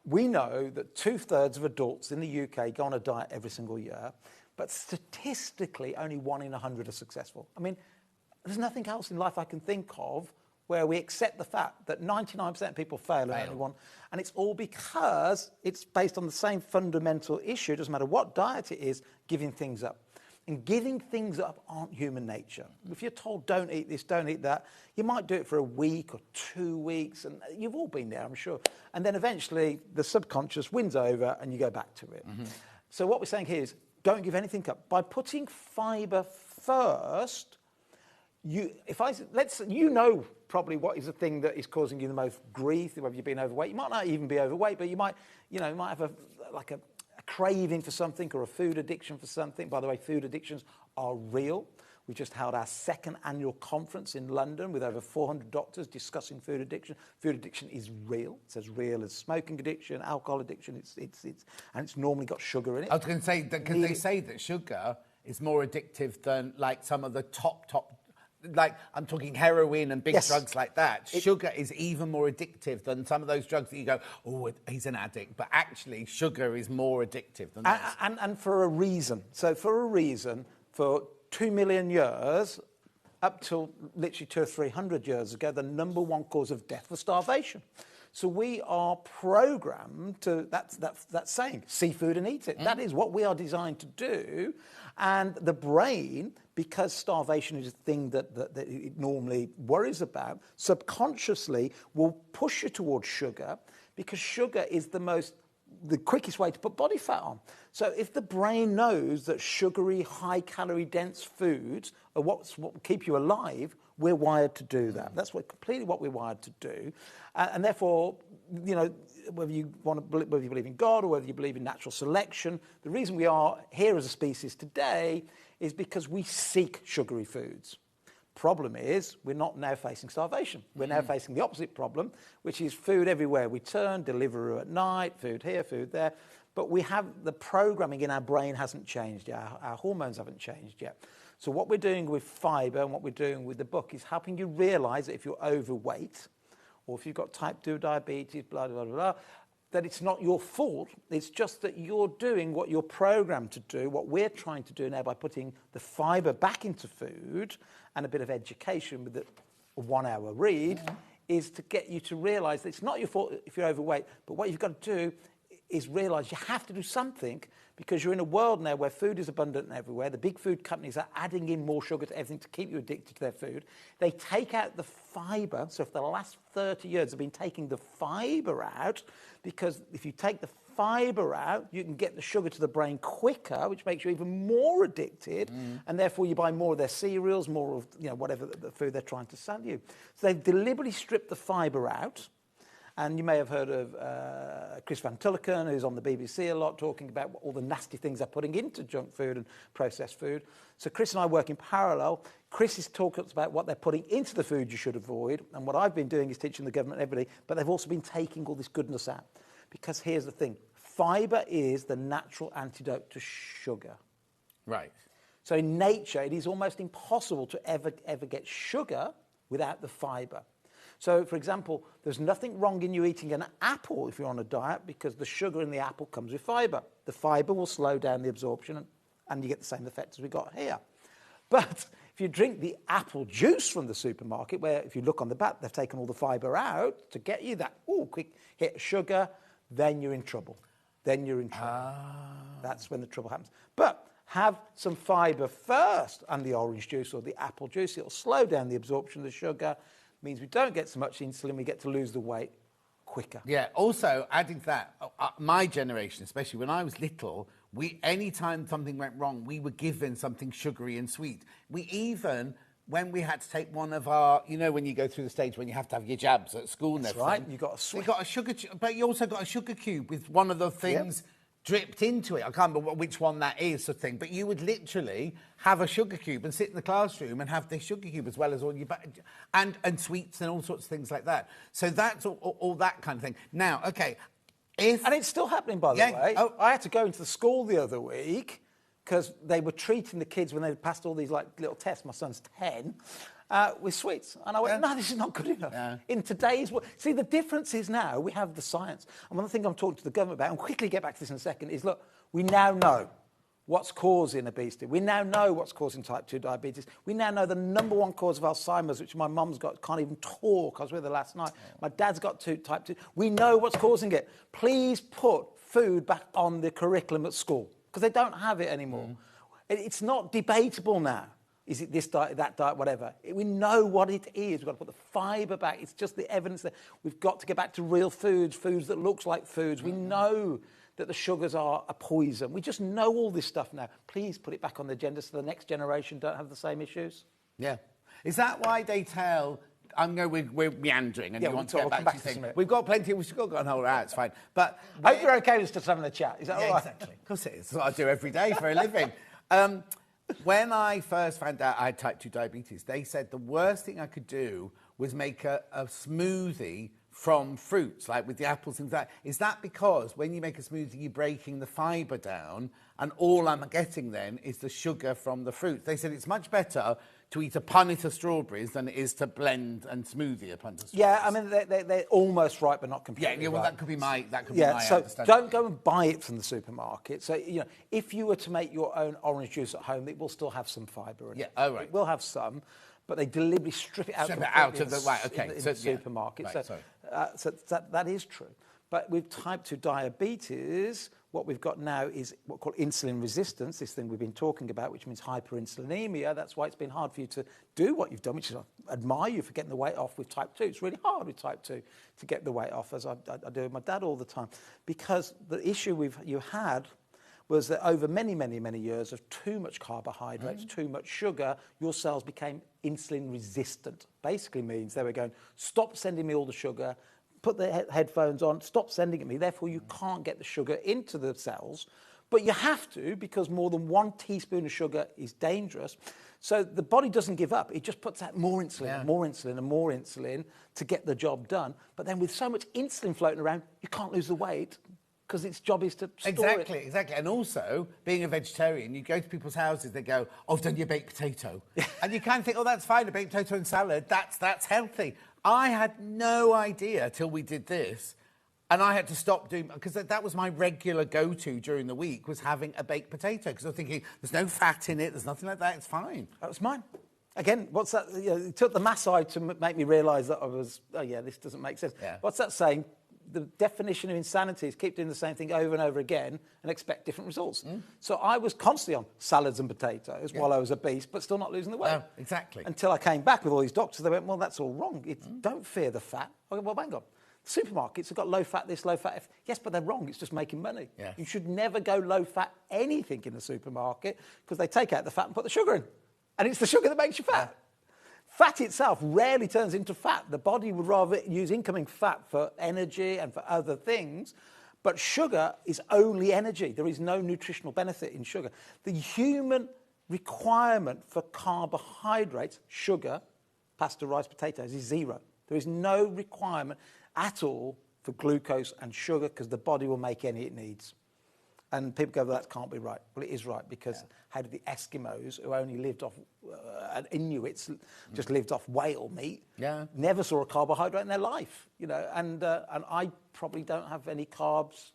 We know that 2/3 of adults in the UK go on a diet every single year, but statistically only 1 in 100 are successful. I mean, there's nothing else in life I can think of where we accept the fact that 99% of people fail and only one. And it's all because it's based on the same fundamental issue, it doesn't matter what diet it is, giving things up. And giving things up aren't human nature. If you're told don't eat this, don't eat that, you might do it for a week or 2 weeks, and you've all been there, I'm sure. And then eventually the subconscious wins over and you go back to it. So what we're saying here is don't give anything up. By putting fibre first, you know probably what is the thing that is causing you the most grief, whether you've been overweight. You might not even be overweight, but you might have a craving for something or a food addiction for something. By the way, food addictions are real. We just held our 2nd annual conference in London with over 400 doctors discussing food addiction. Food addiction is real. It's as real as smoking addiction, alcohol addiction. And it's normally got sugar in it. I was going to say, because they say that sugar is more addictive than like some of the top, like I'm talking heroin and big Yes. drugs like that. Sugar is even more addictive than some of those drugs that you go, oh, he's an addict. But actually, sugar is more addictive than that. And for a reason. So for 2 million years, up till literally 200 or 300 years ago, the number one cause of death was starvation. So we are programmed to, that's saying, see food and eat it. That is what we are designed to do. And the brain, because starvation is a thing that it normally worries about, subconsciously will push you towards sugar, because sugar is the quickest way to put body fat on. So if the brain knows that sugary, high-calorie dense foods are what will keep you alive, we're wired to do that. That's completely what we're wired to do. And therefore, whether you believe in God or whether you believe in natural selection, the reason we are here as a species today is because we seek sugary foods. Problem is, we're not now facing starvation. We're now facing the opposite problem, which is food everywhere we turn, Deliveroo at night, food here, food there. But we have the programming in our brain hasn't changed yet. Our hormones haven't changed yet. So what we're doing with fibre and what we're doing with the book is helping you realise that if you're overweight or if you've got type 2 diabetes, blah, blah, blah, blah, that it's not your fault. It's just that you're doing what you're programmed to do, what we're trying to do now by putting the fibre back into food and a bit of education with a 1-hour read is to get you to realise that it's not your fault if you're overweight, but what you've got to do is realise you have to do something, because you're in a world now where food is abundant everywhere. The big food companies are adding in more sugar to everything to keep you addicted to their food. They take out the fibre. So for the last 30 years, they've been taking the fibre out, because if you take the fibre out, you can get the sugar to the brain quicker, which makes you even more addicted, and therefore you buy more of their cereals, more of whatever the food they're trying to sell you. So they've deliberately stripped the fibre out. And you may have heard of Chris Van Tulloken, who's on the BBC a lot, talking about all the nasty things they're putting into junk food and processed food. So Chris and I work in parallel. Chris is talking about what they're putting into the food you should avoid. And what I've been doing is teaching the government and everybody, but they've also been taking all this goodness out. Because here's the thing. Fibre is the natural antidote to sugar. Right. So in nature, it is almost impossible to ever get sugar without the fibre. So, for example, there's nothing wrong in you eating an apple if you're on a diet, because the sugar in the apple comes with fibre. The fibre will slow down the absorption, and you get the same effect as we got here. But if you drink the apple juice from the supermarket, where if you look on the back, they've taken all the fibre out to get you that quick hit of sugar, then you're in trouble. That's when the trouble happens. But have some fibre first, and the orange juice or the apple juice. It'll slow down the absorption of the sugar. Means we don't get so much insulin, we get to lose the weight quicker. Yeah, also adding to that, my generation, especially when I was little, anytime something went wrong, we were given something sugary and sweet. We even, when we had to take one of our, you know, when you go through the stage when you have to have your jabs at school and That's everything. right, you got a sweet. You got a sugar, but you also got a sugar cube with one of the things dripped into it. I can't remember which one that is, sort of thing. But you would literally have a sugar cube and sit in the classroom and have this sugar cube as well as all your and sweets and all sorts of things like that. So that's all that kind of thing. Now, okay, and it's still happening, by the way. Oh, I had to go into the school the other week because they were treating the kids when they passed all these like little tests. My son's 10. With sweets. And I went, no, this is not good enough. Yeah. In today's world, see, the difference is now we have the science. And one thing I'm talking to the government about, and quickly get back to this in a second, is look, we now know what's causing obesity. We now know what's causing type 2 diabetes. We now know the number one cause of Alzheimer's, which my mum's got, can't even talk. I was with her last night. My dad's got type 2. We know what's causing it. Please put food back on the curriculum at school, because they don't have it anymore. It's not debatable now. Is it this diet, that diet, whatever? We know what it is. We've got to put the fibre back. It's just the evidence that we've got to get back to real foods, foods that looks like foods. We know that the sugars are a poison. We just know all this stuff now. Please put it back on the agenda so the next generation don't have the same issues. Yeah. Is that why they tell... we're meandering and you want to get back to things. We've got plenty, we've still got an whole hour, it's fine. But I hope you're okay with just having a chat. Is that all right? Exactly. Of course it is. It's what I do every day for a living. When I first found out I had type 2 diabetes, they said the worst thing I could do was make a smoothie from fruits, like with the apples and that. Is that because when you make a smoothie, you're breaking the fibre down, and all I'm getting then is the sugar from the fruits? They said it's much better to eat a punnet of strawberries than it is to blend and smoothie a punnet of strawberries. Yeah, I mean, they're almost right, but not completely well, right. that could be my so understanding. don't go and buy it from the supermarket. So, you know, if you were to make your own orange juice at home, it will still have some fibre in it. Oh, right. It will have some, but they deliberately strip it out of the so, supermarket. Right, so that is true. But with type 2 diabetes, what we've got now is what's called insulin resistance, this thing we've been talking about, which means hyperinsulinemia. That's why it's been hard for you to do what you've done, which is I admire you for getting the weight off with type 2. It's really hard with type 2 to get the weight off, as I do with my dad all the time. Because the issue you had was that over many, many, many years of too much carbohydrates, too much sugar, your cells became insulin resistant. Basically means they were going, stop sending me all the sugar, put the headphones on, stop sending it me. Therefore, you can't get the sugar into the cells. But you have to, because more than 1 teaspoon of sugar is dangerous. So the body doesn't give up. It just puts out more insulin, and more insulin, and more insulin to get the job done. But then with so much insulin floating around, you can't lose the weight, because its job is to store it. Exactly. And also, being a vegetarian, you go to people's houses, they go, oh, I've done your baked potato. And you kind of think, oh, that's fine, a baked potato and salad, that's healthy. I had no idea till we did this, and I had to stop doing, because that was my regular go-to during the week, was having a baked potato, because I was thinking, there's no fat in it, there's nothing like that, it's fine. That was mine. Again, what's that? You know, it took the mass eye to make me realise that I was, this doesn't make sense. Yeah. What's that saying? The definition of insanity is keep doing the same thing over and over again and expect different results. So I was constantly on salads and potatoes while I was obese, but still not losing the weight. Exactly. Until I came back with all these doctors, they went, well, that's all wrong. Don't fear the fat. I go, well, hang on. Supermarkets have got low fat this, low fat F. Yes, but they're wrong. It's just making money. Yeah. You should never go low fat anything in the supermarket, because they take out the fat and put the sugar in. And it's the sugar that makes you fat. Fat itself rarely turns into fat. The body would rather use incoming fat for energy and for other things. But sugar is only energy. There is no nutritional benefit in sugar. The human requirement for carbohydrates, sugar, pasta, rice, potatoes, is 0. There is no requirement at all for glucose and sugar, because the body will make any it needs. And people go, well, that can't be right. Well, it is right, because how did the Eskimos, who only lived off, and Inuits, just lived off whale meat, never saw a carbohydrate in their life, you know? And I probably don't have any carbs,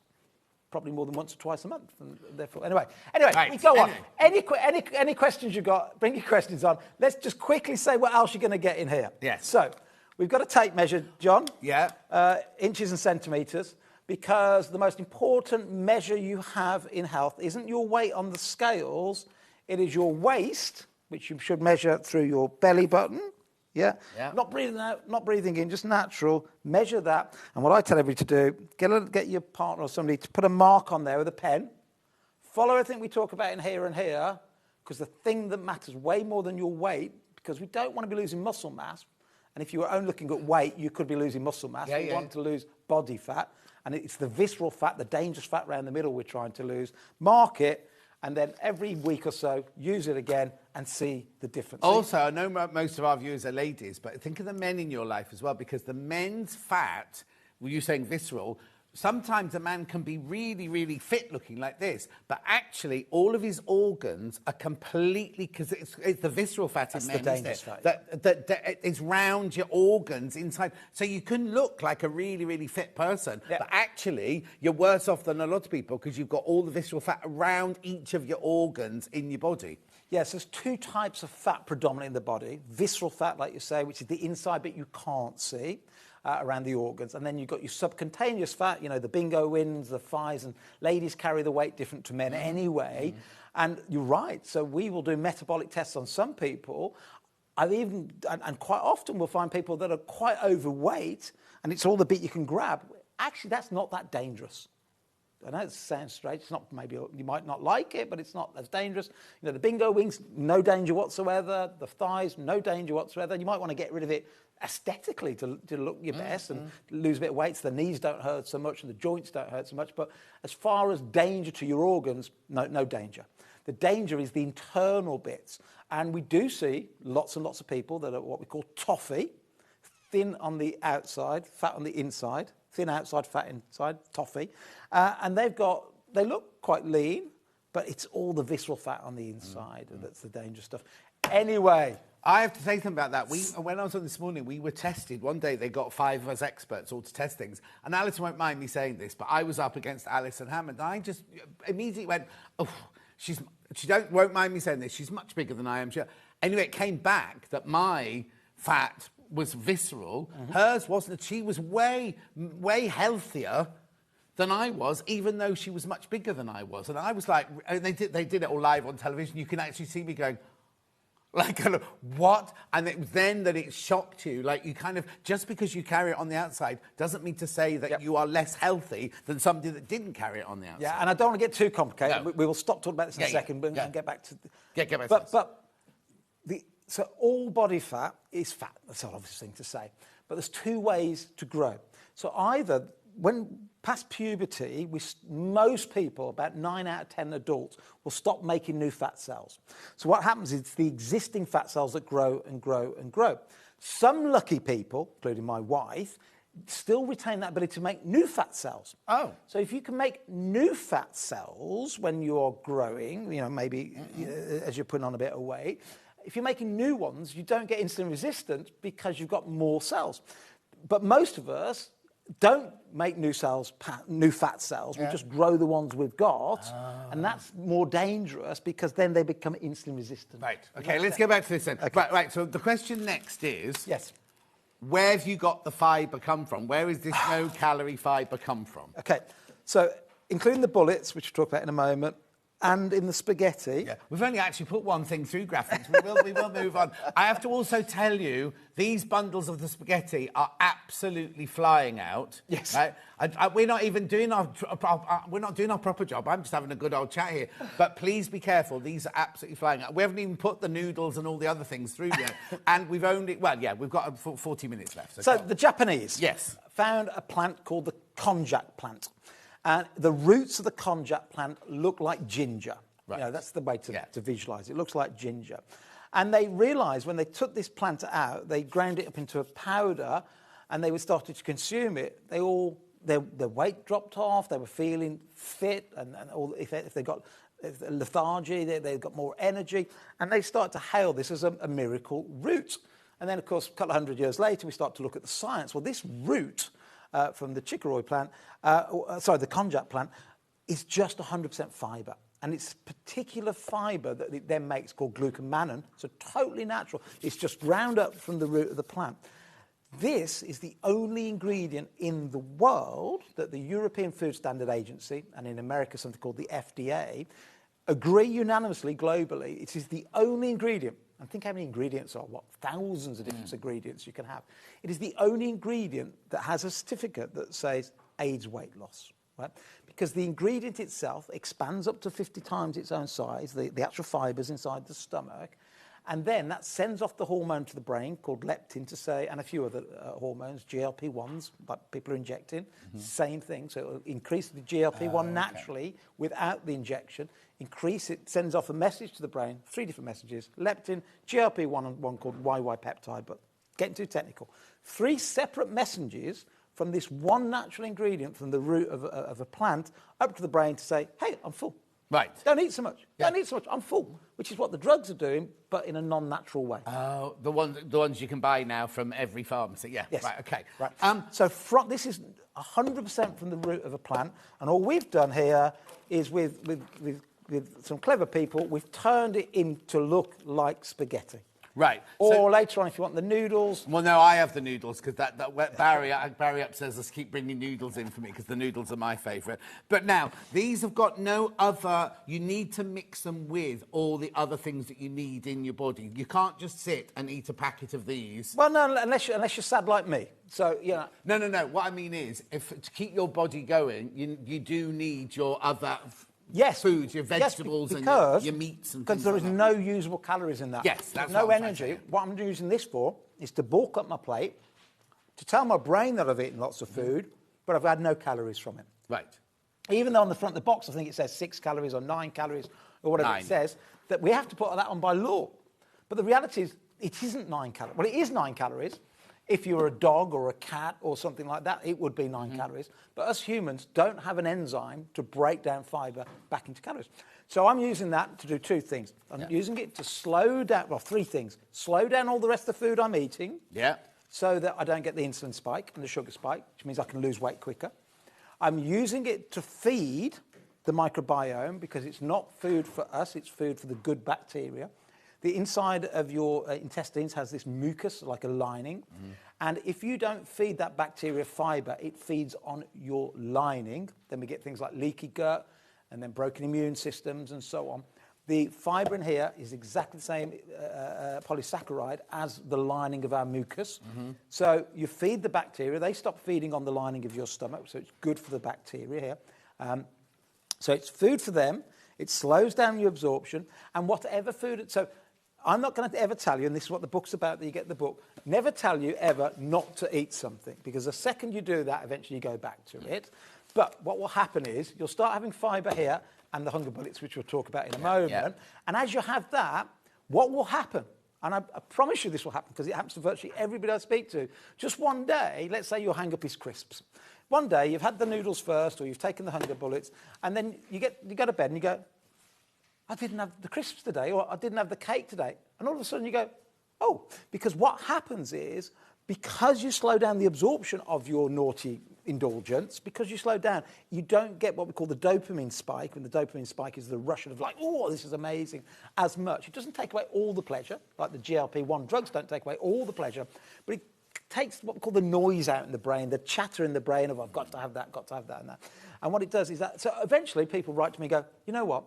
probably more than once or twice a month. And therefore, anyway, right. We go on. Any questions you've got, bring your questions on. Let's just quickly say what else you're going to get in here. Yes. So, we've got a tape measure, John. Yeah. Inches and centimetres. Because the most important measure you have in health isn't your weight on the scales, it is your waist, which you should measure through your belly button, Yeah? Not breathing out, not breathing in, just natural. Measure that. And what I tell everybody to do, get your partner or somebody to put a mark on there with a pen. Follow everything we talk about in here and here, because the thing that matters way more than your weight, because we don't want to be losing muscle mass. And if you were only looking at weight, you could be losing muscle mass. We want to lose body fat. And it's the visceral fat, the dangerous fat around the middle we're trying to lose. Mark it. And then every week or so, use it again and see the difference. Also, I know most of our viewers are ladies, but think of the men in your life as well, because the men's fat, were you saying visceral, sometimes a man can be really, really fit looking like this, but actually all of his organs are completely, because it's the visceral fat in men, the dangerous fat. that is round your organs inside. So you can look like a really, really fit person, but actually you're worse off than a lot of people because you've got all the visceral fat around each of your organs in your body. Yes, there's two types of fat predominant in the body. Visceral fat, like you say, which is the inside bit you can't see. Around the organs, and then you've got your subcutaneous fat, you know, the bingo wins, the thighs, and ladies carry the weight different to men anyway. And you're right, so we will do metabolic tests on some people. And quite often we'll find people that are quite overweight, and it's all the bit you can grab. Actually, that's not that dangerous. I know it sounds strange. It's not, maybe you might not like it, but it's not as dangerous. You know, the bingo wings, no danger whatsoever. The thighs, no danger whatsoever. You might want to get rid of it aesthetically to look your best and lose a bit of weight so the knees don't hurt so much and the joints don't hurt so much. But as far as danger to your organs, no danger. The danger is the internal bits. And we do see lots and lots of people that are what we call toffee, thin on the outside, fat on the inside, thin outside, fat inside, toffee. And they look quite lean, but it's all the visceral fat on the inside that's the dangerous stuff. Anyway, I have to say something about that. When I was on this morning, we were tested. One day they got 5 of us experts all to test things. And Alison won't mind me saying this, but I was up against Alison Hammond. And I just immediately went, oh, she won't mind me saying this. She's much bigger than I am. Anyway, it came back that my fat was visceral. Hers wasn't. She was way, way healthier than I was, even though she was much bigger than I was. And I was like, they did it all live on television. You can actually see me going, like, what? And it was then that it shocked you. Like, you kind of, just because you carry it on the outside doesn't mean to say that you are less healthy than somebody that didn't carry it on the outside. Yeah, and I don't want to get too complicated. No. We will stop talking about this in a second, but get back to... So all body fat is fat. That's an obvious thing to say. But there's 2 ways to grow. So either, when past puberty, most people, about 9 out of 10 adults, will stop making new fat cells. So what happens is it's the existing fat cells that grow and grow and grow. Some lucky people, including my wife, still retain that ability to make new fat cells. Oh. So if you can make new fat cells when you're growing, you know, maybe as you're putting on a bit of weight, if you're making new ones, you don't get insulin resistant because you've got more cells. But most of us don't make new cells, new fat cells. We just grow the ones we've got, and that's more dangerous because then they become insulin resistant. Right. Okay, let's go back to this then. Okay. Right. So the question next is, where have you got the fibre come from? Where is this no-calorie fibre come from? Okay, so including the bullets, which we'll talk about in a moment, and in the spaghetti. Yeah, we've only actually put one thing through graphics. We will move on. I have to also tell you, these bundles of the spaghetti are absolutely flying out. Yes. Right? We're not even doing our proper job. I'm just having a good old chat here. But please be careful. These are absolutely flying out. We haven't even put the noodles and all the other things through yet. And we've only, we've got 40 minutes left. So the Japanese found a plant called the konjac plant. And the roots of the konjac plant look like ginger. Right. You know, that's the way to visualise it. It looks like ginger. And they realised when they took this plant out, they ground it up into a powder, and they were starting to consume it. Their weight dropped off. They were feeling fit, and if they got lethargy, they got more energy, and they started to hail this as a miracle root. And then, of course, a couple of hundred years later, we start to look at the science. Well, this root from the chicory plant, the konjac plant, is just 100% fibre. And it's particular fibre that it then makes called glucomannan, so totally natural. It's just ground up from the root of the plant. This is the only ingredient in the world that the European Food Standard Agency, and in America something called the FDA, agree unanimously globally. It is the only ingredient, and think how many ingredients are, what, thousands of different ingredients you can have. It is the only ingredient that has a certificate that says aids weight loss, right? Because the ingredient itself expands up to 50 times its own size, the actual fibres inside the stomach, and then that sends off the hormone to the brain called leptin to say, and a few other hormones, GLP-1s, like people are injecting, same thing. So it'll increase the GLP-1 naturally without the injection, increase it, sends off a message to the brain, 3 different messages, leptin, GLP-1 and one called YY peptide, but getting too technical. 3 separate messages from this one natural ingredient from the root of a plant up to the brain to say, hey, I'm full. Right. Don't eat so much. Don't eat so much. I'm full, which is what the drugs are doing, but in a non-natural way. Oh, the ones you can buy now from every pharmacy. Yeah. Yes. Right. Okay. Right. So this is 100% from the root of a plant, and all we've done here is with some clever people, we've turned it in to look like spaghetti. Right. Or later on, if you want the noodles. Well, no, I have the noodles because Barry upstairs us keep bringing noodles in for me because the noodles are my favourite. But now, these have got no other... You need to mix them with all the other things that you need in your body. You can't just sit and eat a packet of these. Well, no, unless you're sad like me. So, you know... No. What I mean is, to keep your body going, you do need your other... foods, your vegetables and your meats and things because there is like no usable calories in that. Yes, that's no what I'm energy. What I'm using this for is to bulk up my plate, to tell my brain that I've eaten lots of food, but I've had no calories from it. Right. Even though on the front of the box, I think it says 6 calories or 9 calories or whatever it says, that we have to put that on by law. But the reality is, it isn't 9 calories. Well, it is 9 calories. If you were a dog or a cat or something like that, it would be 9 calories. But us humans don't have an enzyme to break down fibre back into calories. So I'm using that to do 2 things. I'm using it to slow down, 3 things. Slow down all the rest of the food I'm eating. Yeah. So that I don't get the insulin spike and the sugar spike, which means I can lose weight quicker. I'm using it to feed the microbiome because it's not food for us, it's food for the good bacteria. The inside of your intestines has this mucus, like a lining. And if you don't feed that bacteria fibre, it feeds on your lining. Then we get things like leaky gut and then broken immune systems and so on. The fibre in here is exactly the same polysaccharide as the lining of our mucus. So you feed the bacteria. They stop feeding on the lining of your stomach, so it's good for the bacteria here. So it's food for them. It slows down your absorption. And whatever food... So I'm not going to ever tell you, and this is what the book's about, that you get the book, never tell you ever not to eat something, because the second you do that, eventually you go back to it. But what will happen is you'll start having fibre here and the hunger bullets, which we'll talk about in a moment. And as you have that, what will happen? And I promise you this will happen, because it happens to virtually everybody I speak to. Just one day, let's say your hang-up is crisps. One day you've had the noodles first, or you've taken the hunger bullets, and then you go to bed and you go, I didn't have the crisps today, or I didn't have the cake today. And all of a sudden you go, oh, because what happens is, because you slow down the absorption of your naughty indulgence, because you slow down, you don't get what we call the dopamine spike, when the dopamine spike is the rush of like, oh, this is amazing, as much. It doesn't take away all the pleasure, like the GLP-1 drugs don't take away all the pleasure, but it takes what we call the noise out in the brain, the chatter in the brain of, I've got to have that, and that. And what it does is that, so eventually people write to me and go, you know what?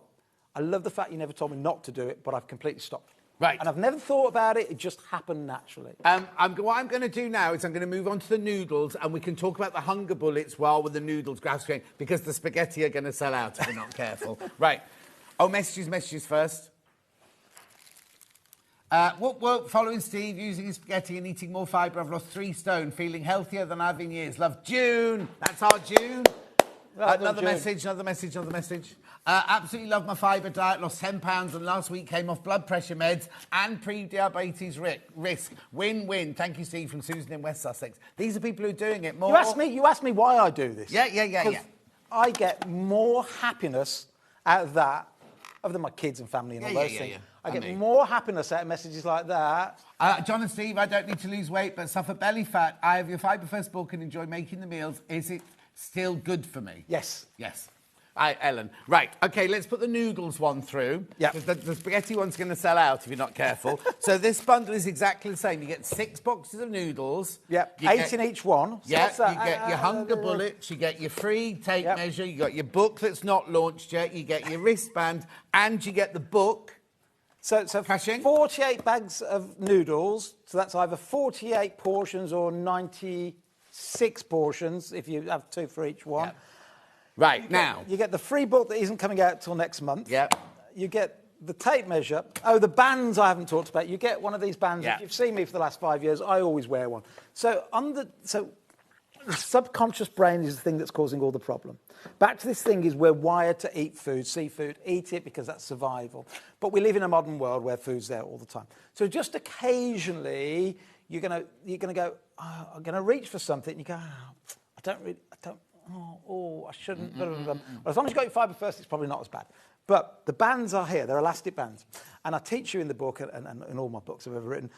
I love the fact you never told me not to do it, but I've completely stopped. Right. And I've never thought about it. It just happened naturally. What I'm going to do now is I'm going to move on to the noodles, and we can talk about the hunger bullets while with the noodles grasping, because the spaghetti are going to sell out if we're not careful. Right. Oh, messages first. What worked following Steve, using his spaghetti and eating more fibre? I've lost 3 stone, feeling healthier than I've in years. Love June. That's our June. Another message. Absolutely love my fibre diet, lost 10 pounds, and last week came off blood pressure meds and pre-diabetes risk. Win-win. Thank you, Steve, from Susan in West Sussex. These are people who are doing it more. You asked me why I do this. Yeah. I get more happiness out of that, other than my kids and family and all those things. I get more happiness out of messages like that. John and Steve, I don't need to lose weight, but suffer belly fat. I have your Fibre First book and enjoy making the meals. Is it still good for me? Yes. Ellen. Right, OK, let's put the noodles one through. Yeah. The spaghetti one's going to sell out if you're not careful. So this bundle is exactly the same. You get 6 boxes of noodles. Yeah, 8 in each one. So you get your hunger bullets, you get your free tape measure, you got your book that's not launched yet, you get your wristband, and you get the book. So 48 bags of noodles. So that's either 48 portions or 96 portions if you have 2 for each one. Yep. Right, now. You get the free book that isn't coming out till next month. Yep. You get the tape measure. Oh, the bands I haven't talked about. You get one of these bands. Yep. If you've seen me for the last 5 years, I always wear one. So the subconscious brain is the thing that's causing all the problem. Back to this thing is we're wired to eat food, see food, eat it because that's survival. But we live in a modern world where food's there all the time. So just occasionally you're gonna go, oh, I'm gonna reach for something, and you go, I shouldn't. Well, as long as you got your fibre first, it's probably not as bad. But the bands are here, they're elastic bands. And I teach you in the book, and in all my books I've ever written,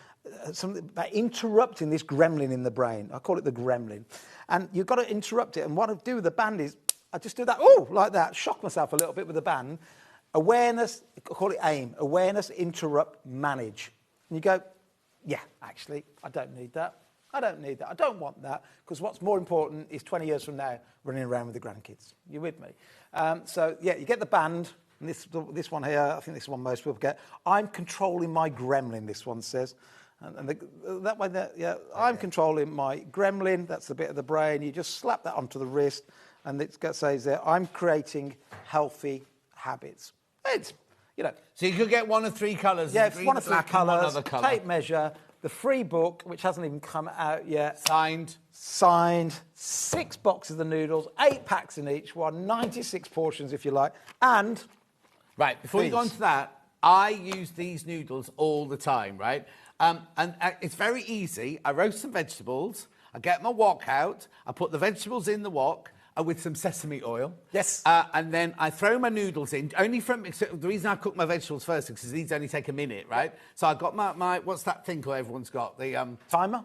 something about interrupting this gremlin in the brain. I call it the gremlin. And you've got to interrupt it. And what I do with the band is, I just do that, like that, shock myself a little bit with the band. Awareness, I call it AIM, awareness, interrupt, manage. And you go, yeah, actually, I don't need that. I don't need that. I don't want that, because what's more important is 20 years from now running around with the grandkids. You with me? So, yeah, you get the band. And this one here, I think this one most people get. I'm controlling my gremlin, this one says. I'm controlling my gremlin. That's the bit of the brain. You just slap that onto the wrist, and it says there, I'm creating healthy habits. It's, So you could get one of 3 colours. Yeah, green, one of 3 black, and one colours, other colour. tape measure, the free book, which hasn't even come out yet. Signed. 6 boxes of noodles, 8 packs in each one, 96 portions if you like, and... Right, before you go on to that, I use these noodles all the time, right? And it's very easy. I roast some vegetables, I get my wok out, I put the vegetables in the wok with some sesame oil. Yes. And then I throw my noodles in, the reason I cook my vegetables first is because these only take a minute, right? So I've got my what's that thing called everyone's got? The timer?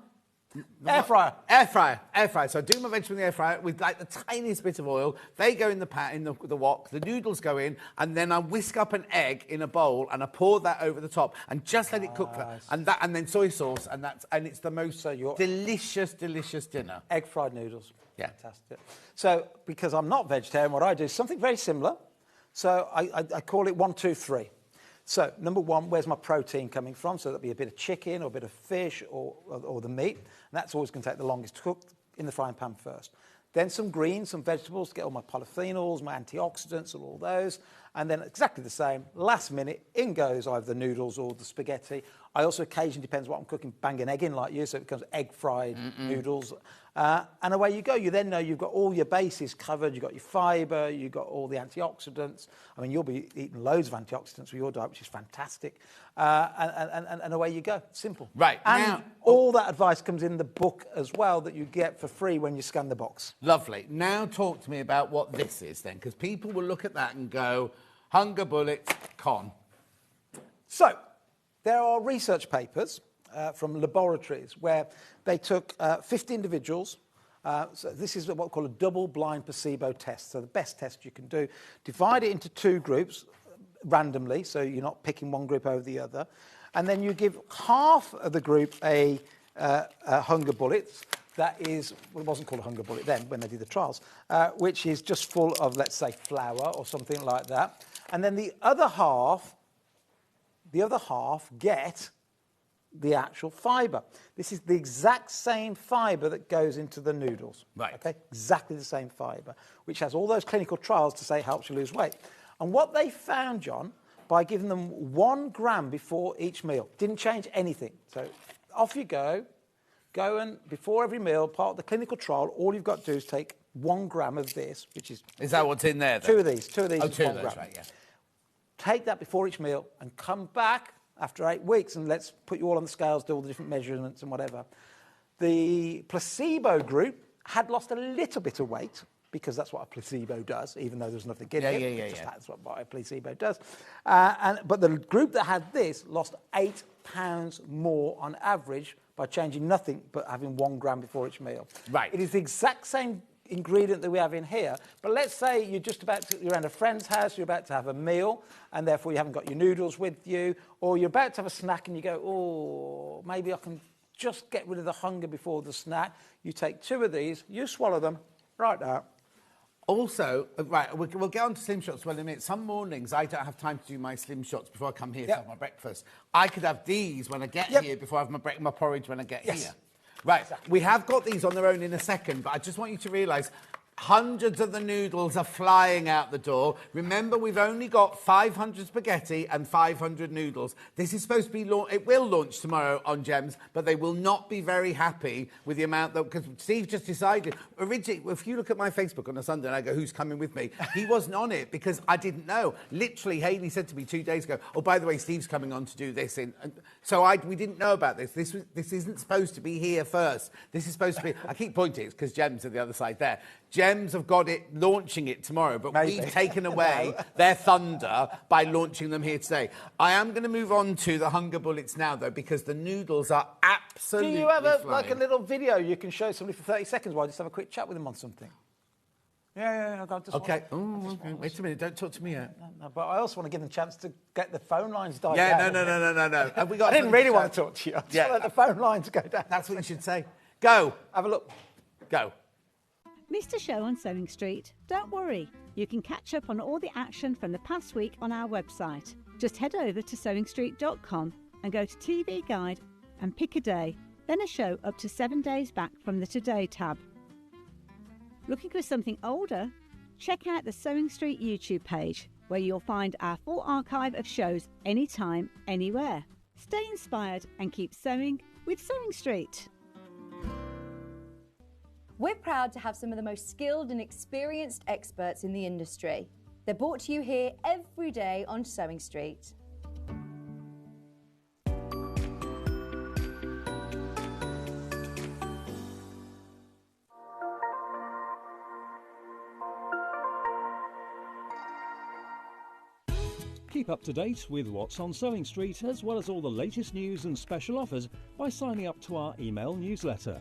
Air fryer. Air fryer. So I do my vegetables in the air fryer with like the tiniest bit of oil. They go in the pan, in the wok. The noodles go in, and then I whisk up an egg in a bowl and I pour that over the top and just let it cook. And then soy sauce, and it's the most delicious dinner. Egg fried noodles. Yeah. Fantastic. So because I'm not vegetarian, what I do is something very similar. So I call it 1, 2, 3. So, number 1, where's my protein coming from? So that'll be a bit of chicken or a bit of fish or the meat. And that's always going to take the longest to cook in the frying pan first. Then some greens, some vegetables to get all my polyphenols, my antioxidants, and all those. And then exactly the same, last minute, in goes either the noodles or the spaghetti. I also occasionally, depends what I'm cooking, bang an egg in like you, so it becomes egg-fried noodles. And away you go. You then know you've got all your bases covered. You've got your fibre, you've got all the antioxidants. I mean, you'll be eating loads of antioxidants with your diet, which is fantastic. And away you go. Simple. Right. And now, all that advice comes in the book as well that you get for free when you scan the box. Lovely. Now talk to me about what this is then, because people will look at that and go, hunger bullets, con. So, there are research papers from laboratories where they took 50 individuals. So this is what we call a double-blind placebo test. So the best test you can do. Divide it into 2 groups randomly, so you're not picking one group over the other. And then you give half of the group a hunger bullet. That is, well, it wasn't called a hunger bullet then when they did the trials, which is just full of, let's say, flour or something like that. And then the other half get the actual fibre. This is the exact same fibre that goes into the noodles. Right. Okay, exactly the same fibre, which has all those clinical trials to say helps you lose weight. And what they found, John, by giving them 1 gram before each meal, didn't change anything. So off you go. Go and, before every meal, part of the clinical trial, all you've got to do is take 1 gram of this, which is... Is that what's in there, then? 2 of these. 2 of these Oh, is 2 of 1 those, gram. right, yeah. Take that before each meal and come back after 8 weeks and let's put you all on the scales, do all the different measurements and whatever. The placebo group had lost a little bit of weight because that's what a placebo does, even though there's nothing in it. That's what a placebo does. But the group that had this lost 8 pounds more on average by changing nothing but having 1 gram before each meal. Right. It is the exact same ingredient that we have in here, but let's say you're at a friend's house, you're about to have a meal, and therefore you haven't got your noodles with you, or you're about to have a snack and you go, oh, maybe I can just get rid of the hunger before the snack. You take 2 of these, you swallow them right out. Also, right, we'll get on to slim shots in a minute. Some mornings I don't have time to do my slim shots before I come here to have my breakfast. I could have these when I get here before I have my porridge when I get here. Right, we have got these on their own in a second, but I just want you to realise hundreds of the noodles are flying out the door. Remember, we've only got 500 spaghetti and 500 noodles. This is supposed to be it will launch tomorrow on Gems, but they will not be very happy with the amount that, because Steve just decided. Originally, if you look at my Facebook on a Sunday and I go, who's coming with me? He wasn't on it because I didn't know. Literally, Hayley said to me 2 days ago, oh, by the way, Steve's coming on to do this. So we didn't know about this. This isn't supposed to be here first. This is supposed to be, I keep pointing, it's because Gems are the other side there. Gems have got it, launching it tomorrow, but we've taken away their thunder by launching them here today. I am going to move on to the Hunger Bullets now, though, because the noodles are absolutely Do you have flying. a little video you can show somebody for 30 seconds while I just have a quick chat with them on something? Yeah. Okay. Okay. Wait a minute, don't talk to me yet. No, but I also want to give them a chance to get the phone lines dialed down. No. Have we got I didn't really want to talk to you. I just let the phone lines go down. That's what you should say. Go. Have a look. Go. Missed a show on Sewing Street? Don't worry, you can catch up on all the action from the past week on our website. Just head over to sewingstreet.com and go to TV Guide and pick a day, then a show up to 7 days back from the Today tab. Looking for something older? Check out the Sewing Street YouTube page, where you'll find our full archive of shows anytime, anywhere. Stay inspired and keep sewing with Sewing Street. We're proud to have some of the most skilled and experienced experts in the industry. They're brought to you here every day on Sewing Street. Keep up to date with what's on Sewing Street, as well as all the latest news and special offers by signing up to our email newsletter.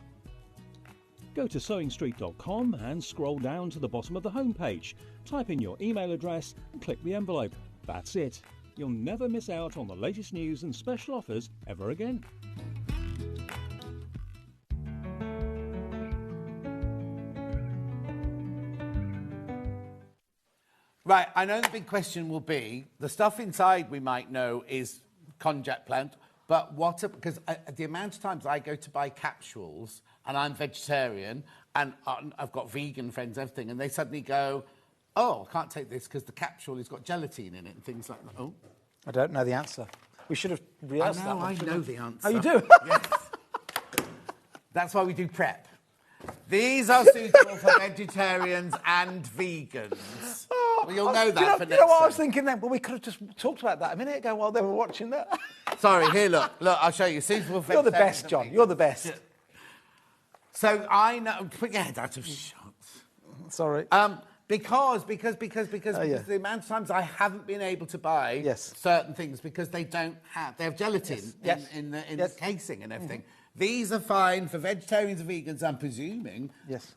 Go to sewingstreet.com and scroll down to the bottom of the homepage. Type in your email address and click the envelope. That's it. You'll never miss out on the latest news and special offers ever again. Right, I know the big question will be, the stuff inside we might know is konjac plant, but because the amount of times I go to buy capsules and I'm vegetarian and I've got vegan friends, everything, and they suddenly go, oh, I can't take this because the capsule has got gelatine in it and things like that. Oh. I don't know the answer. We should have rehearsed that one. I know the answer. Oh, you do? Yes. That's why we do prep. These are suitable for vegetarians and vegans. Well, you'll know that for next time. You know what I was thinking then? Well, we could have just talked about that a minute ago while they were watching that. Sorry, here, look, I'll show you. Suitable for You're the best, John. You're the best. So I know... Put your head out of shots. Sorry. Because the amount of times I haven't been able to buy certain things because they have gelatin in the casing and everything. These are fine for vegetarians and vegans, I'm presuming. Yes.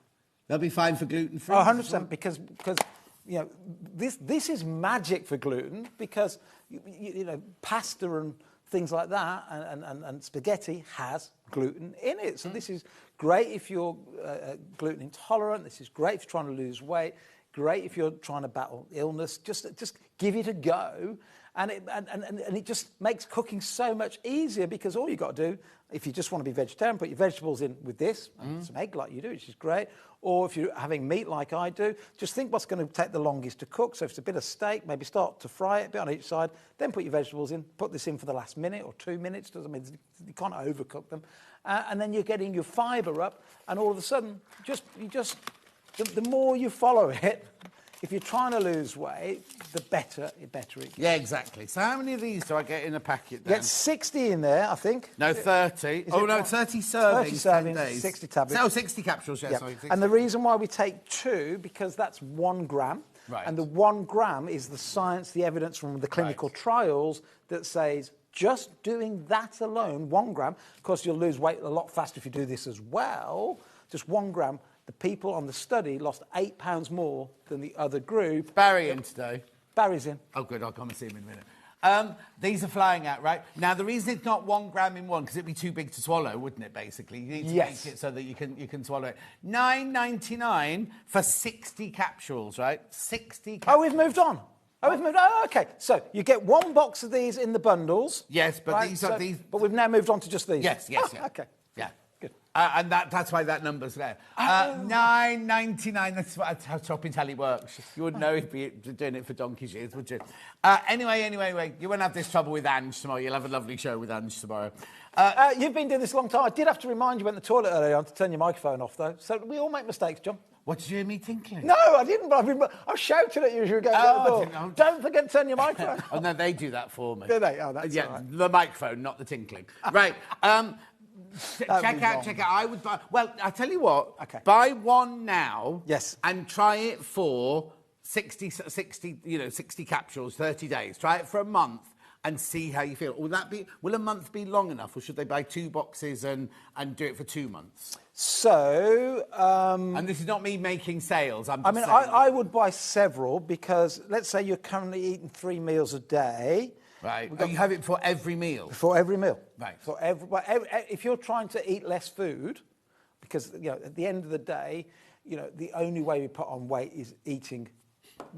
They'll be fine for gluten-free. Oh, 100%, because you know, this is magic for gluten, because you know, pasta and things like that and spaghetti has gluten in it. So this is great if you're gluten intolerant. This is great if you're trying to lose weight. Great if you're trying to battle illness. Just give it a go. And it just makes cooking so much easier, because all you've got to do, if you just want to be vegetarian, put your vegetables in with this, and some egg like you do, which is great. Or if you're having meat like I do, just think what's going to take the longest to cook. So if it's a bit of steak, maybe start to fry it a bit on each side, then put your vegetables in, put this in for the last minute or 2 minutes. Doesn't mean you can't overcook them. And then you're getting your fibre up, and all of a sudden, the more you follow it, if you're trying to lose weight, the better it gets. Yeah, exactly. So how many of these do I get in a packet then? You get 60 in there, I think. No, 30. No, 30 servings. 30 servings, 60 tablets. No, 60 capsules, yeah. Sorry, 60. And the reason why we take 2, because that's 1 gram. Right. And the 1 gram is the science, the evidence from the clinical trials that says just doing that alone, 1 gram, of course you'll lose weight a lot faster if you do this as well, just 1 gram. The people on the study lost 8 pounds more than the other group. Barry in today. Barry's in. Oh, good. I'll come and see him in a minute. These are flying out, right? Now, the reason it's not 1 gram in one, because it'd be too big to swallow, wouldn't it, basically? You need to make it so that you can swallow it. $9.99 for 60 capsules, right? 60 capsules. Oh, we've moved on. Okay. So you get 1 box of these in the bundles. Yes, but right? these... But we've now moved on to just these. Yes. Okay. Yeah. Good. And that's why that number's there. $9.99, that's how Shopping Tally works. You wouldn't know if you're doing it for donkey's years, would you? Anyway, you won't have this trouble with Ange tomorrow. You'll have a lovely show with Ange tomorrow. You've been doing this a long time. I did have to remind you when the toilet earlier on to turn your microphone off, though. So we all make mistakes, John. What, did you hear me tinkling? No, I didn't, but I was shouting at you as you were going out the door. Don't forget to turn your microphone off. Oh, no, they do that for me. Do they? Oh, that's all right. The microphone, not the tinkling. Right. Check out. I would buy... Well, I tell you what. Okay. Buy one now. Yes. And try it for 60 capsules, 30 days. Try it for a month and see how you feel. Will a month be long enough, or should they buy 2 boxes and do it for 2 months? So... and this is not me making sales. I would buy several because, let's say you're currently eating 3 meals a day. Right. You have it for every meal? For every meal. Right. If you're trying to eat less food, because, at the end of the day, the only way we put on weight is eating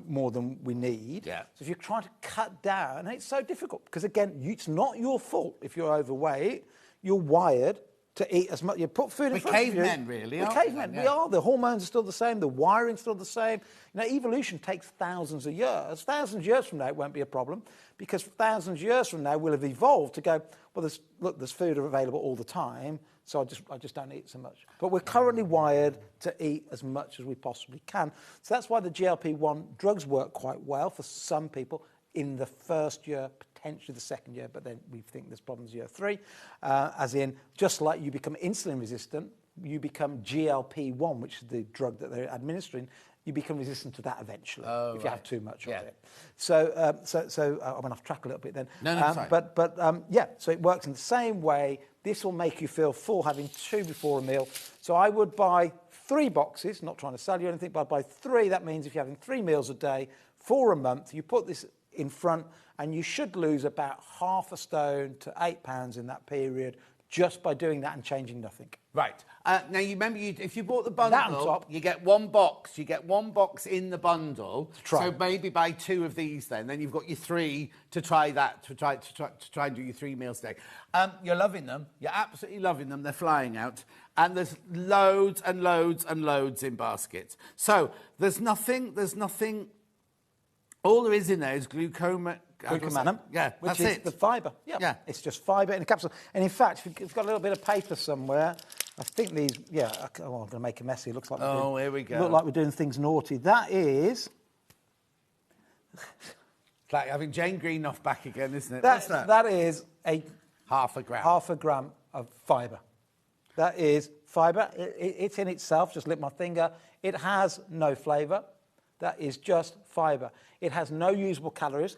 more than we need. Yeah. So if you're trying to cut down, and it's so difficult, because, again, it's not your fault if you're overweight. You're wired to eat as much. You put food in front of you. We're cavemen, really, We're cavemen. We are. The hormones are still the same. The wiring's still the same. Evolution takes thousands of years. Thousands of years from now, it won't be a problem, because thousands of years from now, we'll have evolved to go, well, there's food available all the time, so I just don't eat so much. But we're currently wired to eat as much as we possibly can. So that's why the GLP-1 drugs work quite well for some people in the first year, potentially the second year, but then we think there's problems year 3, as in, just like you become insulin resistant, you become GLP-1, which is the drug that they're administering, you become resistant to that eventually if you have too much of it. So I went off track a little bit then. No, sorry. So it works in the same way. This will make you feel full having 2 before a meal. So I would buy 3 boxes, not trying to sell you anything, but I'd buy 3. That means if you're having 3 meals a day for a month, you put this in front, and you should lose about ½ stone to 8 pounds in that period just by doing that and changing nothing. Right. Now, you remember, if you bought the bundle, you get 1 box. You get 1 box in the bundle. So maybe buy 2 of these then. Then you've got your 3 to try that, to try and do your 3 meals a day. You're loving them. You're absolutely loving them. They're flying out. And there's loads and loads and loads in baskets. So there's nothing... All there is in there is glucomannan. Yeah, which is the fibre. Yeah. It's just fibre in a capsule. And in fact, if you've got a little bit of paper somewhere, I think these... Yeah, I'm going to make a mess here. Looks like here we go. Look like we're doing things naughty. That is... It's like having Jane Greenough back again, isn't it? What's that? That is half a gram. Half a gram of fibre. That is fibre. It's in itself. Just lick my finger. It has no flavour. That is just fibre. It has no usable calories,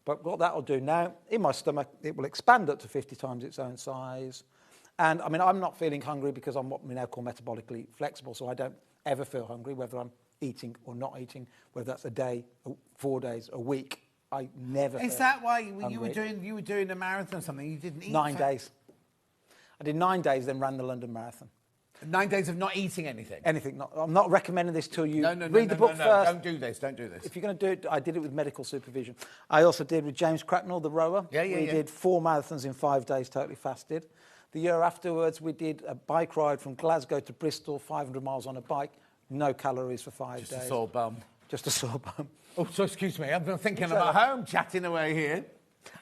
but what that will do now, in my stomach, it will expand up to 50 times its own size. And, I'm not feeling hungry because I'm what we now call metabolically flexible, so I don't ever feel hungry, whether I'm eating or not eating, whether that's a day, 4 days, a week. I never Is that why you were doing a marathon or something? You didn't eat? 9 days. I did 9 days, then ran the London Marathon. 9 days of not eating anything? I'm not recommending this till you read the book first. Don't do this. If you're going to do it, I did it with medical supervision. I also did with James Cracknell, the rower. We did 4 marathons in 5 days, totally fasted. The year afterwards, we did a bike ride from Glasgow to Bristol, 500 miles on a bike, no calories for 5 days. Just a sore bum. Just a sore bum. Oh, so excuse me, I'm thinking I'm at home chatting away here.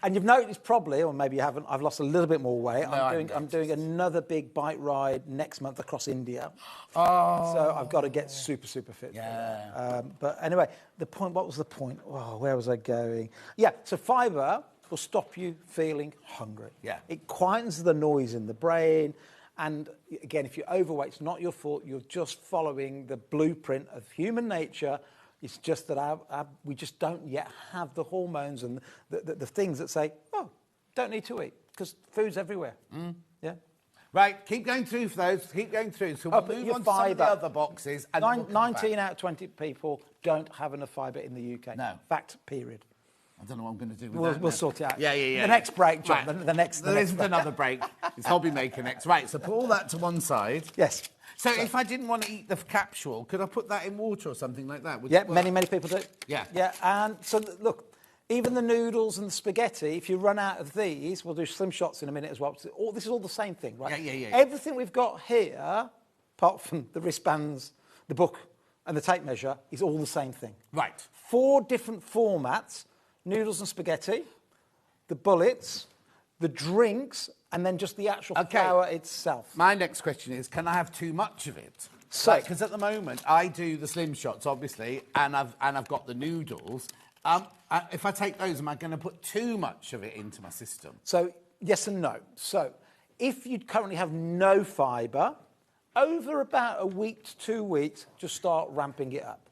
And you've noticed probably, or maybe you haven't, I've lost a little bit more weight. No, I'm doing another big bike ride next month across India. Oh. So I've got to get super fit. Yeah. But anyway, what was the point? Oh, where was I going? Yeah, so fibre will stop you feeling hungry. Yeah. It quietens the noise in the brain. And again, if you're overweight, it's not your fault. You're just following the blueprint of human nature. It's just that we just don't yet have the hormones and the things that say, oh, don't need to eat, because food's everywhere. Yeah. Right, keep going through for those. Keep going through. So we'll move on to some of the other boxes. And 19 out of 20 people don't have enough fibre in the UK. No. Fact, period. I don't know what I'm going to do with We'll, that. we'll now. sort it out. Yeah. The next break, John. Right. The next. There isn't another break. It's hobby maker next. Right. So put all that to one side. Yes. So if I didn't want to eat the capsule, could I put that in water or something like that? Would Yeah, it work? many people do. Yeah. Yeah, and so look, even the noodles and the spaghetti, if you run out of these, we'll do slim shots in a minute as well. This is all the same thing, right? Yeah. Everything we've got here, apart from the wristbands, the book, and the tape measure, is all the same thing. Right. 4 different formats: noodles and spaghetti, the bullets, the drinks, and then just the actual flour itself. My next question is, can I have too much of it? So, because at the moment I do the slim shots, obviously, and I've got the noodles. If I take those, am I going to put too much of it into my system? So yes and no. So if you currently have no fibre, over about a week to 2 weeks, just start ramping it up.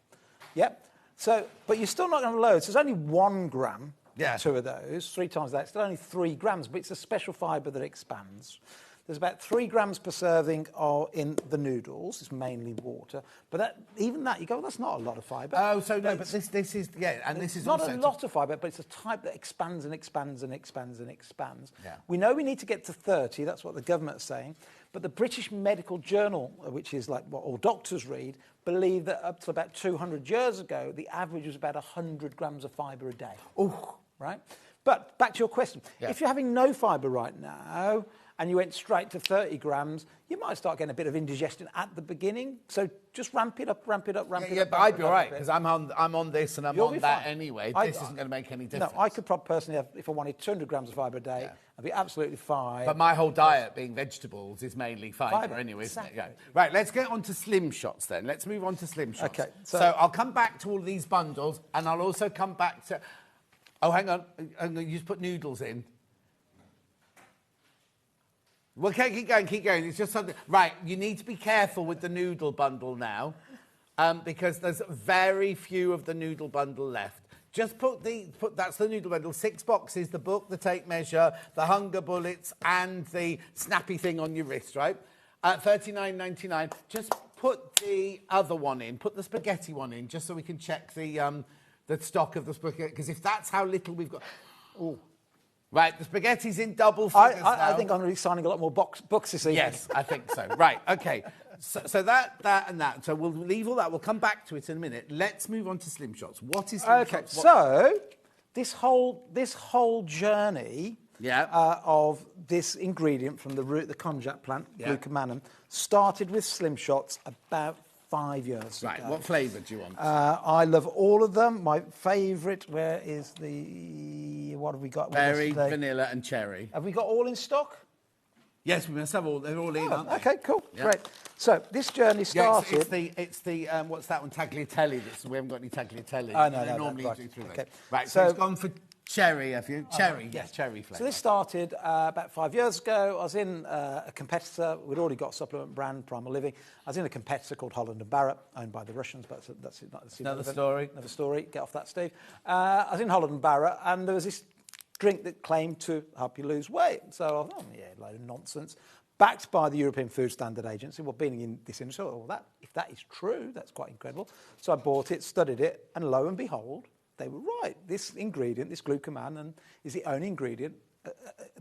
Yep. So, but you're still not going to load. So there's only 1 gram. Yeah. 2 of those, 3 times that. It's still only 3 grams, but it's a special fibre that expands. There's about 3 grams per serving in the noodles. It's mainly water. But even that, you go, well, that's not a lot of fibre. Oh, so no, but this is, yeah, and this is not also a lot of fibre, but it's a type that expands and expands and expands and expands. Yeah. We know we need to get to 30. That's what the government's saying. But the British Medical Journal, which is like what all doctors read, believe that up to about 200 years ago, the average was about 100 grams of fibre a day. Oh. Right? But back to your question. Yeah. If you're having no fibre right now and you went straight to 30 grams, you might start getting a bit of indigestion at the beginning. So just ramp it up. Yeah, but I'd be all right, because I'm on this and I'm You'll on be that fine. anyway. This isn't going to make any difference. No, I could personally have, if I wanted 200 grams of fibre a day, I'd be absolutely fine. But my whole diet, being vegetables, is mainly fibre Fibre, anyway, isn't it? exactly. Yeah. Right, let's get on to slim shots then. Let's move on to slim shots. Okay, So I'll come back to all of these bundles, and I'll also come back to... Oh, hang on. You just put noodles in. Well, okay, keep going. It's just something... Right, you need to be careful with the noodle bundle now, because there's very few of the noodle bundle left. Just that's the noodle bundle. 6 boxes, the book, the tape measure, the hunger bullets, and the snappy thing on your wrist, right? $39.99. Just put the other one in. Put the spaghetti one in, just so we can check the stock of the spaghetti. Because if that's how little we've got... Oh. Right, the spaghetti's in double figures now. I think I'm going to be signing a lot more books this evening. Yes, I think so. Right, OK. So that and that. So we'll leave all that. We'll come back to it in a minute. Let's move on to slim shots. What is slim shots? So this whole journey of this ingredient from the root, the konjac plant, glucomannan, started with slim shots about 5 years ago. Right, what flavour do you want? I love all of them. My favourite, what have we got? Berry, vanilla and cherry. Have we got all in stock? Yes, we must have all. They're all in, aren't they? Okay, cool, great. So this journey started... It's the what's that one? Tagliatelle. We haven't got any tagliatelle. Oh, no, they normally right. do through Okay. those. Right, so it's gone for cherry, have you? Cherry, yes, cherry flavour. So this started about 5 years ago. I was in a competitor. We'd already got a supplement brand, Primal Living. I was in a competitor called Holland & Barrett, owned by the Russians, but that's another story. Another story. Get off that, Steve. I was in Holland & Barrett, and there was this drink that claimed to help you lose weight. So I thought, a load of nonsense. Backed by the European Food Standard Agency. Well, being in this industry, if that is true, that's quite incredible. So I bought it, studied it, and lo and behold, they were right. This ingredient, this glucomannan, is the only ingredient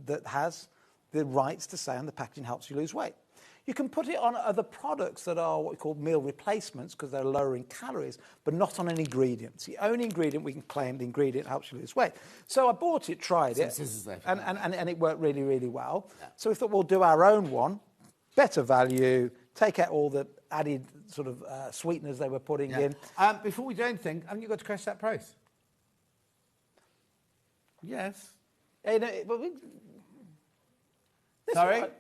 that has the rights to say on the packaging helps you lose weight. You can put it on other products that are what we call meal replacements because they're lower in calories, but not on an ingredient. It's the only ingredient we can claim the ingredient helps you lose weight. So I bought it, tried it, and it worked really, really well. Yeah. So we thought we'll do our own one, better value, take out all the added sort of sweeteners they were putting in. Before we do anything, haven't you got to crash that price? Yes. Sorry? Right.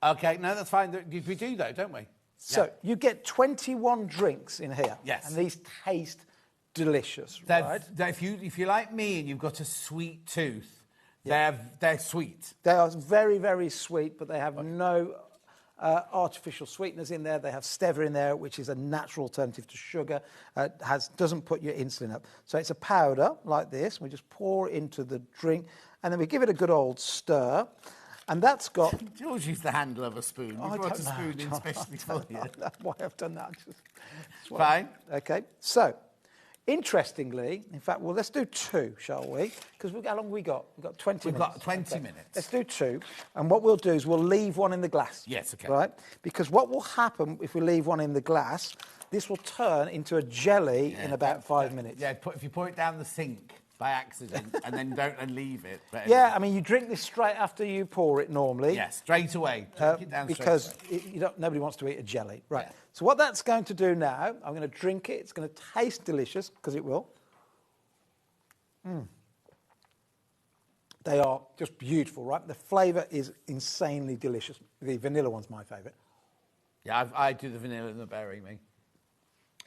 OK, no, that's fine. We do, though, don't we? So you get 21 drinks in here. Yes. And these taste delicious, right? If you're like me and you've got a sweet tooth, they're sweet. They are very, very sweet, but they have no artificial sweeteners in there. They have stevia in there, which is a natural alternative to sugar. Doesn't put your insulin up. So it's a powder like this. We just pour it into the drink, and then we give it a good old stir. And that's got... George used the handle of a spoon. We brought a spoon in specially for you. Why I've done that. Fine. Okay, so Interestingly, in fact, well, let's do 2, shall we? Because how long have we got? We've got 20 minutes. We've got 20 minutes. Let's do 2. And what we'll do is we'll leave one in the glass. Yes, okay. Right? Because what will happen if we leave one in the glass, this will turn into a jelly in about 5 minutes. Yeah, if you pour it down the sink by accident and then don't and leave it. But Yeah, I mean, you drink this straight after you pour it normally. Yeah, straight away. Drink it down because straight away. Nobody wants to eat a jelly. Right. Yeah. So what that's going to do now, I'm going to drink it. It's going to taste delicious, because it will. They are just beautiful, right? The flavour is insanely delicious. The vanilla one's my favourite. Yeah, I do the vanilla and the berry, me.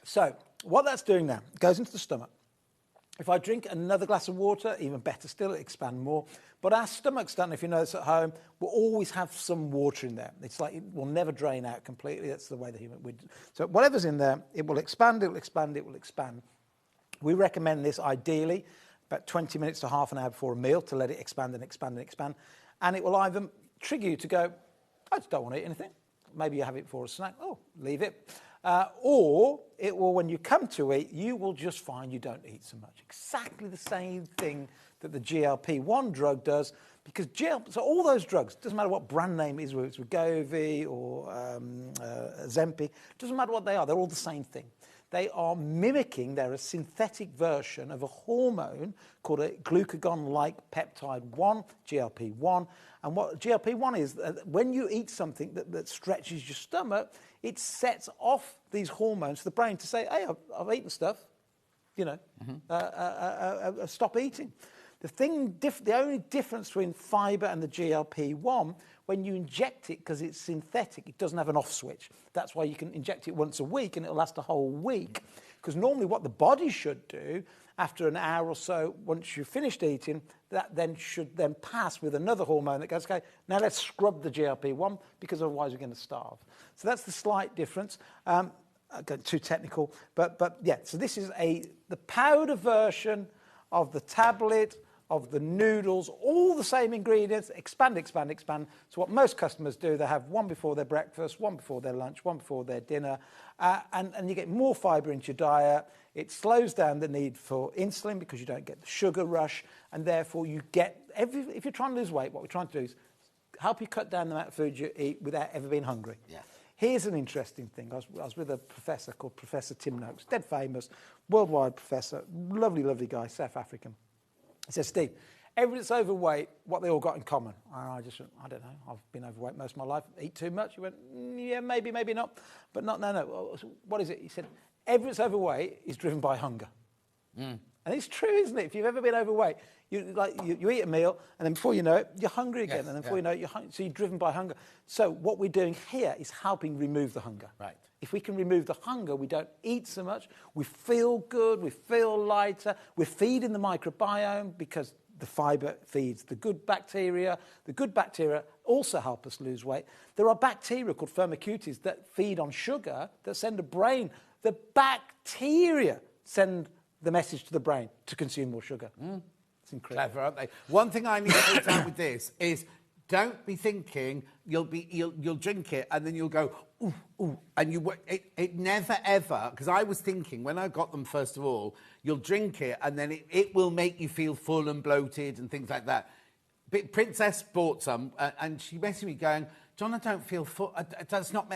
So what that's doing now, it goes into the stomach. If I drink another glass of water, even better still, it'll expand more. But our stomachs, don't know if you know this at home, will always have some water in there. It's like it will never drain out completely. That's the way the human would. So whatever's in there, it will expand, it will expand, it will expand. We recommend this ideally about 20 minutes to half an hour before a meal to let it expand and expand and expand. And it will either trigger you to go, I just don't want to eat anything. Maybe you have it for a snack. Oh, leave it. Or it will, when you come to eat, you will just find you don't eat so much. Exactly the same thing that the GLP-1 drug does, because so all those drugs, doesn't matter what brand name it is, whether it's Wegovy or Ozempic, doesn't matter what they are, they're all the same thing. They are mimicking, they're a synthetic version of a hormone called a glucagon-like peptide 1, GLP-1. And what GLP-1 is, when you eat something that stretches your stomach, it sets off these hormones to the brain to say, hey, I've eaten stuff, stop eating. The only difference between fibre and the GLP-1, when you inject it, because it's synthetic, it doesn't have an off switch. That's why you can inject it once a week and it'll last a whole week. Because normally what the body should do, after an hour or so, once you've finished eating, that then should then pass with another hormone that goes, okay, now let's scrub the GLP-1, because otherwise we're going to starve. So that's the slight difference. I got too technical, but yeah, so this is the powder version of the tablet, of the noodles, all the same ingredients, expand, expand, expand. So what most customers do, they have one before their breakfast, one before their lunch, one before their dinner, and you get more fibre into your diet. It slows down the need for insulin because you don't get the sugar rush, and therefore you get, if you're trying to lose weight, what we're trying to do is help you cut down the amount of food you eat without ever being hungry. Yeah. Here's an interesting thing. I was with a professor called Professor Tim Noakes, dead famous, worldwide professor, lovely, lovely guy, South African. He says, Steve, everybody that's overweight, what they all got in common? And I don't know, I've been overweight most of my life. Eat too much? He went, yeah, maybe, maybe not. But no. What is it? He said, everybody that's overweight is driven by hunger. And it's true, isn't it? If you've ever been overweight, you eat a meal, and then before you know it, you're hungry again. Yes, and then before you know it, you're hungry. So you're driven by hunger. So what we're doing here is helping remove the hunger. Right. If we can remove the hunger, we don't eat so much, we feel good, we feel lighter, we're feeding the microbiome because the fibre feeds the good bacteria. The good bacteria also help us lose weight. There are bacteria called firmicutes that feed on sugar that send the brain. The bacteria send the message to the brain to consume more sugar. It's incredible. Clever, aren't they? One thing I need to point out with this is don't be thinking you'll drink it and then you'll go, ooh, ooh, and it never ever, because I was thinking when I got them, first of all, you'll drink it and then it will make you feel full and bloated and things like that. But Princess bought some and she messaged me going, John, I don't feel full. That's not,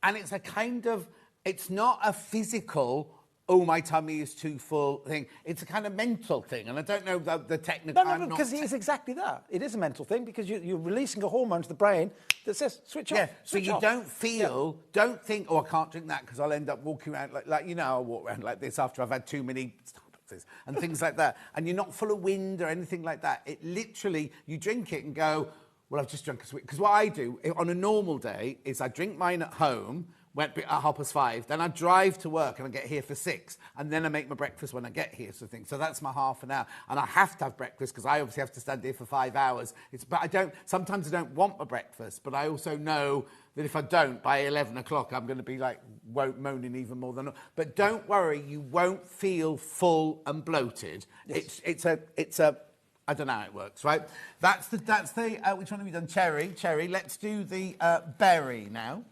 and it's a kind of, it's not a physical, oh, my tummy is too full thing. It's a kind of mental thing, and I don't know the technical... No, because it is exactly that. It is a mental thing, because you're releasing a hormone to the brain that says, switch off, yeah, switch so you off. Don't feel, don't think, oh, I can't drink that because I'll end up walking around like I'll walk around like this after I've had too many Starbucks and things like that, and you're not full of wind or anything like that. It literally, you drink it and go, well, I've just drunk a sweet... Because what I do on a normal day is I drink mine at home, went at 5:30, then I drive to work and I get here for 6, and then I make my breakfast when I get here, sort of thing. So that's my half an hour, and I have to have breakfast because I obviously have to stand here for 5 hours. But sometimes I don't want my breakfast, but I also know that if I don't, by 11 o'clock, I'm going to be like moaning even more than... But don't worry, you won't feel full and bloated. Yes. It's a I don't know how it works, right? That's the which one have we done? Cherry. Let's do the berry now.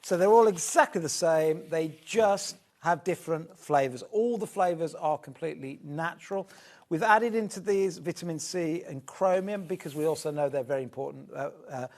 So they're all exactly the same. They just have different flavours. All the flavours are completely natural. We've added into these vitamin C and chromium because we also know they're very important a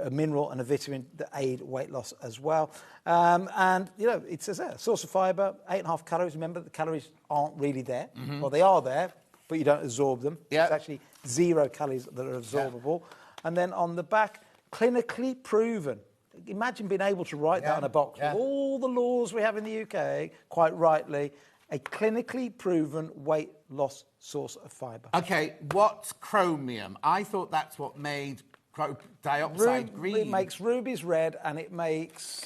mineral and a vitamin that aid weight loss as well. And, you know, it says there, source of fibre, 8.5 calories. Remember, the calories aren't really there. Mm-hmm. Well, they are there, but you don't absorb them. Yeah. It's actually 0 calories that are absorbable. Yeah. And then on the back, clinically proven. Imagine being able to write that on a box with all the laws we have in the UK, quite rightly, a clinically proven weight loss source of fibre. Okay, what's chromium? I thought that's what made dioxide green. It makes rubies red and it makes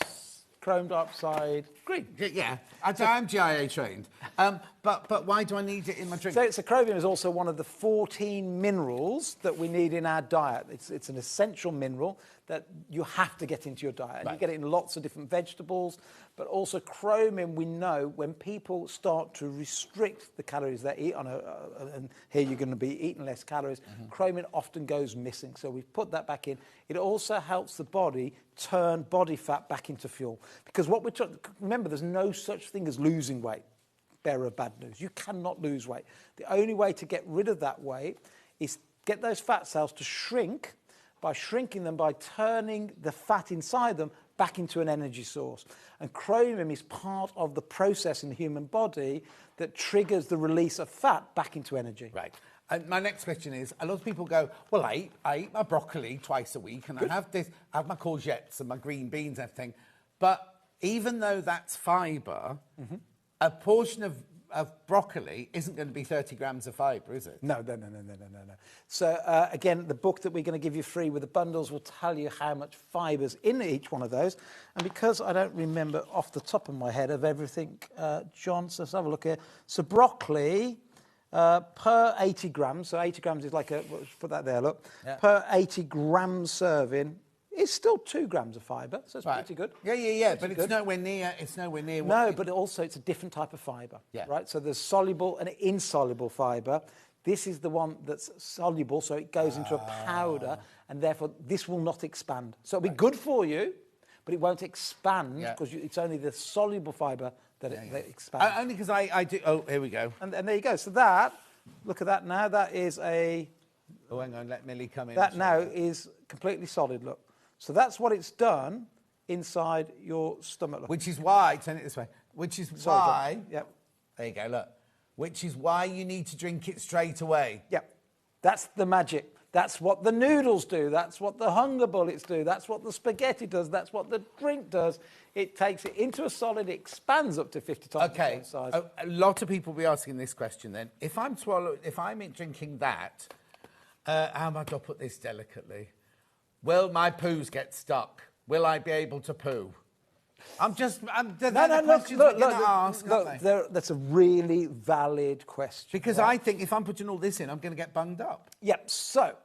chrome dioxide green. Yeah, I'm GIA trained. But why do I need it in my drink? So chromium is also one of the 14 minerals that we need in our diet. It's an essential mineral that you have to get into your diet. Right. You get it in lots of different vegetables, but also chromium, we know when people start to restrict the calories they eat, and here you're going to be eating less calories, chromium often goes missing. So we've put that back in. It also helps the body turn body fat back into fuel. Because what we're remember, there's no such thing as losing weight. Bearer of bad news. You cannot lose weight. The only way to get rid of that weight is get those fat cells to shrink by shrinking them, by turning the fat inside them back into an energy source. And chromium is part of the process in the human body that triggers the release of fat back into energy. Right. And my next question is, a lot of people go, well, I eat my broccoli twice a week, and I have my courgettes and my green beans and everything. But even though that's fibre, a portion of broccoli isn't going to be 30 grams of fibre, is it? No. So, again, the book that we're going to give you free with the bundles will tell you how much fibre's in each one of those. And because I don't remember off the top of my head of everything, John, so let's have a look here. So broccoli, per 80 grams, so 80 grams is like let's put that there, look. Yeah. Per 80 gram serving, it's still 2 grams of fibre, so it's pretty good. Yeah, but it's nowhere near. No, but also it's a different type of fibre. Yeah. Right. So there's soluble and insoluble fibre. This is the one that's soluble, so it goes into a powder, and therefore this will not expand. So it'll be good for you, but it won't expand because it's only the soluble fibre that that expands. Only because I do. Oh, here we go. And there you go. So that, look at that now. That is a. Oh, hang on. Let Millie come in. That now is completely solid. Look. So that's what it's done inside your stomach. Look. Which is why, turn it this way, which is why, there you go, look. Which is why you need to drink it straight away. Yep, that's the magic. That's what the noodles do. That's what the hunger bullets do. That's what the spaghetti does. That's what the drink does. It takes it into a solid, it expands up to 50 times the size. A lot of people will be asking this question then. If I'm drinking that, how am I to put this delicately? Will my poos get stuck? Will I be able to poo? Look, that's a really valid question. Because I think if I'm putting all this in, I'm going to get bunged up. Yep, so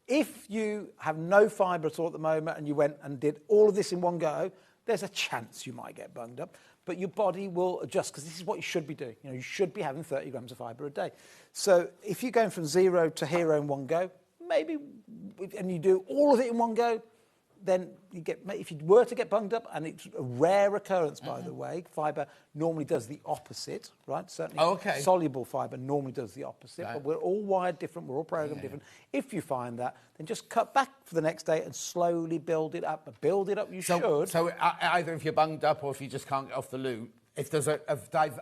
if you have no fibre at all at the moment and you went and did all of this in one go, there's a chance you might get bunged up, but your body will adjust because this is what you should be doing. You know, you should be having 30 grams of fibre a day. So if you're going from 0 to hero in one go, maybe, and you do all of it in one go, then you get, if you were to get bunged up, and it's a rare occurrence, by the way, fibre normally does the opposite, right? Certainly soluble fibre normally does the opposite, but we're all wired different, we're all programmed different. If you find that, then just cut back for the next day and slowly build it up. But build it up, you should. So either if you're bunged up or if you just can't get off the loot, if there's adverse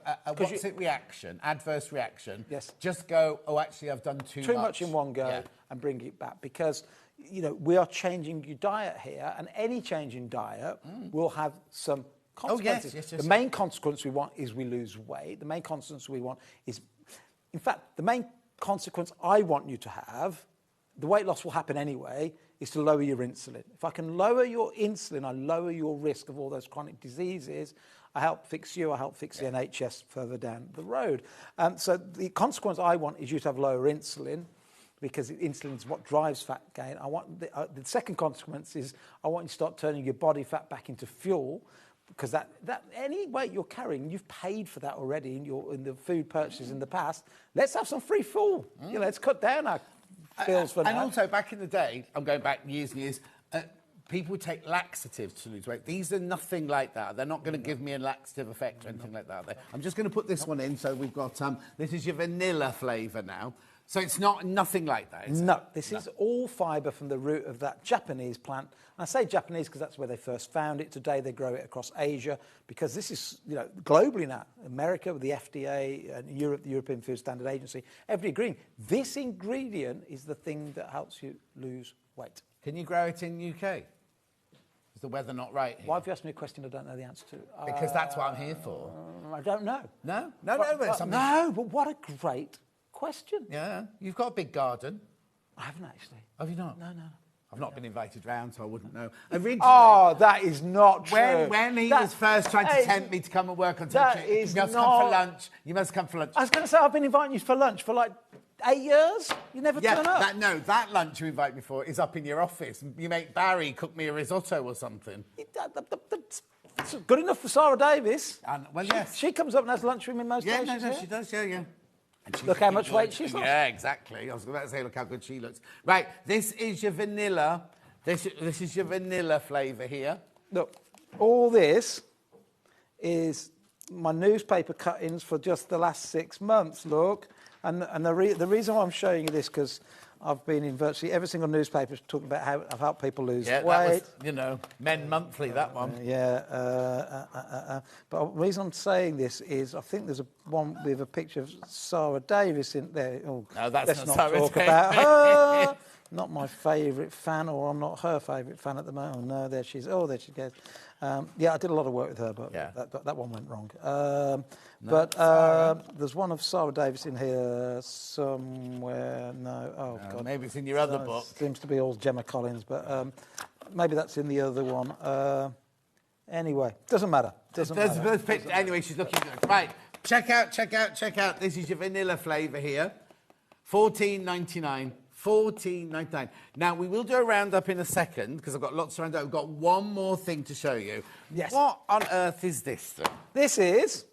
reaction, just go, oh, actually, I've done too much in one go and bring it back. Because, you know, we are changing your diet here, and any change in diet will have some consequences. Yes. The main consequence we want is we lose weight. The main consequence we want is, in fact, the main consequence I want you to have, the weight loss will happen anyway, is to lower your insulin. If I can lower your insulin, I lower your risk of all those chronic diseases. I help fix you, I help fix the NHS further down the road. So the consequence I want is you to have lower insulin, because insulin is what drives fat gain. I want the second consequence is I want you to start turning your body fat back into fuel, because that any weight you're carrying, you've paid for that already in the food purchases in the past. Let's have some free fuel. You know, let's cut down our bills for now. And also, back in the day, I'm going back years and years, people take laxatives to lose weight. These are nothing like that. They're not going to give me a laxative effect or anything like that. I'm just going to put this one in. So we've got, this is your vanilla flavour now. So it's nothing like that, is it? No, this is all fibre from the root of that Japanese plant. And I say Japanese because that's where they first found it. Today they grow it across Asia because this is, globally now. America with the FDA and Europe, the European Food Standard Agency, everybody agreeing this ingredient is the thing that helps you lose weight. Can you grow it in UK? Is the weather not right here? Why have you asked me a question I don't know the answer to? Because that's what I'm here for. I don't know. No, but what a great question. Yeah, you've got a big garden. I haven't actually. Have you not? No. I've not been invited round, so I wouldn't know. Originally, that is not true. When he was first trying to tempt me to come and work on Touch It, you must come for lunch. You must come for lunch. I was going to say, I've been inviting you for lunch for like 8 years. You never turn up. That lunch you invite me for is up in your office. You make Barry cook me a risotto or something. That's good enough for Sarah Davis. Yes. She comes up and has lunch with me most days. Yeah, she does, yeah. Look how much weight she's lost. Yeah, exactly. I was about to say, look how good she looks. Right, this is your vanilla. This is your vanilla flavour here. Look, all this is my newspaper cuttings for just the last 6 months, look. And the reason why I'm showing you this, because I've been in virtually every single newspaper talking about how I've helped people lose weight. That was, Men Monthly, that one. But the reason I'm saying this is I think there's one with a picture of Sarah Davis in there. Oh, no, that's let's not not Sarah talk about her. Not my favourite fan, or I'm not her favourite fan at the moment. Oh, no, there she is. Oh, there she goes. I did a lot of work with her, but that one went wrong. There's one of Sarah Davis in here somewhere. No, God. Maybe it's in your other book. Seems to be all Gemma Collins, but maybe that's in the other one. Anyway, doesn't matter. Anyway, she's looking good. Right, check out. This is your vanilla flavour here. $14.99. $14.99. Now, we will do a roundup in a second, because I've got lots of roundup. I've got one more thing to show you. Yes. What on earth is this, then? This is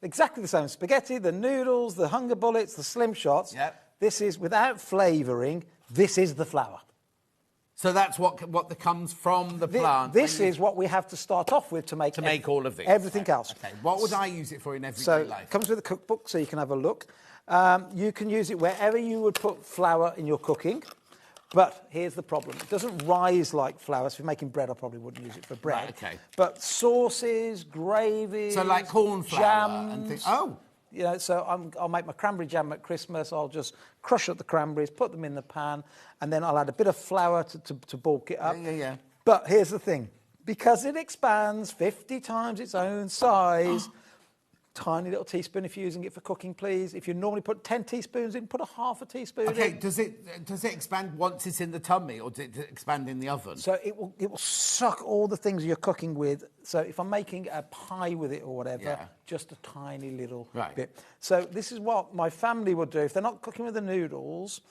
exactly the same. Spaghetti, the noodles, the hunger bullets, the slim shots. Yep. This is, without flavouring, this is the flour. So that's what comes from the plant. This is what we have to start off with to make all of this. Everything else. Okay. What would I use it for in everyday life? It comes with a cookbook, so you can have a look. You can use it wherever you would put flour in your cooking. But here's the problem. It doesn't rise like flour. So if you're making bread, I probably wouldn't use it for bread. Right, okay. But sauces, gravies, so like corn flour jams, and things. Oh. So I'll make my cranberry jam at Christmas. I'll just crush up the cranberries, put them in the pan, and then I'll add a bit of flour to bulk it up. Yeah. But here's the thing. Because it expands 50 times its own size, tiny little teaspoon if you're using it for cooking, please. If you normally put 10 teaspoons in, put a half a teaspoon in. Okay, does it expand once it's in the tummy, or does it expand in the oven? So it will suck all the things you're cooking with. So if I'm making a pie with it or whatever, just a tiny little bit. So this is what my family would do. If they're not cooking with the noodles,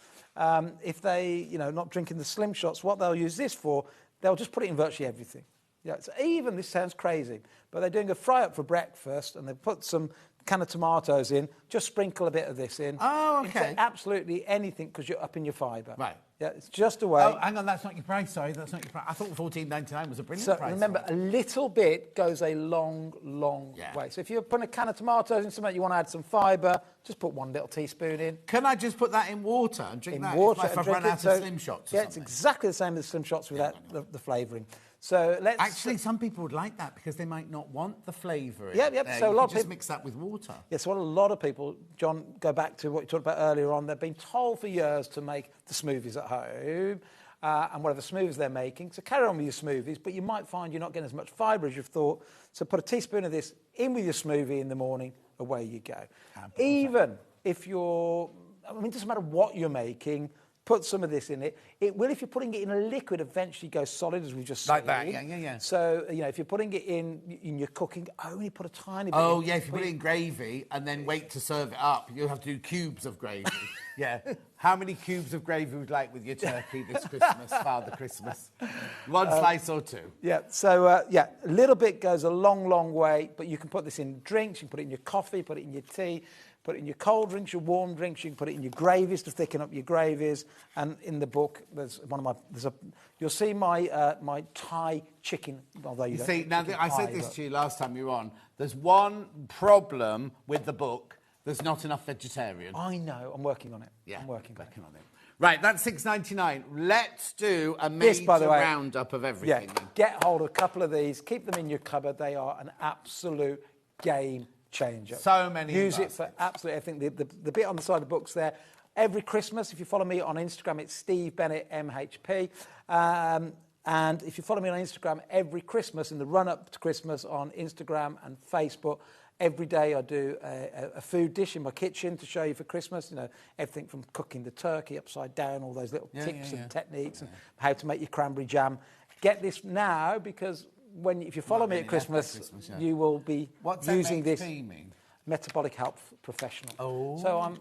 if they, not drinking the slim shots, what they'll use this for, they'll just put it in virtually everything. Yeah, so even, this sounds crazy, but they're doing a fry-up for breakfast and they put some can of tomatoes in, just sprinkle a bit of this in. Oh, okay. Into absolutely anything, because you're upping your fibre. Right. Yeah, it's just a way. Oh, hang on, that's not your price, sorry, that's not your price. I thought $14.99 was a brilliant price. So remember, a little bit goes a long, long way. So if you're putting a can of tomatoes in something, you want to add some fibre, just put 1 little teaspoon in. Can I just put that in water and drink that? Water if I've run out of Slim Shots or something? It's exactly the same as Slim Shots without the flavouring. So let's... Actually, some people would like that because they might not want the flavour. So a lot of people just mix that with water. Yes, well, a lot of people, John, go back to what you talked about earlier on. They've been told for years to make the smoothies at home and whatever smoothies they're making. So carry on with your smoothies, but you might find you're not getting as much fibre as you've thought. So put a teaspoon of this in with your smoothie in the morning, away you go. Even if you're... it doesn't matter what you're making... Put some of this in it. It will, if you're putting it in a liquid, eventually go solid, as we just said. Like that, yeah. So, if you're putting it in your cooking, only put a tiny bit. Oh, yeah, if you put it in gravy and then wait to serve it up, you'll have to do cubes of gravy. Yeah. How many cubes of gravy would you like with your turkey this Christmas, Father Christmas? One slice or two? Yeah, so, yeah, a little bit goes a long, long way, but you can put this in drinks, you can put it in your coffee, put it in your tea, put it in your cold drinks, your warm drinks, you can put it in your gravies to thicken up your gravies, and in the book, you'll see my my Thai chicken, although you don't see, now, chicken I pie, said this but- to you last time you were on. There's one problem with the book. There's not enough vegetarian. I know. I'm working on it. Yeah, I'm working on it. Right, that's $6.99. Let's do a This, by the way, roundup of everything. Yeah, get hold of a couple of these. Keep them in your cupboard. They are an absolute game changer. So many Use it for absolutely everything. The bit on the side of the books there. Every Christmas, if you follow me on Instagram, it's Steve Bennett MHP. And if you follow me on Instagram, every Christmas, in the run-up to Christmas on Instagram and Facebook, every day I do a food dish in my kitchen to show you for Christmas, you know, everything from cooking the turkey upside down, all those little tips and techniques, and how to make your cranberry jam. Get this now, because if you follow me at Christmas, you will be using this. Mean? Metabolic health professional. Oh. So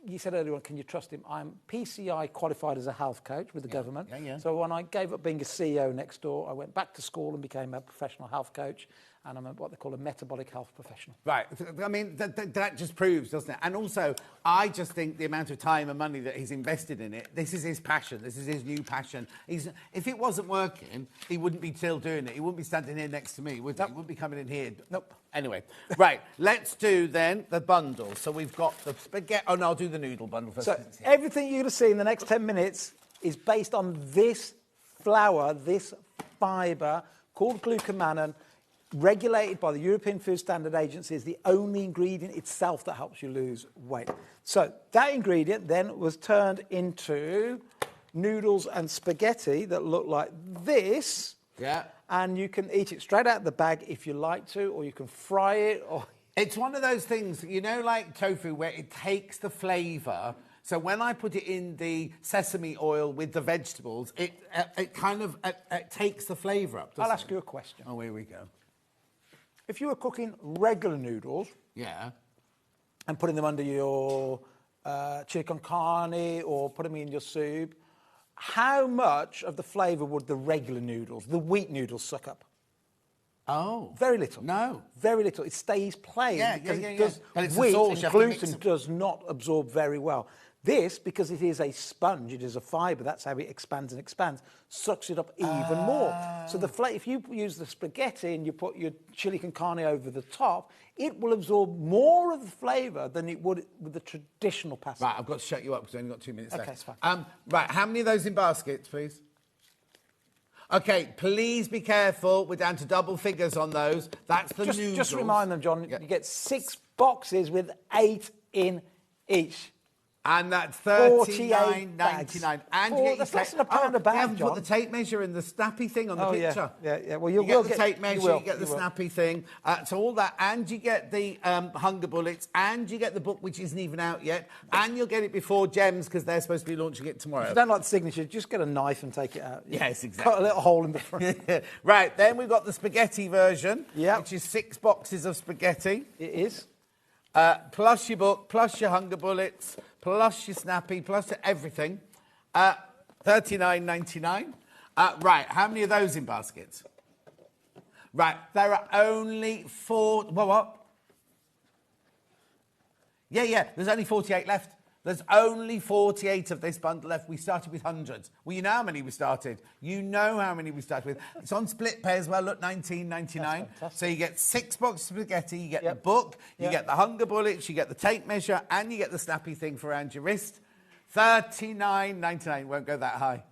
you said earlier on, can you trust him? I'm PCI qualified as a health coach with the government. So when I gave up being a CEO next door, I went back to school and became a professional health coach, and I'm what they call a metabolic health professional. Right. I mean, that just proves, doesn't it? And also, I just think the amount of time and money that he's invested in it, this is his passion. This is his new passion. If it wasn't working, he wouldn't be still doing it. He wouldn't be standing here next to me, would he? He wouldn't be coming in here. Nope. Anyway, right, let's do then the bundle. So we've got the spaghetti. Oh, no, I'll do the noodle bundle first. So everything you're going to see in the next 10 minutes is based on this flour, this fibre called glucomannan, regulated by the European Food Standard Agency, is the only ingredient itself that helps you lose weight. So that ingredient then was turned into noodles and spaghetti that look like this. Yeah. And you can eat it straight out of the bag if you like to, or you can fry it. Or it's one of those things, you know, like tofu, where it takes the flavour. So when I put it in the sesame oil with the vegetables, it kind of takes the flavour up. I'll ask you a question. Oh, here we go. If you were cooking regular noodles, and putting them under your chili con carne or putting them in your soup, how much of the flavour would the regular noodles, the wheat noodles, suck up? Oh. Very little. No. Very little. It stays plain. Because But it's wheat the sauce, and you have to mix gluten them. does not absorb very well. This, because it is a sponge, it is a fibre, that's how it expands and expands, sucks it up even more. So if you use the spaghetti and you put your chili con carne over the top, it will absorb more of the flavour than it would with the traditional pasta. Right, I've got to shut you up because I've only got 2 minutes left. Okay, it's fine. Right, how many of those in baskets, please? OK, please be careful. We're down to double figures on those. That's the noodles. Just remind them, John, you get 6 boxes with 8 in each. And that's $39.99. And you get that's your less than a pound a bag, You haven't John. put the tape measure and the snappy thing on the picture. Yeah. Well, you will get the tape measure, you get the will. snappy thing. So all that, and you get the hunger bullets, and you get the book, which isn't even out yet, and you'll get it before Gems, because they're supposed to be launching it tomorrow. If you don't like the signature, just get a knife and take it out. Yes, exactly. Cut a little hole in the front. Right, then we've got the spaghetti version, which is 6 boxes of spaghetti. It is. Plus your book, plus your hunger bullets, plus your snappy, plus everything. $39.99. Right, how many of those in baskets? Right, there are only 4... What? Yeah, there's only 48 left. There's only 48 of this bundle left. We started with hundreds. Well, you know how many we started. You know how many we started with. It's on split pay as well. Look, $19.99. So you get 6 boxes of spaghetti, you get the book, you get the hunger bullets, you get the tape measure, and you get the snappy thing for around your wrist. $39.99. Won't go that high.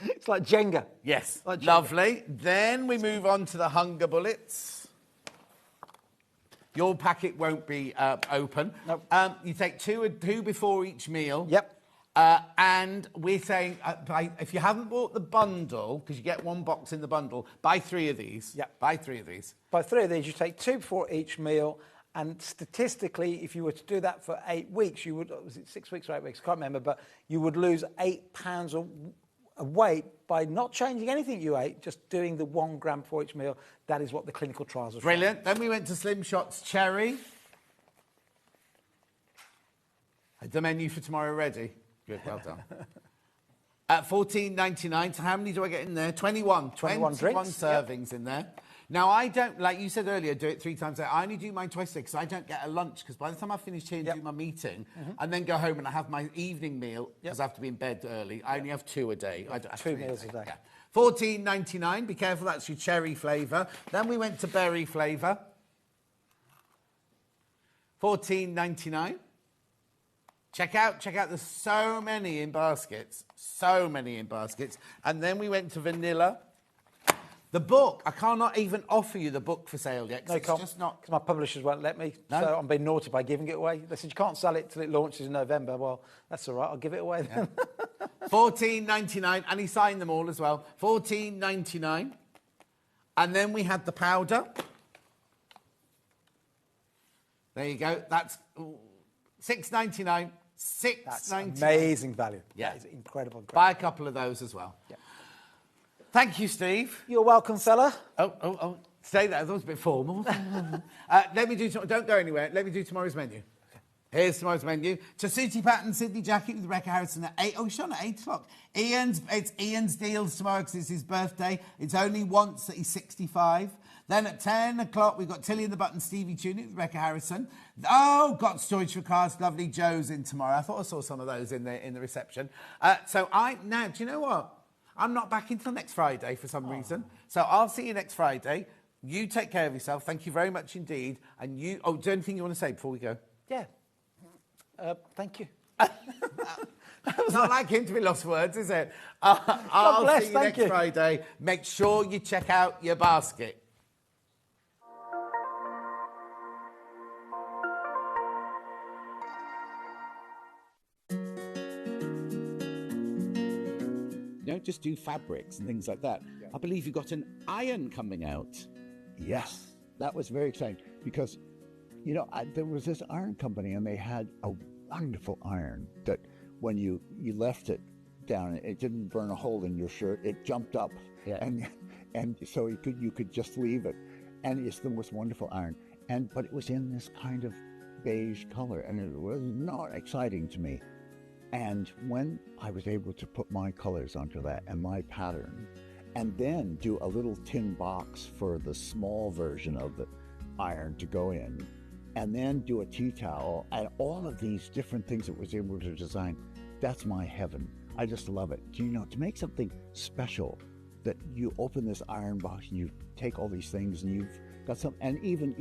It's like Jenga. Yes. Like Jenga. Lovely. Then we move on to the hunger bullets. Your packet won't be open. Nope. You take two before each meal. Yep. And we're saying, if you haven't bought the bundle, because you get 1 box in the bundle, buy 3 of these. Yep. Buy 3 of these. By 3 of these, you take 2 before each meal. And statistically, if you were to do that for 8 weeks, you would, was it 6 weeks or 8 weeks? I can't remember, but you would lose 8 pounds of weight by not changing anything you ate, just doing the 1 gram for each meal. That is what the clinical trials are. Brilliant. Then we went to Slim Shots Cherry. The menu for tomorrow ready? Good, well done. At $14.99, so how many do I get in there? 21 drinks, servings in there. Now, I don't, like you said earlier, do it 3 times a day. I only do mine twice a day because I don't get a lunch, because by the time I finish here and do my meeting and then go home and I have my evening meal, because I have to be in bed early, I only have 2 a day. I don't have 2 meals a day. Yeah. $14.99, be careful, that's your cherry flavour. Then we went to berry flavour. $14.99. Check out, there's so many in baskets. And then we went to vanilla. The book, I cannot even offer you the book for sale yet, because it's just not... Because my publishers won't let me, so I'm being naughty by giving it away. They said, you can't sell it till it launches in November. Well, that's all right, I'll give it away then. $14.99, and he signed them all as well. $14.99. And then we had the powder. There you go, that's $6.99. That's amazing value. Yeah. That is incredible. Buy a couple of those as well. Yeah. Thank you, Steve. You're welcome, fella. Oh. Stay there. That was a bit formal. Let me do... Don't go anywhere. Let me do tomorrow's menu. Here's tomorrow's menu. Tessuti pattern Sydney jacket with Rebecca Harrison at 8. Oh, it's on at 8 o'clock. It's Ian's deals tomorrow because it's his birthday. It's only once that he's 65. Then at 10 o'clock, we've got Tilly and the Button Stevie Tunic with Rebecca Harrison. Oh, got storage for cars. Lovely Joe's in tomorrow. I thought I saw some of those in the reception. Do you know what? I'm not back until next Friday for some reason. So I'll see you next Friday. You take care of yourself. Thank you very much indeed. And is there anything you want to say before we go? Yeah. Thank you. It's not like him to be lost words, is it? I'll see you next Friday. Make sure you check out your basket. You don't just do fabrics and things like that. I believe you got an iron coming out. Yes, that was very exciting because, there was this iron company and they had a wonderful iron that when you left it down, it didn't burn a hole in your shirt. It jumped up, and so you could just leave it, and it's the most wonderful iron. But it was in this kind of beige color, and it was not exciting to me. And when I was able to put my colors onto that and my pattern, and then do a little tin box for the small version of the iron to go in, and then do a tea towel, and all of these different things that was able to design, that's my heaven. I just love it. To make something special, that you open this iron box and you take all these things and you've got some, and even